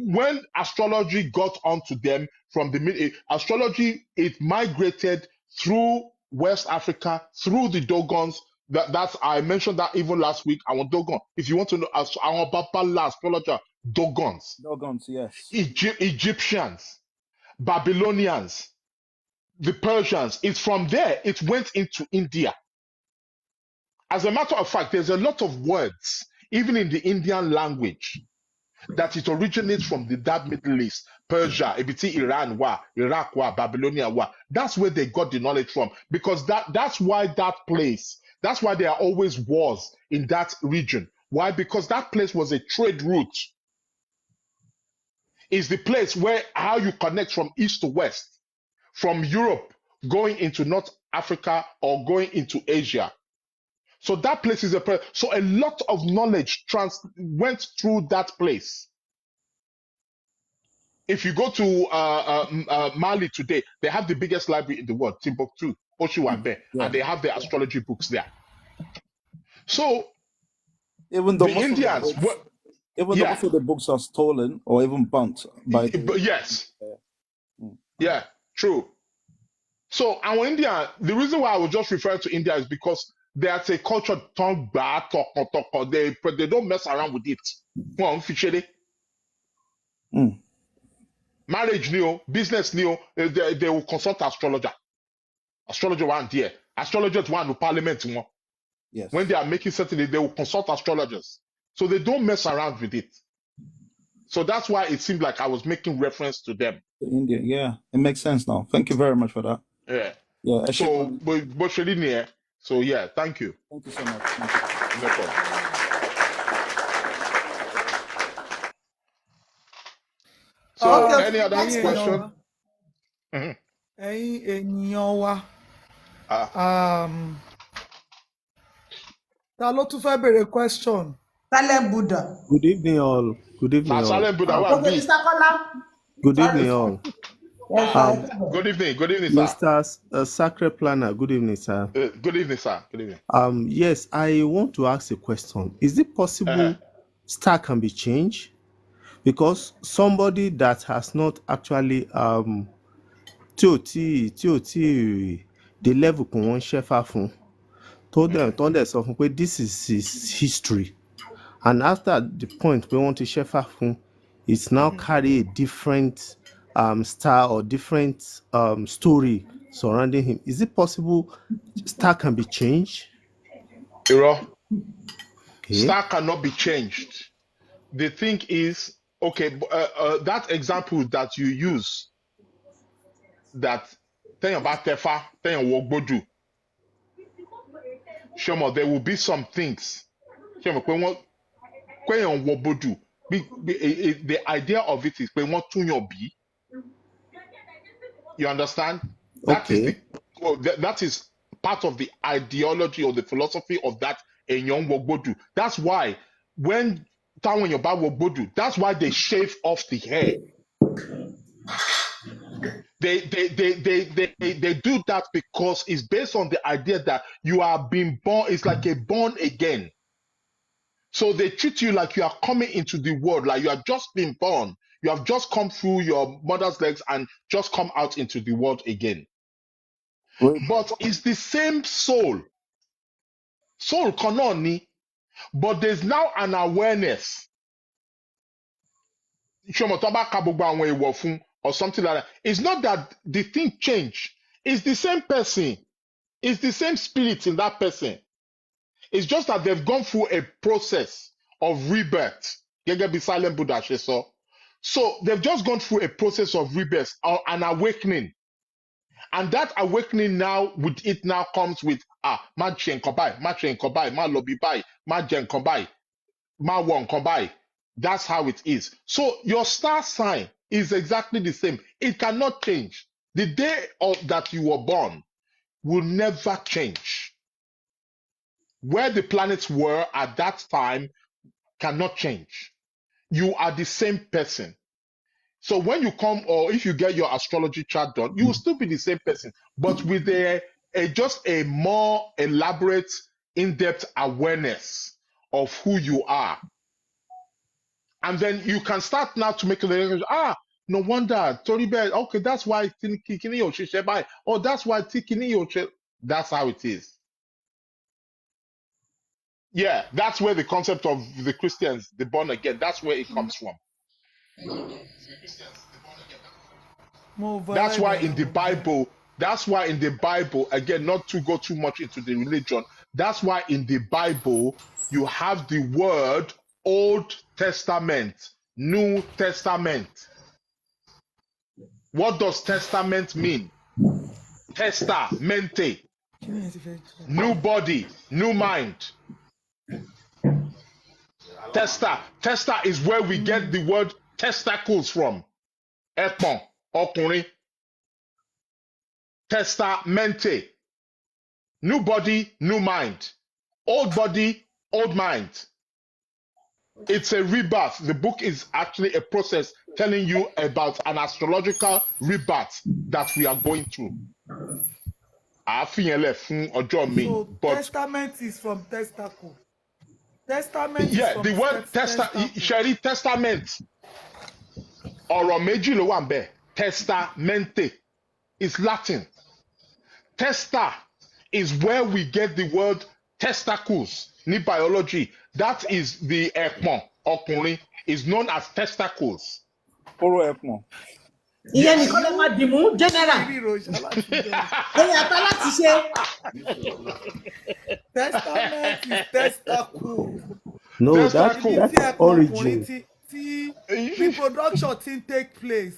when astrology got onto them from the astrology, it migrated through West Africa, through the Dogons. That's I mentioned that even last week. I want Dogon. If you want to know, our Babala astrologer, Dogons, yes. Egyptians, Babylonians, the Persians. It's from there. It went into India. As a matter of fact, there's a lot of words, even in the Indian language, that it originates from that Middle East, Persia, Ibiti, Iran, Iraq, Babylonia. That's where they got the knowledge from, because that's why that place, that's why there are always wars in that region. Why? Because that place was a trade route. It's the place where how you connect from east to west, from Europe going into North Africa or going into Asia. So that place is so a lot of knowledge went through that place. If you go to Mali today, they have the biggest library in the world, Timbuktu, Oshiwambe, and they have the astrology books there. So even though the Indians, most of the books are stolen or even burnt by yes, yeah, true. So our India, the reason why I was just referring to India is because there's a culture they don't mess around with it. Marriage new, business new, they will consult astrologer. Astrologer one there. Astrologers one to parliament one. Yes. When they are making certain, they will consult astrologers. So they don't mess around with it. So that's why it seemed like I was making reference to them. India, yeah, it makes sense now. Thank you very much for that. Yeah. Yeah. So, but so yeah, thank you. Thank you so much. Thank you. No problem. So, any other question? Ènìyàn wa. Ta ló tún fẹ́ béèrè question? Silent Buddha. Good evening, all. Good evening, all. Silent Buddha, Okay, Mr. Kola. Good evening, all. Yes, good evening, sir. Mr. Sacred Planner, good evening, sir. Good evening, sir. Good evening. Yes, I want to ask a question. Is it possible star can be changed? Because somebody that has not actually tí ò tí the level kan wọ́n ṣẹ́fà fún told themselves, this is his history. And after the point we want to share from, it's now carry a different style or different story surrounding him. Is it possible star can be changed? Iro, Okay. star cannot be changed. The thing is, okay, that example that you use, that tell about Tefa, tell Wogbodu, Shomo, there will be some things. Shomo, when Wogbodu, the idea of it is when what to your be. You understand? That is Okay. that is part of the ideology or the philosophy of that Enyon Wogbodu. That's why when Tawon Yoba Wogbodu, that's why they shave off the hair. They do that because it's based on the idea that you are being born, it's like a born again. So they treat you like you are coming into the world, like you have just been born. You have just come through your mother's legs and just come out into the world again. But it's the same soul. Soul kanoni, but there's now an awareness. Or something like that. It's not that the thing changed. It's the same person. It's the same spirit in that person. It's just that they've gone through a process of rebirth. Gẹ́gẹ́ bí Silent Buddha ṣe sọ. So they've just gone through a process of rebirth, or an awakening. And that awakening now, with it now comes with, má ṣe nǹkan báyìí, má ṣe nǹkan báyìí, má lọ bí báyìí, má jẹ nǹkan báyìí, má wọ nǹkan báyìí. That's how it is. So your star sign is exactly the same. It cannot change. The day that you were born will never change. Where the planets were at that time cannot change. You are the same person. So when you come, or if you get your astrology chart done, you will still be the same person, but with just a more elaborate, in-depth awareness of who you are. And then you can start now to make a decision. No wonder, Tori Bear, okay, that's why Kikini Yoshishebai. Oh, that's why Tikini Yoshe. That's how it is. Yeah, that's where the concept of the Christians, the born again, that's where it comes from. That's why in the Bible, again, not to go too much into the religion, that's why in the Bible you have the word Old Testament, New Testament. What does testament mean? Testamente. New body, new mind. Testa is where we get the word testicles from. Epon, ọkùnrin. Testamente. New body, new mind. Old body, old mind. It's a rebirth. The book is actually a process telling you about an astrological rebirth that we are going through. So testament is from testacle. Testament is from the word Sherry, testament. Ọ̀rọ̀ méjì ló wà ńbẹ̀. Testamente is Latin. Testa is where we get the word testicles ní biology. That is the ẹ̀pọ̀n ọkùnrin is known as testicles. Oro ẹ̀pọ̀n. Ìyẹn nìkan lè máa dìmú general. Ẹ̀yà àtà láti ṣe. Testament is testacle. No, that's origin. Tí reproduction ti take place.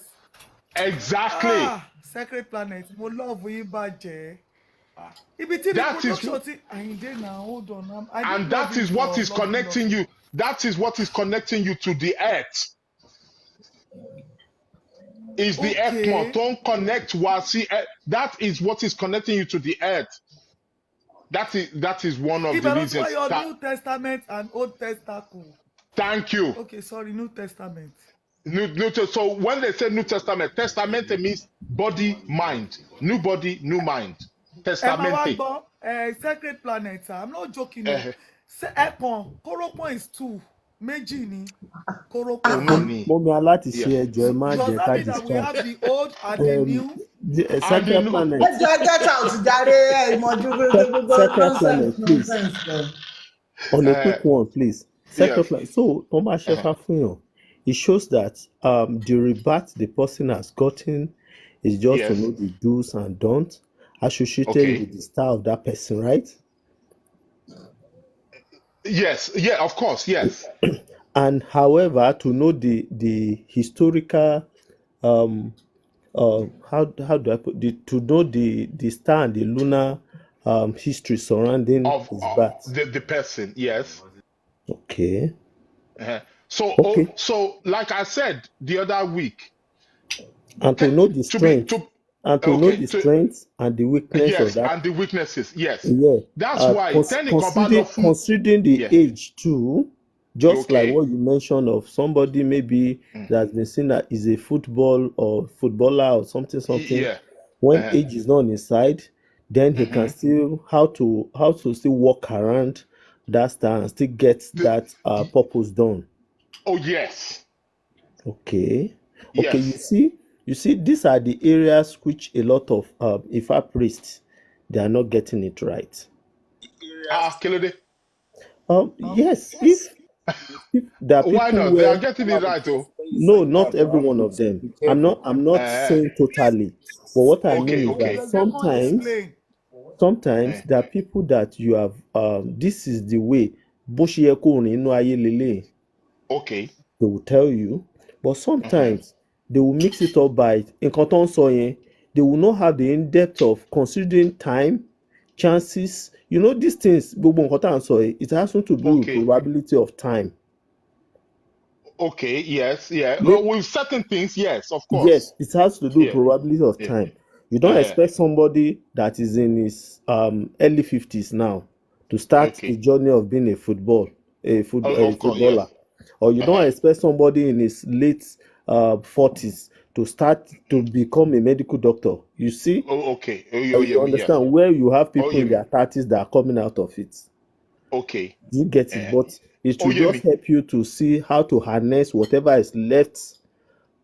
Exactly. Sacred planet, mo love yín bàjẹ́. Ibi tí reproduction ti Àyìndé now, hold on. And that is what is connecting you. That is what is connecting you to the earth. Is the earth don't connect wasi. That is what is connecting you to the earth. That is one of the reasons. That's why your New Testament and Old Testament. Thank you. Okay, sorry, New Testament. So when they say New Testament, testament means body, mind. New body, new mind. Testament. Sacred planet, I'm not joking. Koropon is 2. méjì ni kórópọ̀ òun náà méjì. ni. Mọ́mí aláti ṣe Yeah. ẹjọ́ ẹ má Does jẹ́ that ká mean that we distract. have the old and the new? And Sacred you know, planet, ẹ jọ get out jàre ẹ mọjú gbogbo sacred nonsense planet, please. nonsense. On a quick one, please. Sacred yes. planet. So, Thomas Shefa Funyo, it shows that the rebate the person has gotten is just to Yes. know the do's and don'ts associated Okay. with the style of that person, right? Yes. Yeah. Of course. Yes. And however, to know the historical how do I put to know the star and the lunar history surrounding Of his birth. the person. Yes. Okay. Uh-huh. Okay. So like I said the other week, And to know the to be strength to and to know okay the to strengths and the weakness of yes, that. and the weaknesses. Yes. Yeah. That's why tẹ́nìkan bá lọ fún. Considering the Yeah. age too, just like Okay. what you mentioned of somebody maybe that's been seen that is a footballer or something. Yeah. When Uh-huh. age is not on his side, then he can still how to still walk around that star and still get that purpose done. Oh yes. Okay. Okay, Yes. you see, these are the areas which a lot of Ifa priests they are not getting it right. Kílódé. Yes, if there are Why people not? They are where getting it right, oh. no, not every one of them. I'm not saying totally, but what I mean Okay. is Okay. that sometimes there are people that you have this is the way bó ṣe yẹ kó rìn nínú ayé lélẹ̀. Okay. They will tell you, but sometimes they will mix it up by nǹkan tó ń sọ yẹn. They will not have the in-depth of considering time, chances. You know these things. Gbogbo nǹkan tá à ń sọ yìí, it has to do with Okay. probability of time. Okay. Yes. Yeah. May- With certain things, yes, of Yes, course. it has to do with Yeah. probability of Yeah. time. You don't expect somebody that is in his early 50s now to start a Okay. journey of being a Of course. footballer, Yes. or you don't expect somebody in his late 40s to start to become a medical doctor. You see, Oh, okay. Oh, you yeah. understand where you have people yeah, in their 30s that are coming out of it. Okay. You get it, but it Oh, will yeah. just help you to see how to harness whatever is left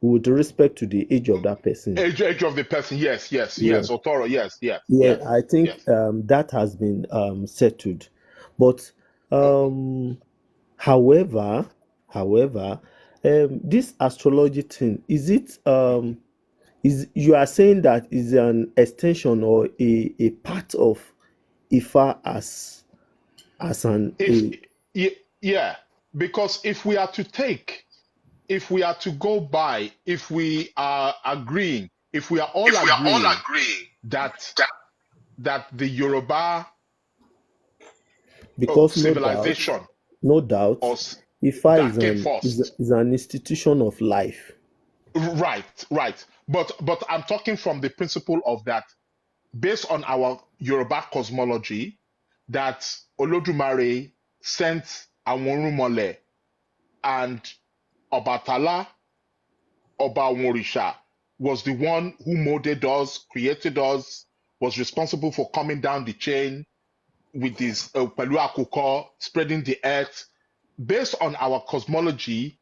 with respect to the age of that person. Age of the person. Yes. Yes. Yeah. Yes. Otoro. Yes. Yes. Yeah, Yes. I think Yes. that has been settled. But however, this astrology thing, is it is you are saying that is an extension or a part of Ifa as an Yeah, because if we are to go by, if we are agreeing, if we are all agreeing that the Yoruba because civilization no doubt, or Ifa that came first, is an institution of life. right. But I'm talking from the principle of that, based on our Yoruba cosmology, that Olodumare sent Awonrunmole and Obatala, Oba Worisha, was the one who molded us, created us, was responsible for coming down the chain with this Pelu Akukọ, spreading the earth. Based on our cosmology,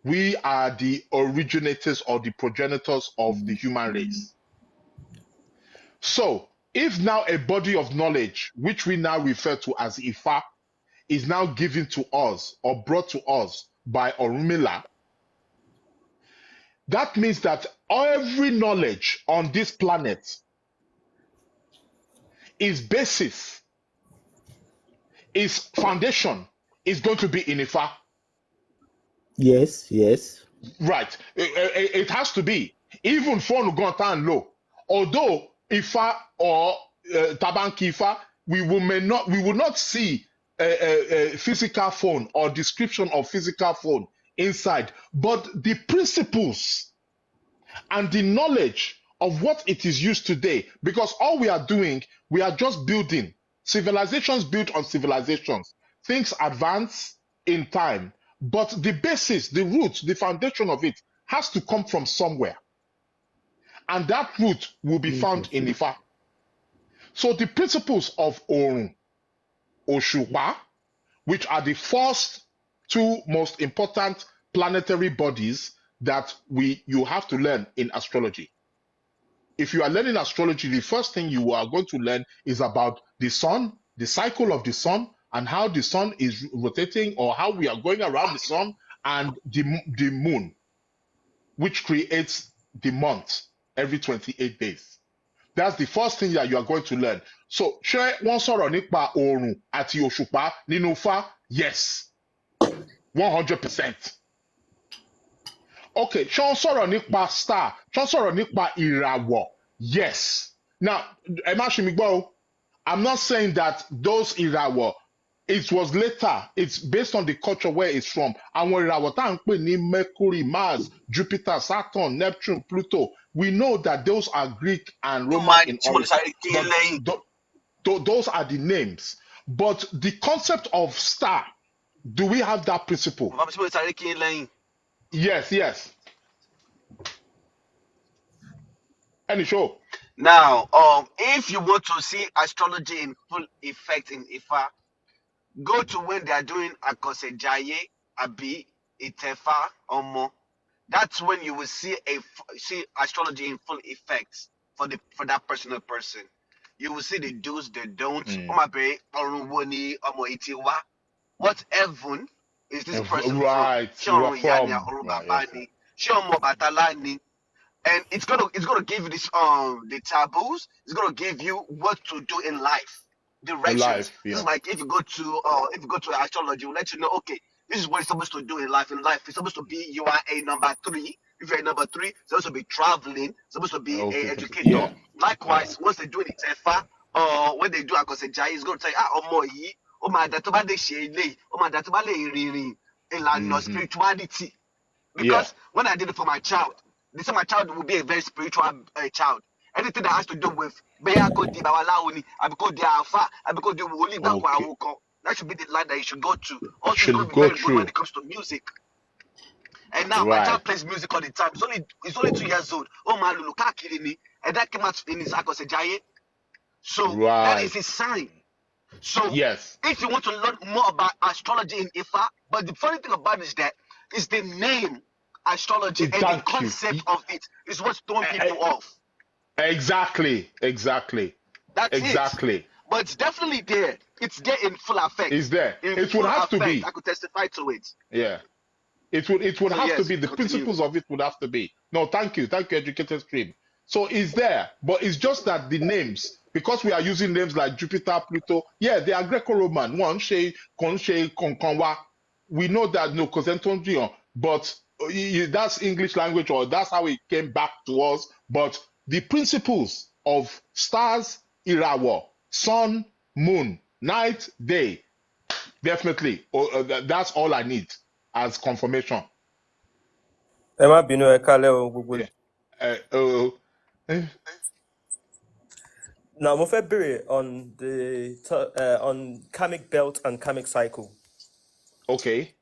we are the originators or the progenitors of the human race. So, if now a body of knowledge, which we now refer to as Ifa, is now given to us or brought to us by Orunmila, that means that every knowledge on this planet is basis, is foundation, is going to be in Ifa. Yes. Right. It has to be. Even phone Gontan low. Although Ifa or Tabanki Ifa, we will not see a physical phone or description of physical phone inside, but the principles and the knowledge of what it is used today, because all we are doing, we are just building civilizations built on civilizations. Things advance in time, but the basis, the root, the foundation of it has to come from somewhere. And that root will be found in Ifa. So the principles of Orun, Oshupa, which are the first two most important planetary bodies that you have to learn in astrology. If you are learning astrology, the first thing you are going to learn is about the sun, the cycle of the sun, and how the sun is rotating, or how we are going around the sun, and the moon, which creates the month every 28 days. That's the first thing that you are going to learn. So, ṣé wọ́n sọ̀rọ̀ nípa oòrùn àti òṣùpá nínú Ifá? Yes, 100%. Okay, ṣé wọ́n sọ̀rọ̀ nípa star? Ṣé wọ́n sọ̀rọ̀ nípa ìràwọ̀? Yes. Now, ẹ má ṣì mí gbọ́ o. I'm not saying that those ìràwọ̀, it was later. It's based on the culture where it's from. Àwọn ìràwọ̀ tá à ń pè ní Mercury, Mars, Jupiter, Saturn, Neptune, Pluto. We know that those are Greek and Roman in origin. But those are the names. But the concept of star, do we have that principle? Yes. Any show. Now, if you want to see astrology in full effect in Ifa, go to when they are doing Akosejaye, Abi, Itefa, Omo. That's when you will see see astrology in full effect for that personal person. You will see the do's, the don'ts. What heaven is this person right, from? Right. And it's gonna give you this the taboos. It's gonna give you what to do in life, directions. Life, yeah. This is like if you go to astrology, we'll let you know. Okay, this is what you're supposed to do in life. In life, it's supposed to be you are a number 3. If you're a number 3, it's supposed to be traveling. Supposed to be Okay. a educator. Yeah. Likewise, once they do it Tefa, or when they do Akosejaye, it's gonna say omo yi, o ma da to ba le se ile, o ma da to ba le ririn ìlànà spirituality. Because when I did it for my child, they said my child will be a very spiritual child. Anything that has to do with that should be the line that you should go to. Also, it's going to be very good when it comes to music. And now my child plays music all the time. It's only 2 years old. Oh my lulu, and that came out in his Akosejaye. So that is his sign. So if you want to learn more about astrology in Ifa, but the funny thing about it is that it's the name astrology and the concept of it is what's throwing people off. Exactly. That's it. But it's definitely there. It's there in full effect. It's there. It would have to be. I could testify to it. Yeah. It would have to be. The principles of it would have to be. No, thank you, educated stream. So it's there, but it's just that the names, because we are using names like Jupiter, Pluto, yeah, they are Greco-Roman. One, She, Konshe, Konkanwa. We know that no Kosentonjion, but that's English language, or that's how it came back to us. But the principles of stars, Irawo, sun, moon, night, day, definitely. That's all I need as confirmation. Emma Bino Ekale Google. Now, mo fẹ́ bèrè on the on karmic belt and karmic cycle. Okay.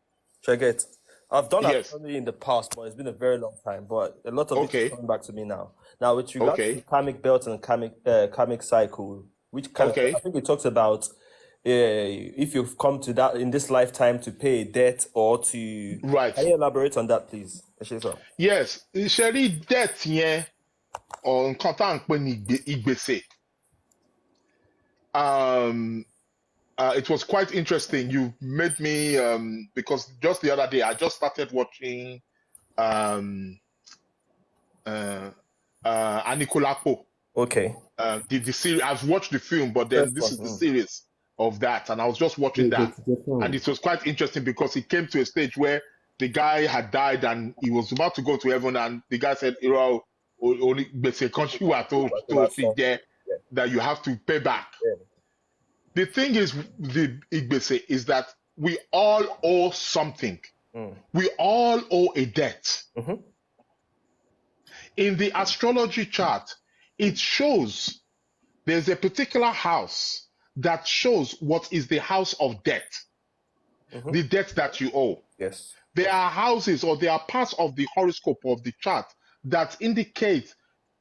Check it. I've done astrology in the past, but it's been a very long time. But a lot of it is coming back to me now. Now, with regards to karmic belt and karmic cycle, which kind of, I think it talks about if you've come to that in this lifetime to pay a debt or to. Right. Can you elaborate on that, please? Yes. Sherry debt yeah on content when igbese. It was quite interesting. You made me because just the other day I just started watching Anikulapo. Okay. The series. I've watched the film, but then this is the series of that, and I was just watching that, and it was quite interesting because it came to a stage where the guy had died and he was about to go to heaven, and the guy said, only that you have to pay back. The thing is, the Igbese is that we all owe something. We all owe a debt. In the astrology chart, it shows there's a particular house that shows what is the house of debt, the debt that you owe. Yes. There are houses or there are parts of the horoscope of the chart that indicate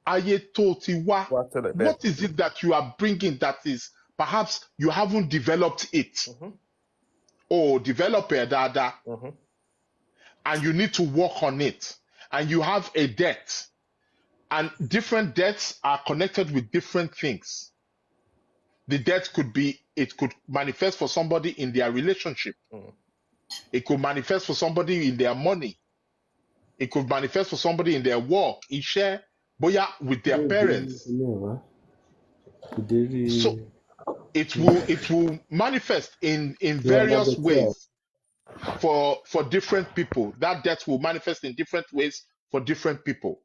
Ayetotiwa. What is it that you are bringing that is perhaps you haven't developed it? or developer dada, and you need to work on it, and you have a debt, and different debts are connected with different things. The debt could manifest for somebody in their relationship. It could manifest for somebody in their money. It could manifest for somebody in their work, iṣẹ́, bóyá with their parents. So it will manifest in various ways for different people. That debt will manifest in different ways for different people.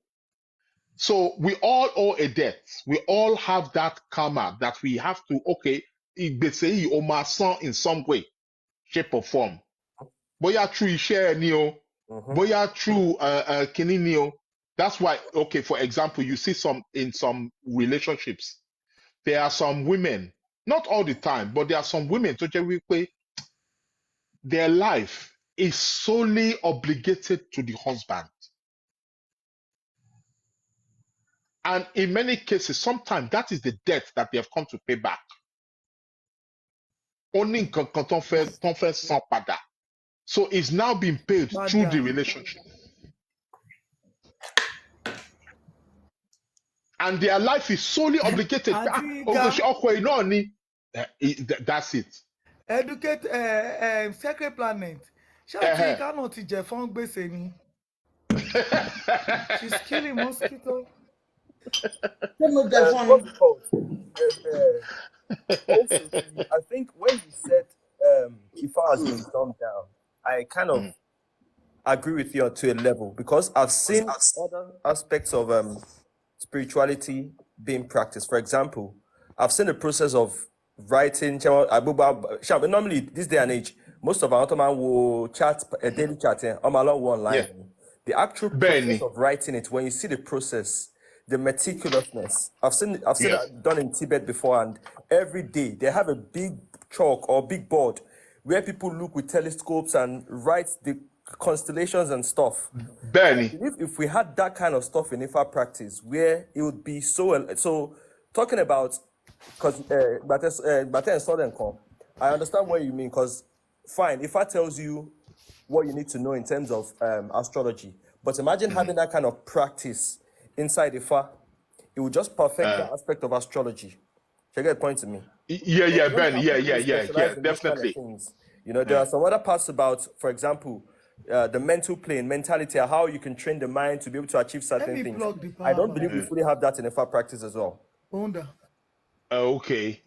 So we all owe a debt. We all have that karma that we have to, okay, ìgbésẹ̀ yìí ó máa san in some way, shape or form. Bóyá through iṣẹ́ ni o, bóyá through kíní ni o. That's why, okay, for example, you see in some relationships, there are some women, not all the time, but there are some women tó jẹ́ wípé their life is solely obligated to the husband. And in many cases, sometimes that is the debt that they have come to pay back. Only nǹkan kan tán fẹ́ san padà. So it's now being paid through the relationship. And their life is solely obligated. That's it. Educate Sacred Planet. Ṣáàtì Kánò ti jẹ fún gbèsè ni. She's killing mosquito. Also, I think when you said Ifa has been dumbed down, I kind of agree with you to a level, because I've seen other aspects of spirituality being practiced. For example, I've seen the process of writing. Normally, this day and age, most of our Ottoman will chat a daily chat along one line. Yeah. The actual process of writing it, when you see the process, the meticulousness, I've seen it done in Tibet before, and every day they have a big chalk or big board where people look with telescopes and write the constellations and stuff. I believe if we had that kind of stuff in Ifa practice, where it would be so talking about, because I understand what you mean, because fine, Ifa tells you what you need to know in terms of astrology, but imagine having that kind of practice inside Ifa. It would just perfect the aspect of astrology. You get the point to me? Yeah, Ben. Yeah, definitely. Kind of you know, there are some other parts about, for example, the mental plane, mentality, how you can train the mind to be able to achieve certain things. I don't believe we fully have that in Ifa practice as well. Okay.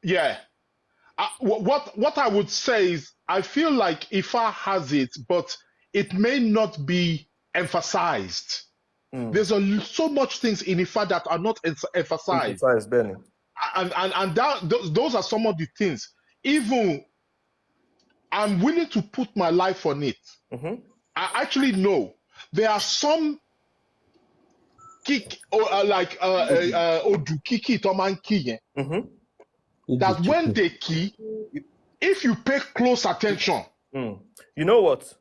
Yeah. What I would say is, I feel like Ifa has it, but it may not be emphasized. There's so much things in Ifa that are not emphasized. And those are some of the things. Even I'm willing to put my life on it. I actually know there are some Odu Kiki Toman Ki that when they key, if you pay close attention, you know what?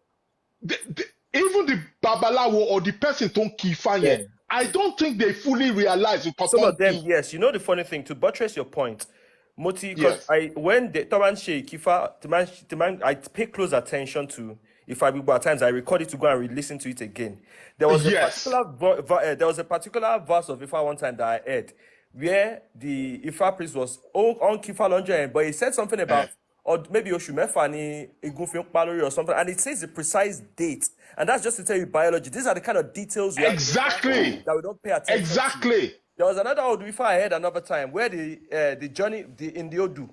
Even the Babalawo or the person don't key fine. I don't think they fully realize it. Some of them, yes. You know the funny thing, to buttress your point, Moti, because when the Taman Sheikh Kifa, I pay close attention to. If I at times I record it to go and re-listen to it again. There was a particular verse of Ifa one time that I heard where the Ifa priest was on Kifa Lonja, but he said something about or maybe Oshumefani or something, and it says the precise date, and that's just to tell you biology. These are the kind of details that we don't pay attention to. There was another Odu Ifa I heard another time where the journey in the Odu.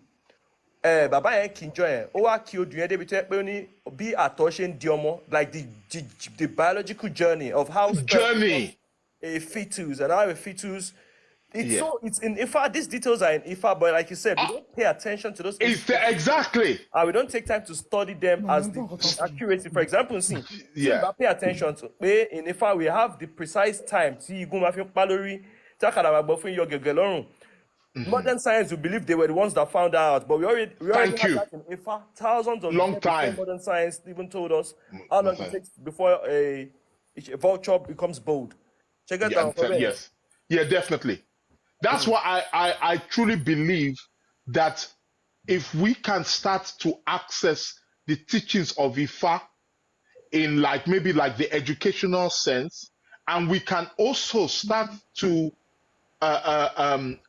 Baba and Kinjo, Owa Kyodu, be attention diomo, like the biological journey of how a fetus and how a fetus. It's in Ifa. These details are in Ifa, but like you said, we don't pay attention to those. Exactly. And we don't take time to study them as the accuracy. For example, pay attention to in Ifa. We have the precise time. Modern science, we believe they were the ones that found out, but we already have that in Ifa. Thousands of long time. Modern science even told us how long it takes before a vulture becomes bold. Check it out. Yeah, definitely. That's why I truly believe that if we can start to access the teachings of Ifa in like maybe like the educational sense, and we can also start to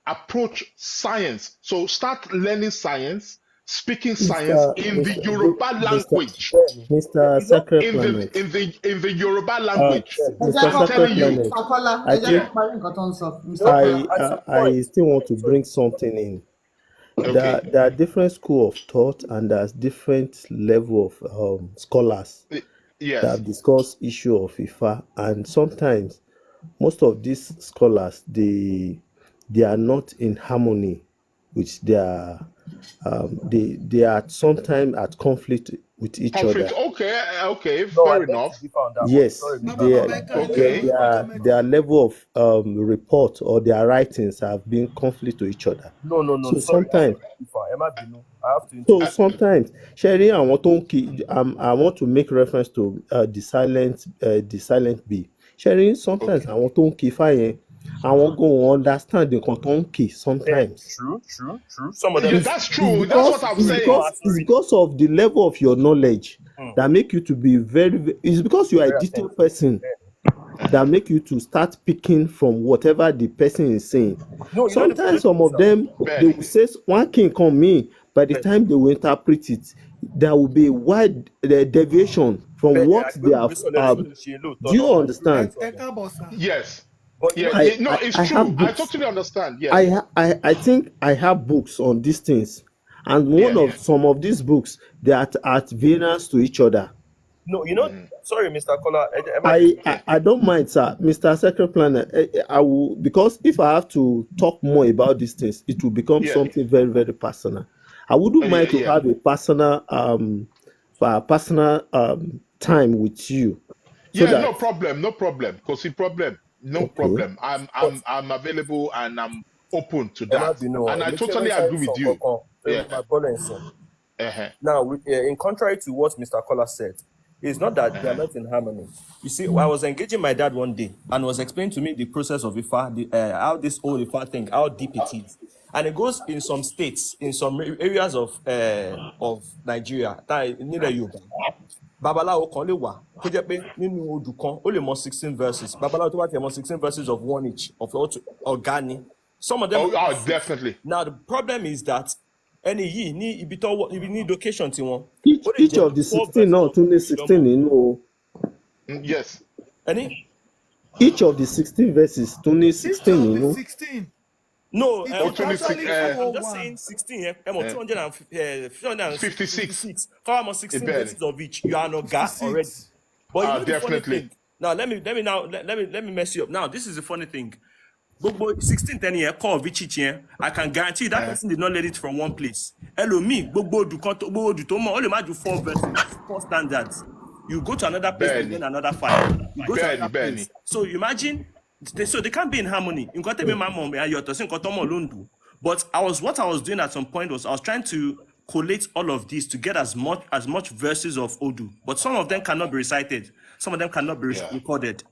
approach science. So start learning science, speaking science Mr. in the Mr. Yoruba Mr. language. Mr. You know, Sacred Planet. In the Yoruba language. jẹ́ Mr. kó I'm parí Sacred telling you. Planet. Mr. Kọ́lá ẹ I jẹ́ kó think Yeah. parí nǹkan tó ń sọ you Mr. know, Kọ́lá. at some I point, still want to sorry. bring something in. Okay. There are different school of thought and there's different level of scholars that Yes. have discussed issue of FIFA, and sometimes most of these scholars they are not in harmony with their they are sometimes at conflict with each Conflict. other. Okay, No, I fair beg to enough. differ on that one. Yes, Sorry, Mr. their Kola. Okay. their level of report or their writings have been conflict to each other. No, So sorry, I beg sometimes to differ. Emma Binu, I have to So intervene. sometimes, sharing I want to I want to make reference to the silent B. Sharing sometimes Okay. I want to keep fire. I want go understand the content key Then, sometimes. true. Some of them Yeah, do. that's true. That's what I'm Some saying. It's because of the level of your knowledge Mm, that make you to be it's because you are a very detailed attentive. person that make you to start picking from whatever the person is saying. No, you know the funny Sometimes some thing, of sir. them they Benny. will say one king come in. By the time they will interpret it, there will be a wide deviation from Bẹ́ẹ̀ni, what they have. àgbélùgbé sọ̀lẹ̀ rẹ̀ ń ṣe lóòótọ́ Do you náà máa ṣe understand? ẹ lóòótọ́ ni. káàbọ̀ sá. Yes. But you Yeah, know the no, it's I true. have I books. totally understand. Yes. I think I have books on these things, and Yeah. some of these books they are at variance to each other. no, you know. Sorry, Mr. Kola. Yeah. I don't mind, sir, Mr. Secretary Planner. I will, because if I have to talk more about these things, it will become Yeah. something very very personal. I wouldn't mind to Yeah. have a personal time with you, so Yeah, that no problem. Cause the problem, no okay. problem. But I'm available and I'm open to ẹ má that. bínú And I èmi tí ẹ fẹ́ totally sáré agree sọ with you. kankan fẹ́ Yeah. máa bọ́lẹ̀ ń sìn. Uh-huh. Now, in contrary to what Mr. Kola said, it's not that they are not in harmony. You see, I was engaging my dad one day and was explaining to me the process of Ifa, how this whole Ifa thing, how deep it is. And it goes in some states, in some areas of Nigeria, nílẹ̀ Yorùbá. Babaláwo kan lè wà kó jẹ́ pé nínú odù kan ó lè mọ 16 verses. Babaláwo tó bá tiẹ̀ mọ 16 verses of one each of organi. Some of them Definitely. Now the problem is that any yìí ní ibi ní location tiwọn. Each of the 16 now tún ní 16 nínú. Yes. Any? Each of the 16 verses tún ní 16 nínú. 16. No, It is actually I'm just 201. saying 16. 256. Come on, 16 Iberi. verses of each. You are an oga 56. already. But you know the funny Definitely. thing. Now let me mess you up. Now this is the funny thing. Gbogbo 16 10 year call of each I can guarantee that person did not learn it from one place. Hello me, gbogbo odu tó mọ̀, ó lè má ju 4 verses, 4 standards. You go to another place and learn another 5. You go to another place. So imagine, so they can't be in harmony. But what I was doing at some point was I was trying to collate all of these to get as much verses of Odu. But some of them cannot be recited. Some of them cannot be recorded.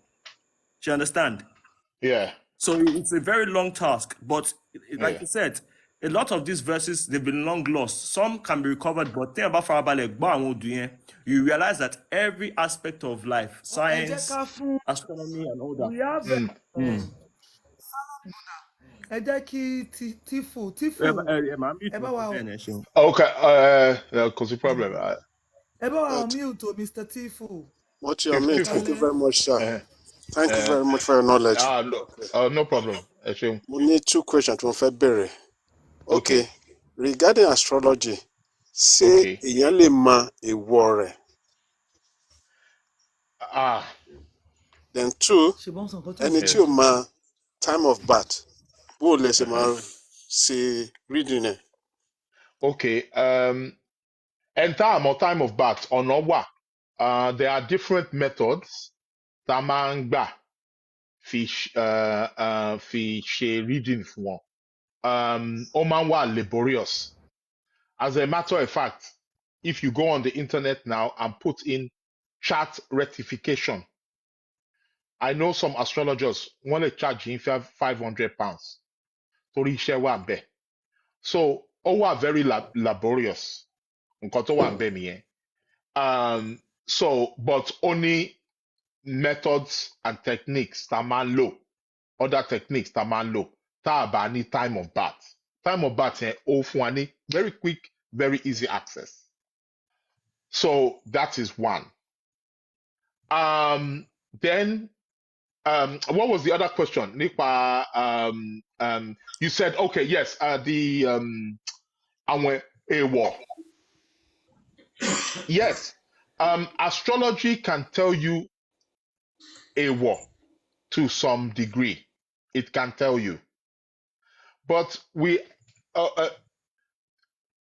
Do you understand? Yeah. So it's a very long task. But like you said, a lot of these verses, they've been long lost. Some can be recovered, but think about Farabalẹ̀, you realize that every aspect of life, science, astronomy, and all that. We have ẹ jẹ́ kí Tífù ẹ bá wa okay, cause the problem. ẹ bá wa mute o Mr. Tífù. What you mean? Thank you very much, sir. Thank you very much for your knowledge. No problem. We need 2 questions to fẹ́ bẹ̀rẹ̀. Okay. Regarding astrology, ṣé èèyàn lè mọ èèwọ̀ rẹ̀? Then 2, ẹni tí ò mọ time of birth, bó lè ṣe máa ṣe reading ẹ̀? Okay. Entire time of birth ọ̀nà wà. There are different methods tá a máa ń gbà fi ṣe reading fún wọn. Ó máa ń wà laborious. As a matter of fact, if you go on the internet now and put in chart rectification, I know some astrologers want to charge you £500 torí iṣẹ́ wà bẹ́ẹ̀. So ó wà very laborious. Nǹkan tó wà ń bẹ̀ nìyẹn. So, but only methods and techniques tá máa ń lò, other techniques tá máa ń lò, tá a bá ní time of birth. Time of birth yẹn ó fún wa ní very quick, very easy access. So that is one. Then what was the other question? Nípa you said okay, yes, the àwọn èèwọ̀. Yes. Astrology can tell you èèwọ̀ to some degree. It can tell you. But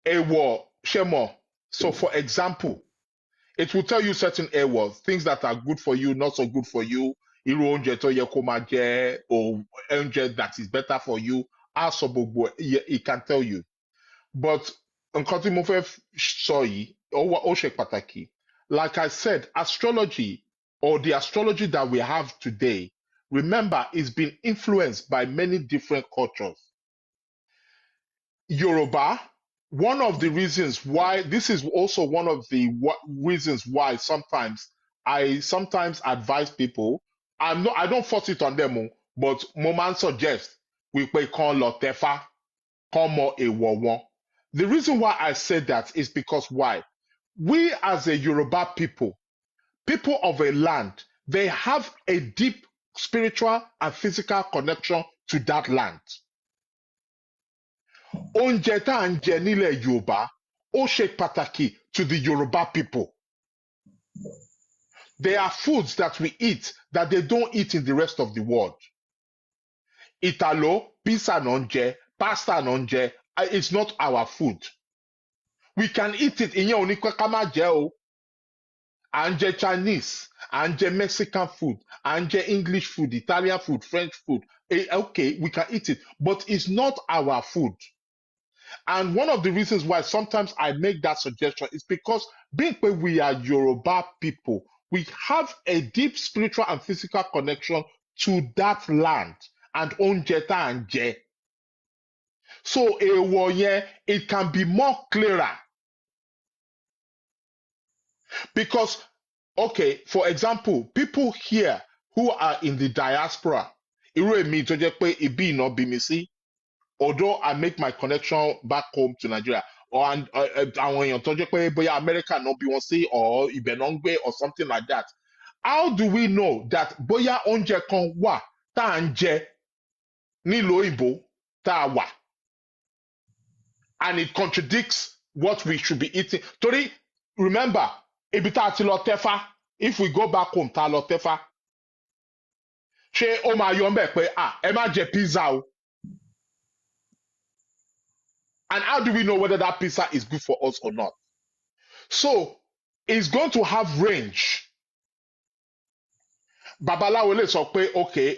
èèwọ̀, Shemo. So for example, it will tell you certain èèwọ̀, things that are good for you, not so good for you. Irú oúnjẹ tó yẹ kó máa jẹ, or oúnjẹ that is better for you. Aṣọ gbogbo, it can tell you. But nǹkan tí mo fẹ́ sọ yìí, ó ṣe pàtàkì. Like I said, astrology, or the astrology that we have today, remember, it's been influenced by many different cultures. Yoruba, one of the reasons why, this is also one of the reasons why I sometimes advise people, I don't force it on them, but mo máa ń suggest wípé kán lọ tẹfá, kán mọ èèwọ̀ wọn. The reason why I said that is because why? We as a Yoruba people of a land, they have a deep spiritual and physical connection to that land. Oúnjẹ tá à ń jẹ nílẹ̀ Yorùbá, ó ṣe pàtàkì to the Yoruba people. There are foods that we eat that they don't eat in the rest of the world. Italo, pizza non jẹ, pasta non jẹ, it's not our food. We can eat it, ìyẹn ò ní pé ká má jẹ o. À ń jẹ Chinese, à ń jẹ Mexican food, à ń jẹ English food, Italian food, French food. Okay, we can eat it, but it's not our food. And one of the reasons why sometimes I make that suggestion is because being where we are Yoruba people, we have a deep spiritual and physical connection to that land and oúnjẹ tá à ń jẹ. So èèwọ̀ yẹn, it can be more clearer. Because, okay, for example, people here who are in the diaspora, irú èmi tó jẹ́ pé ibi ìná bí mi sí, although I make my connection back home to Nigeria, or àwọn èèyàn tó jẹ́ pé bóyá America náà bí wọn sí, or ibẹ̀ náà ń gbé, or something like that. How do we know that bóyá oúnjẹ kan wà tá à ń jẹ nílùú òyìnbó tá a wà, and it contradicts what we should be eating? Torí, remember, ibi tá a ti lọ tẹ́fá, if we go back home tá a lọ tẹ́fá, ṣé ó máa yọ ńbẹ̀ pé ẹ má jẹ pizza o? And how do we know whether that pizza is good for us or not? So it's going to have range. Babaláwo lè sọ pé, okay,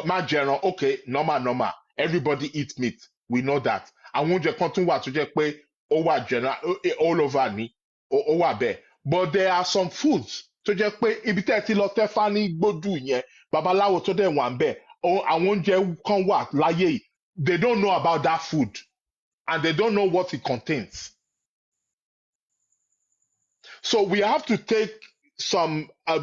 má jẹran, okay, normal. Everybody eat meat. We know that. Àwọn oúnjẹ kan tún wà tó jẹ́ pé ó wà general, all over ni, ó wà bẹ́ẹ̀. But there are some foods tó jẹ́ pé ibi tẹ́ ẹ ti lọ tẹ́fá ní gbódù yẹn, babaláwo tó dẹ̀ wà ń bẹ̀, àwọn oúnjẹ kan wà láyé yìí, they don't know about that food. And they don't know what it contains. So we have to take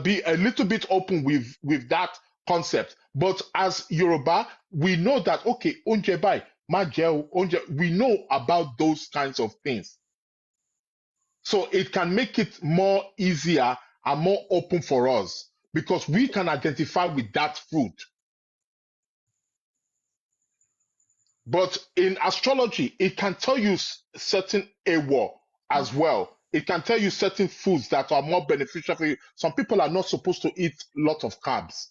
be a little bit open with that concept. But as Yoruba, we know that, okay, oúnjẹ báyìí, má jẹ o, oúnjẹ, we know about those kinds of things. So it can make it more easier and more open for us because we can identify with that food. But in astrology, it can tell you certain èèwọ̀ as well. It can tell you certain foods that are more beneficial for you. Some people are not supposed to eat a lot of carbs.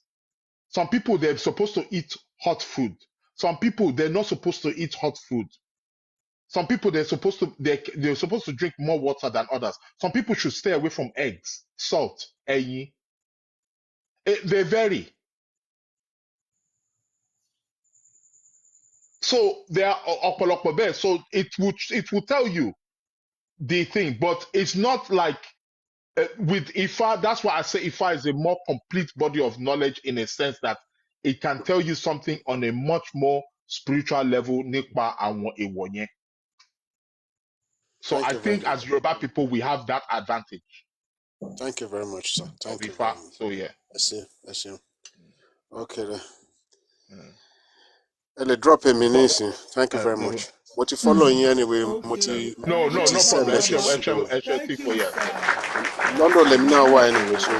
Some people, they're supposed to eat hot food. Some people, they're not supposed to eat hot food. Some people, they're supposed to drink more water than others. Some people should stay away from eggs, salt, ẹyin. They vary. So there are ọ̀pọ̀lọpọ̀ bẹ́ẹ̀. So it will tell you the thing, but it's not like with Ifa. That's why I say Ifa is a more complete body of knowledge in a sense that it can tell you something on a much more spiritual level nípa àwọn èèwọ̀ yẹn. So Thank I you very think much. as Yoruba people, we have that advantage Thank you very much, sir. of Thank you very Ifa. much. So yeah. I see. I see. Okay then. Mm. Drop a So minute. Thank you very no, much. What you follow in anyway, Okay. no, Ẹ no, ṣé no Moti problem. gan message bàbá. so Thank you, Yeah. sir. London let Nice me know why meeting anyway. you. So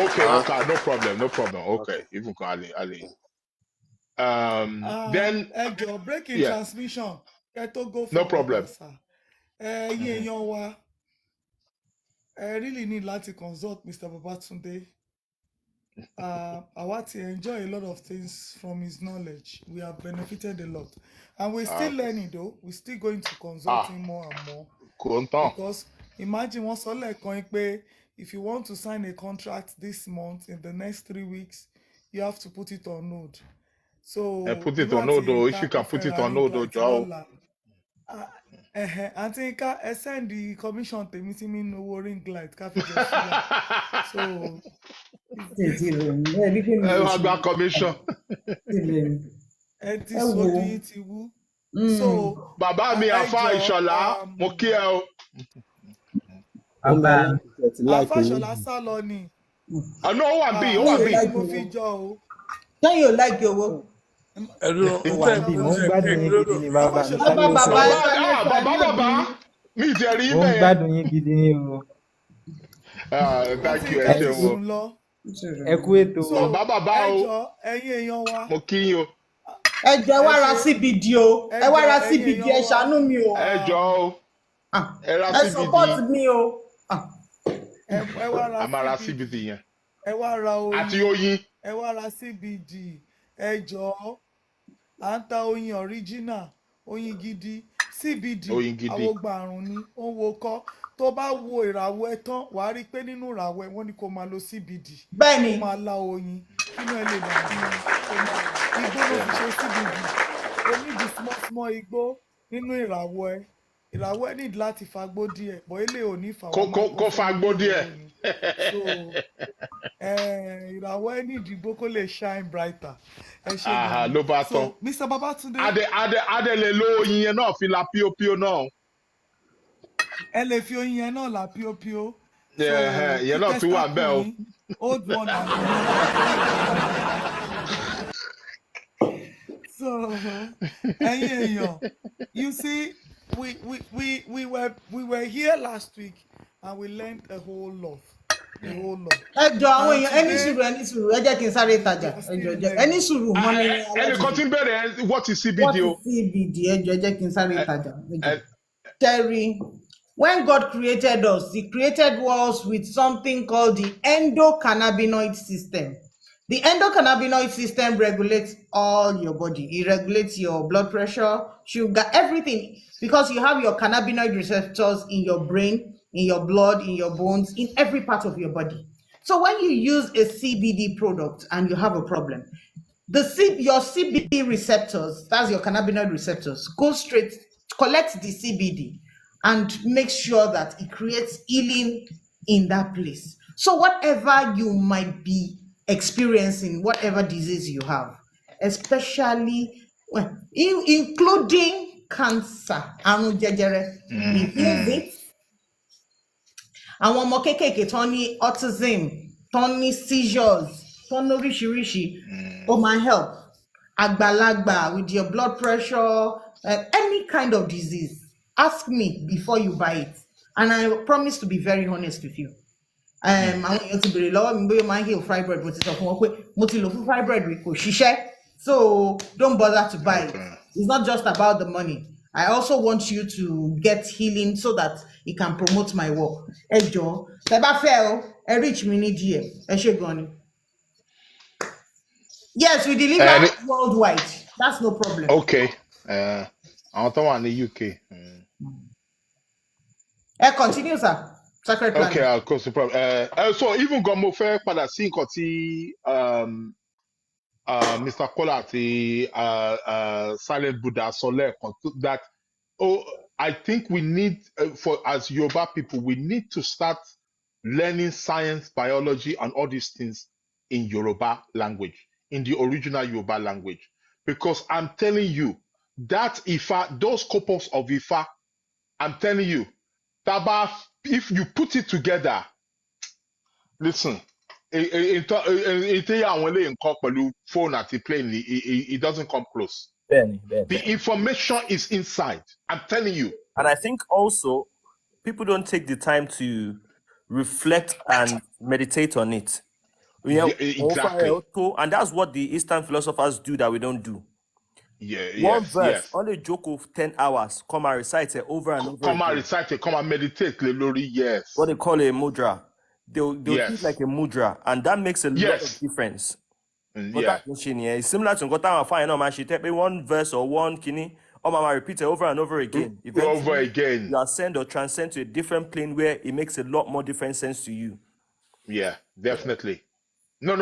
Okay, okay, no problem, no problem. Okay, okay. even Ali, Ali. Then Ẹ jọ̀ọ́ breaking yeah, transmission. Kẹ́ tó go no further, problem. sir. Ẹ̀yin èèyàn wa, ẹ really need láti consult Mr. Babatunde. Àwa ti enjoy a lot of things from his knowledge. We have benefited a lot. And we're still Okay. learning though. We're still going to consult Ah, him more and more. content. Because imagine wọ́n sọ lẹ́ẹ̀kan pé if you want to sign a contract this month, in the next 3 weeks, you have to put it on hold. So Put it irú on àti hold though. If Yinka you wọ́n can put fẹ́ it ra on ring hold though, light Joe. lọ́la. Àǹtí Yinka ẹ send the commission tèmi tí mi ń owó ring light ká fi jọ ṣílà. So Commission. ẹ ti sódì yìí ti wú. So Bàbá mi ẹ àfa jọ̀ọ́ Ìṣọ̀lá, mo kí ẹ o. ó máa láìpẹ́ tí láìpẹ́ owó Àfàṣọlá yìí. sá lọ ni. Àná ó wà bí, ó wà bí. Ṣé ni mo fi jọ o? Sẹ́yìn ò like owó. ẹ̀dùn ó Ẹ wà má ntẹ́ ń fi bí mò ń ntẹ́ Àfàṣọlá gbádùn lẹ̀ yín o. ìrorò gidi ní bàbá mi Àfàṣọlá ta Bàbá ló máa bàbá sọ̀rọ̀. ẹ Bàbá, ká lẹ́tà ẹ má bàbá, bínú. mi ì tiẹ̀ rí Mò ń bẹ́ẹ̀ yẹn. gbádùn yín gidi ní o. Thank Àǹtí you, ẹ Yinka Ẹ ti ṣeun kú o. sùn lọ. ẹ kú ètò So o. Bàbá ẹ o, jọ̀ọ́ ẹ̀yin èèyàn wa. mo kí yín o. Ẹ jọ̀ọ́ ẹ Ẹ wá ra ṣe CBD o. ẹ Ẹ wá ra jọ̀ọ́ ẹ̀yin CBD èèyàn ẹ wa. ṣàánú mi o. Ẹ jọ̀ọ́ o, Ah, ẹ ra ẹ CBD. support mi o. Ah, Ẹ wá ra A máa ra CBD. CBD yẹn. Ẹ wá ra Àti oyin. oyin. Ẹ wá ra CBD. Ẹ jọ̀ọ́ à ń ta oyin original, oyin gidi. CBD Oyin gidi. awogba àrùn ni ó ń wo kọ́. Tó bá wo ìràwọ̀ ẹ tán wàá rí i pé nínú ìràwọ̀ ẹ wọ́n ní kó máa lo CBD. bẹ́ẹ̀ni. Kó máa lá oyin kínú ẹ lè máa dùn. Igbó ló fi ṣe CBD. O ní di small small igbó nínú ìràwọ̀ ẹ. Ìràwọ̀ ẹ nídìí láti fagbó díẹ̀ bọ́ ilé ò ní fà wá máa kó Kó sẹ́nu fa bí gbó díẹ̀. òróró ni. So ìràwọ̀ ẹ nídìí igbó kó lè shine brighter. Ẹ ṣe gan ni. Ló bá tán. So Mr. Babatunde. Adé lè lo oyin yẹn náà fi la píopío náà. Ẹ lè fi oyin yẹn náà là píopío. So Ìyẹn kí náà tún wà bẹ́ẹ̀ o. testacle yín old one and the new one. So ẹ̀yin èèyàn, you see we were here last week and we learned a whole lot. A whole lot. Ẹ jọ̀ọ́ àwọn And èèyàn ẹni today, sùúrù ẹni sùúrù ẹ jẹ́ kí n sáré tajà. we are Ẹ still jọ̀ọ́ ẹni learning. sùúrù wọ́n ní Ẹnìkan tí ń bẹ̀rẹ̀ what is CBD what o. is CBD? Ẹ jọ̀ọ́ ẹ jẹ́ kí n sáré tajà. Ẹ jọ̀ọ́. Ẹ- Terry, when God created us, He created us with something called the endocannabinoid system. The endocannabinoid system regulates all your body. It regulates your blood pressure, sugar, everything, because you have your cannabinoid receptors in your brain, in your blood, in your bones, in every part of your body. So when you use a CBD product and you have a problem, your CBD receptors, that's your cannabinoid receptors, go straight, collect the CBD and make sure that it creates healing in that place. So whatever you might be experiencing, whatever disease you have, especially including cancer, àrùn jẹjẹrẹ, it heals it. Àwọn ọmọ kéékèèké tán ní autism, tán ní seizures, tán ní oríṣiríṣi, ó máa help. Àgbàlagbà with your blood pressure, any kind of disease, ask me before you buy it. And I promise to be very honest with you. Àwọn èèyàn ti béèrè lọ́wọ́ mi bóyá máa ń heal fibroid, mo ti sọ fún wọn pé mo ti lò fún fibroid rí kò ṣiṣẹ́. So don't bother to buy it. It's not just about the money. I also want you to get healing so that it can promote my work. Ẹ jọ̀ọ́, tẹ́ bá fẹ́ o, ẹ reach mi ní DM. Ẹ ṣé gan ni. Yes, we deliver worldwide. That's no problem. Okay. Àwọn tó wà ní UK. Continue, sir. Sacred planning. Okay, I'll close the problem. So even gan mo fẹ́ padà sí nǹkan tí Mr. Kola àti Silent Buddha sọ lẹ́ẹ̀kan that I think we need as Yoruba people we need to start learning science, biology, and all these things in Yoruba language, in the original Yoruba language, because I'm telling you that Ifa, those couples of Ifa, I'm telling you, Taba, if you put it together, listen, it phone at the plane, it doesn't come close. Ben. The information is inside. I'm telling you. And I think also people don't take the time to reflect and meditate on it. Yeah, exactly. And that's what the Eastern philosophers do that we don't do. Yeah, One yes, verse, yes. on a joke of 10 hours, come and recite it over and over Come again. and recite it, come and meditate, Lelori, yes. What they call a mudra. They'll treat like a mudra, and that makes a lot of difference. Yeah. It's similar to one verse or one kini, or repeat it over and over again. Eventually, you ascend or transcend to a different plane where it makes a lot more different sense to you. Yeah, definitely. No.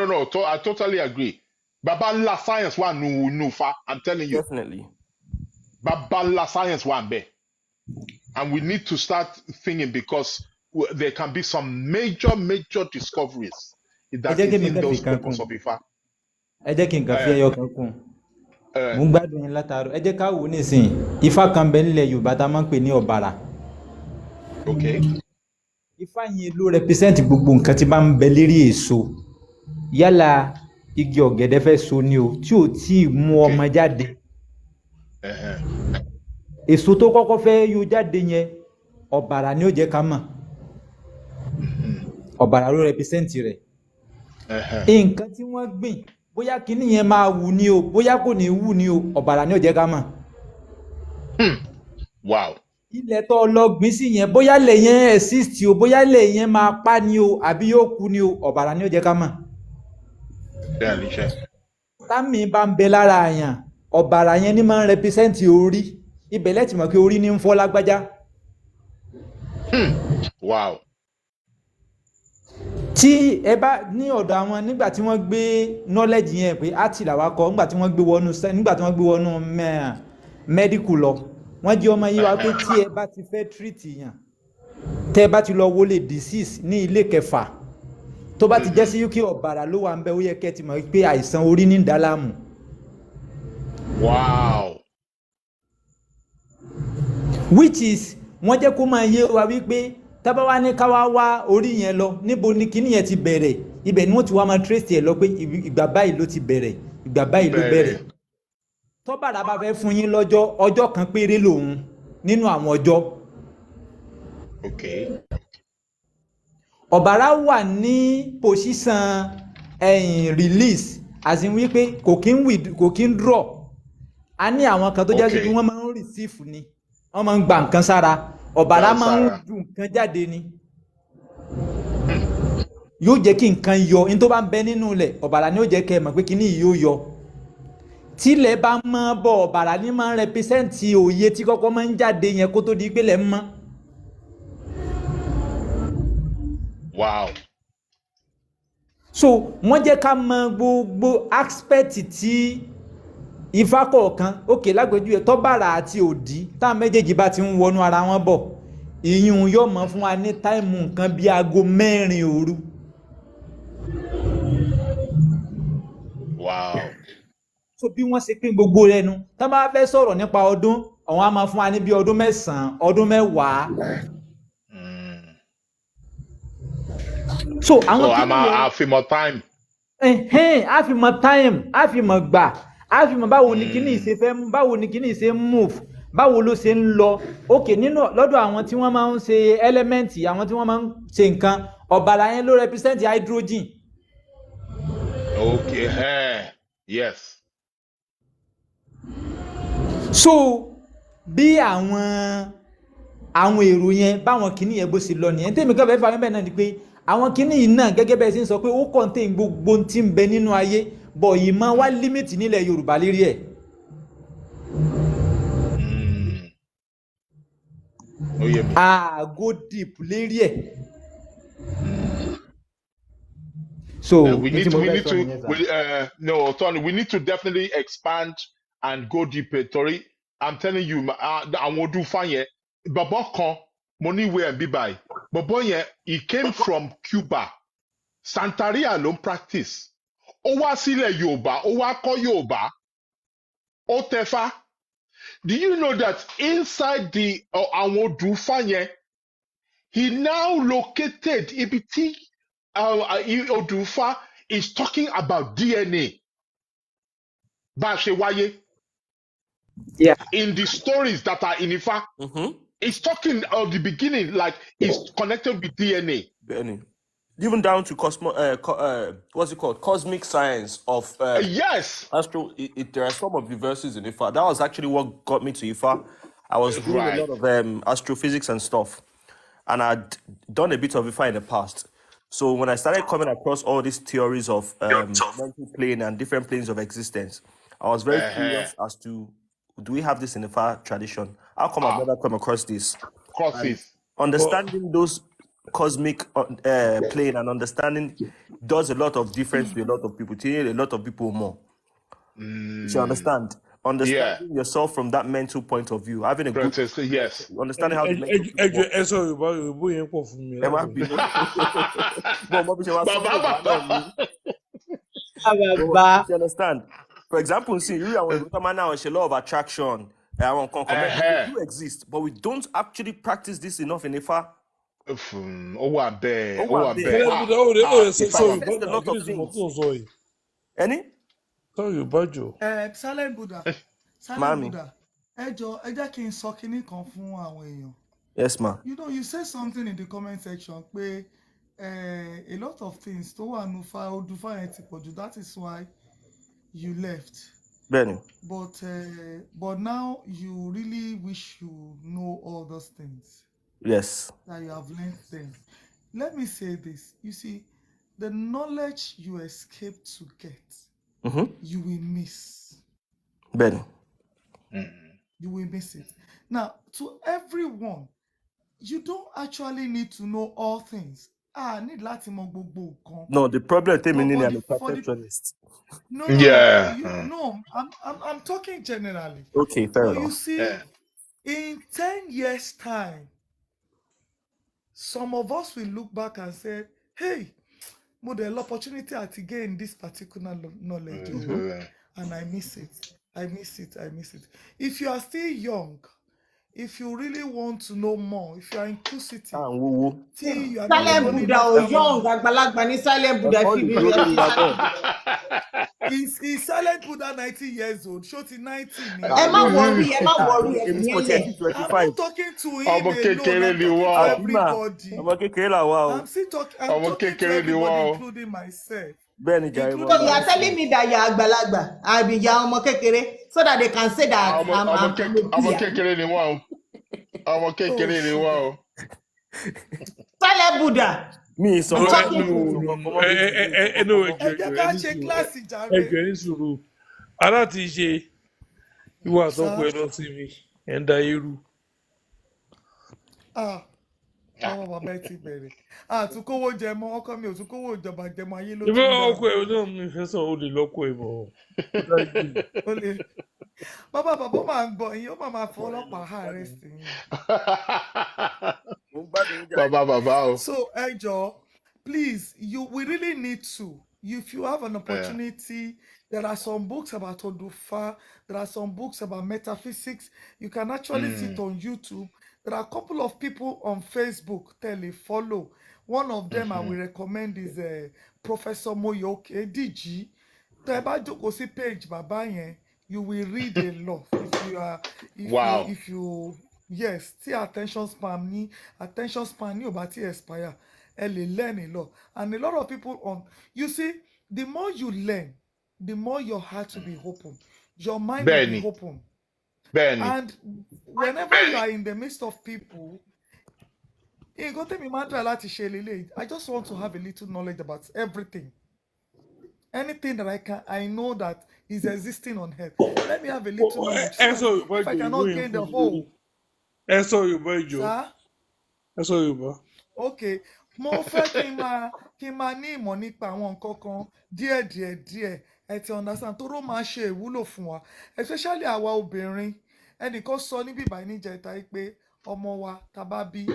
I totally agree. Babala science one nufa. I'm telling you. Definitely. Babala science one be. And we need to start thinking because there can be some major discoveries that is in those papers of Ifa. Ẹ jẹ́ kí n kàn fi ẹyọ kan kún. Mo ń gbádùn yín látàárọ̀. Ẹ jẹ́ ká wò nísìnyí. Ifá kan bẹ nílẹ̀ Yorùbá tá a máa ń pè ní ọ̀bàrà. Okay. Ifá yẹn ló represent gbogbo nǹkan tí bá ń bẹ lérí èso. Yálà igi ọ̀gẹ̀dẹ̀ fẹ́ so ni o tí ò tí ì mú ọmọ jáde. Èso tó kọ́kọ́ fẹ́ yọ jáde yẹn ọ̀bàrà ni ó jẹ́ ká mọ̀. Ọ̀bàrà ló represent rẹ̀. Nǹkan tí wọ́n gbìn bóyá kíní yẹn máa wù ni o bóyá kò ní wù ni o ọ̀bàrà ni ó jẹ́ ká mọ̀. Wow. Ilẹ̀ tó lọ gbìn sí yẹn bóyá lè yẹn exist o bóyá lè yẹn máa pa ni o àbí yóò kú ni o ọ̀bàrà ni ó jẹ́ ká mọ̀. Támì bá ń bẹ lára àyàn ọ̀bàrà yẹn ní máa ń represent orí ibẹ̀ lẹ́tì mọ̀ pé orí ní ń fọ́ lágbájá. Wow. Tí ẹ bá ní ọ̀dọ̀ àwọn nígbà tí wọ́n gbé knowledge yẹn pé àti làwa kọ nígbà tí wọ́n gbé wọnú medical lọ wọ́n jẹ́ ọmọ yìí wá pé tí ẹ bá ti fẹ́ treat yàn tẹ́ ẹ bá ti lọ wọlé disease ní ilé kẹfà tó bá ti jẹ́ sí UK ọ̀bàrà ló wà ń bẹ ó yẹ kẹ́ ti mọ̀ pé àìsàn orí ní dàlámù. Wow. Which is wọ́n jẹ́ kó máa yé wa wípé tábà wá ní ká wá orí yẹn lọ níbo ni kíní yẹn ti bẹ̀rẹ̀ ibẹ̀ ni wọ́n ti wá máa trace ẹ̀ lọ pé ìgbà báyìí ló ti bẹ̀rẹ̀ ìgbà báyìí ló bẹ̀rẹ̀. Tọ́bàrà bá fẹ́ fún yín lọ́jọ́ ọjọ́ kan péré lòun nínú àwọn ọjọ́. Okay. Ọ̀bàrà wà ní position release as in wípé kò kí ń draw. A ní àwọn kan tó jẹ́ sí pé wọ́n máa ń receive ni wọ́n máa ń gba nǹkan sára ọ̀bàrà máa ń ju nǹkan jáde ni yóò jẹ́ kí nǹkan yọ ní tó bá ń bẹ nínú ilẹ̀ ọ̀bàrà ni ó jẹ́ kẹ́ ẹ mọ̀ pé kíní yìí yóò yọ tílẹ̀ bá mọ́ bọ̀ ọ̀bàrà ní máa ń represent òye tí kọ́kọ́ máa ń jáde yẹn kó tó di pé lẹ̀ ń mọ́. Wow. So wọ́n jẹ́ ká mọ gbogbo aspect tí Ifá kọ̀ọ̀kan òkè lágbèjúwe tọ́bàrà àti òdì táwọn méjèèjì bá ti ń wọnú ara wọn bọ̀ ìyún yóò mọ̀ fún wa ní táìmù nǹkan bí aago 4 òru. Wow. So bí wọ́n ṣe pín gbogbo rẹ̀ nu tá bá fẹ́ sọ̀rọ̀ nípa ọdún àwọn á máa fún wa ní bí ọdún 9 ọdún 10. So àwọn kí ni a fi mọ time. A fi mọ time a fi mọ gbà a fi mọ báwo ni kíní ìṣe fẹ́ báwo ni kíní ìṣe move báwo ló ṣe ń lọ òkè nínú lọ́dọ̀ àwọn tí wọ́n máa ń ṣe ẹ́lẹ́mẹ́ǹtì àwọn tí wọ́n máa ń ṣe nǹkan ọ̀bàrà yẹn ló represent hydrogen. Okay, yes. So bí àwọn èrò yẹn báwọn kíní yẹn bó ṣe lọ nìyẹn tèmi kan fẹ́ fà níbẹ̀ náà ni pé àwọn kíní yìí náà gẹ́gẹ́ bẹ́ẹ̀ sì ń sọ pé ó contain gbogbo tí ń bẹ nínú ayé bọ̀ yìí máa wá límìtì nílẹ̀ Yorùbá lérí ẹ̀. Go deep lérí ẹ̀. So we need to definitely expand and go deeper. Tori, I'm telling you, àwọn ọdún fáyẹn bàbá kan mo ní ìwé ẹ̀ bí báyìí bàbá yẹn he came from Cuba Santeria ló ń practice ó wá sílẹ̀ Yorùbá ó wá kọ́ Yorùbá ó tẹ̀fá. Do you know that inside the àwọn ọdún fáyẹn he now located Ibiti Odufa is talking about DNA. Bashewaye. Yeah. In the stories that are in Ifa, it's talking of the beginning, like it's connected with DNA. Even down to what's it called? Cosmic science of yes. Astro. There are some of the verses in Ifa. That was actually what got me to Ifa. I was doing a lot of astrophysics and stuff, and I'd done a bit of Ifa in the past. So when I started coming across all these theories of mental plane and different planes of existence, I was very curious as to, do we have this in the Ifa tradition? How come I've never come across this? And understanding those cosmic plane and understanding does a lot of difference to a lot of people, to a lot of people more. You understand? Understanding yourself from that mental point of view, having a good understanding how the mental people work. You understand? For example, see, you and now is a law of attraction. They do exist, but we don't actually practice this enough in Ifa. Any? Sorry, Bajo. Silent Buddha. Silent Buddha. Ẹ jẹ́ kí n sọ kinní kan fún àwọn èèyàn. Yes, ma. You know, you said something in the comment section pé a lot of things tó wà nù fa Odufa yẹn ti pọ̀jù. That is why you left. Benny. But now you really wish you know all those things. Yes. That you have learned them. Let me say this. You see, the knowledge you escape to get, you will miss. Benny. You will miss it. Now, to everyone, you don't actually need to know all things. Need láti mọ gbogbo nǹkan. No, the problem is I'm a perfectionist. No. I'm talking generally. Okay, fair enough. You see, in 10 years' time, some of us will look back and say, hey, model opportunity to gain this particular knowledge. And I miss it. If you are still young, if you really want to know more, if you are inquisitive, you are Silent Buddha young, àgbàlagbà ni Silent Buddha Is Silent Buddha 90 years old? Shorty 90. Ẹ má worry. I'm not talking to him alone. I'm talking to everybody. I'm talking to everybody, including myself. So you are telling me that you are àgbàlagbà, àbí you are ọmọ kékeré, so that they can say that I'm ọmọ kékeré ni wọ́n. Ọmọ kékeré ni wọ́n. Silent Buddha. Ẹ jẹ́ ká ṣe kíláàsì jàre. Ẹgbẹ́ ní sùúrù. Aláti ṣe ìwà àtọ́kù ẹ̀ lọ sí mi. Ẹ̀ ń da irú. Ọmọ bàbá ẹ ti bẹ̀rẹ̀. Àtúnkówó jẹ mọ́, ọkọ mi ò tún kówó ìjọba jẹ mọ́, ayé ló tún bá. Ìfẹ́ ọkọ ẹ̀ náà mi fẹ́ sọ olè lọ́kọ ẹ̀ bọ̀. Bàbá máa ń gbọ́ yín, ó máa fọ́ ọlọ́pàá arrest yín. Bàbá. So, Ejo, please, we really need to. If you have an opportunity, there are some books about Odufa, there are some books about metaphysics. You can actually sit on YouTube. There are a couple of people on Facebook, follow. One of them I will recommend is Professor Moyoke DG. Tẹ́ jókòó sí page bàbá yẹn, you will read a lot if you yes, attention span ni ò bá ti expire, ẹ lè learn a lot. And a lot of people you see, the more you learn, the more your heart will be open, your mind will be open. And whenever you are in the midst of people, I just want to have a little knowledge about everything. Anything that I know that is existing on earth. Let me have a little knowledge. If I cannot gain the whole. Okay. Mo fẹ́ kí n máa ní ìmọ̀ nípa àwọn nǹkan kan díẹ̀. Ẹ ti understand tó ró máa ṣe ìwúlò fún wa. Especially àwa obìnrin. Ẹnìkan sọ níbí báyìí níjẹta pé ọmọ wa tá bá bí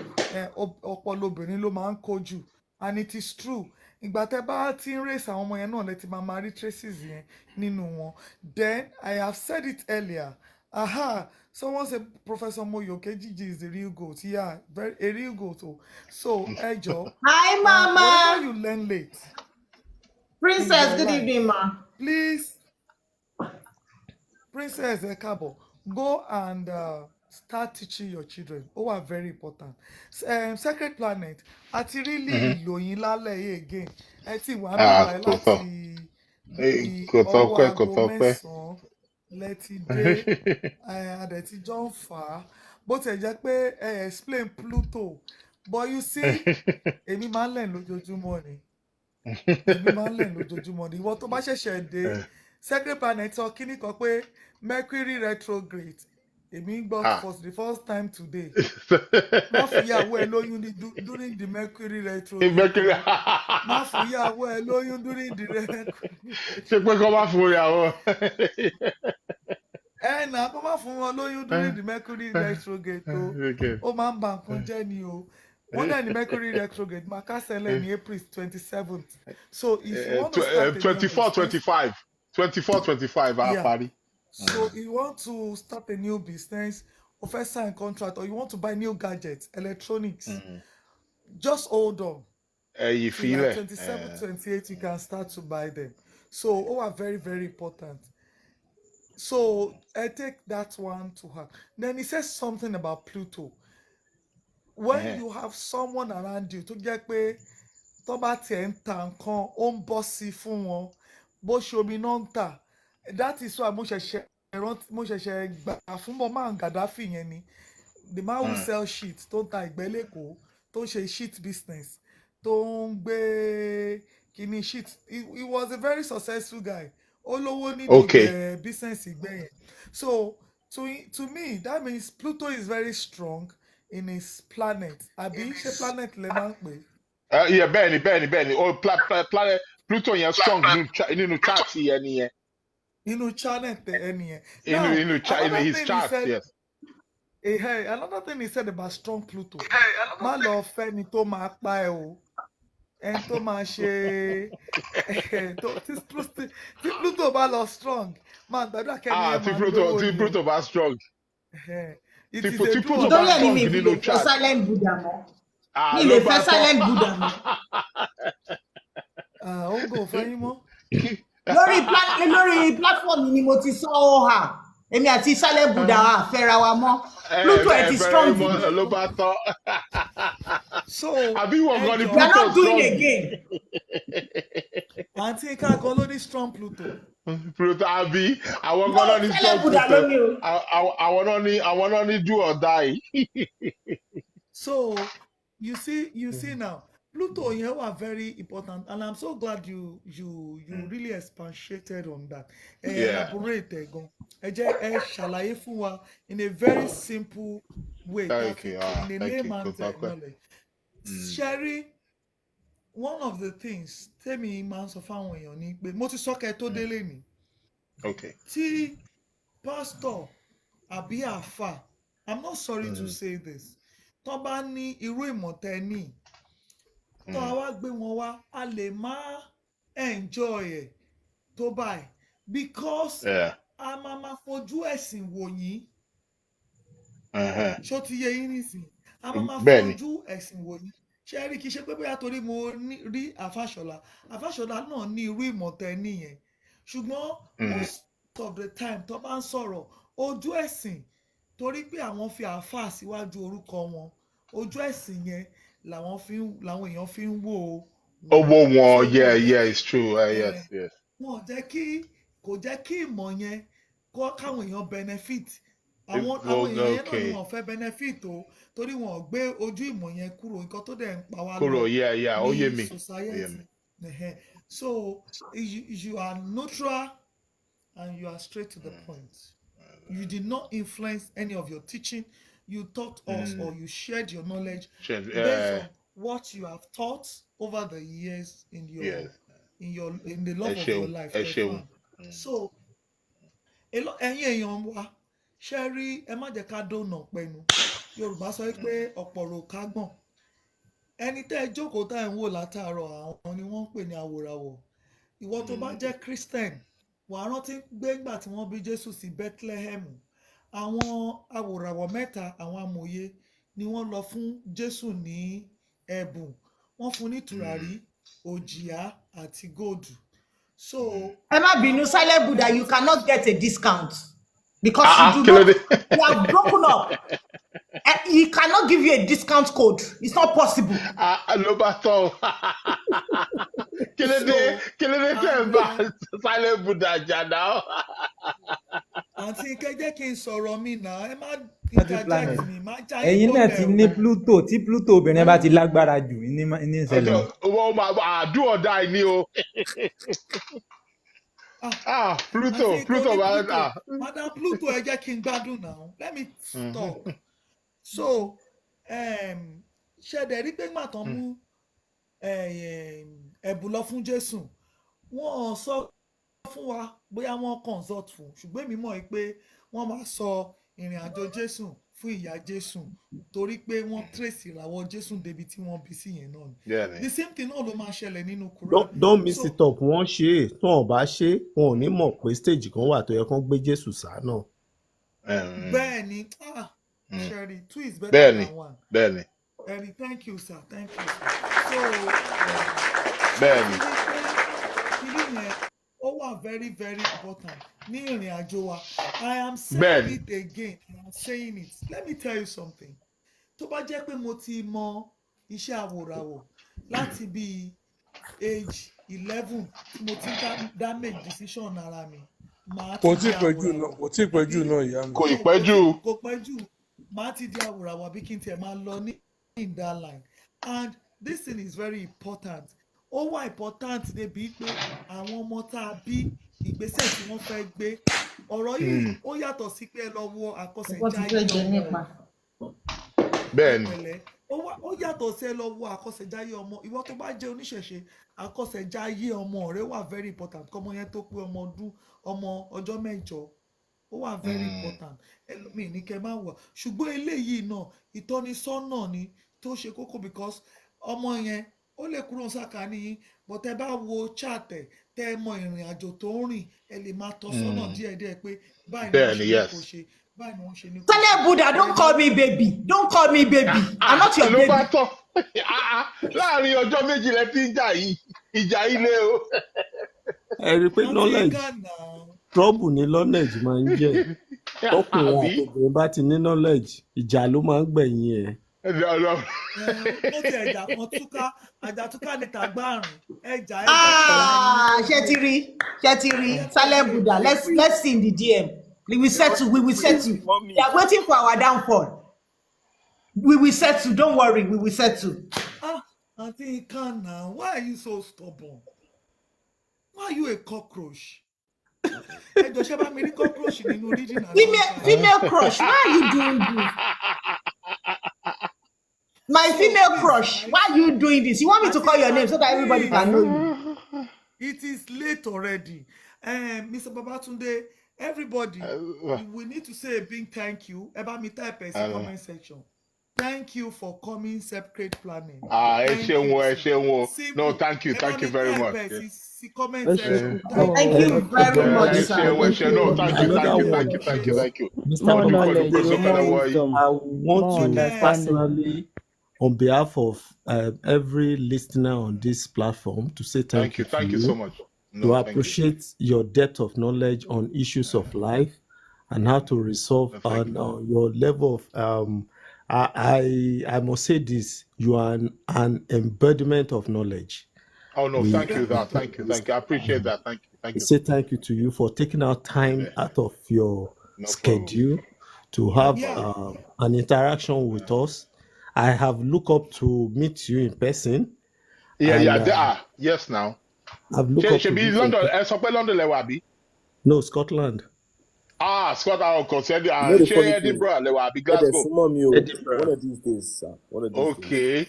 ọpọlọ obìnrin ló máa ń kojú. And it is true. Ìgbà tẹ́ bá ti ń raise àwọn ọmọ yẹn náà lẹ ti máa rí traces yẹn nínú wọn. Then I have said it earlier. Aha, someone said Professor Moyoke Gigi is the real goat. Yeah, a real goat. Oh. So, Ejo, Hi, whatever Mama. you learn late in Princess, your good life, evening, ma. please, Princess Ekabo, go and start teaching your children. Oh, are very important. Sacred Planet, àti really ìlòyìn lálẹ́ yìí again. Ẹ ti wà ń bíbáyìí Kò tọ́. láti bí Kò ọwọ́ tọ́pẹ́, kò aago tọ́pẹ́. mẹ́sàn-án lẹ́tí dé adẹ̀tíjọ́ ń fà á. Bó tiẹ̀ jẹ́ pé ẹ explain Pluto, but you see, èmi máa ń lẹ̀ lójoojúmọ́ ni. Èmi máa ń lẹ̀ lójoojúmọ́ ni. Ìwọ tó bá ṣẹ̀ṣẹ̀ dé, Sacred Planet sọ kíní kan pé Mercury retrograde. Èmi ń gbọ́ for the first time today. Má fún ìyàwó ẹ lóyún during the Mercury retrograde o. Má fún ìyàwó ẹ lóyún during the Mercury retrograde. Ṣé pé kọ́ bá fún ìyàwó? Ẹ nà kó má fún wọn lóyún during the Mercury retrograde o. Ó máa ń ba nǹkan jẹ́ ni o. Wọ́n dẹ̀ ní Mercury retrograde máa kásẹ̀lẹ̀ ní April 27th. So if you want to start a new 24, business. 25 á Yeah. parí. So you want to start a new business, or first sign contract, or you want to buy new gadgets, electronics, just hold on. You Till feel like it? 27, 28, you can start to buy them. So, are very, very important. So, I take that one to her. Then he says something about Pluto. When you have someone around you to get pé tó bá tiẹ̀ ń ta nǹkan ó ń bọ́ sí fún wọn bó ṣe omi náà ń tà, that is why mo ṣẹ̀ṣẹ̀ gbà fún Muammar Gaddafi yẹn ni, the man who sell shit tó ń ta ìgbẹ́ lẹ́kọ̀ọ́ tó ń ṣe shit business tó ń gbé kíní shit, he was a very successful guy, ó lówó nídìí ìgbẹ́ business ìgbẹ́ yẹn. So to me that means Pluto is very strong in his planet. Àbí ṣé planet lè máa ń pè é? Yeah, bẹ́ẹ̀ni. Oh, planet Pluto yẹn strong nínú chart yẹn nìyẹn. Nínú planet ẹni yẹn. Now, in his chart, yes. Hey, another thing he said about strong Pluto. Má lọ fẹ́ ni tó máa pa ẹ o. Ẹni tó máa ṣe tí Pluto bá lọ strong, máa gbàdúrà kẹ́ni ẹ máa lówó ni o. Tí Pluto bá strong. It is a Pluto bá strong nínú chart. Silent Buddha mọ́. Mi Ló lè bá fẹ́ silent Buddha mọ́. Ó ń gò fẹ́ yín mọ́. Lórí platform ni mo ti sọ ọ́ hà. Èmi àti silent Buddha fẹ́ra wa mọ́. Pluto ẹ ti strong jù. Ló bá tọ́. So àbí wọ́n gan ni we are Pluto not doing strong. again. Àǹtí ká gan ló ní strong Pluto. Pluto àbí àwọn gan náà ní strong Pluto. Àwọn náà ní do or die. So you see now, Pluto yẹn wà very important, and I'm so glad you really expatiated on that. Elaborate ẹ gan. Ẹ jẹ́ ẹ ṣàlàyé fún wa in a very simple way. In a layman's knowledge. Sherry, one of the things tèmi máa ń sọ fáwọn èèyàn ni pé mo ti sọ kẹ́ tó délé ni. Tí pastor àbí àfà, I'm not sorry to say this, tó bá ní irú ìmọ̀tẹ́ ní tó a wá gbé wọn wá, a lè má enjoy ẹ̀ tó báyìí because a máa fojú ẹ̀sìn wò yín. Ṣó ti yé yín nísìnyí? A máa fojú ẹ̀sìn wò yín. Ṣé rí kí ṣe pé bóyá torí mo rí Àfàṣọlá náà ní irú ìmọ̀tẹ́ nìyẹn, ṣùgbọ́n most of the time tó bá ń sọ̀rọ̀ ojú ẹ̀sìn, torí pé àwọn fi àáfàá síwájú orúkọ wọn, ojú ẹ̀sìn yẹn làwọn èèyàn fi ń wò wọn. Yeah, it's true. Yes. Wọn kò jẹ́ kí ìmọ̀ yẹn káwọn èèyàn benefit. Àwọn èèyàn yẹn náà ni wọn fẹ́ benefit o, torí wọn ò gbé ojú ìmọ̀ yẹn kúrò, nǹkan tó dẹ̀ ń pa wá lọ ní society. So you are neutral and you are straight to the point. You did not influence any of your teaching. You taught us or you shared your knowledge based on what you have taught over the years in the love of your life. So ẹ̀yin èèyàn wa ṣe rí, ẹ má jẹ́ ká dóná pẹ̀lú. Yorùbá sọ pé ọ̀pọ̀ rò ká gbọ̀n. Ẹni tẹ́ ẹ jókòó tá ẹ̀ ń wò látàárọ̀, àwọn ni wọ́n ń pè ní àwòràwọ̀. Ìwọ tó bá jẹ́ Christian, wà á rántí pé nígbà tí wọ́n bí Jésù sí Bethlehem, àwọn awòràwọ̀ mẹ́ta àwọn amòye ni wọ́n lọ fún Jésù ní ẹ̀bùn wọ́n fún ní tùràrí òjìá àti góòdù. So ẹ má bínú, Silent Buddha, you cannot get a discount because you have broken up. He cannot give you a discount code. It's not possible. Ló bá tọ́ kí ló dé tẹ̀ ń bá Silent Buddha jà náà. Àǹtí Ike jẹ́ kí n sọ̀rọ̀ mi náà ẹ má interject mi má já yín ẹ̀yin náà ti ní Pluto tí Pluto obìnrin bá ti lágbára jù ní ìṣẹ̀lẹ̀. wọ́n máa do or die ni o. Pluto Madam Pluto ẹ jẹ́ kí n gbádùn náà let me talk. So ṣẹ̀dẹ̀ rí pé gbà tán mú ẹ̀bùn lọ fún Jésù wọ́n sọ fún wa bóyá wọ́n consult fún ṣùgbọ́n èmi mọ̀ pé wọ́n máa sọ ìrìn àjò Jésù fún ìyá Jésù torí pé wọ́n trace ìràwọ̀ Jésù débi tí wọ́n bí sí yẹn náà ni the same thing náà ló máa ṣẹlẹ̀ nínú Quran. Don't miss it up wọ́n ṣe é tí wọ́n bá ṣe é wọn ò ní mọ̀ pé stage kan wà tó yẹ kán gbé Jésù sá náà. bẹ́ẹ̀ ni Sherry, two is better than one. Bẹ́ẹ̀ni. Thank you sir. So bẹ́ẹ̀ni. kìlì yẹn ó wà very very important ní ìrìn àjò wa. I am saying it again. I am saying it. Let me tell you something. Tó bá jẹ́ pé mo ti mọ iṣẹ́ àwòràwọ̀ láti bí age 11 tí mo ti dá make decision ara mi. Kò tí pẹ́ jù náà ìyá mi. Kò pẹ́ jù. Màá ti di àwòràwọ̀ àbí kí n tiẹ̀ máa lọ ní in that line. And this thing is very important. Ó wà important débi pé àwọn ọmọ tá a bí ìgbésẹ̀ tí wọ́n fẹ́ gbé ọ̀rọ̀ yìí ó yàtọ̀ sí pé ẹ lọ wo àkọsẹ̀jáyé ọmọ. Bẹ́ẹ̀ni. Ó yàtọ̀ sí ẹ lọ wo àkọsẹ̀jáyé ọmọ ìwọ tó bá jẹ́ oníṣẹ̀ṣe àkọsẹ̀jáyé ọmọ rẹ wà very important kọ́mọ yẹn tó pé ọmọ ọjọ́ mẹ́jọ ó wà very important ẹlòmíì ní kẹ́ máa wà ṣùgbọ́n eléyìí náà ìtọ́nisọ́nà ni tó ṣe kókó because ọmọ yẹn ó lè kúrò sàkání yín but tẹ́ bá wo chart tẹ́ mọ ìrìn àjò tó ń rìn ẹ lè máa tọ́ sọ́nà díẹ̀díẹ̀ pé báyìí ni wọ́n ṣe ní kò ṣe báyìí ni wọ́n ṣe ní kò ṣe. Silent Buddha, don't call me baby. Don't call me baby. I'm not your baby. Ló bá tọ́ láàrin ọjọ́ méjì lẹ ti ń jà yìí ìjà ilé o. Ẹ rí i pé knowledge trouble ní knowledge máa ń jẹ́ ọkùnrin àtòbìnrin bá ti ní knowledge ìjà ló máa ń gbẹ̀yìn ẹ̀. Ó ti ẹ̀jà kan túká àjàtúká ní tàgbáàrùn ẹ̀jà ṣe ti rí Silent Buddha, let's see in the DM. We will settle. They are waiting for our downfall. We will settle, don't worry, we will settle. Auntie Ikana, why are you so stubborn? Why are you a cockroach? Female crush, why are you doing this? My female crush, why are you doing this? You want me to call your name so that everybody can know you? It is late already. Mr. Babatunde, everybody, we need to say a big thank you. About me type in the comment section. Thank you for coming separate planning. No, thank you very much. Thank you very much, sir. No, thank you. I want to personally, on behalf of every listener on this platform, to say thank you. Thank you so much. To appreciate your depth of knowledge on issues of life and how to resolve your level of I must say this, you are an embodiment of knowledge. Oh no, thank you. I appreciate that. Thank you. Say thank you to you for taking out time out of your schedule to have an interaction with us. I have looked up to meet you in person. Yes now. I've looked up to London. No, Scotland. Scotland, of course. Edinburgh, Glasgow. One of these days, sir. Okay,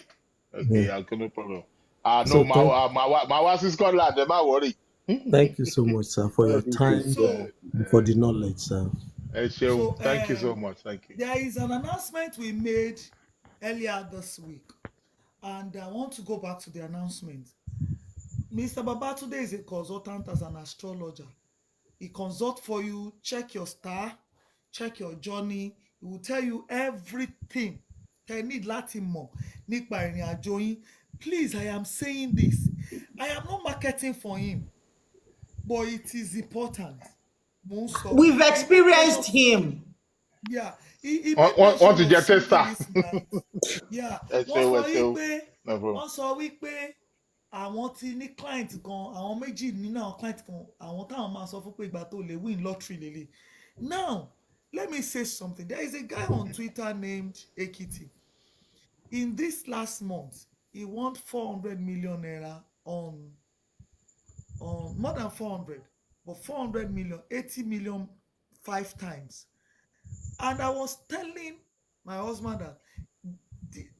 no problem. No, my wife is Scotland. Don't worry. Thank you so much, sir, for your time and for the knowledge, sir. Thank you so much. Thank you. There is an announcement we made earlier this week, and I want to go back to the announcement. Mr. Babatunde is a consultant as an astrologer. He consults for you, check your star, check your journey. He will tell you everything tẹ́ need láti mọ̀ nípa ìrìn àjò yín. Please, I am saying this. I am not marketing for him, but it is important. Mo ń sọ. We've He made mention. experienced him. Yeah, he made mention of something this night. Yeah, wọ́n sọ wípé àwọn ti ní client kan, àwọn méjì nínú àwọn client kan, àwọn táwọn máa sọ fún pé ìgbà tó lè win lottery lélẹ̀. Now, let me say something. There is a guy on Twitter named Ekiti. In this last month, he won 400 million naira on more than 400, but 400 million, 80 million 5 times. And I was telling my husband that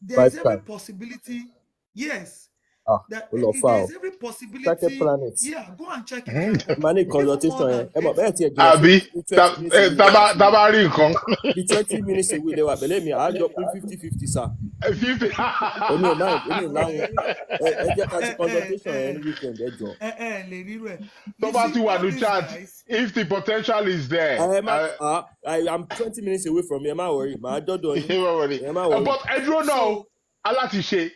there is every possibility. Yes. That there is every possibility. Yeah, go and check it. Money consultation. Àbí tabari nǹkan. Be 20 minutes away they were. Believe me, I'll drop 50-50, sir. 50. Any consultation any weekend, So about you want to chat if the potential is there. I am 20 minutes away from you. Am I worried? But I don't know. Aláti ṣe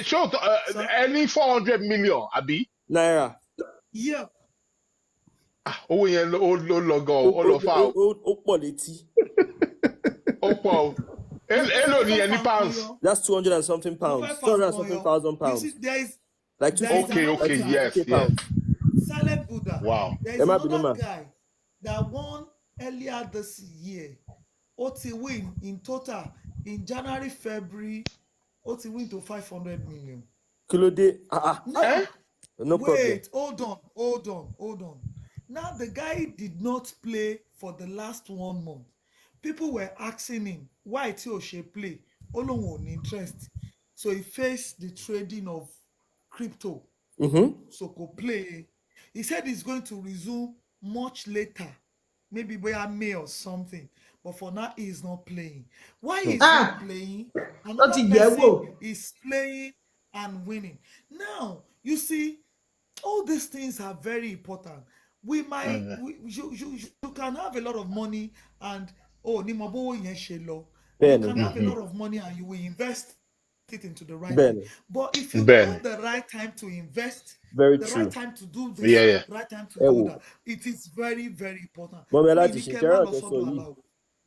show any 400 million àbí. Naira. Yeah. Owó yẹn ó lọ gan ó lọ fà ó. Ó pọ̀ létí. Ó pọ̀ o. Èló ni any pounds? That's 200 and something pounds. 200 and something thousand pounds. You see, there is like okay, yes. Silent Buddha. Wow. There is another guy that won earlier this year. Oti win in total in January, February. Oti win to 500 million. Kilode. No wait, problem. hold on. Now the guy did not play for the last 1 month. People were asking him why Tioshe play. Olongo interest. So he faced the trading of crypto. So go play. He said he's going to resume much later, maybe by May or something. But for now, he is not playing. Why is he not playing? Another person is playing and winning. Now, you see, all these things are very important. We might, you can have a lot of money and you can have a lot of money and you will invest it into the right thing. But if you know the right time to invest, right time to do this, right time to do that, it is very, very important.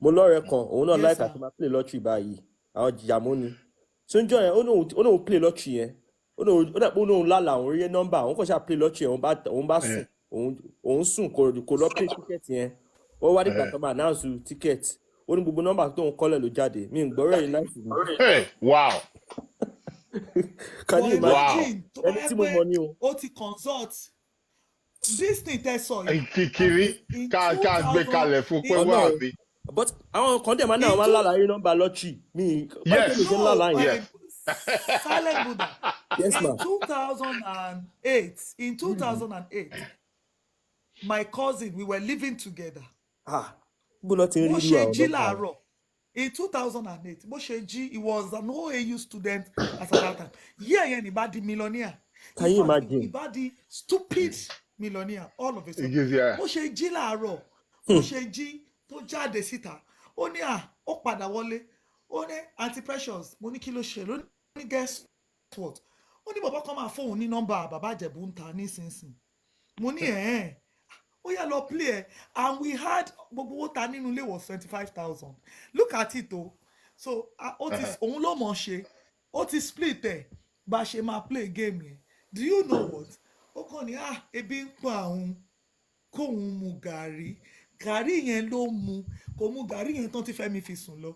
Mo lọ́rẹ̀ẹ́ kan òun náà láìka tí máa play lottery báyìí àwọn jìyàmó ni so ń jọ yẹn ó náà play lottery yẹn ó dàpọ̀ òun lálàá òun rí nọ́mbà òun kàn ṣáà play lottery yẹn òun bá sùn òun sùn kò lọ play ticket yẹn ó wá nígbà tó máa announce ticket ó ní gbogbo nọ́mbà tó ń kọ́lẹ̀ ló jáde mi ń gbọ́rọ̀ yìí láìsí mi. Wow. Can you imagine? Ẹni tí mo mọ ni o. Ó ti consult. This thing tẹ́ sọ yìí. Kìkìrí ká gbé kalẹ̀ fún pé wà á bí. But àwọn kan dẹ̀ máa náà wọ́n lára rí nọ́mbà lottery mi. Yes. Silent Buddha. Yes, ma'am. In 2008, my cousin, we were living together. Bó lọ ti ń rí irú àwọn ọlọ́pàá. In 2008, Mosheji, he was an OAU student at that time. Yeah, he bad millionaire. Can you imagine? He bad stupid millionaire. All of a sudden. Mosheji láàárọ̀. Mosheji tó jáde síta. Ó ní ó padà wọlé. Ó ní Aunty Precious, mo ní kí ló ṣe ló ní guess what? Ó ní bàbá kan máa fóun ní nọ́mbà bàbá Ìjẹ̀bú ń ta nísinsìnyí. Mo ní ó yá lọ play and we had gbogbo owó ta nínú ilé was 25,000. Look at it o. So òun ló mọ̀ ṣe ó ti split bá ṣe máa play game yẹn. Do you know what? Ó kàn ní ebi ń pa òun kóun mu gàrí yẹn ló mu kò mu gàrí yẹn tán tí Fẹ́mi fi sùn lọ.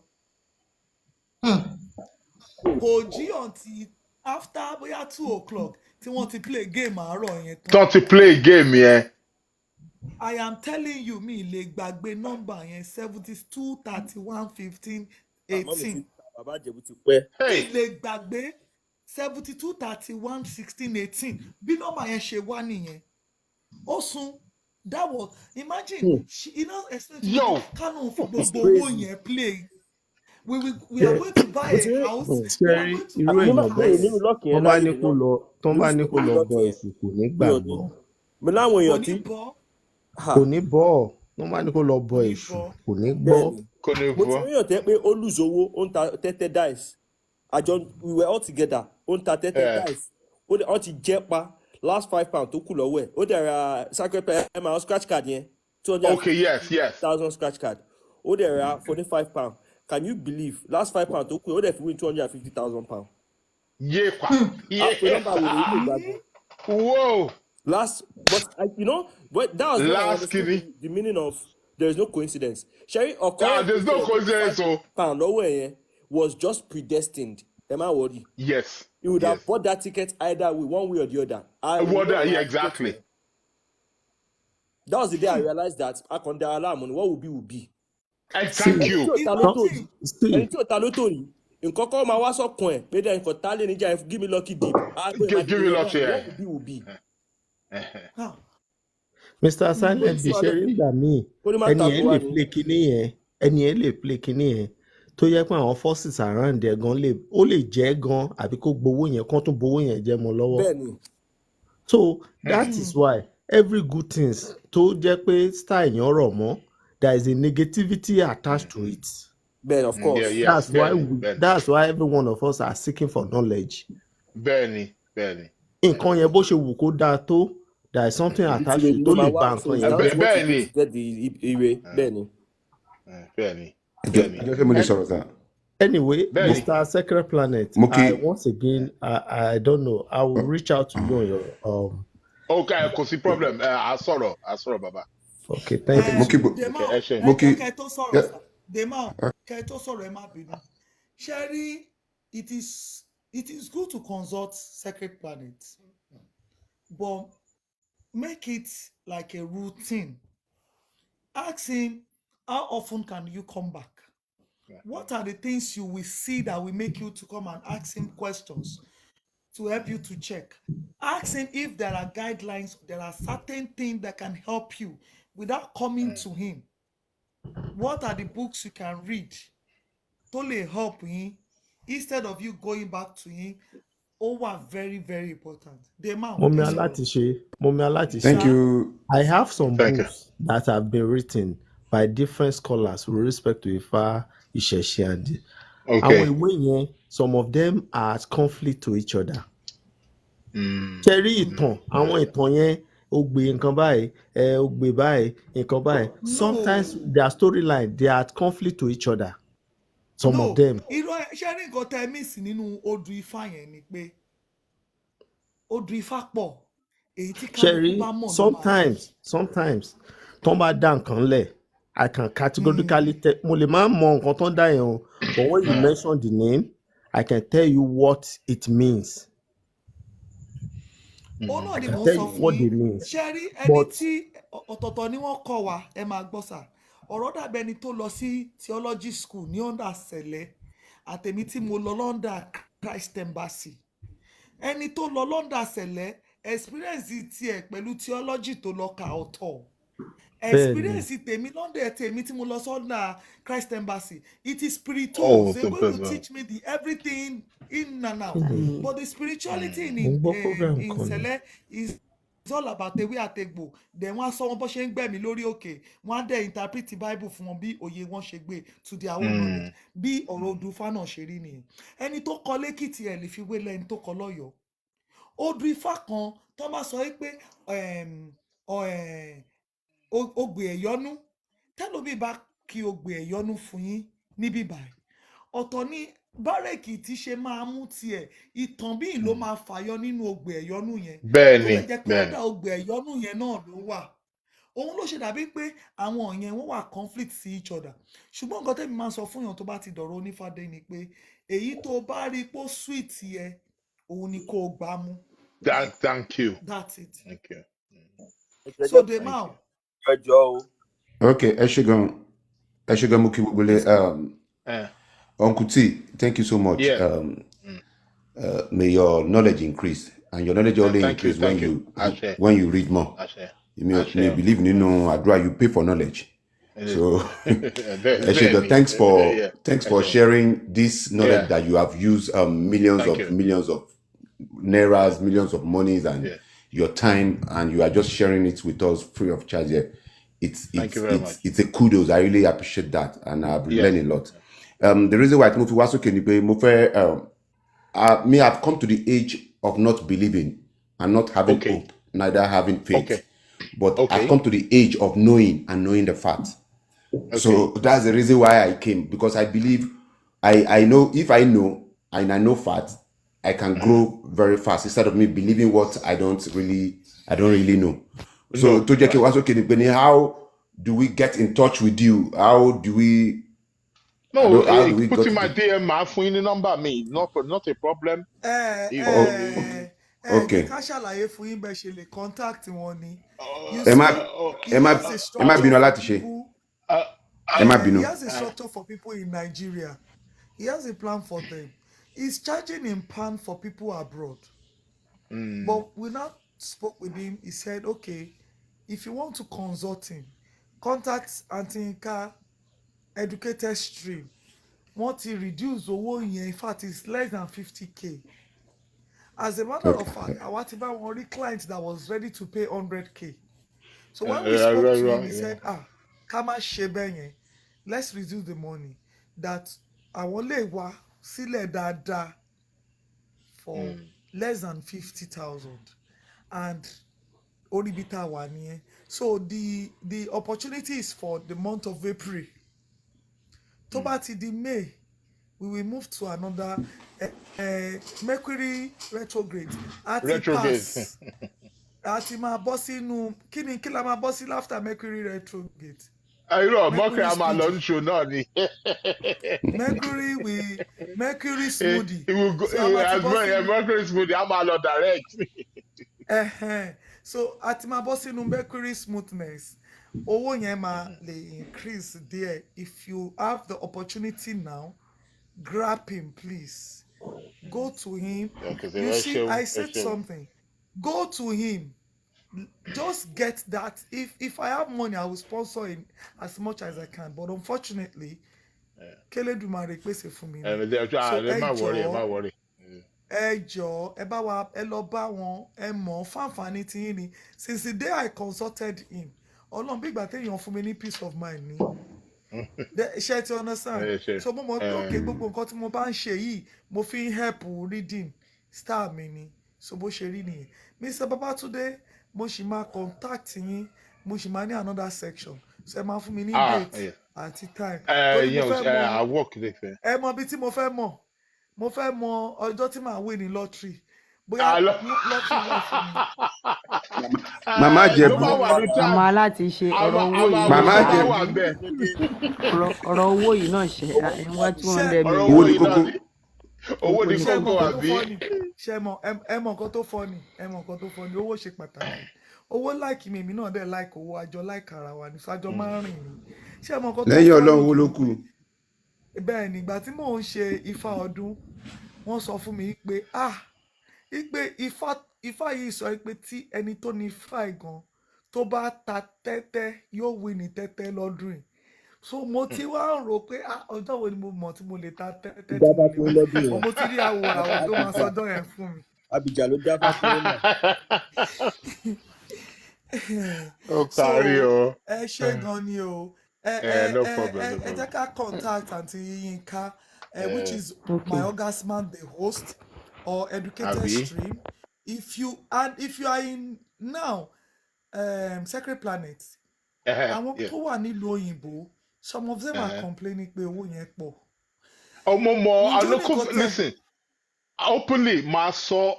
Kò jí until after bóyá 2:00 tí wọ́n ti play game àárọ̀ yẹn tán. Tó ti play game yẹn. I am telling you, mi lè gbàgbé nọ́mbà yẹn 72 31 15 18. Bàbá Ìjẹ̀bú ti pẹ́. Mi lè gbàgbé 72 31 16 18. Bí nọ́mbà yẹn ṣe wá nìyẹn. Ó sùn. That was imagine. She not explain to me. Kánú fi gbogbo owó yẹn play. We are going to buy a house. Irú èèyàn bẹ́ẹ̀ tó bá ní kó lọ bọ èsì kò ní gbàgbọ́. Mo láwọn èèyàn tí kò ní bọ́. wọ́n máa ní kó lọ bọ èṣù kò ní gbọ́. bẹ́ẹ̀ni mo ti ríyàn tẹ́ pé ó lose owó ó ń ta tẹ́tẹ́ dice we were all together ó ń ta tẹ́tẹ́ dice ó ti jẹ́ pa last £5 tó kù lọ́wọ́ ẹ̀ ó dẹ̀ ra sacred ẹ̀ scratch card yẹn 250,000 scratch card ó dẹ̀ ra for £45. Can you believe last £5 tó kù ó dẹ̀ fi win £250,000. Yepa. Àpè nọ́mbà wo lè yí ìgbàgbọ́? Whoa. But that was when I understood the meaning of there is no coincidence. Sherry there's no coincidence. £5 nowhere was just predestined. Am I worried? Yes. You would have bought that ticket either with one way or the other. Yeah, exactly. That was the day I realized that what will be. Thank you. Ẹni tí ò ta lótò rí nǹkan kan máa wá sọ́kàn ẹ̀ pé dẹ́n nǹkan tá lé níjà give me lucky dip. Give me lucky. What will be. Mr. Silent bí ṣe rí gbà míì ẹni ẹ lè play kinní yẹn tó yẹ pé àwọn forces around ẹ gan ó lè jẹ́ gan àbí kó gbowó yẹn kán tún gbowó yẹn jẹ́ mọ́ lọ́wọ́. Bẹ́ẹ̀ni. So that is why every good things tó jẹ́ pé style yẹn rọ̀ mọ́ there is a negativity attached to it. But of course. That's why every one of us are seeking for knowledge. Bẹ́ẹ̀ni. Nǹkan yẹn bó ṣe wù kó dáa tó there is something attached to it tó lè ba nǹkan yẹn. Bẹ́ẹ̀ni. Anyway, Mr. Sacred Planet, once again, I don't know. I will reach out to you on your Okay, kò sí problem. I sọ̀rọ̀ baba. Okay, thank you. Kẹ́tọ́ sọ̀rọ̀ ẹ má bínú. Sherry, it is good to consult Sacred Planet, but make it like a routine. Ask him, how often can you come back? What are the things you will see that will make you to come and ask him questions to help you to check? Ask him if there are guidelines, there are certain things that can help you without coming to him. What are the books you can read to help him instead of you going back to him? Very, very important. Thank you. I have some books that have been written by different scholars with respect to Ifa, Ìṣẹ̀ṣe, and some of them are at conflict to each other. Cherry ìtàn, àwọn ìtàn yẹn ó gbé nǹkan báyìí, ó gbé báyìí, nǹkan báyìí. Sometimes their storyline they are at conflict to each other. Some of them. Sharing got a miss nínú odù Ifá yẹn ni pé odù Ifá pọ̀. Cherry, sometimes tó bá dá nǹkan lẹ̀, I can categorically tell mo lè má mọ nǹkan tó dá yẹn o, but when you mention the name, I can tell you what it means. I can tell you what it means. Sherry, ẹni tí ọ̀tọ̀ọ̀tọ̀ ni wọ́n kọ́ wa ẹ máa gbọ́ sà. Ọ̀rọ̀ dàbí ẹni tó lọ sí theology school ní under Sẹ̀lẹ̀ àtẹ̀mí tí mo lọ London Christ Embassy. Ẹni tó lọ London Sẹ̀lẹ̀ experience tiẹ̀ pẹ̀lú theology tó lọ kà ọ̀tọ̀. Experience tèmi London tèmi tí mo lọ London Christ Embassy. It is spiritual. They're going to teach me the everything in and out. But the spirituality in Sẹ̀lẹ̀ is all about the way àtẹ̀gbò. Then wọ́n sọ wọn bó ṣe ń gbẹ̀mí lórí òkè. Wọ́n á dẹ̀ interpret the Bible fún wọn bí òye wọn ṣe gbé to their own knowledge. Bí ọ̀rọ̀ odù Ifá náà ṣe rí nìyẹn. Ẹni tó kọ lẹ́kìtì ẹ̀ lè fi wé lẹ́ni tó kọ lọ́yọ̀ọ́. Odù Ifá kan tó bá sọ pé ogbè ẹ̀yọ́nú tẹ́lómi bá kí ogbè ẹ̀yọ́nú fún yín níbí báyìí. Ọ̀tọ̀ ni bárẹ̀kì tí ṣe máa mú tiẹ̀ ìtàn bí ló máa fàyọ nínú ogbè ẹ̀yọ́nú yẹn. Bẹ́ẹ̀ni. Tó jẹ́ pé ọ̀dà ogbè ẹ̀yọ́nú yẹn náà ló wà. Òun ló ṣe dàbí pé àwọn yẹn wọ́n wà conflict sí each other. Ṣùgbọ́n nǹkan tẹ́mi máa ń sọ fún yàn tó bá ti dọ̀rọ̀ onífádé ni pé èyí tó bá rí pé sweet yẹ òun ni kò gbá mú. Thank you. That's it. Thank you. So the man. Okay, ẹ ṣé gan mo kí gbogbo lé. Uncle T, thank you so much. Yeah. May your knowledge increase, and your knowledge only increase when you read more. You may believe nínú àdúrà, you pay for knowledge. So thanks for sharing this knowledge that you have used millions of nairas, millions of monies, and your time, and you are just sharing it with us free of charge here. it's a kudos. I really appreciate that, and I've learned a lot. The reason why I move to Wasuke ni pé mo fẹ́ me, I've come to the age of not believing and not having hope, neither having faith. But I've come to the age of knowing and knowing the fact. So that's the reason why I came, because I believe I know, if I know and I know fact, I can grow very fast instead of me believing what I don't really know. So to Jackie was okay, how do we get in touch with you? How do we No, we put got in my to DM, my phone number me, not a problem. Okay. ká ṣàlàyé fún yín bẹ́ẹ̀ ṣe lè contact wọn ni. You Am see, I he has a structure for people. He has a structure for people in Nigeria. He has a plan for them. He's charging in pound for people abroad. But we now spoke with him. He said, okay, if you want to consult him, contact Antinka Educated Stream. Wọ́n ti reduce owó yẹn, in fact it's less than 50k. As a matter of fact, àwa ti bá wọn rí client that was ready to pay 100k. So when we spoke to him, he said, ká má ṣe bẹ́ẹ̀ yẹn, let's reduce the money, that àwọn lè wá sílẹ̀ dáadáa for less than 50,000, and oribita wà nìyẹn. So the opportunity is for the month of April. Tó bá ti di May, we will move to another Mercury retrograde. Pass. Àti máa bọ́ sínú kí la máa bọ́ sí after Mercury retrograde. Mercury speedy. Mercury smoothie. It will go, Mercury smoothie, I'm all direct. So àti máa bọ́ sínú Mercury smoothness. Owó yẹn máa lè increase there. If you have the opportunity now, grab him, please. Go to him. You see, I said something. Go to him. Just get that. If I have money, I will sponsor him as much as I can. But unfortunately, Kélédùmarè pèsè fún mi. So má worry. ẹ jọ̀ọ́ ẹ bá wa ẹ lọ bá wọn ẹ mọ̀ fáǹfààní tí yín ni. Since the day I consulted him, Ọlọ́run bí ìgbà téèyàn fún mi ní peace of mind ni. Ṣé ti understand? So mo mọ̀ pé òkè gbogbo nǹkan tí mo bá ń ṣe yìí mo fi ń help reading star mi ni. So bó ṣe rí nìyẹn. Mr. Babatunde, mo ṣì máa contact yín, mo ṣì máa ní another section. So ẹ máa fún mi ní date àti time. Torí mo fẹ́ mọ̀ ẹ mọ ibi tí mo fẹ́ mọ̀. Mo fẹ́ mọ ọjọ́ tí màá win ní lottery. Bóyá lottery wà fún mi. Màmá Jẹ̀bú. Màmá láti ṣe ọ̀rọ̀ owó yìí. Màmá Jẹ̀bú. Ọ̀rọ̀ owó yìí náà ṣe wá 200 million. Owó ní kókó. Owó ní kókó àbí. Ṣé mọ̀ ẹ mọ̀ nǹkan tó funny, owó ṣe pàtàkì. Owó like mi, èmi náà dẹ̀ like owó, àjọ like ara wa ní sájọ máa ń rìn ni. Ṣé mọ̀ nǹkan tó funny. Lẹ́yìn Ọlọ́run owó ló kù. Bẹ́ẹ̀ ni ìgbà tí mò ń ṣe ifá ọdún, wọ́n sọ fún mi pé ifá yìí sọ pé tí ẹni tó ní ifá gan tó bá ta tẹ́tẹ́ yóò win ní tẹ́tẹ́ lọ́dún yìí. So mo ti wá ń rò pé ọjọ́ wo ni mo mọ̀ tí mo lè ta tẹ́tẹ́ tí mo lè win. Mo ti rí àwòrán tó máa sọjọ́ yẹn fún mi. Abidjan ló dá fáfúró náà. Ó kárí o. Ẹ ṣé gan ni o. No problem. Ẹ jẹ́ ká contact Aunty Yinka, which is my August man, the host, or Educated Stream. If you are in now, Sacred Planet, àwọn tó wà nílùú òyìnbó, some of them are complaining pé owó yẹn pọ̀. Listen, openly,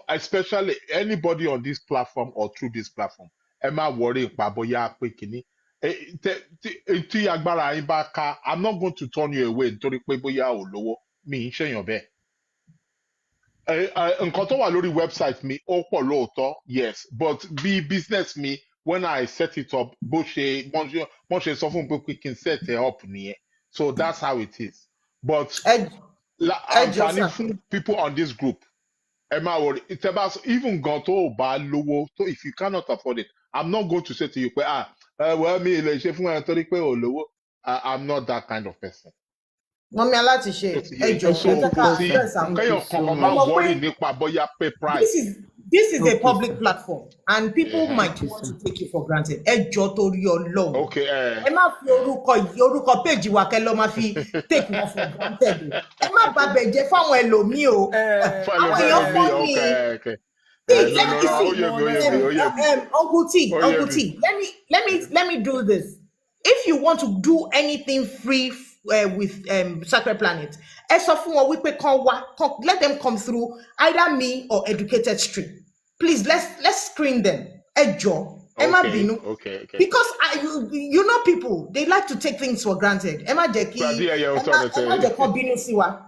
especially anybody on this platform or through this platform, ẹ má worry pa bóyá pé kíní. Tí agbára yín bá ká, I'm not going to turn you away nítorí pé bóyá ò lówó, mi ń ṣèyàn bẹ́ẹ̀. Nǹkan tó wà lórí website mi ó pọ̀ lóòótọ́, yes, but bí business mi, when I set it up, wọ́n ṣe sọ fún mi pé kí n set it up nìyẹn. So that's how it is. But àǹfààní fún people on this group, ẹ má worry, even gan tó ò bá lówó, if you cannot afford it, I'm not going to say to you pé well, mi lè ṣe fún ẹ torí pé ò lówó. I'm not that kind of person. Mọ́mí alátiṣe ẹjọ́ kéèyàn kankan máa worry nípa bóyá pay price. This is a Okay, public sir. platform, and people might Okay, want sir. to take it for granted. Ẹ jọ̀ọ́ torí Ọlọ́run. Okay. Ẹ má fi orúkọ page wa kẹ́ lọ máa fi take wọn for granted o. Ẹ má bàbẹ̀ jẹ́ fáwọn ẹlòmíì o. Follow, Àwọn follow èèyàn me. fọ́ ni. Okay, okay. See, No, let no, me no. Oh see. yeah, me, oh yeah, me, oh yeah, me, Uncle T. Let me do this. If you want to do anything free with Sacred Planet, ẹ sọ fún wọn wípé let them come through either me or Educated Stream. Please, let's screen them. Ẹ jọ̀ọ́, ẹ má bínú. Okay. Because you know people, they like to take things for granted. Ẹ má jẹ́ kí ẹ má jẹ́ kó bínú sí wa.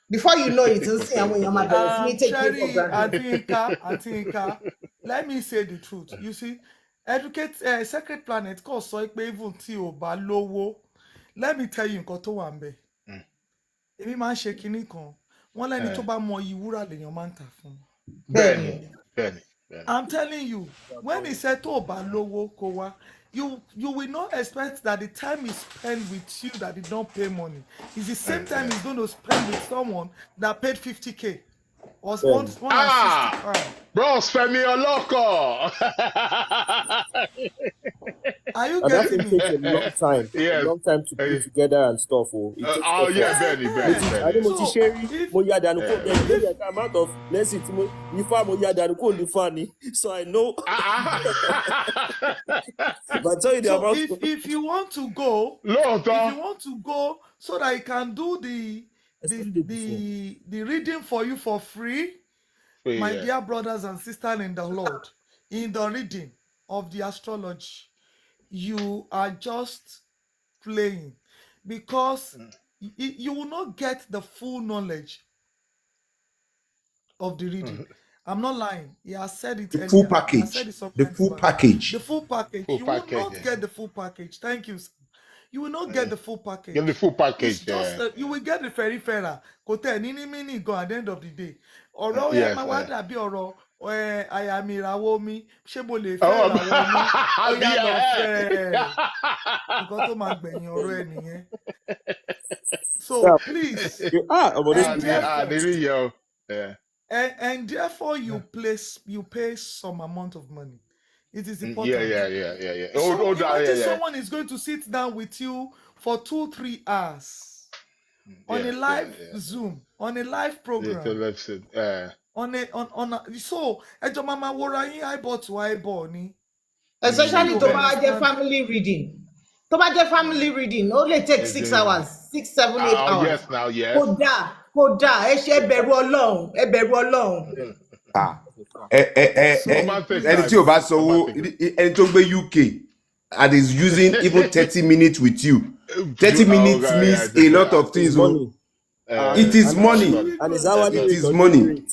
Before you know it, ń sìn àwọn èèyàn máa bẹ̀rẹ̀ sí ní take things for Sherry, granted. Auntie Inka, let me say the truth. You see, Sacred Planet kò sọ pé even tí o bá lówó. Let me tell you nǹkan tó wà ńbẹ̀. Èmi máa ń ṣe kinní kan. Wọ́n lẹ́ni tó bá mọ iyì wúrà lèèyàn máa ń tà fún. Benny. I'm telling you, when he said tó bá lówó kó wá, you will not expect that the time he spent with you that did not pay money is the same time he's going to spend with someone that paid 50K or 160. Bros, Femi Oloko. Are you And that getting thing me? takes a long time. Yes. A long time to put together and stuff. Oh, it takes Benny. I don't know, Sherry, Moya Danuko, the amount of, let's see, Nifa Moya Danuko, Nifani. So I know. But tell you the amount. If you want to go, so that I can do the reading for you for free, my dear brothers and sisters in the Lord, in the reading of the astrology, you are just playing, because you will not get the full knowledge of the reading. I'm not lying. He has said it earlier. Full package. I said it The full package. The full package. You will not get the full package. Thank you, sir. You will not get the full package. Get the full package. It's just you will get the very fairer. Kote nini mini go at the end of the day. Ọ̀rọ̀ ẹ máa wá dàbí ọ̀rọ̀ àyà mi ìràwọ̀ mi, ṣé mo lè fẹ́ ìràwọ̀ mi? Ó yá lọ fẹ́. Nǹkan tó máa gbẹ̀yìn ọ̀rọ̀ ẹ nìyẹn. So please. And therefore you pay some amount of money. It is important. Yeah. So imagine someone is going to sit down with you for 2-3 hours on a live Zoom, on a live program. So ẹjọ́ mama wora yín eyeball to eyeball ni. Especially tó bá jẹ́ family reading. Tó bá jẹ́ family reading, ó lè take 6 hours, 6, 7, 8 hours. Yes, now, yes. Kódà, ẹ ṣe ẹ bẹ̀rù Ọlọ́run. Ẹni tí o bá sanwó, ẹni tó gbé UK and is using even 30 minutes with you. 30 minutes means a lot of things. It is money. And it's hourly. It is money.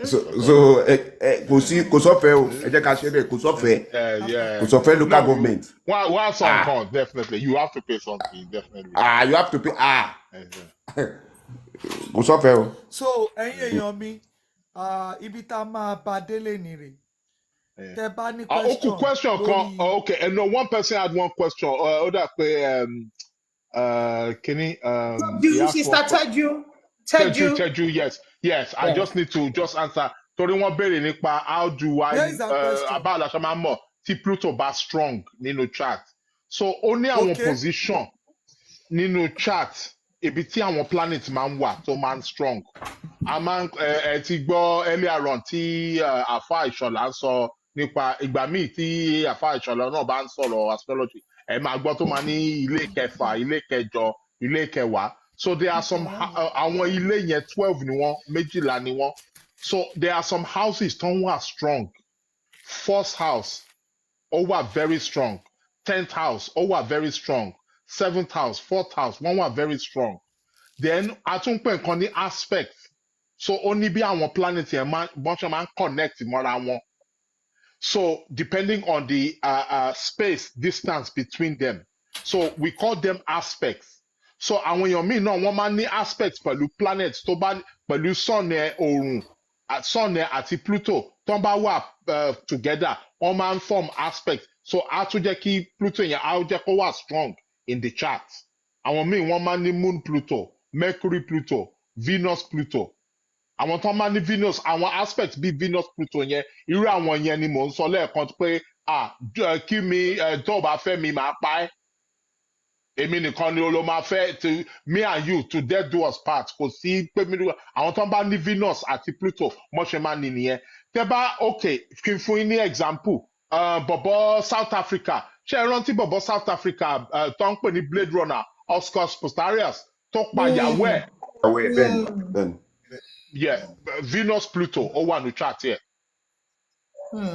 So kò sọ́fẹ̀ẹ́ o, ẹ jẹ́ ká ṣe bẹ́ẹ̀, kò sọ́fẹ̀ẹ́ local government. Well, some cost, definitely. You have to pay something, definitely. You have to pay. Kò sọ́fẹ̀ẹ́ o. So ẹ̀yin èèyàn mi, ibi tá a máa bá délé ni rè. Tẹ́ bá ní question kan. Okay, and no, one person had one question. Oda pe Kenny. Sister Teju, yes. Yes, I just need to answer. Torí wọ́n béèrè nípa how do I about la ṣe máa mọ̀ tí Pluto bá strong nínú chart. So ó ní àwọn position nínú chart ibi tí àwọn planet máa ń wà tó máa ń strong. A máa ń ti gbọ́ earlier on tí àfa Ìṣọ̀lá ń sọ nípa ìgbà míì tí àfa Ìṣọ̀lá náà bá ń sọ̀rọ̀ astrology. Ẹ máa gbọ́ tó máa ní ilé kẹfà, ilé kẹjọ, ilé kẹwàá. So there are some àwọn ilé yẹn 12 ni wọ́n, méjìlá ni wọ́n. So there are some houses tó wà strong. First house, ó wà very strong. 10th house, ó wà very strong. 7th house, 4th house, wọ́n wà very strong. Then a tún pè nǹkan ní aspect. So ó ní bí àwọn planet yẹn bọ́n ṣe máa ń connect mọ́ra wọn. So depending on the space, distance between them. So we call them aspects. So àwọn èèyàn míì náà wọ́n máa ń ní aspects pẹ̀lú planet tó bá pẹ̀lú sun oòrùn sun àti Pluto tó bá wà together wọ́n máa ń form aspect. So á tún jẹ́ kí Pluto yẹn á jẹ́ kó wà strong in the chart. Àwọn míì wọ́n máa ń ní moon Pluto, Mercury Pluto, Venus Pluto. àwọn tó máa ní Venus àwọn aspect bíi Venus Pluto yẹn irú àwọn yẹn ni mò ń sọ lẹ́ẹ̀kan pé kí mi tó bá fẹ́ mi máa pa ẹ́ èmi nìkan ni ló máa fẹ́ to me and you to death do us part kò sí pé mi àwọn tó bá ní Venus àti Pluto mo ṣe máa ní nìyẹn tẹ́ bá ok kí n fún yín ní example bọ̀bọ̀ South Africa ṣé ẹ rántí bọ̀bọ̀ South Africa tó ń pè ní Blade Runner Oscar Pistorius tó pa ìyàwó ẹ̀. Ben. Yeah, Venus Pluto ó wà ní chart yẹ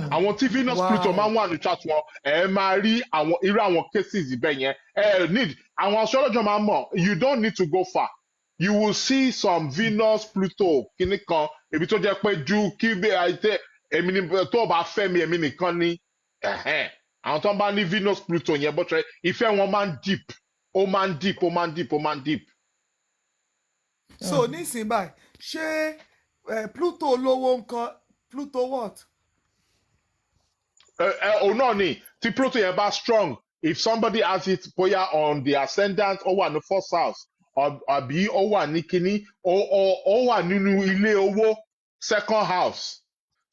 àwọn tí Venus Pluto máa ń wà ní chart wọn ẹ máa rí àwọn irú àwọn cases bẹ́ẹ̀ yẹn need àwọn astrologer máa mọ̀ you don't need to go far you will see some Venus Pluto kìíní kan ebi tó jẹ́ pé ju kí bẹ́ẹ̀ àìtẹ́ èmi ni tó bá fẹ́ mi èmi nìkan ni àwọn tó bá ní Venus Pluto yẹn bó ṣe ìfẹ́ wọn máa ń deep ó máa ń deep ó máa ń deep ó máa ń deep. So nísìnyí báyìí ṣé Pluto lówó nǹkan Pluto what? Òun náà ni tí Pluto yẹn bá strong if somebody has it bóyá on the ascendant ó wà ní first house àbí ó wà ní kíní ó wà nínú ilé owó second house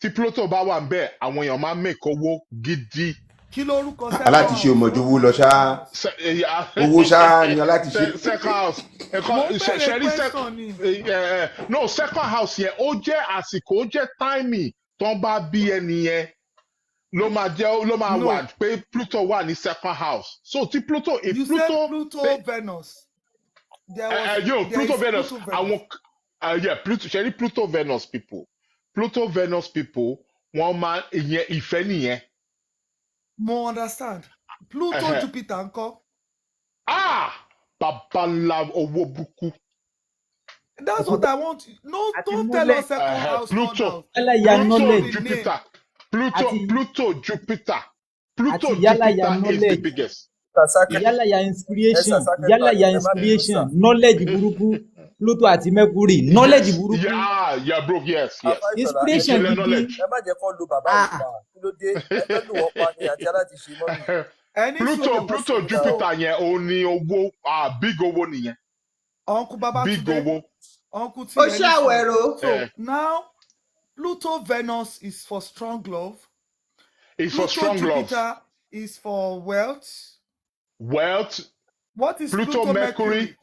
tí Pluto bá wà ń bẹ̀ àwọn èèyàn máa ń make owó gidi. Kí lórúkọ second house? Aláti ṣe òmòjú owó lọ ṣá owó ṣá ni aláti ṣe. Second house mo bẹ̀rẹ̀ question ni. No second house yẹn ó jẹ́ àsìkò ó jẹ́ timing tó ń bá bí ẹni yẹn ló máa wà pé Pluto wà ní second house so tí Pluto if you Pluto said Pluto Venus. Pluto Venus àwọn Pluto ṣe rí Pluto Venus people wọ́n máa ìyẹn ìfẹ́ nìyẹn. Mo understand. Pluto Jupiter ńkọ́. Babalá owó buku. That's what I want. No, don't tell us second house. Pluto Jupiter. Pluto Jupiter is the biggest. Yálà ya inspiration, yálà ya inspiration, knowledge burúkú, Pluto àti Mercury, knowledge burúkú. Yeah, bro, yes. Inspiration gidi. Ẹ má jẹ́ kó lu bàbá yìí pa, kí ló dé? Ẹ fẹ́ lù wọ́n pa ni àti aláti ṣe mọ́mí. Pluto Jupiter yẹn ó ní owó big owó nìyẹn. Uncle Babatunde. Big owó. Uncle T. So now Pluto Venus is for strong love. It's Pluto for strong Jupiter love. is for wealth. What is Pluto Mercury?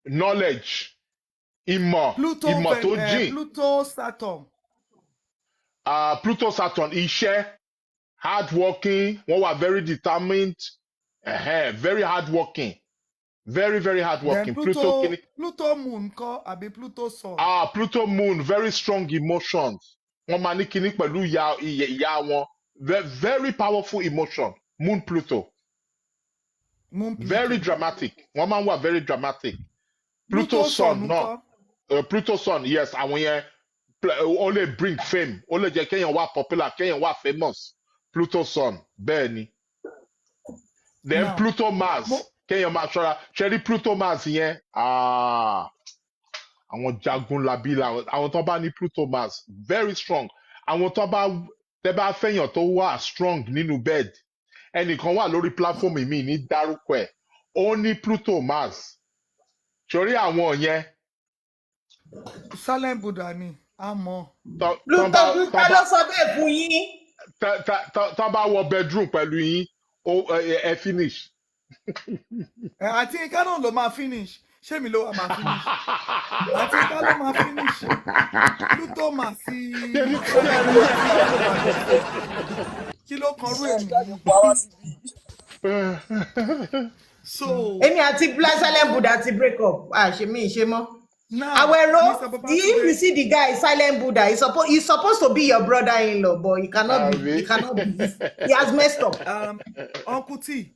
Knowledge. Ìmọ̀ tó jìn. Pluto Saturn. Pluto Saturn iṣẹ́ hard working wọ́n wà very determined very hard working very hard working. Then Pluto Moon kọ́ àbí Pluto Sun. Pluto Moon very strong emotions wọ́n máa ní kíní pẹ̀lú ìyá wọn very powerful emotion Moon Pluto. Very dramatic wọ́n máa ń wà very dramatic. Pluto Sun náà Pluto Sun yes àwọn yẹn ó lè bring fame ó lè jẹ́ kéèyàn wá popular kéèyàn wá famous Pluto Sun bẹ́ẹ̀ ni. Then Pluto Mars kéèyàn máa ṣọ́ra ṣẹ́rí Pluto Mars yẹn àwọn jagun labi àwọn tó bá ní Pluto Mars very strong àwọn tó bá tẹ́ bá fẹ́yàn tó wà strong nínú bed ẹnìkan wà lórí platform mi ní dárúkọ ẹ̀ ó ní Pluto Mars sórí àwọn yẹn. Salem Buddha ni a mọ̀. Pluto ló sọ bẹ́ẹ̀ fún yín. Tó bá wọ bedroom pẹ̀lú yín ẹ finish. Àti Ika náà ló máa finish ṣé mi ló wà máa finish àti Ika ló máa finish Pluto máa sí kí ló kan rú èmi. So èmi àti Salem Buddha ti break up ṣe mí ṣe mọ́. Awero, if you see the guy Silent Buddha, he's supposed to be your brother-in-law, but he cannot be. He has messed up. Uncle T,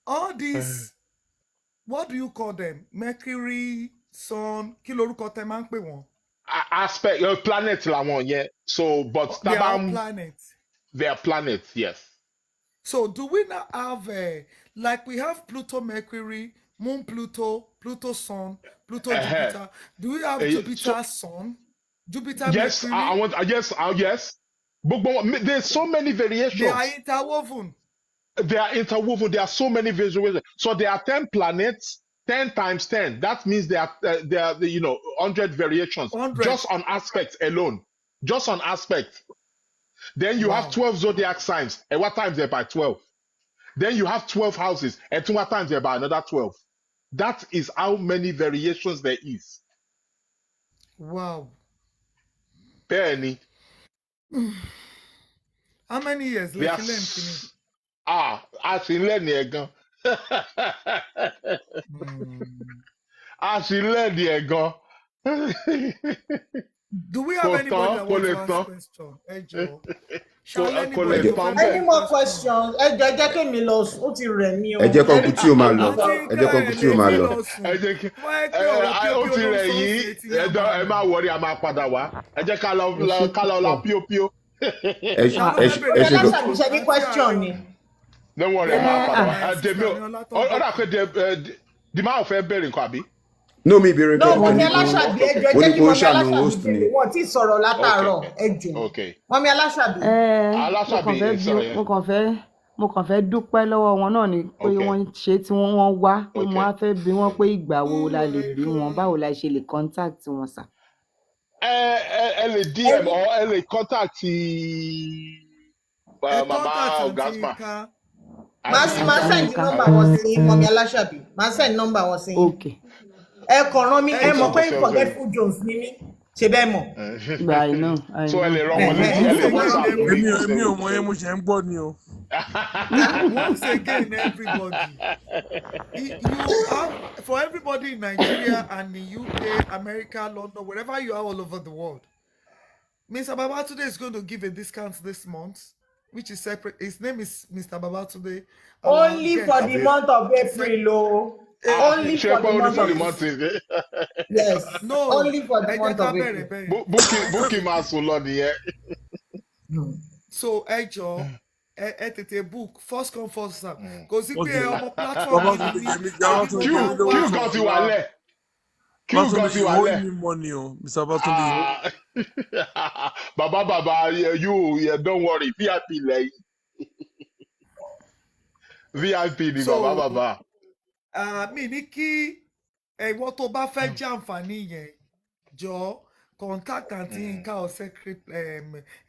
all these, what do you call them? Mercury, Sun, kí lorúkọ tẹ́ máa ń pè wọ́n? Aspect, planet làwọn yẹn. So, but they are planets. They are planets, yes. So, do we now have like we have Pluto, Mercury, Moon, Pluto, Pluto, Sun, Pluto, Jupiter. Do we have Jupiter, Sun, Jupiter, yes, Mercury? Yes. There's so many variations. They are interwoven. There are so many variations. So there are 10 planets, 10 times 10. That means there are 100 variations 100. just on aspects alone. Just on aspect. Then you have 12 zodiac signs. And what times they're by 12? Then you have 12 houses. And what times they're by another 12? That is how many variations there is. Wow. Penny. How many years left Yes. I see Lenny again. I see Lenny again. Do we have anybody that wants to ask question? Any more questions? Ẹ jẹ́ kí mi lọ sùn, ó ti rẹ̀ mí o. Ẹ jẹ́ kọ́ńkú tí o máa lọ. Ẹ jẹ́ kọ́ńkú tí o máa lọ. Ó ti rẹ̀ yìí ẹ má wọrí a máa padà wá. Ẹ jẹ́ ká lọ la píopíó. Ẹ ṣe gan. Ṣe ní question ni. Don't worry, a máa padà wá. Ó dà pé the man fẹ́ bẹ̀rẹ̀ nǹkan àbí? No, mi ìbéèrè kan. No, Mọ́mí Aláṣàbí ẹjọ́ jẹ́ kí Mọ́mí Aláṣàbí bẹ̀rẹ̀. Wọ́n ti sọ̀rọ̀ látàárọ̀ ẹjọ́. Mọ́mí Aláṣàbí. Mo kàn fẹ́ dúpẹ́ lọ́wọ́ wọn náà ni pé wọ́n ṣe tí wọ́n wá pé mo á fẹ́ bi wọ́n pé ìgbà wo la lè rí wọn, báwo la ṣe lè contact wọn sà. Ẹ lè DM or ẹ lè contact Mama Ogasma. Máa send number wọn sí Mọ́mí Aláṣàbí. Máa send number wọn sí. Okay. Ẹ kàn rán mi, ẹ mọ̀ pé Forgetful Jones ni mí. Ṣé bẹ́ẹ̀ mọ̀? I know. So ẹ lè rán wọn létí, ẹ lè WhatsApp. Èmi ò mọ mo ṣe ń gbọ́ ni o. Once again, everybody, you have, for everybody in Nigeria and in UK, America, London, wherever you are all over the world, Mr. Babatunde is going to give a discount this month, which is separate. His name is Mr. Babatunde. Only for the month of April, only for the month. Yes. No. Only for the month of April. Booking maso lodi yẹn. So ẹjọ ẹ tètè book first come first serve. Kò sí pé ọmọ platform Q gan ti wà lẹ̀. Q gan ti wà lẹ̀. Money o, Mr. Babatunde. Baba, you don't worry, VIP lẹ́yìn. VIP ni baba. Mi ní kí ẹ̀wọ́n tó bá fẹ́ jẹ́ àǹfààní yẹn jọ contact Aunty Yinka or secret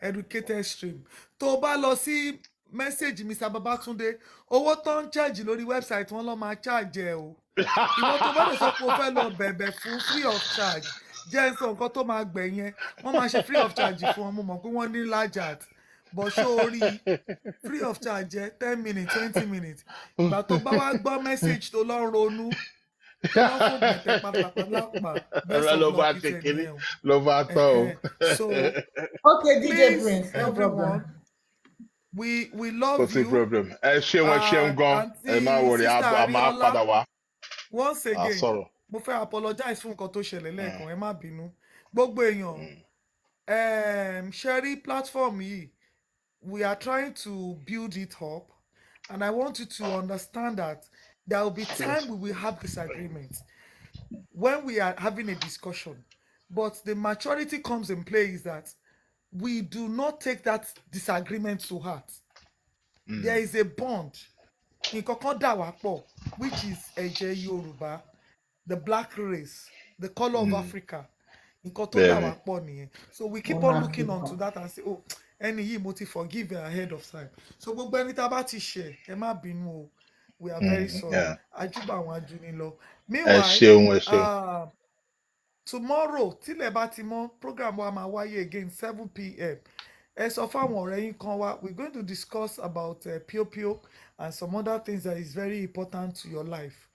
educated stream. Tó bá lọ sí message Mr. Babatunde, owó tó ń charge lórí website wọn lọ máa charge ẹ o. Ìwọ tó bá lè sọ pé o fẹ́ lọ bẹ̀bẹ̀ fún free of charge. Jẹ́ nsọ nǹkan tó máa gbẹ̀yẹn, wọ́n máa ṣe free of charge fún wọn, mo mọ̀ pé wọ́n ní large but sórí free of charge 10 minutes 20 minutes. Ìgbà tó bá wá gbọ́ message tó lọ ronú. So okay, DJ Prince, no everyone, we love you. Problem. Once again, mo fẹ́ apologize fún nǹkan tó ṣẹlẹ̀ lẹ́ẹ̀kan, ẹ má bínú. Gbogbo èèyàn, Sherry platform yìí, we are trying to build it up, and I want you to understand that there will be time we will have disagreements when we are having a discussion. But the maturity comes in play is that we do not take that disagreement to heart. There is a bond, which is Ẹ̀jẹ̀ Yorùbá, the black race, the color of Africa. So we keep on looking onto that and say, oh, ẹni yìí mo ti forgive ahead of time. So gbogbo ẹni tá bá ti ṣe, ẹ má bínú o. We are very sorry. Ajuba àwọn ajunilọ. Meanwhile, tomorrow, tílẹ̀ bá ti mọ́, program wa máa wáyé again 7 p.m. As of we're going to discuss about Pio and some other things that is very important to your life.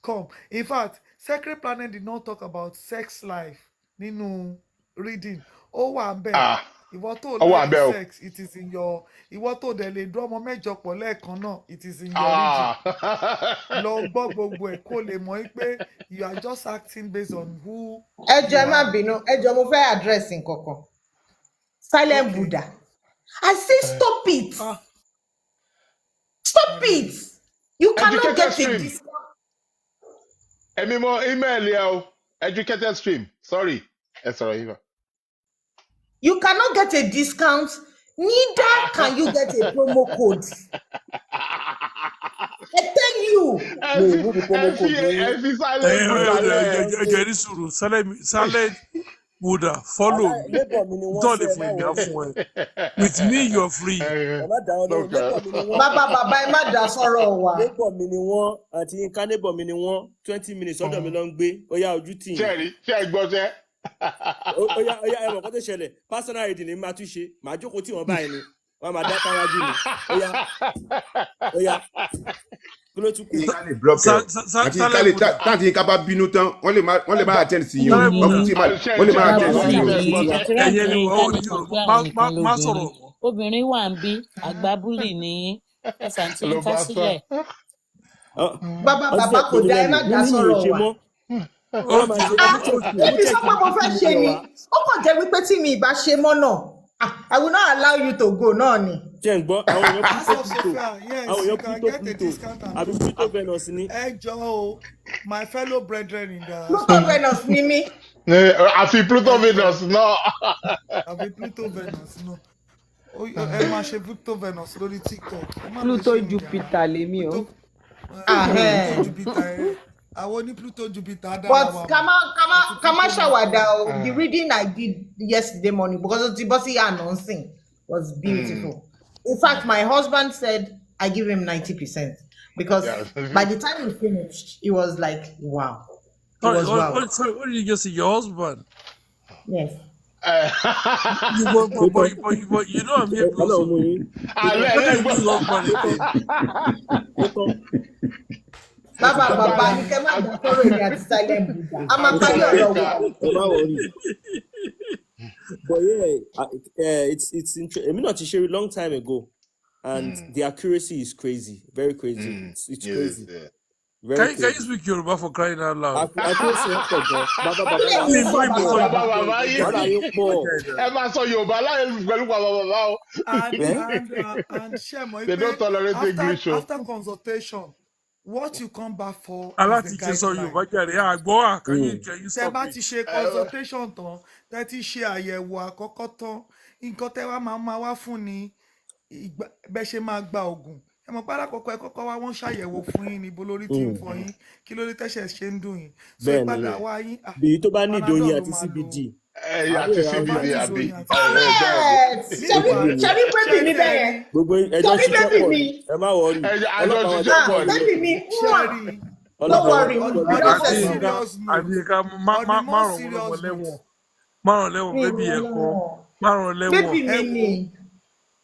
Come. In fact, Sacred Planet did not talk about sex life. Nínú reading. Ó wà ńbẹ̀. Ìwọ tó like sex, it is in your. Ìwọ tó dẹ̀ lè dún ọmọ mẹ́jọ pọ̀ lẹ́ẹ̀kan náà, it is in your region. Lọ gbọ́ gbogbo ẹ̀ kó lè mọ̀ pé you are just acting based on who. Ẹjọ́ má bínú, ẹjọ́ mo fẹ́ address nǹkankan. Silent Buddha. I say stop it. Stop it. You cannot get a discount. Email educated stream. Sorry. Sorry. You cannot get a discount. Neither can you get a promo code. I tell you, you. ẹ fi silent Buddha lẹ̀. Jẹ́rí sùúrù silent Buddha follow me. Neighbor mi ni wọ́n Don't ṣe ẹ dey má fún mi wọrí. fún ẹ. With me you're free. Ẹ má dá wọn lóhùn. Neighbor mi ni wọ́n. Bàbá ẹ má dá sọ̀rọ̀ wa. Neighbor mi ni wọ́n àti Yínká neighbor mi ni wọ́n 20 minutes ọ̀dọ̀ mi ló ń gbé. Ó yá ojú tì yín. Ṣé ẹ gbọ́ sẹ́? Ó yá ẹ mọ̀ kó tó ṣẹlẹ̀. Personal reading ni màá tún ṣe. Màá jókòó tí wọ́n báyìí ni. Wọ́n máa dá táwájú mi. Ó yá. Kí ló tún kù? Kálí block ẹ̀. Àti Kálí táǹtì yín ká bá bínú tán, wọ́n lè má attend sí yín o. Wọ́n lè má attend sí yín o. Má sọ̀rọ̀. Obìnrin wà ń bí àgbábúlì ní ẹ̀fà tí ń ká sílẹ̀. Bàbá kò dá ẹ má dá sọ̀rọ̀ wa. Ebi sọ pé mo fẹ́ ṣe ni, ó kàn jẹ́ wípé tí mi ìbá ṣe mọ́ náà, I will not allow you to go náà ni. Jẹ́ ń gbọ́ àwọn èèyàn Pluto àbí Pluto Venus ni. Ẹ jọ̀ọ́ o, my fellow brethren in the. Pluto Venus ni mí. Àfi Pluto Venus náà. Àfi Pluto Venus náà. Ẹ máa ṣe Pluto Venus lórí TikTok. Pluto Jupiter lèmi o. Pluto Jupiter àwọn ní Pluto Jupiter dára wa. But kama ṣàwàdà o, the reading I did yesterday morning because the bossy announcing was beautiful. In fact, my husband said I give him 90% because by the time we finished, it was like wow. It was wow. What did you just say? Your husband? Yes. But you know I'm here Bàbá ní kẹ́ máa dá sọ̀rọ̀ èmi àti silent Buddha. A máa parí ọ̀rọ̀ wa. But yeah, it's interesting. I mean, not to share a long time ago, and the accuracy is crazy, very crazy. It's crazy. Can you speak Yoruba for crying out loud? Ẹ máa sọ Yorùbá láyé pẹ̀lú bàbá o. And Shemo, they don't tolerate English. After consultation, what you come back for is the guideline. Tẹ́ bá ti ṣe consultation tán, tẹ́ ti ṣe àyẹ̀wò àkọ́kọ́ tán, nǹkan tẹ́ wá máa wá fún ni bẹ́ ṣe máa gba oògùn. Ẹ mọ̀ pé alákọ̀ọ́kọ́ ẹ kọ́kọ́ wá wọ́n ṣàyẹ̀wò fún yín níbo lórí tí ń fọ yín, kí lórí tẹ́ṣẹ̀ ṣe ń dùn yín. So ìpadà wá yín. Bí tó bá ní ìdòyìn àti CBD. Àti CBD àbí. Ṣebí bébì mi bẹ́ẹ̀. Gbogbo ẹjọ́ ṣiṣẹ́ pọ̀ ni. Ẹ má wọrí. Ẹjọ́ ṣiṣẹ́ pọ̀ ni. Bébì mi don't worry. Àbíká márùn lẹ́wọ̀n bébì ẹ̀kọ́ márùn lẹ́wọ̀n.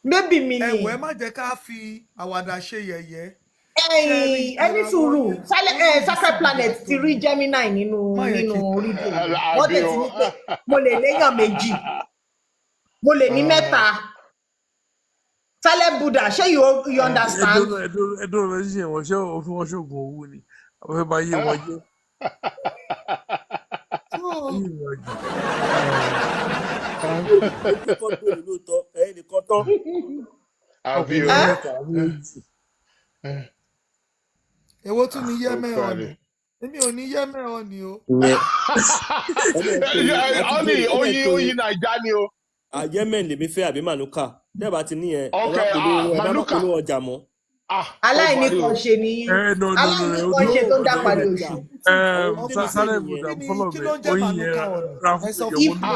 Bébì mi ni. Ẹ̀wẹ̀ má jẹ́ ká fi àwàdà ṣe yẹ̀yẹ́. Ẹni sùúrù Sacred Planet ti rí Gemini nínú orí dè. Wọ́n tẹ̀ sí ní pé mo lè léyàn méjì, mo lè ní mẹ́ta. Silent Buddha, ṣé you understand? Ẹ̀dọ́ rẹ̀ ṣe wọ́n ṣé òfin wọn ṣoògùn owó ni. Àwọn fẹ́ máa yé wọn jẹ́. Àbí o. Èwo tún ni yẹ́mẹ̀ ọ̀nì? Èmi ò ní yẹ́mẹ̀ ọ̀nì o. Ọ̀nì oyin Naija ni o. Yemen lèmi fẹ́ àbí Manuka. Dẹ́ẹ̀bà ti ní ẹ. Manuka. Ọjà mọ́. Aláìní kan ṣe ni aláìní kan ṣe tó ń dá padà oṣù. Silent Buddha follow me. Oyin yẹn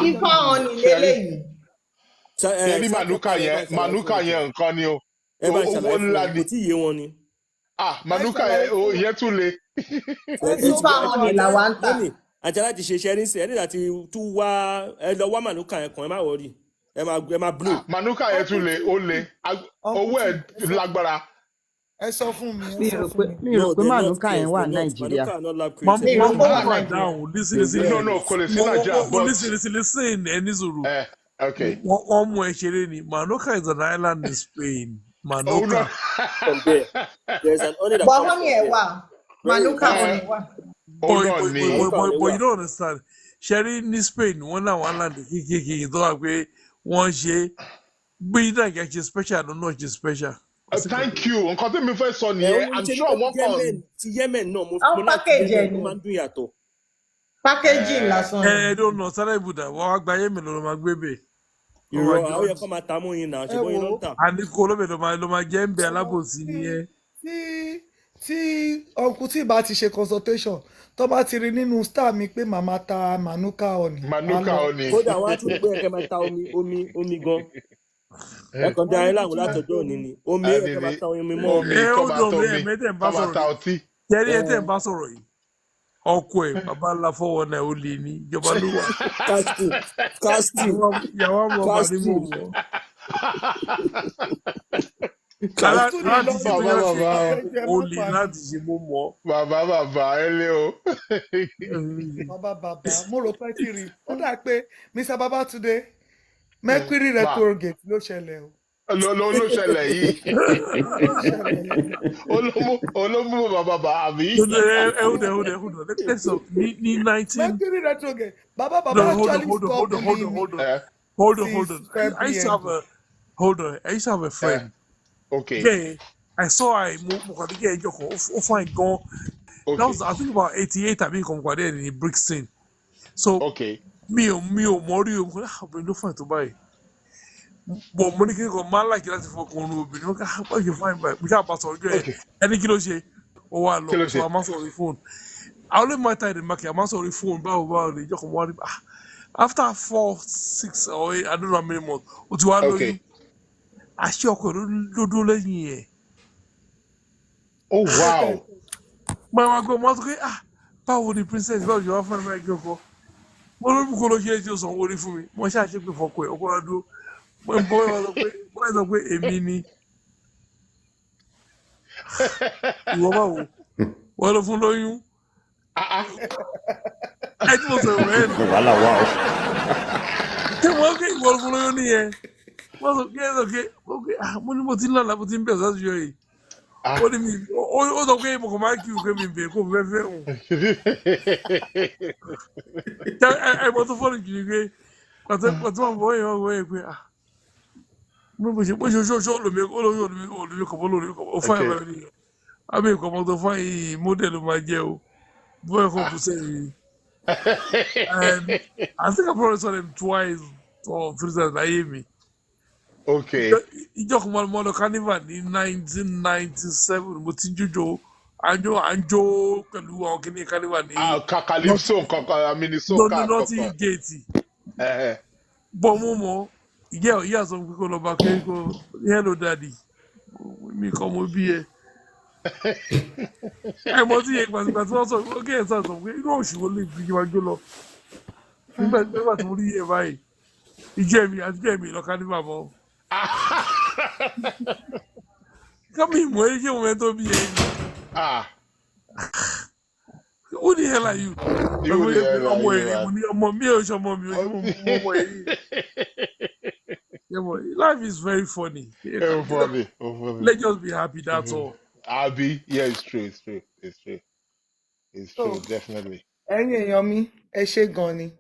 Ifá ọ̀nì lélẹ́yìí. Ṣebí Manuka yẹn nǹkan ni o. Owó ńlá ni. Tí iye wọn ni. Manuka yẹn tún le. Ifá ọ̀nì làwa ń tà. Àti aláti ṣe iṣẹ́ ní sìn ẹ́ nígbà tí tún wá ẹ lọ wá Manuka yẹn kan ẹ má wọrí. Ẹ máa blow. Manuka yẹn tún le, ó le. Owó ẹ̀ lágbára. Ẹ sọ fún mi. Mi rò pé Manuka yẹn wà Nàìjíríà. No, kò lè sí Nàìjíríà. Listen, ẹni sùúrù. Okay. Wọ́n mú ẹ ṣeré ni. Manuka is an island in Spain. Manuka. From there. There's an honey that But honey ẹ̀ wà. Manuka honey wà. But you don't understand. Ṣẹ́rí ní Spain, wọ́n náà wọ́n island kéékèèké tó wà pé wọ́n ṣe bí Nàìjíríà ṣe special ló náà ṣe special. Thank you. Nǹkan tí mi fẹ́ sọ nìyẹn. I'm sure wọ́n kàn. Ti Yemen náà mo package ẹ̀ ni. máa ń dún yàtọ̀. Packaging lásán. Don't know. Silent Buddha, wọ́n wá gba Yemen ló máa gbé bè. Ìrọ̀ àwọn yẹ kọ́ máa ta mú yín náà, ṣùgbọ́n yín ló ń tà. Àníkó ló máa jẹ́ ń bẹ alábòsí nìyẹn. tí ọkùn tí ìbá ti ṣe consultation tó bá ti rí nínú star mi pé màmá ta manuka ọ̀nì máa lọ. kódà wọn á tún pé ẹkẹ máa ta omi gan ẹkàn dá ayé láwọn látọjọ́ òní ni omi ẹkẹ máa ta omi mọ́. ó dùn mí ẹ̀mẹ́tẹ̀ ń bá sọ̀rọ̀ yìí jẹ́rí ẹ̀tẹ̀ ń bá sọ̀rọ̀ yìí ọkọ ẹ̀ bàbá ńlá fọwọ́ náà ó lè ní ìjọba ló wà. casting ìyàwó àwọn ọba ní mò ń mọ́. láti ṣe tó yẹ ṣe o lè láti ṣe mọ́ mọ́. bàbá ẹ lé o. bàbá mo rò pé tí rí ó dà pé Mr. Babatunde Mercury retrograde ló ṣẹlẹ̀ o. ló ṣẹlẹ̀ yìí olómú bàbá àbí. hold on let's talk ní 19. Mercury retrograde bàbá actually stop me. Hold on. I used to have a friend. Okay. Yeah, I saw mo kàn ní kí ẹjọ́ kan ó fine gan. That was I think about 88 àbí nǹkan kan ní Brixton. So mi ò mọ̀ rí o mo kàn ní obìnrin ló fine tó báyìí. But mo ní kí n kàn máa láìkí láti fọkàn ọ̀run obìnrin wọn kà á ṣe fine báyìí mo ṣáà bá sọ̀rọ̀ ọjọ́ ẹ̀ ẹni kí ló ṣe ó wà lọ so a máa sọ̀rọ̀ fóònù. I only my time in market a máa sọ̀rọ̀ fóònù báwo ní ìjọ kan wọ́n rí after 4, 6 or 8 I don't know how many months o ti wá lóyún. Àṣé ọkọ ló dúró lẹ́yìn ẹ̀. Oh wow. Máa gbọ́ mọ́ tó pé báwo ni princess báwo ni wọ́n fún ẹ̀mí ẹ̀jọ̀ kan. Mo ló mú kó ló ṣe é tí ó sanwó orí fún mi. Mo ṣáà ṣe pé fọkọ ẹ̀ ọkọ lọ́dún. Mo ń bọ́ ẹ sọ pé èmi ni. Ìwọ báwo? Wọ́n lọ fún lóyún. Ẹ tí mo sọ ìwé ẹ̀ nù. Wàhálà wà ó. Ṣé wọ́n ké ìwọ fún lóyún nìyẹn? Wọ́n sọ pé mo ní mo ti ń lọ́la mo ti ń bẹ̀ sọ́sọ́ yìí. Ó ní mi ó sọ pé mo kàn máa kí ìwé mi bẹ̀ kó fẹ́ fẹ́ hùn. Ẹ mọ tó fọ́ọ̀nù kìí pé pàtó wọn bọ̀ wọ́n yẹn pé mo ṣe ṣó olùmí kọ̀mọ́ ó fáyà bẹ́ẹ̀ ni àbí ìkọ̀mọ́ tó fáyà yìí mọ́dẹ̀lù máa jẹ́ o bóyá kò kù sẹ́yìn. I think I probably saw them twice or 3 times láyé mi. Okay. Ìjọ kan mọ́ lọ carnival ní 1997 mo ti jójó à ń jó pẹ̀lú àwọn kìnìún carnival ní. Calypso kankan Minnesota kankan. Nọ́ọ̀tì gate. Bọ́ mo mọ̀ ìyá sọ pé kó lọ bá pé kó hello daddy mi kọ́ mo bí ẹ. Ẹ mọ̀ tí yẹ gbàgbà tí wọ́n sọ pé ókè ẹ̀ sọ pé inú òṣù wo lè fi wá jó lọ. Nígbà tí mo rí yẹ báyìí ìjẹ́ mi lọ carnival mọ́. Kọ́mi ìmọ̀ ẹ́ ṣé mo mẹ́ tó bí ẹ ni. Who the hell are you? Ọmọ ẹ̀ mo ní ọmọ mi ò ṣọmọ mi ò ní ọmọ ẹ̀ yìí. Life is very funny. Funny. Let's just be happy, that's all. Happy? Yeah, it's true, definitely. Ẹ̀yin èèyàn mi, ẹ ṣé gan ni.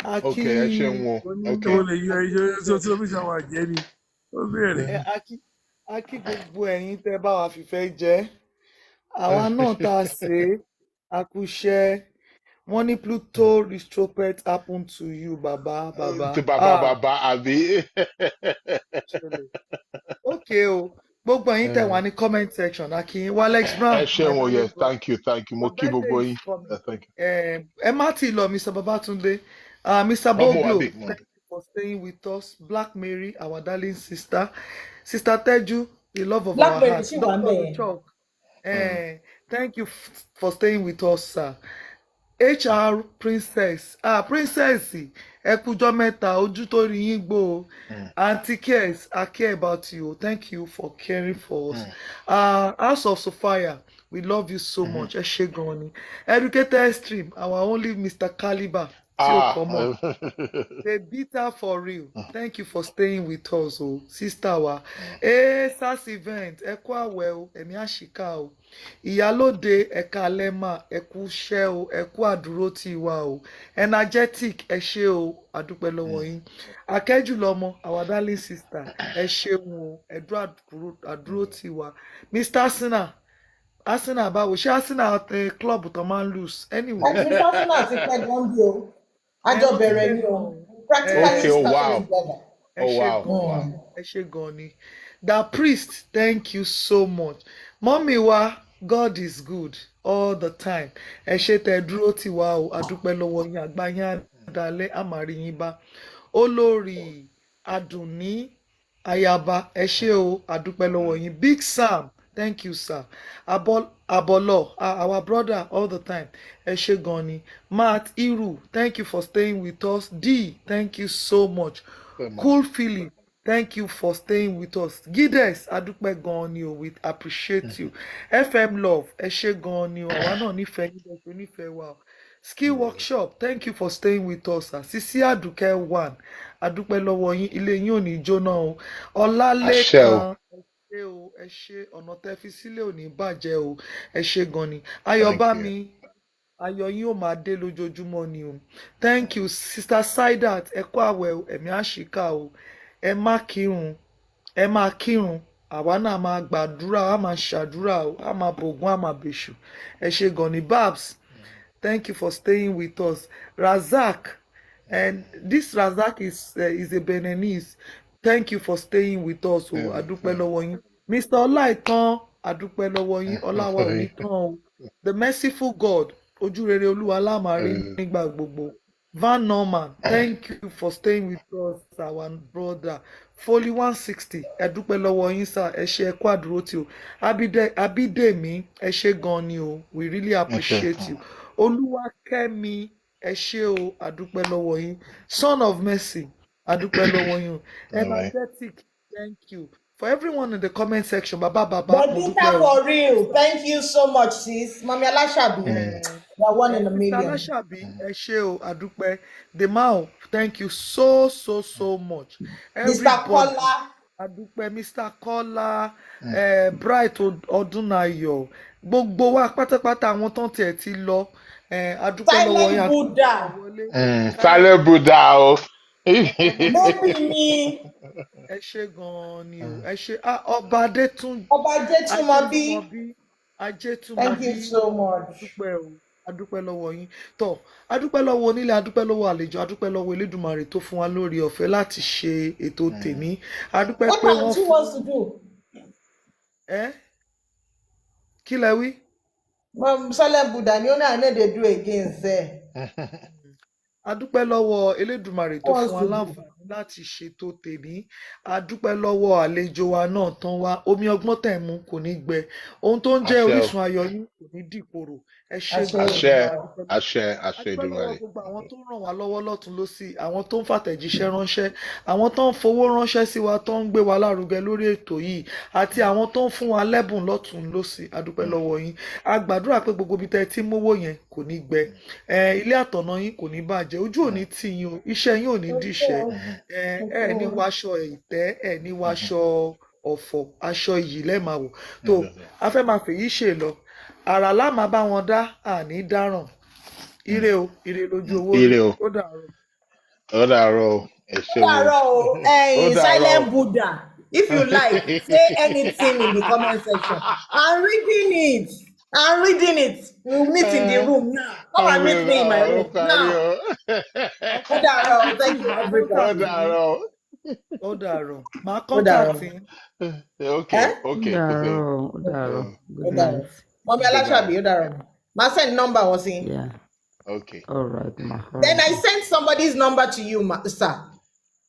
Okay, ẹ ṣé wọn. Ó lè yọ ẹjọ́ tí omi ṣàwọn àjẹ́ ni. Ó bẹ̀rẹ̀. A kí gbogbo ẹ̀yin tẹ́ bá wa fìfẹ́ jẹ́. Àwa náà tá a ṣe àkúṣẹ́. Wọ́n ní Pluto retrograde happen to you, bàbá. To bàbá àbí. Okay o. Gbogbo ẹ̀yin tẹ́ wà ní comment section Akin Alex Brown. Ẹ ṣé wọn yes thank you mo kí gbogbo yín thank you. Ẹ má ti lọ Mr. Babatunde Mr. Boglo thank you for staying with us Black Mary our darling sister Teju the love of our hearts thank you for staying with us sir. HR princess ẹ kújọ́ mẹ́ta ojú tó rí yín gbó o aunty cares I care about you thank you for caring for us House of Sophia we love you so much ẹ ṣé gan ni Educated Stream our only Mr. Caliber tí ó kọ́ mọ́ the bitter for real thank you for staying with us o sister wa SAS event ẹ kú àwẹ̀ o ẹ̀mí àṣìká o ìyálóde ẹ̀ka lẹ́mà ẹ̀kú ṣẹ́ o ẹ̀kú àdúró tí wa o energetic ẹ ṣé o àdúpẹ́ lọ́wọ́ yín akẹ́jùlọ́mọ our darling sister ẹ ṣeun o ẹ̀dúró àdúró tí wa Mr. Arsenal báwo ṣé Arsenal club tó máa ń lose anyway. Mr. Arsenal ti pẹ́ gan bí o àjọ bẹ̀rẹ̀ ni o practically started together. Ẹ ṣé gan ni The Priest thank you so much mọ́mí wa God is good all the time. Ẹ ṣé tẹ́ dúró tì wá o, adúpẹ́ lọ́wọ́ yín àgbáyé àdálẹ́ àmàrí yín bá. Olórí Adùnní Ayaba, ẹ ṣé o, adúpẹ́ lọ́wọ́ yín. Big Sam, thank you sir. Abolo, our brother all the time. Ẹ ṣé gan ni. Matt Iru, thank you for staying with us. D, thank you so much. Cool Philip, thank you for staying with us. Gides, adúpẹ́ gan ni o, we appreciate you. FM Love, ẹ ṣé gan ni o, àwa náà nífẹ̀ẹ́ yín bẹ́ẹ̀ ṣe nífẹ̀ẹ́ wa o. Skill Workshop, thank you for staying with us. Sisi Aduke 1, adúpẹ́ lọ́wọ́ yín, ilé yín ò ní jóná o. Ọlálékan, ẹ ṣé o, ẹ ṣé, ọ̀nà tẹ́ fi sílẹ̀ ò ní bàjẹ́ o, ẹ ṣé gan ni. Ayọ̀bámi, ayọ̀ yín ò máa dé lójoojúmọ́ ni o. Thank you Sister Saidat, ẹ kú àwẹ̀ o, ẹ̀mí àṣìkà o. Ẹ má kírun, ẹ máa kírun, àwa náà máa gbàdúrà, a máa ṣàdúrà o, a máa bògún, a máa bèṣù. Ẹ ṣé gan ni. Babs, thank you for staying with us. Razak, and this Razak is a Beninese. Thank you for staying with us o, adúpẹ́ lọ́wọ́ yín. Mr. Ọláìtàn, adúpẹ́ lọ́wọ́ yín, ọláwa ò ní tán o. The merciful God, ojúrere Olúwa la máa rí nígbà gbogbo. Van Norman, thank you for staying with us, our brother. Foley 160, ẹ dúpẹ́ lọ́wọ́ yín sir, ẹ ṣé, ẹ kú àdúró tí o. Abídèmí, ẹ ṣé gan ni o, we really appreciate you. Olúwakẹ́mi, ẹ ṣé o, adúpẹ́ lọ́wọ́ yín. Son of Mercy, adúpẹ́ lọ́wọ́ yín o. Energetic, thank you. For everyone in the comment section, baba, mo Bonita dúpẹ́ o. for real. Thank you so much, sis. Mami Alashabi. You're one in a Sister million. Alashabi, ẹ ṣé o, adúpẹ́. Demao, thank you so much. Mr. Kola. Adúpẹ́. Mr. Kola, Bright Ọdúnayọ̀, gbogbo wa pátápátá àwọn tán tiẹ̀ ti lọ. Adúpẹ́ lọ́wọ́ yín. Silent Buddha. Silent Buddha o. Maybe me. Ẹ ṣé gan ni o, ẹ ṣé. Ọba Adétúnjì. Ajétúmọ̀bí. Thank you so much. Adúpẹ́ o, adúpẹ́ lọ́wọ́ yín. Tọ́, adúpẹ́ lọ́wọ́ onílé, adúpẹ́ lọ́wọ́ àlejò, adúpẹ́ lọ́wọ́ Elédùmarè tó fún wa lórí ọ̀fẹ́ láti ṣe ètò tèmi. Adúpẹ́ pé wọ́n What wants to do? Kí lẹ wí? Silent Buddha ni ó ní àná dey do again sẹ́. Adúpẹ́ lọ́wọ́ Elédùmarè tó fún wa láǹfààní láti ṣètò tèmi. Adúpẹ́ lọ́wọ́ àlejò wa náà tán wá. Omi ọgbọ́n tẹ̀ mú kò ní gbẹ. Ohun tó ń jẹ́ orísun ayọ̀ yín kò ní dìkorò. Ẹ ṣé gan-an. Àṣẹ Adúpẹ́ lọ́wọ́ Èdùmàrè. gbogbo àwọn tó ń ràn wá lọ́wọ́ lọ́tún lósì, àwọn tó ń fàtẹ̀jíṣẹ́ ránṣẹ́, àwọn tó ń fowó ránṣẹ́ sí wa, tó ń gbé wa lárugẹ lórí ètò yìí, àti àwọn tó ń fún wa lẹ́bùn lọ́tún lósì. Adúpẹ́ lọ́wọ́ yín. A gbàdúrà pé gbogbo ibi tẹ́ ti mówó yẹn kò ní gbẹ. Ilé àtọ̀nà yín kò ní bàjẹ́. Ojú ò ní tì yín o, iṣẹ́ yín ò ní dìṣẹ́. Ẹ ní wáṣọ ìtẹ́, ẹ ní wáṣọ ọ̀fọ̀, aṣọ iyì lẹ́ẹ̀máa wò. Tó, a fẹ́ máa fèyí ṣe lọ. Àrà lá máa bá wọn dá, àní dáràn. Ire o, ire lójú owó rí. Ó dàárọ̀. Ó dàárọ̀ o. Ẹ ṣé Ó dàárọ̀ o. Silent Buddha. If you like, say anything in the comment section. I'm reading it. We'll meet in the room now. Come and meet me in my room now. Ó dàárọ̀. Thank you, Africa. Ó dàárọ̀. Ó dàárọ̀. Màá contact yín. Okay. Ó dàárọ̀. Good night. Mami Alashabi, ó dàárọ̀. Màá send number wọn sí. Yeah. Okay. All right, ma. Then I sent somebody's number to you, sir.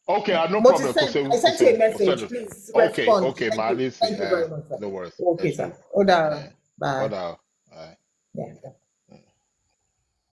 Okay, no problem. I sent you a message. Please respond. Okay, Thank you very much, sir. No worries. Okay, sir. Ó dàárọ̀. Bye. Ó dàárọ̀. Bye. Yeah.